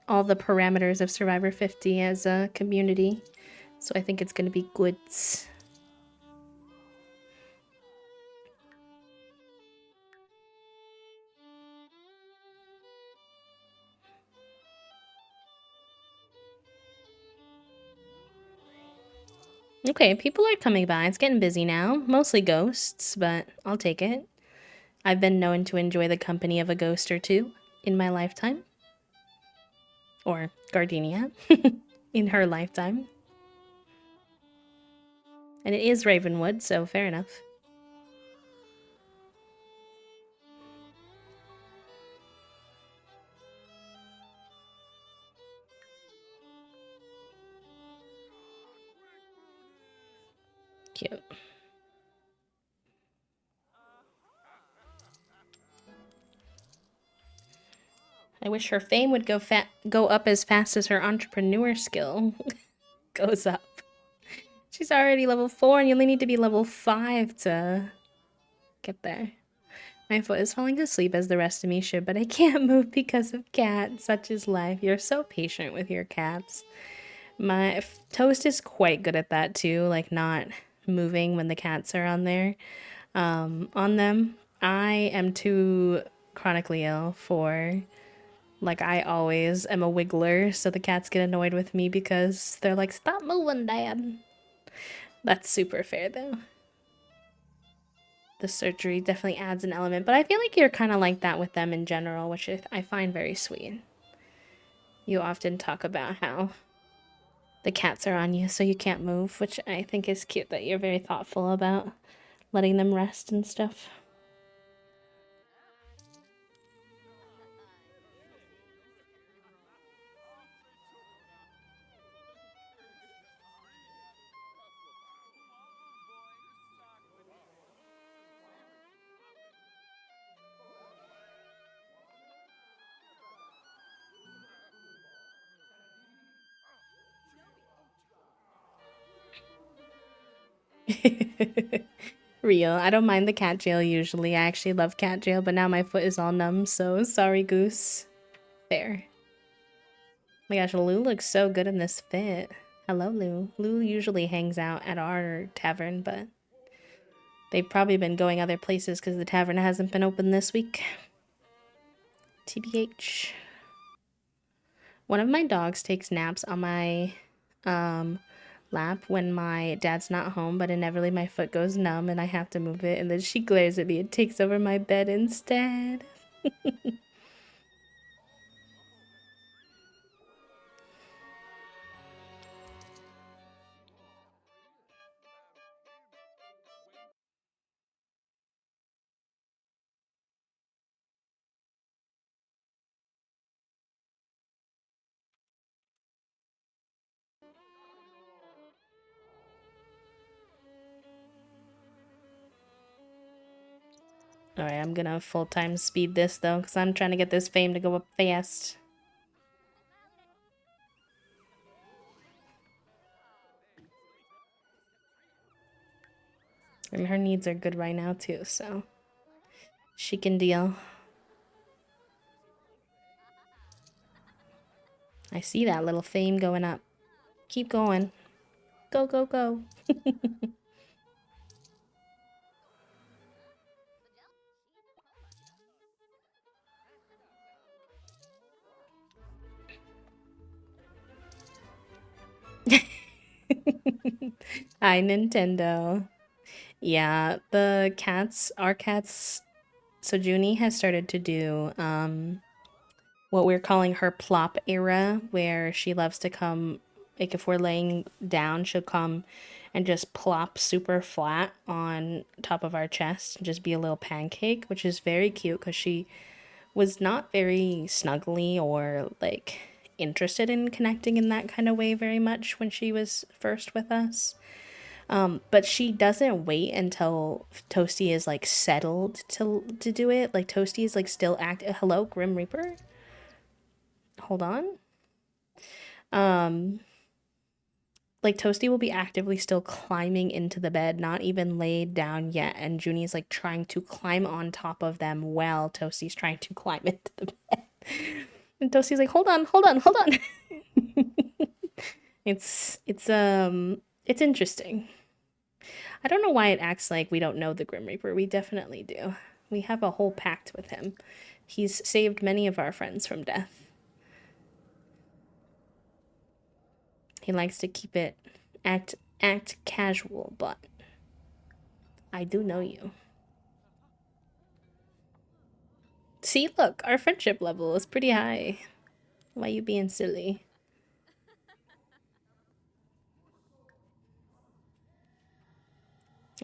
all the parameters of Survivor 50 as a community. So I think it's going to be goods. Okay, people are coming by. It's getting busy now. Mostly ghosts, but I'll take it. I've been known to enjoy the company of a ghost or two in my lifetime. Or Gardenia in her lifetime. And it is Ravenwood, so fair enough. Cute. I wish her fame would go up as fast as her entrepreneur skill goes up. She's already level 4 and you only need to be level 5 to get there. My foot is falling asleep as the rest of me should, but I can't move because of cats. Such is life. You're so patient with your cats. My Toast is quite good at that too, like not moving when the cats are on there. On them. I am too chronically ill for like I always am a wiggler, so the cats get annoyed with me because they're like, "Stop moving, Dad." That's super fair though. The surgery definitely adds an element, but I feel like you're kind of like that with them in general, which I find very sweet. You often talk about how the cats are on you so you can't move, which I think is cute that you're very thoughtful about letting them rest and stuff. Real. I don't mind the cat jail usually. I actually love cat jail, but now my foot is all numb, so sorry, Goose. Fair. My gosh, Lou looks so good in this fit. Hello, Lou. Lou usually hangs out at our tavern, but they've probably been going other places because the tavern hasn't been open this week. TBH. One of my dogs takes naps on my lap when my dad's not home, but inevitably my foot goes numb and I have to move it, and then she glares at me and takes over my bed instead. Alright, I'm gonna full-time speed this though, because I'm trying to get this fame to go up fast. And her needs are good right now too, so she can deal. I see that little fame going up. Keep going. Go, go, go. Hi, Nintendo. Yeah, the cats, our cats, so Junie has started to do, what we're calling her plop era, where she loves to come, like if we're laying down, she'll come and just plop super flat on top of our chest and just be a little pancake, which is very cute because she was not very snuggly or like interested in connecting in that kind of way very much when she was first with us. But she doesn't wait until Toasty is like settled to do it. Like Toasty is like still act. Hello, Grim Reaper. Hold on. Um, like Toasty will be actively still climbing into the bed, not even laid down yet, and Junie's like trying to climb on top of them while Toasty's trying to climb into the bed. And Toasty's like, hold on, hold on, hold on. It's interesting. I don't know why it acts like we don't know the Grim Reaper. We definitely do. We have a whole pact with him. He's saved many of our friends from death. He likes to keep it act casual, but I do know you. See, look, our friendship level is pretty high. Why you being silly?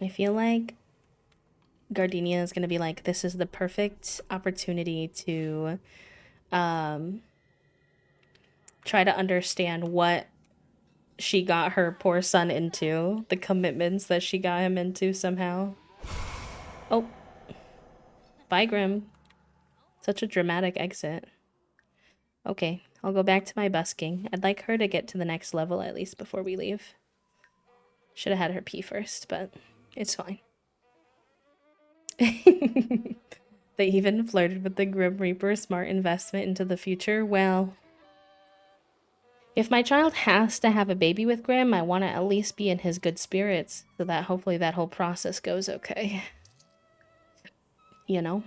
I feel like Gardenia is gonna be like, this is the perfect opportunity to try to understand what she got her poor son into, the commitments that she got him into somehow. Oh, bye, Grim. Such a dramatic exit. Okay, I'll go back to my busking. I'd like her to get to the next level at least before we leave. Should have had her pee first, but it's fine. They even flirted with the Grim Reaper, smart investment into the future. Well, if my child has to have a baby with Grim, I want to at least be in his good spirits so that hopefully that whole process goes okay. You know?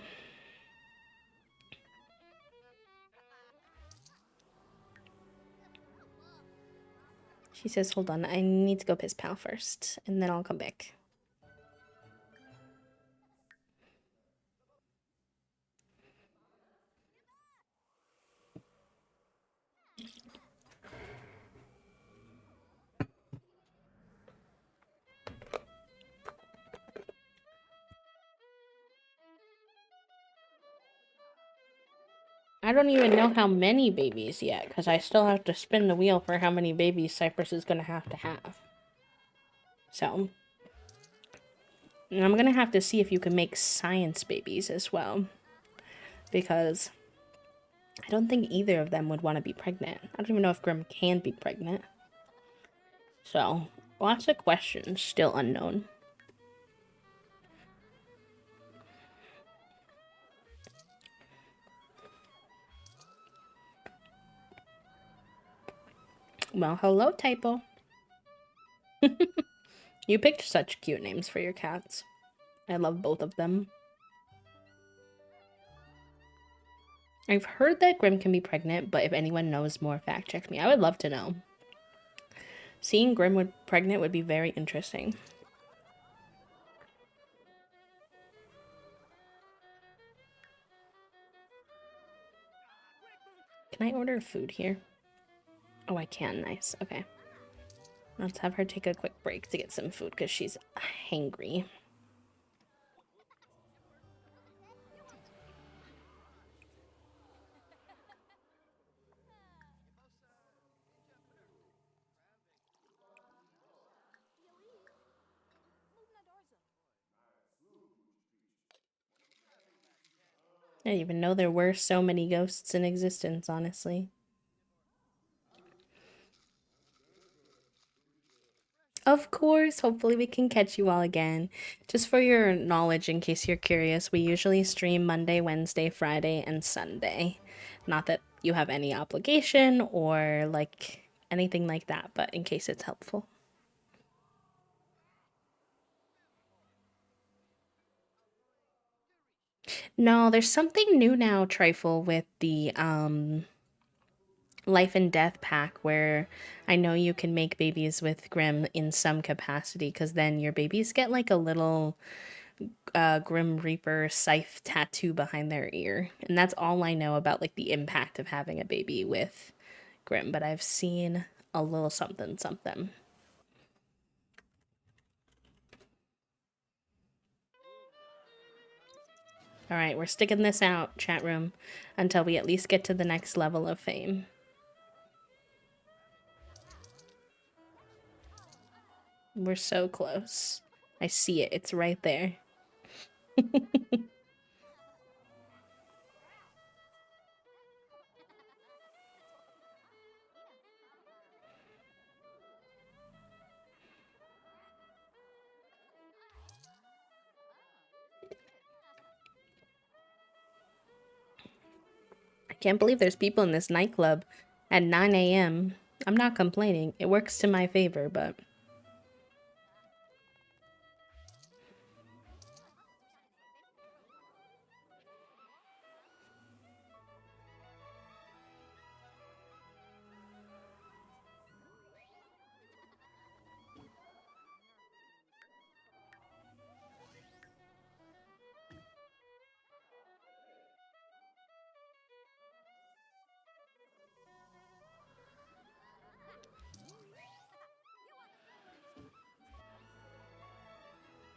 She says, hold on, I need to go piss pal first, and then I'll come back. I don't even know how many babies yet, because I still have to spin the wheel for how many babies Cypress is going to have. So, and I'm going to have to see if you can make science babies as well, because I don't think either of them would want to be pregnant. I don't even know if Grim can be pregnant. So, lots of questions still unknown. Well, hello, Typo. You picked such cute names for your cats. I love both of them. I've heard that Grim can be pregnant, but if anyone knows more, fact check me. I would love to know. Seeing Grim pregnant would be very interesting. Can I order food here? Oh, I can. Nice. Okay. Let's have her take a quick break to get some food because she's hangry. I didn't even know there were so many ghosts in existence, honestly. Of course, hopefully we can catch you all again. Just for your knowledge, in case you're curious, we usually stream Monday, Wednesday, Friday, and Sunday. Not that you have any obligation or like anything like that, but in case it's helpful. No, there's something new now, Trifle, with the life and death pack where I know you can make babies with Grim in some capacity because then your babies get like a little Grim Reaper scythe tattoo behind their ear. And that's all I know about like the impact of having a baby with Grim, but I've seen a little something something. All right, we're sticking this out, chat room, until we at least get to the next level of fame. We're so close. I see it. It's right there. I can't believe there's people in this nightclub at 9 a.m. I'm not complaining. It works to my favor, but...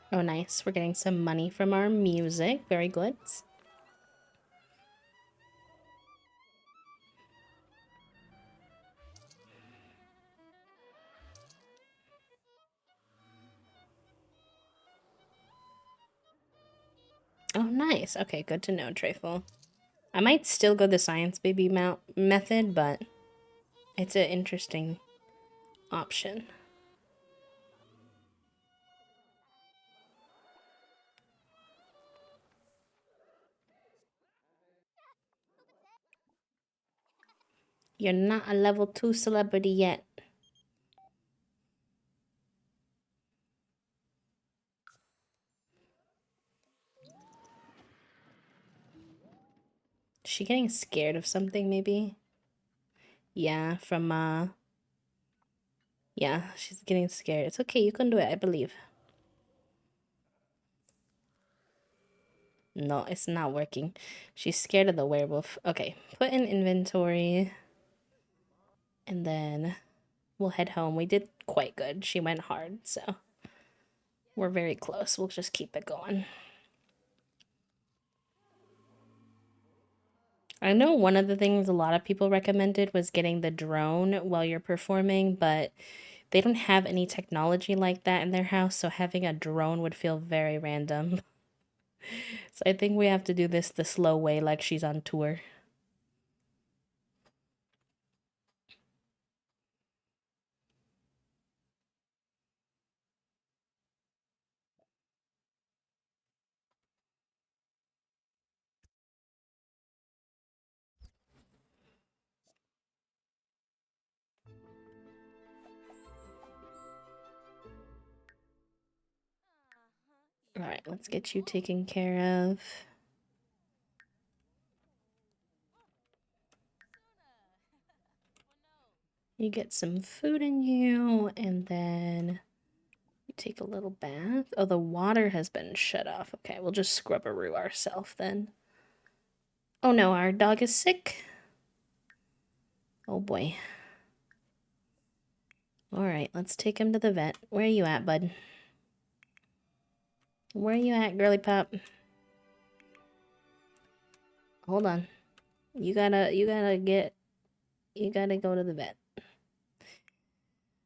Oh, nice. We're getting some money from our music. Very good. Oh, nice. Okay, good to know, Treyful. I might still go the science baby method, but it's an interesting option. You're not a level 2 celebrity yet. Is she getting scared of something, maybe? Yeah, from, yeah, she's getting scared. It's okay, you can do it, I believe. No, it's not working. She's scared of the werewolf. Okay, put in inventory. And then we'll head home. We did quite good. She went hard, so we're very close. We'll just keep it going. I know one of the things a lot of people recommended was getting the drone while you're performing, but they don't have any technology like that in their house, so having a drone would feel very random. So I think we have to do this the slow way, like she's on tour. All right, let's get you taken care of. You get some food in you, and then you take a little bath. Oh, the water has been shut off. Okay, we'll just scrub-a-roo ourselves then. Oh no, our dog is sick. Oh boy. Alright, let's take him to the vet. Where are you at, bud? Where are you at, girly pop? Hold on. You gotta go to the vet.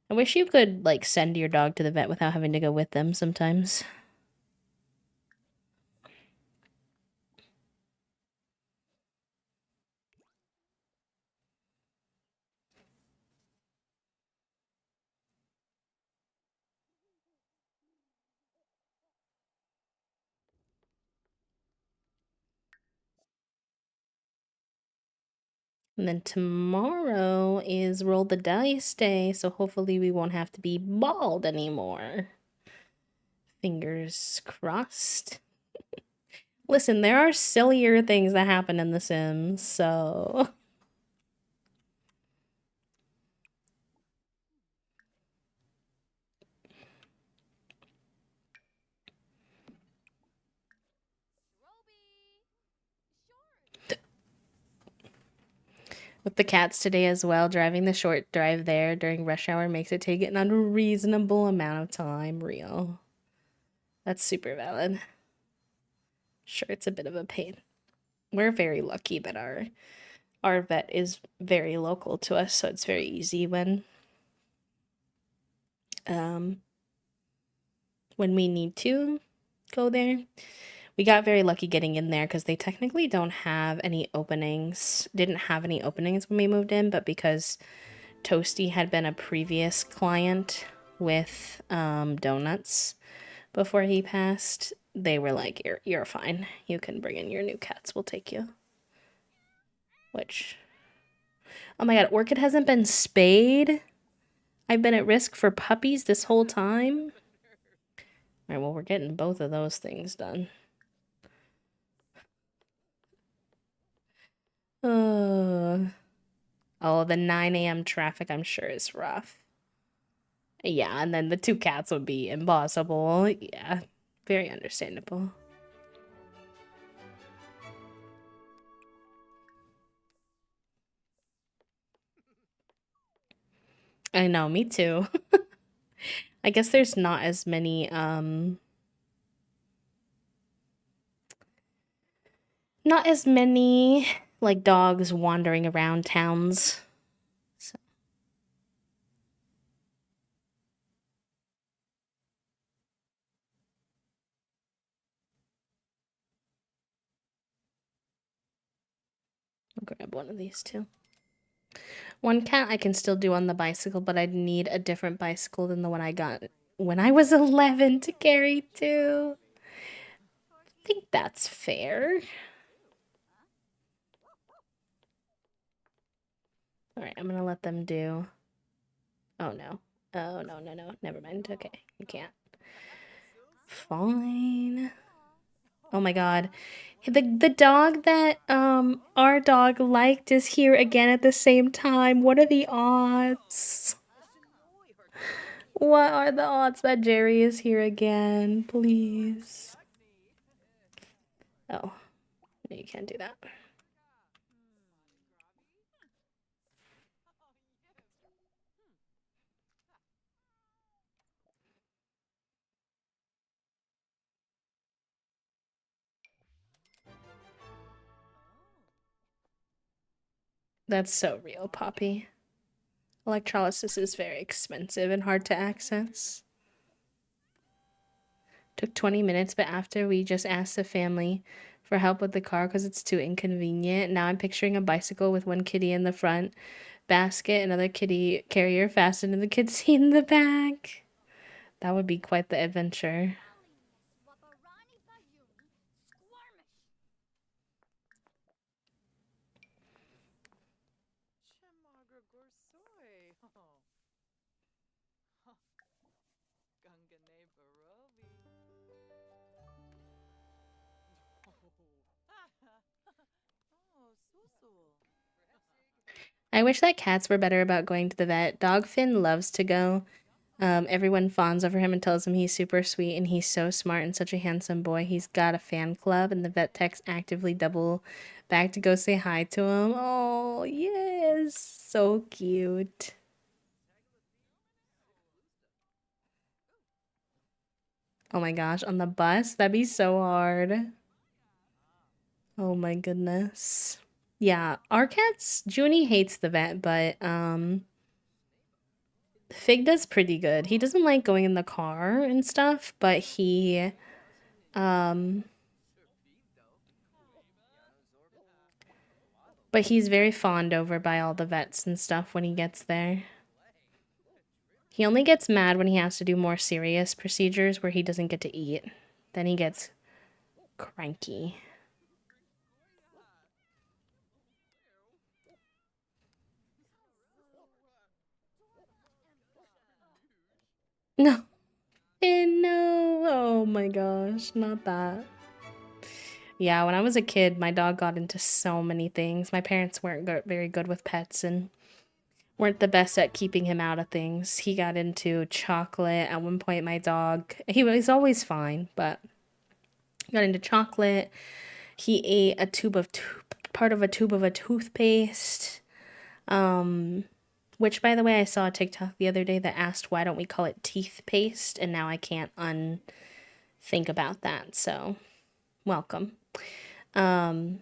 I wish you could, like, send your dog to the vet without having to go with them sometimes. And then tomorrow is roll the dice day, so hopefully we won't have to be bald anymore. Fingers crossed. Listen, there are sillier things that happen in The Sims, so... With the cats today as well, driving the short drive there during rush hour makes it take an unreasonable amount of time. Real. That's super valid. Sure, it's a bit of a pain. We're very lucky that our vet is very local to us, so it's very easy um when we need to go there. We got very lucky getting in there because they technically don't have any openings. Didn't have any openings when we moved in, but because Toasty had been a previous client with donuts before he passed, they were like, you're fine. You can bring in your new cats. We'll take you. Which, oh my god, Orchid hasn't been spayed. I've been at risk for puppies this whole time. All right, well, we're getting both of those things done. Oh, the 9 a.m. traffic, I'm sure, is rough. Yeah, and then the two cats would be impossible. Yeah, very understandable. I know, me too. I guess there's not as many, not as many, like, dogs wandering around towns. So. I'll grab one of these too. One cat I can still do on the bicycle, but I'd need a different bicycle than the one I got when I was 11 to carry too. I think that's fair. All right, I'm gonna let them do. Oh no. Oh no, no, no. Never mind. Okay, you can't. Fine. Oh my god. The dog that our dog liked is here again at the same time. What are the odds? What are the odds that Jerry is here again? Please. Oh. No, you can't do that. That's so real, Poppy. Electrolysis is very expensive and hard to access. Took 20 minutes, but after we just asked the family for help with the car because it's too inconvenient. Now I'm picturing a bicycle with one kitty in the front basket, another kitty carrier fastened in the kid's seat in the back. That would be quite the adventure. I wish that cats were better about going to the vet. Dogfin loves to go. Everyone fawns over him and tells him he's super sweet and he's so smart and such a handsome boy. He's got a fan club, and the vet techs actively double back to go say hi to him. Oh, yes. So cute. Oh my gosh, on the bus? That'd be so hard. Oh my goodness. Yeah, our cats, Junie hates the vet, but Fig does pretty good. He doesn't like going in the car and stuff, but um he's very fawned over by all the vets and stuff when he gets there. He only gets mad when he has to do more serious procedures where he doesn't get to eat. Then he gets cranky. No. No. Oh my gosh, not that. Yeah, when I was a kid, my dog got into so many things. My parents weren't very good with pets and weren't the best at keeping him out of things. He got into chocolate. At one point, my dog, he was always fine, but got into chocolate. He ate a part of a tube of a toothpaste. Which, by the way, I saw a TikTok the other day that asked why don't we call it teeth paste, and now I can't unthink about that. So, welcome. And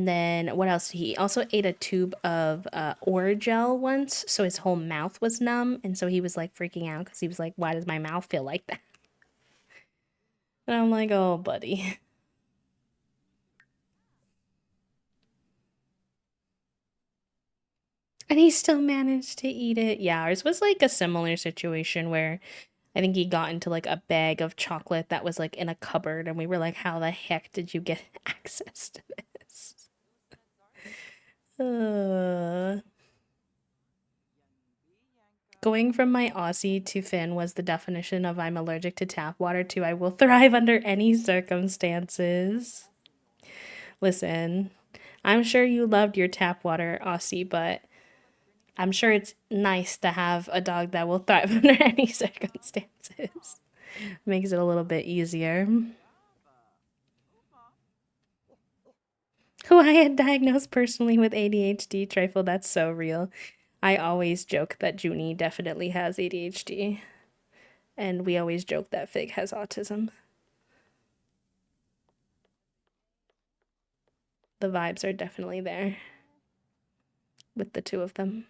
then what else? He also ate a tube of Orajel once, so his whole mouth was numb, and so he was like freaking out because he was like, "Why does my mouth feel like that?" And I'm like, "Oh, buddy." And he still managed to eat it. Yeah, ours was like a similar situation where I think he got into like a bag of chocolate that was like in a cupboard, and we were like, "How the heck did you get access to this?" Uh, Going from my Aussie to Finn was the definition of I'm allergic to tap water to I will thrive under any circumstances. Listen, I'm sure you loved your tap water, Aussie, but I'm sure it's nice to have a dog that will thrive under any circumstances. Makes it a little bit easier. Who I had diagnosed personally with ADHD, Trifle, that's so real. I always joke that Junie definitely has ADHD, and we always joke that Fig has autism. The vibes are definitely there with the two of them.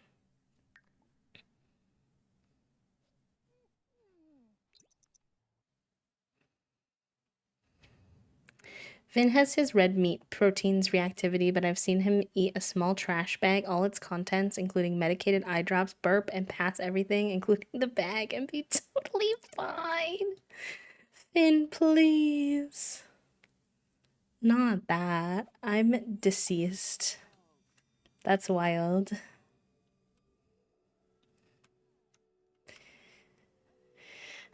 Finn has his red meat proteins reactivity, but I've seen him eat a small trash bag, all its contents, including medicated eye drops, burp, and pass everything, including the bag, and be totally fine. Finn, please. Not that. I'm deceased. That's wild.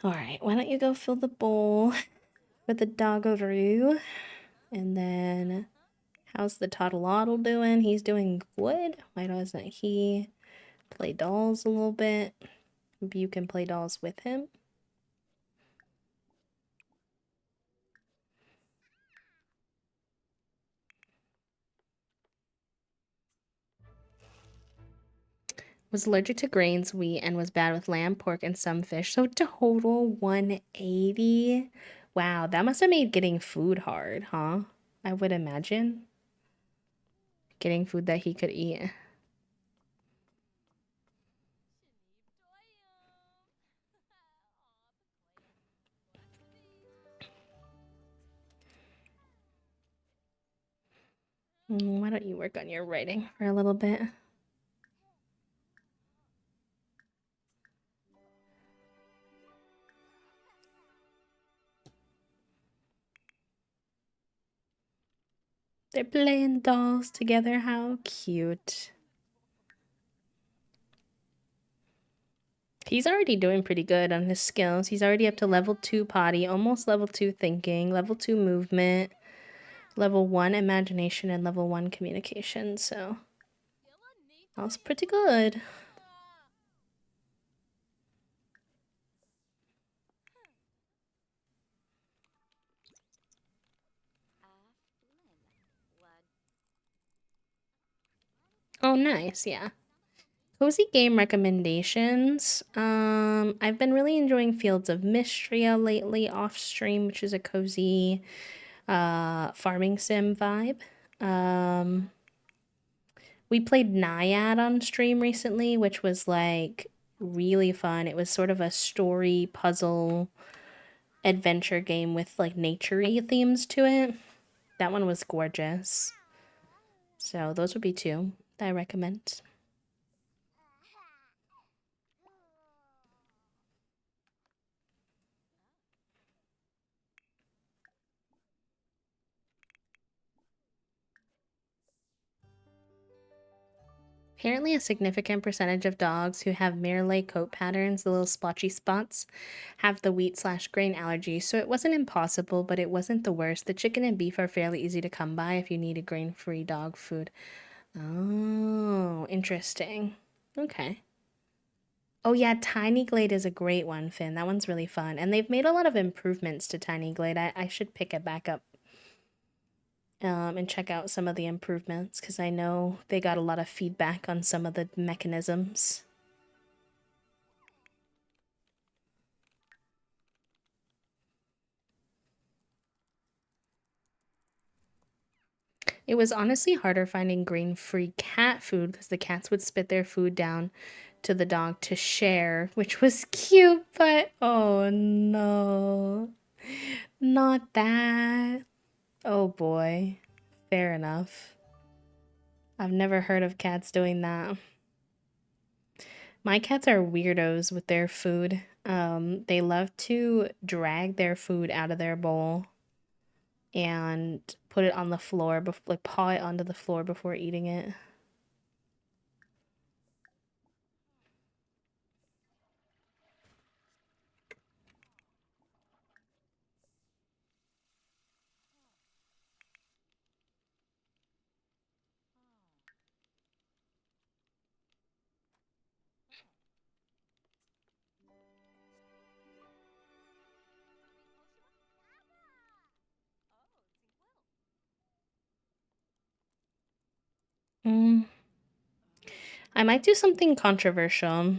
Alright, why don't you go fill the bowl with the doggeroo? And then, how's the toddle doing? He's doing good. Why doesn't he play dolls a little bit? Maybe you can play dolls with him. Was allergic to grains, wheat, and was bad with lamb, pork, and some fish. So total 180. Wow, that must have made getting food hard, huh? I would imagine. Getting food that he could eat. Why don't you work on your writing for a little bit? They're playing dolls together. How cute. He's already doing pretty good on his skills. He's already up to level 2 potty, almost level 2 thinking, level 2 movement, level 1 imagination, and level 1 communication. So that's pretty good. Oh, nice. Yeah. Cozy game recommendations. I've been really enjoying Fields of Mistria lately off stream, which is a cozy farming sim vibe. We played Naiad on stream recently, which was like really fun. It was sort of a story puzzle adventure game with like naturey themes to it. That one was gorgeous. So those would be two that I recommend. Apparently, a significant percentage of dogs who have mirror coat patterns, the little splotchy spots, have the wheat slash grain allergy. So it wasn't impossible, but it wasn't the worst. The chicken and beef are fairly easy to come by if you need a grain free dog food. Oh, interesting. Okay. Oh, yeah, Tiny Glade is a great one, Finn. That one's really fun. And they've made a lot of improvements to Tiny Glade. I should pick it back up. and check out some of the improvements because I know they got a lot of feedback on some of the mechanisms. It was honestly harder finding grain-free cat food because the cats would spit their food down to the dog to share, which was cute, but oh no. Not that. Oh boy. Fair enough. I've never heard of cats doing that. My cats are weirdos with their food. They love to drag their food out of their bowl and put it on the floor, like paw it onto the floor before eating it. Mm, I might do something controversial.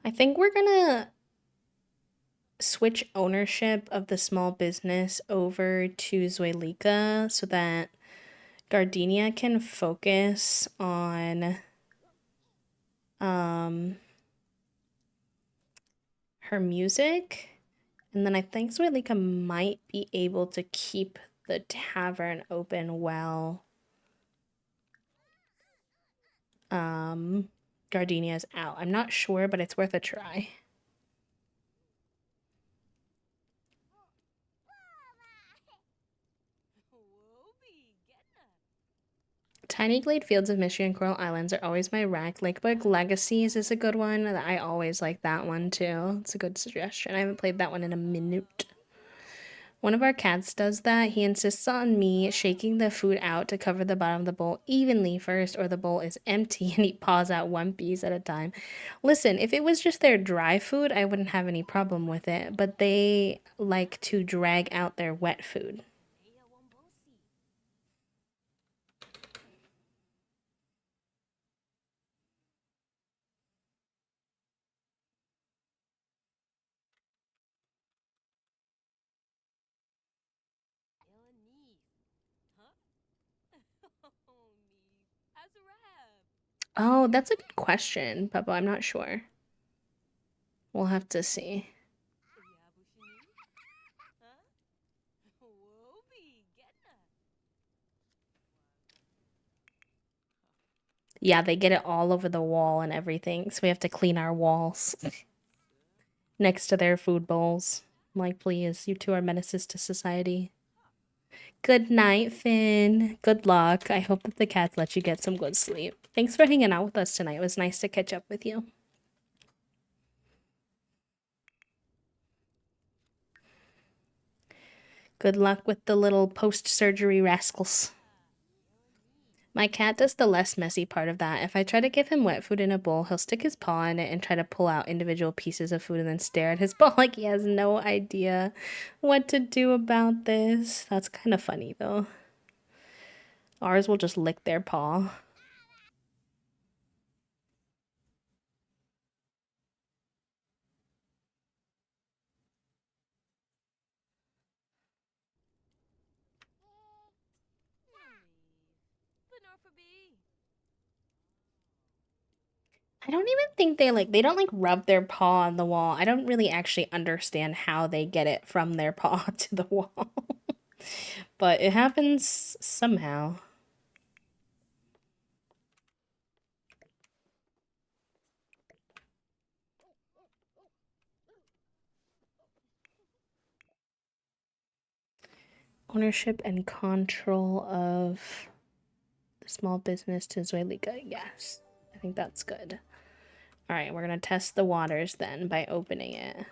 I think we're gonna switch ownership of the small business over to Zuelika so that Gardenia can focus on um her music. And then I think Zuelika might be able to keep the tavern open while Gardenia's out. I'm not sure, but it's worth a try. Whoopee, getna. Tiny Glade Fields of Mystery and Coral Islands are always my rack. Lakebug Legacies is a good one. I always like that one too. It's a good suggestion. I haven't played that one in a minute. One of our cats does that. He insists on me shaking the food out to cover the bottom of the bowl evenly first, or the bowl is empty and he paws out one piece at a time. Listen, if it was just their dry food, I wouldn't have any problem with it, but they like to drag out their wet food. Nea wombosi. Illa Neve. Huh? Oh, Neve. As a rab. Oh, that's a good question, Papa. I'm not sure. We'll have to see. Yabushini. Huh? Whoopee, getna. Yeah, they get it all over the wall and everything, so we have to clean our walls next to their food bowls. I'm like, please, you two are menaces to society. Good night, Finn. Good luck. I hope that the cats let you get some good sleep. Thanks for hanging out with us tonight. It was nice to catch up with you. Good luck with the little post-surgery rascals. My cat does the less messy part of that. If I try to give him wet food in a bowl, he'll stick his paw in it and try to pull out individual pieces of food and then stare at his bowl like he has no idea what to do about this. That's kind of funny, though. Ours will just lick their paw. Neve. But nor for be. I don't even think they don't like rub their paw on the wall. I don't really actually understand how they get it from their paw to the wall. But it happens somehow. Ownership and control of the small business to Zuelika. Yes. I think that's good. All right, we're going to test the waters then by opening it.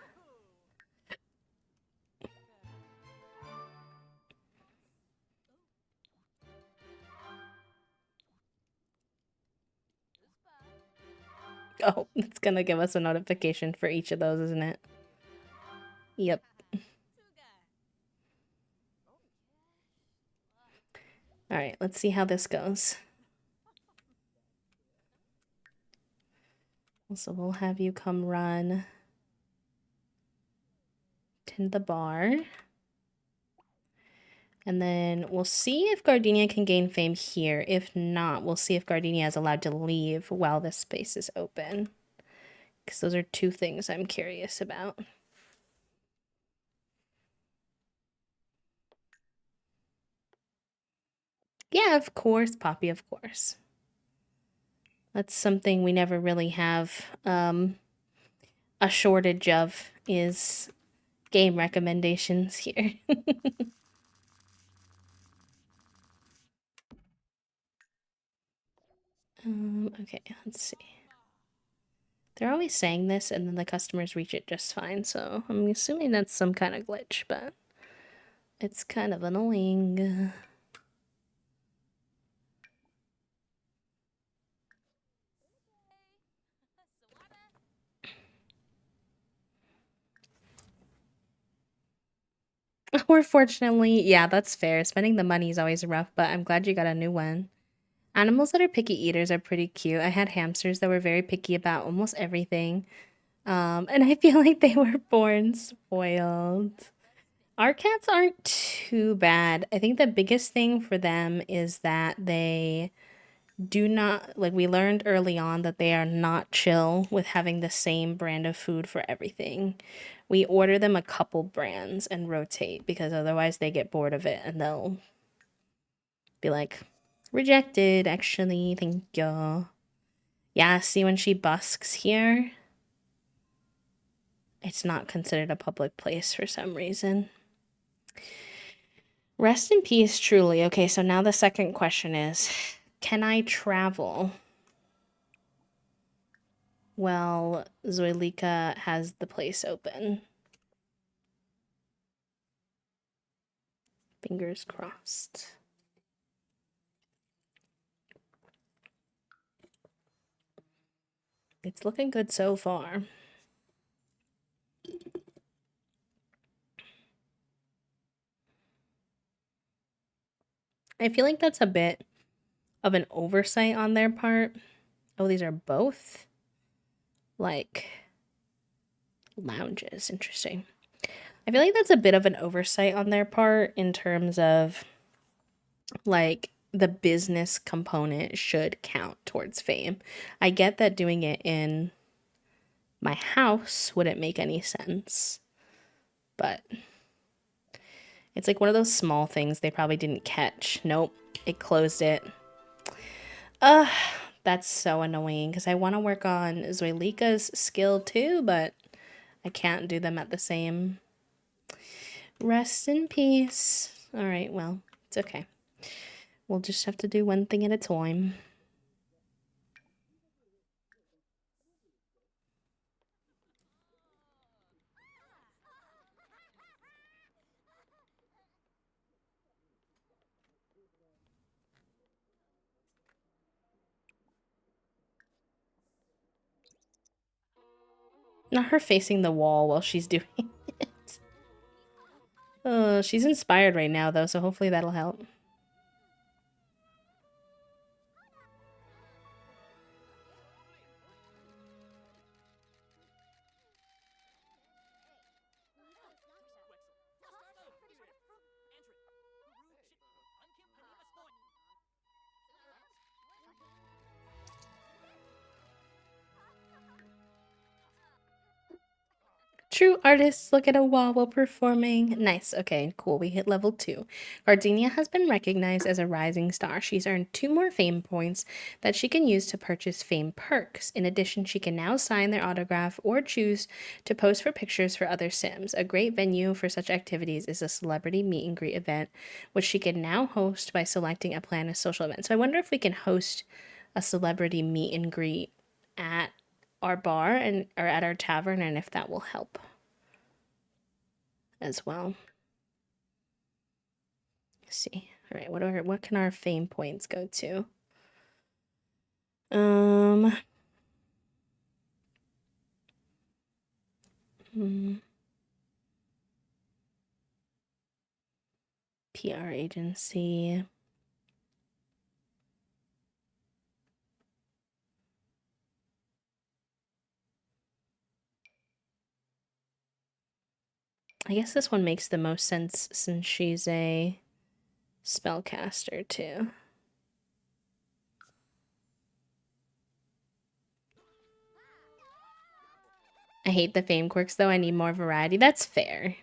Oh, it's going to give us a notification for each of those, isn't it? Yep. All right, let's see how this goes. So we'll have you come run to the bar. And then we'll see if Gardenia can gain fame here. If not, we'll see if Gardenia is allowed to leave while this space is open. Because those are two things I'm curious about. Yeah, of course, Poppy, of course. That's something we never really have a shortage of, is game recommendations here. Okay, let's see. They're always saying this and then the customers reach it just fine, so I'm assuming that's some kind of glitch, but it's kind of annoying. Or fortunately, yeah, that's fair. Spending the money is always rough, but I'm glad you got a new one. Animals that are picky eaters are pretty cute. I had hamsters that were very picky about almost everything. And I feel like they were born spoiled. Our cats aren't too bad. I think the biggest thing for them is that they do not, like, we learned early on that they are not chill with having the same brand of food for everything. We order them a couple brands and rotate because otherwise they get bored of it and they'll be like, rejected, actually, thank you. Yeah, see, when she busks here, it's not considered a public place for some reason. Rest in peace, truly. Okay, so now the second question is, can I travel? Well, Zoilika has the place open. Fingers crossed. It's looking good so far. I feel like that's a bit of an oversight on their part. Oh, these are both like lounges. Interesting. I feel like that's a bit of an oversight on their part in terms of like the business component should count towards fame. I get that doing it in my house wouldn't make any sense, but it's like one of those small things they probably didn't catch. Nope, it closed it. Ugh, that's so annoying because I want to work on Zoilika's skill too, but I can't do them at the same. Rest in peace. All right, well, it's okay. We'll just have to do one thing at a time. Not her facing the wall while she's doing it. Oh, she's inspired right now, though, so hopefully that'll help. True artists look at a wall while performing. Nice. Okay, cool. We hit level 2. Gardenia has been recognized as a rising star. She's earned 2 more fame points that she can use to purchase fame perks. In addition, she can now sign their autograph or choose to pose for pictures for other Sims. A great venue for such activities is a celebrity meet and greet event, which she can now host by selecting a planned social event. So I wonder if we can host a celebrity meet and greet at our bar and or at our tavern, and if that will help as well. Let's see. All right, what can our fame points go to? Hmm, PR agency. I guess this one makes the most sense since she's a spellcaster too. I hate the fame quirks though. I need more variety. That's fair.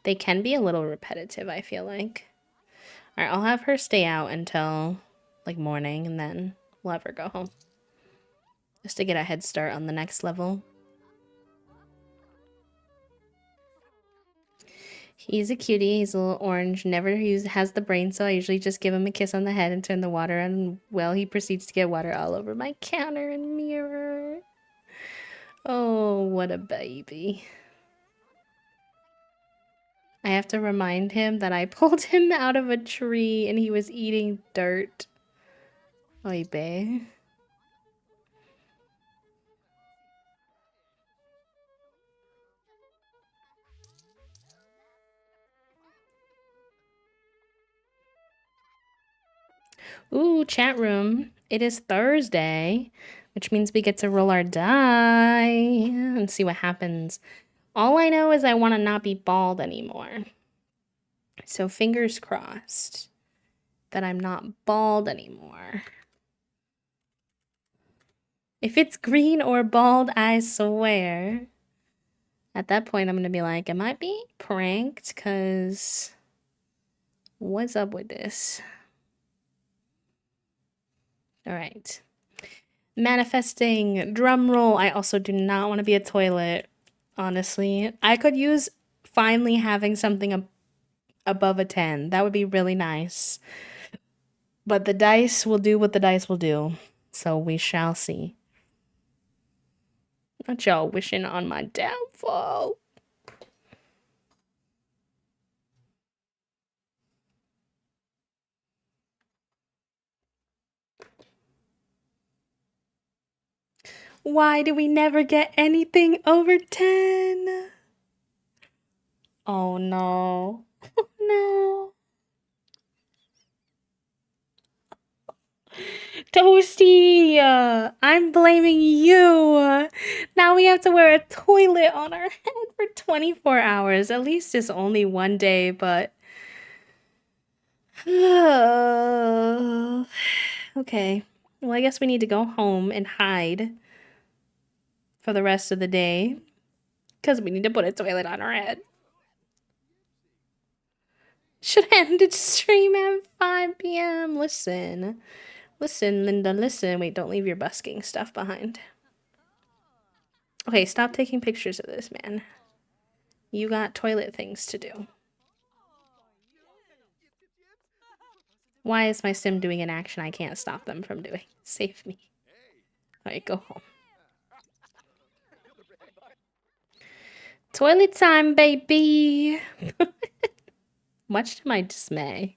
They can be a little repetitive, I feel like. Alright, I'll have her stay out until like morning and then we'll have her go home. Just to get a head start on the next level. He's a cutie. He's a little orange. Never has the brain, so I usually just give him a kiss on the head and turn the water on. Well, he proceeds to get water all over my counter and mirror. Oh, what a baby. I have to remind him that I pulled him out of a tree and he was eating dirt. Oy bae. Ooh, chat room. It is Thursday, which means we get to roll our die and see what happens. All I know is I want to not be bald anymore. So fingers crossed that I'm not bald anymore. If it's green or bald, I swear. At that point, I'm going to be like, am I being pranked? Because what's up with this? All right. Manifesting, drum roll. I also do not want to be a toilet, honestly. I could use finally having something above a 10. That would be really nice. But the dice will do what the dice will do. So we shall see. Not y'all wishing on my downfall. Why do we never get anything over 10? Oh no. No. Toasty! I'm blaming you. Now we have to wear a toilet on our head for 24 hours. At least it's only one day, but. Okay. Well, I guess we need to go home and hide for the rest of the day because we need to put a toilet on our head. Should end its stream at 5 p.m. Listen, Linda, listen. Wait, don't leave your busking stuff behind. Okay, stop taking pictures of this, man. You got toilet things to do. Why is my sim doing an action I can't stop them from doing? Save me. Alright, go home. Toilet time, baby! Much to my dismay.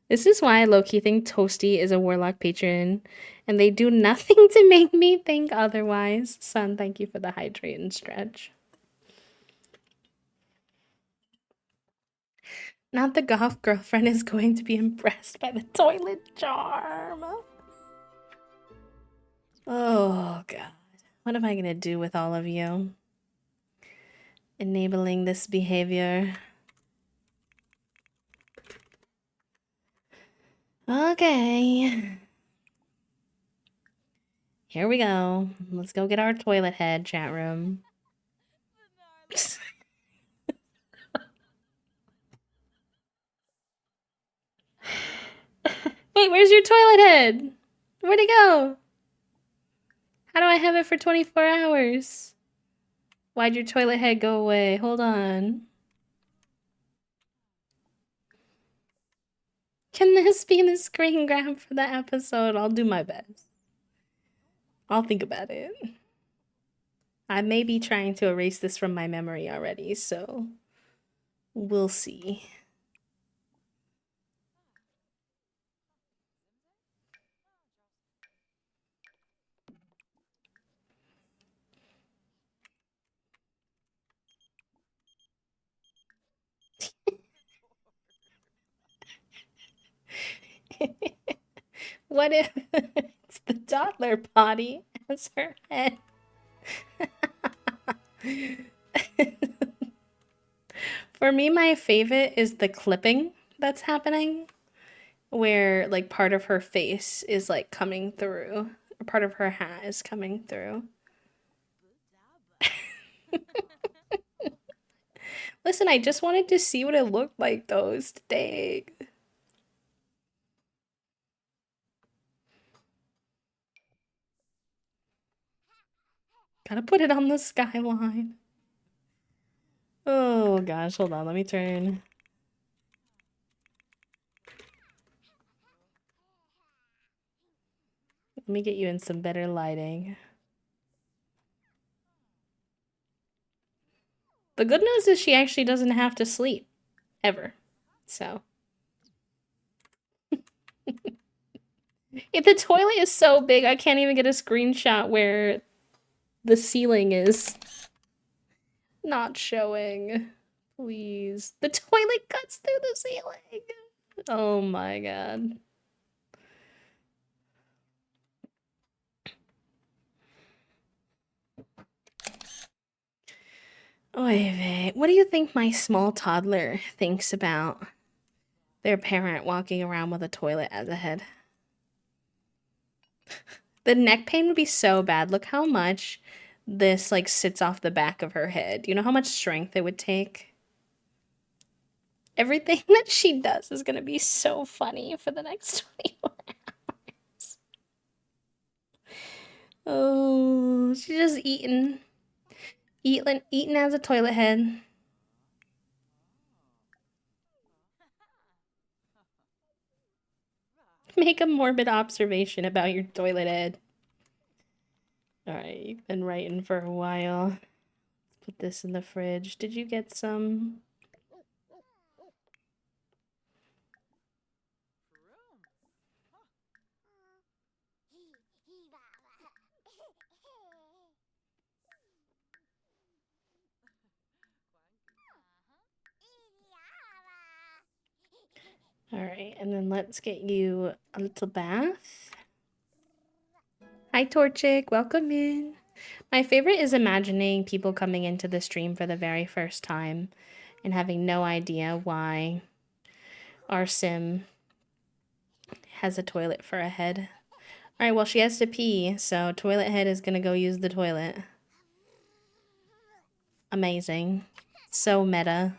This is why I low-key think Toasty is a Warlock patron, and they do nothing to make me think otherwise. Son, thank you for the hydrate and stretch. Not the goth girlfriend is going to be impressed by the toilet charm. Oh, God. What am I going to do with all of you? Enabling this behavior. Okay. Here we go. Let's go get our toilet head, chat room. Wait, where's your toilet head? Where'd it go? How do I have it for 24 hours? Why'd your toilet head go away? Hold on. Can this be the screen grab for the episode? I'll do my best. I'll think about it. I may be trying to erase this from my memory already, so we'll see. What if it's the toddler potty as her head? For me, my favorite is the clipping that's happening, where like part of her face is like coming through, or part of her hat is coming through. Listen, I just wanted to see what it looked like those today. Gotta put it on the skyline. Oh gosh, hold on, let me turn. Let me get you in some better lighting. The good news is she actually doesn't have to sleep. Ever. So. If the toilet is so big, I can't even get a screenshot where the ceiling is not showing. Please. The toilet cuts through the ceiling. Oh my god. Oy vey. What do you think my small toddler thinks about their parent walking around with a toilet as a head? The neck pain would be so bad. Look how much this like sits off the back of her head. You know how much strength it would take? Everything that she does is gonna be so funny for the next 24 hours. Oh, she's just eating as a toilet head. Make a morbid observation about your toilet head. Alright, you've been writing for a while. Put this in the fridge. Did you get some? Alright, and then let's get you a little bath. Hi, Torchic. Welcome in. My favorite is imagining people coming into the stream for the very first time and having no idea why our sim has a toilet for a head. Alright, well, she has to pee, so toilet head is gonna go use the toilet. Amazing. So meta.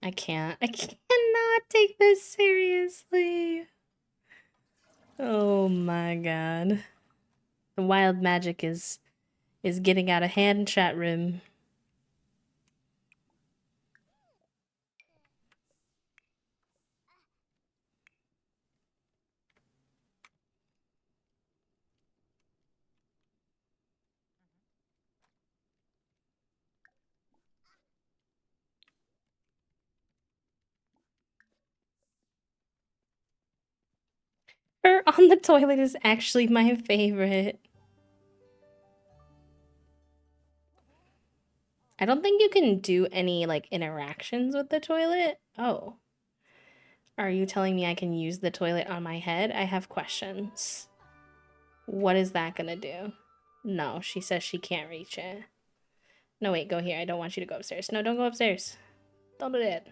I can't. I cannot take this seriously. Oh my god. The wild magic is getting out of hand, chat room. Her on the toilet is actually my favorite. I don't think you can do any, like, interactions with the toilet. Oh. Are you telling me I can use the toilet on my head? I have questions. What is that gonna do? No, she says she can't reach it. No, wait, go here. I don't want you to go upstairs. No, don't go upstairs. Don't do that.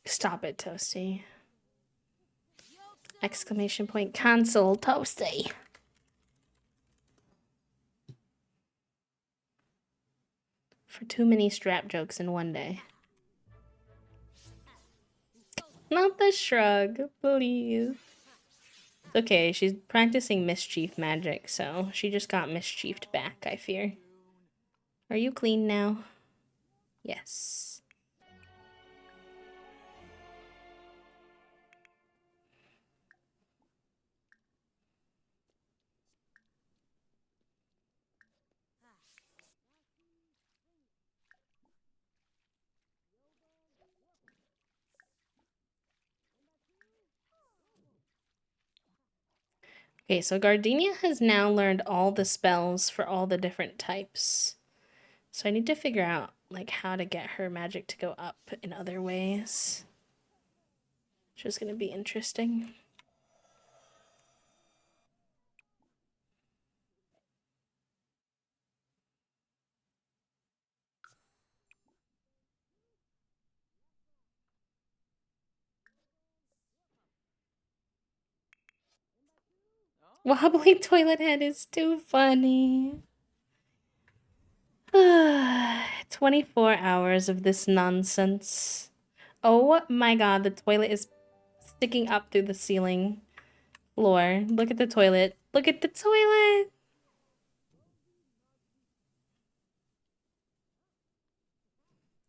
Stop it, Toasty. Exclamation point cancel, Toasty. For too many strap jokes in one day. Not the shrug, please. Okay, she's practicing mischief magic, so she just got mischiefed back, I fear. Are you clean now? Yes. Okay, so Gardenia has now learned all the spells for all the different types. So I need to figure out like how to get her magic to go up in other ways. Which is going to be interesting. Wobbly toilet head is too funny. 24 hours of this nonsense. Oh my god, the toilet is sticking up through the ceiling floor. Look at the toilet. Look at the toilet!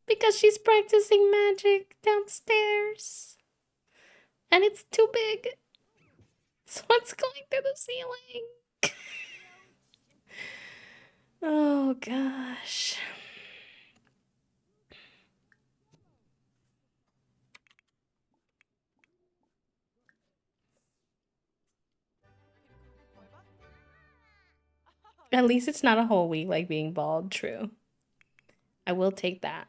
Because she's practicing magic downstairs. And it's too big. So it's going through the ceiling. Oh gosh. At least it's not a whole week like being bald, true. I will take that.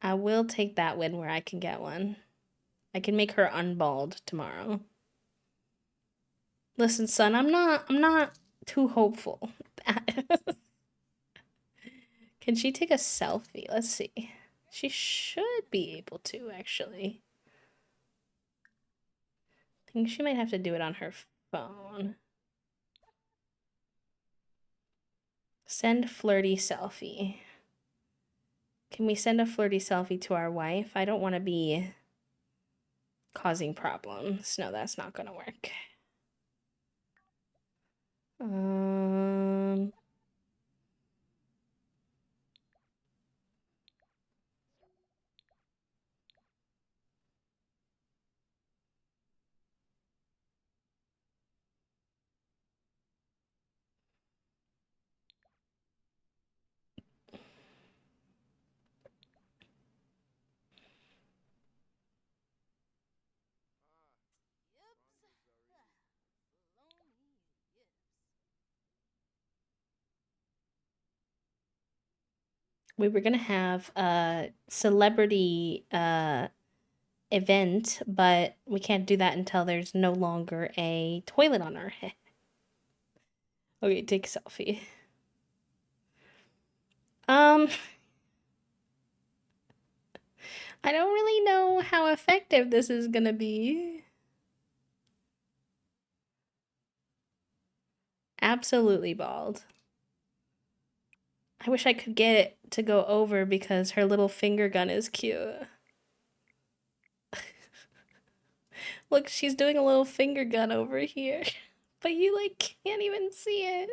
I will take that win where I can get one. I can make her unbald tomorrow. Listen, son, I'm not too hopeful. Can she take a selfie? Let's see. She should be able to, actually. I think she might have to do it on her phone. Send flirty selfie. Can we send a flirty selfie to our wife? I don't want to be causing problems. No, that's not gonna work. Um, we were gonna have a celebrity event, but we can't do that until there's no longer a toilet on our head. Okay, take a selfie. Um, I don't really know how effective this is gonna be. Absolutely bald. I wish I could get it to go over because her little finger gun is cute. Look, she's doing a little finger gun over here. But you, like, can't even see it.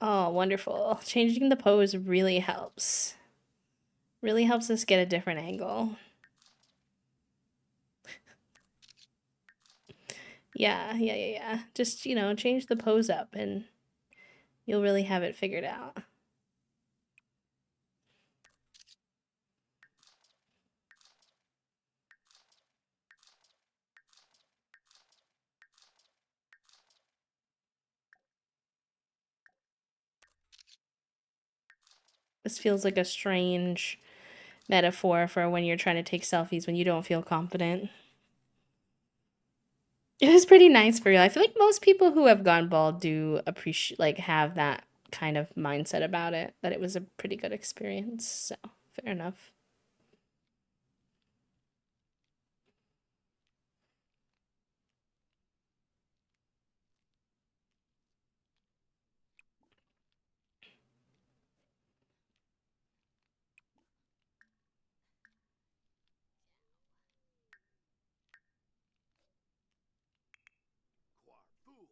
Oh, wonderful. Changing the pose really helps. Really helps us get a different angle. Yeah. Just, change the pose up and you'll really have it figured out. This feels like a strange metaphor for when you're trying to take selfies when you don't feel confident. It was pretty nice for you. I feel like most people who have gone bald do appreciate, like, have that kind of mindset about it, that it was a pretty good experience. So, fair enough.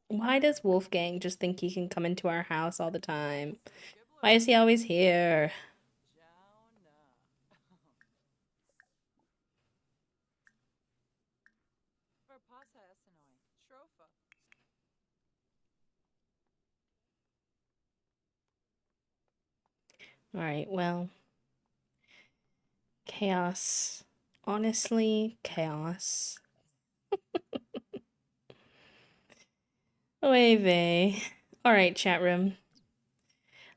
Why does Wolfgang just think he can come into our house all the time? Why is he always here? Alright, well. Chaos. Honestly, chaos. Oy vey. All right, chat room.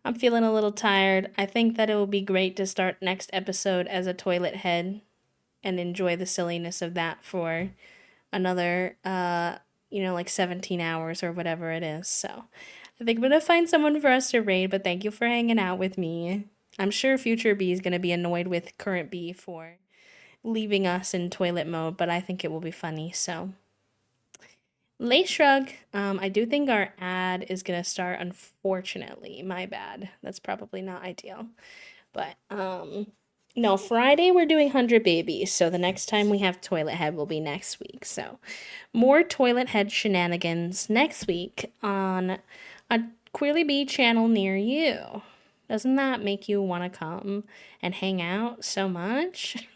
I'm feeling a little tired. I think that it will be great to start next episode as a toilet head and enjoy the silliness of that for another like 17 hours or whatever it is. So I think I'm gonna find someone for us to raid, but thank you for hanging out with me. I'm sure future B is gonna be annoyed with current B for leaving us in toilet mode, but I think it will be funny. So lay shrug. I do think our ad is gonna start, unfortunately. My bad. That's probably not ideal. But no, Friday we're doing 100 babies, so the next time we have toilet head will be next week. So more toilet head shenanigans next week on a Queerly Bee channel near you. Doesn't that make you want to come and hang out so much?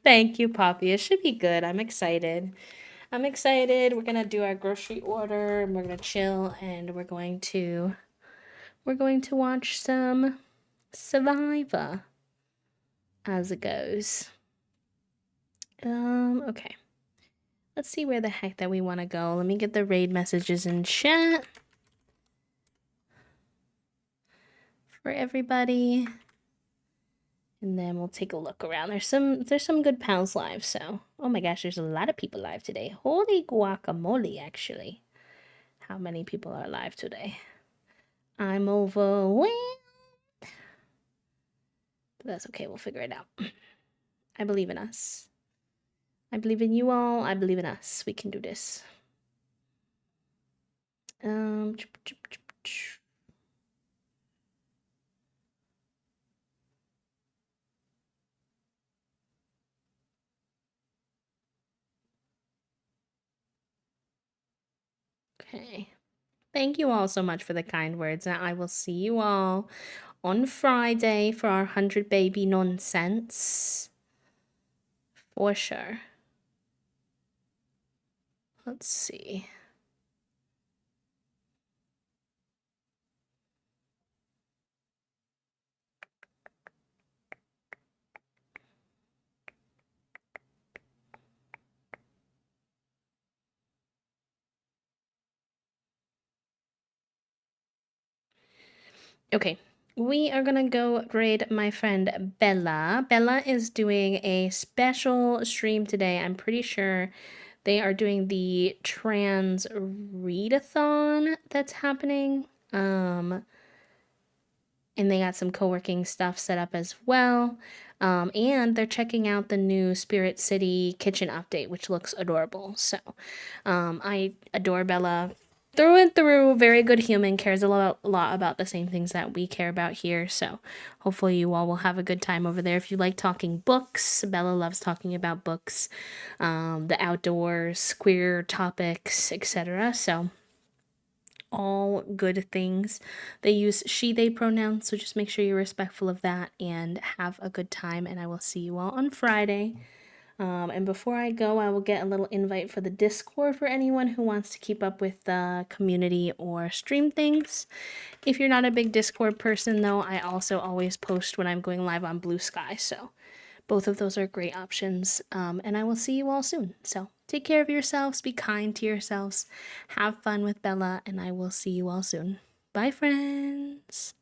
Thank you, Poppy. It should be good. I'm excited. I'm excited. We're gonna do our grocery order and we're gonna chill and we're going to watch some Survivor as it goes. Okay. Let's see where the heck that we want to go. Let me get the raid messages in chat for everybody. And then we'll take a look around. There's some good pals live, so oh my gosh, there's a lot of people live today. Holy guacamole, actually. How many people are live today? I'm overwhelmed. But that's okay, we'll figure it out. I believe in us. I believe in you all. I believe in us. We can do this. Um, okay. Thank you all so much for the kind words, and I will see you all on Friday for our 100 baby nonsense. For sure. Let's see. Okay, we are gonna go raid my friend Bella. Bella is doing a special stream today. I'm pretty sure they are doing the trans readathon that's happening. And they got some co-working stuff set up as well. And they're checking out the new Spirit City kitchen update, which looks adorable. So I adore Bella through and through. Very good human, cares a lot about the same things that we care about here. So hopefully you all will have a good time over there. If you like talking books, Bella loves talking about books, the outdoors, queer topics, etc. So all good things. They use she, they pronouns, so just make sure you're respectful of that and have a good time. And I will see you all on Friday. And before I go, I will get a little invite for the Discord for anyone who wants to keep up with the community or stream things. If you're not a big Discord person, though, I also always post when I'm going live on Blue Sky, so both of those are great options. And I will see you all soon. So take care of yourselves, be kind to yourselves, have fun with Bella, and I will see you all soon. Bye, friends.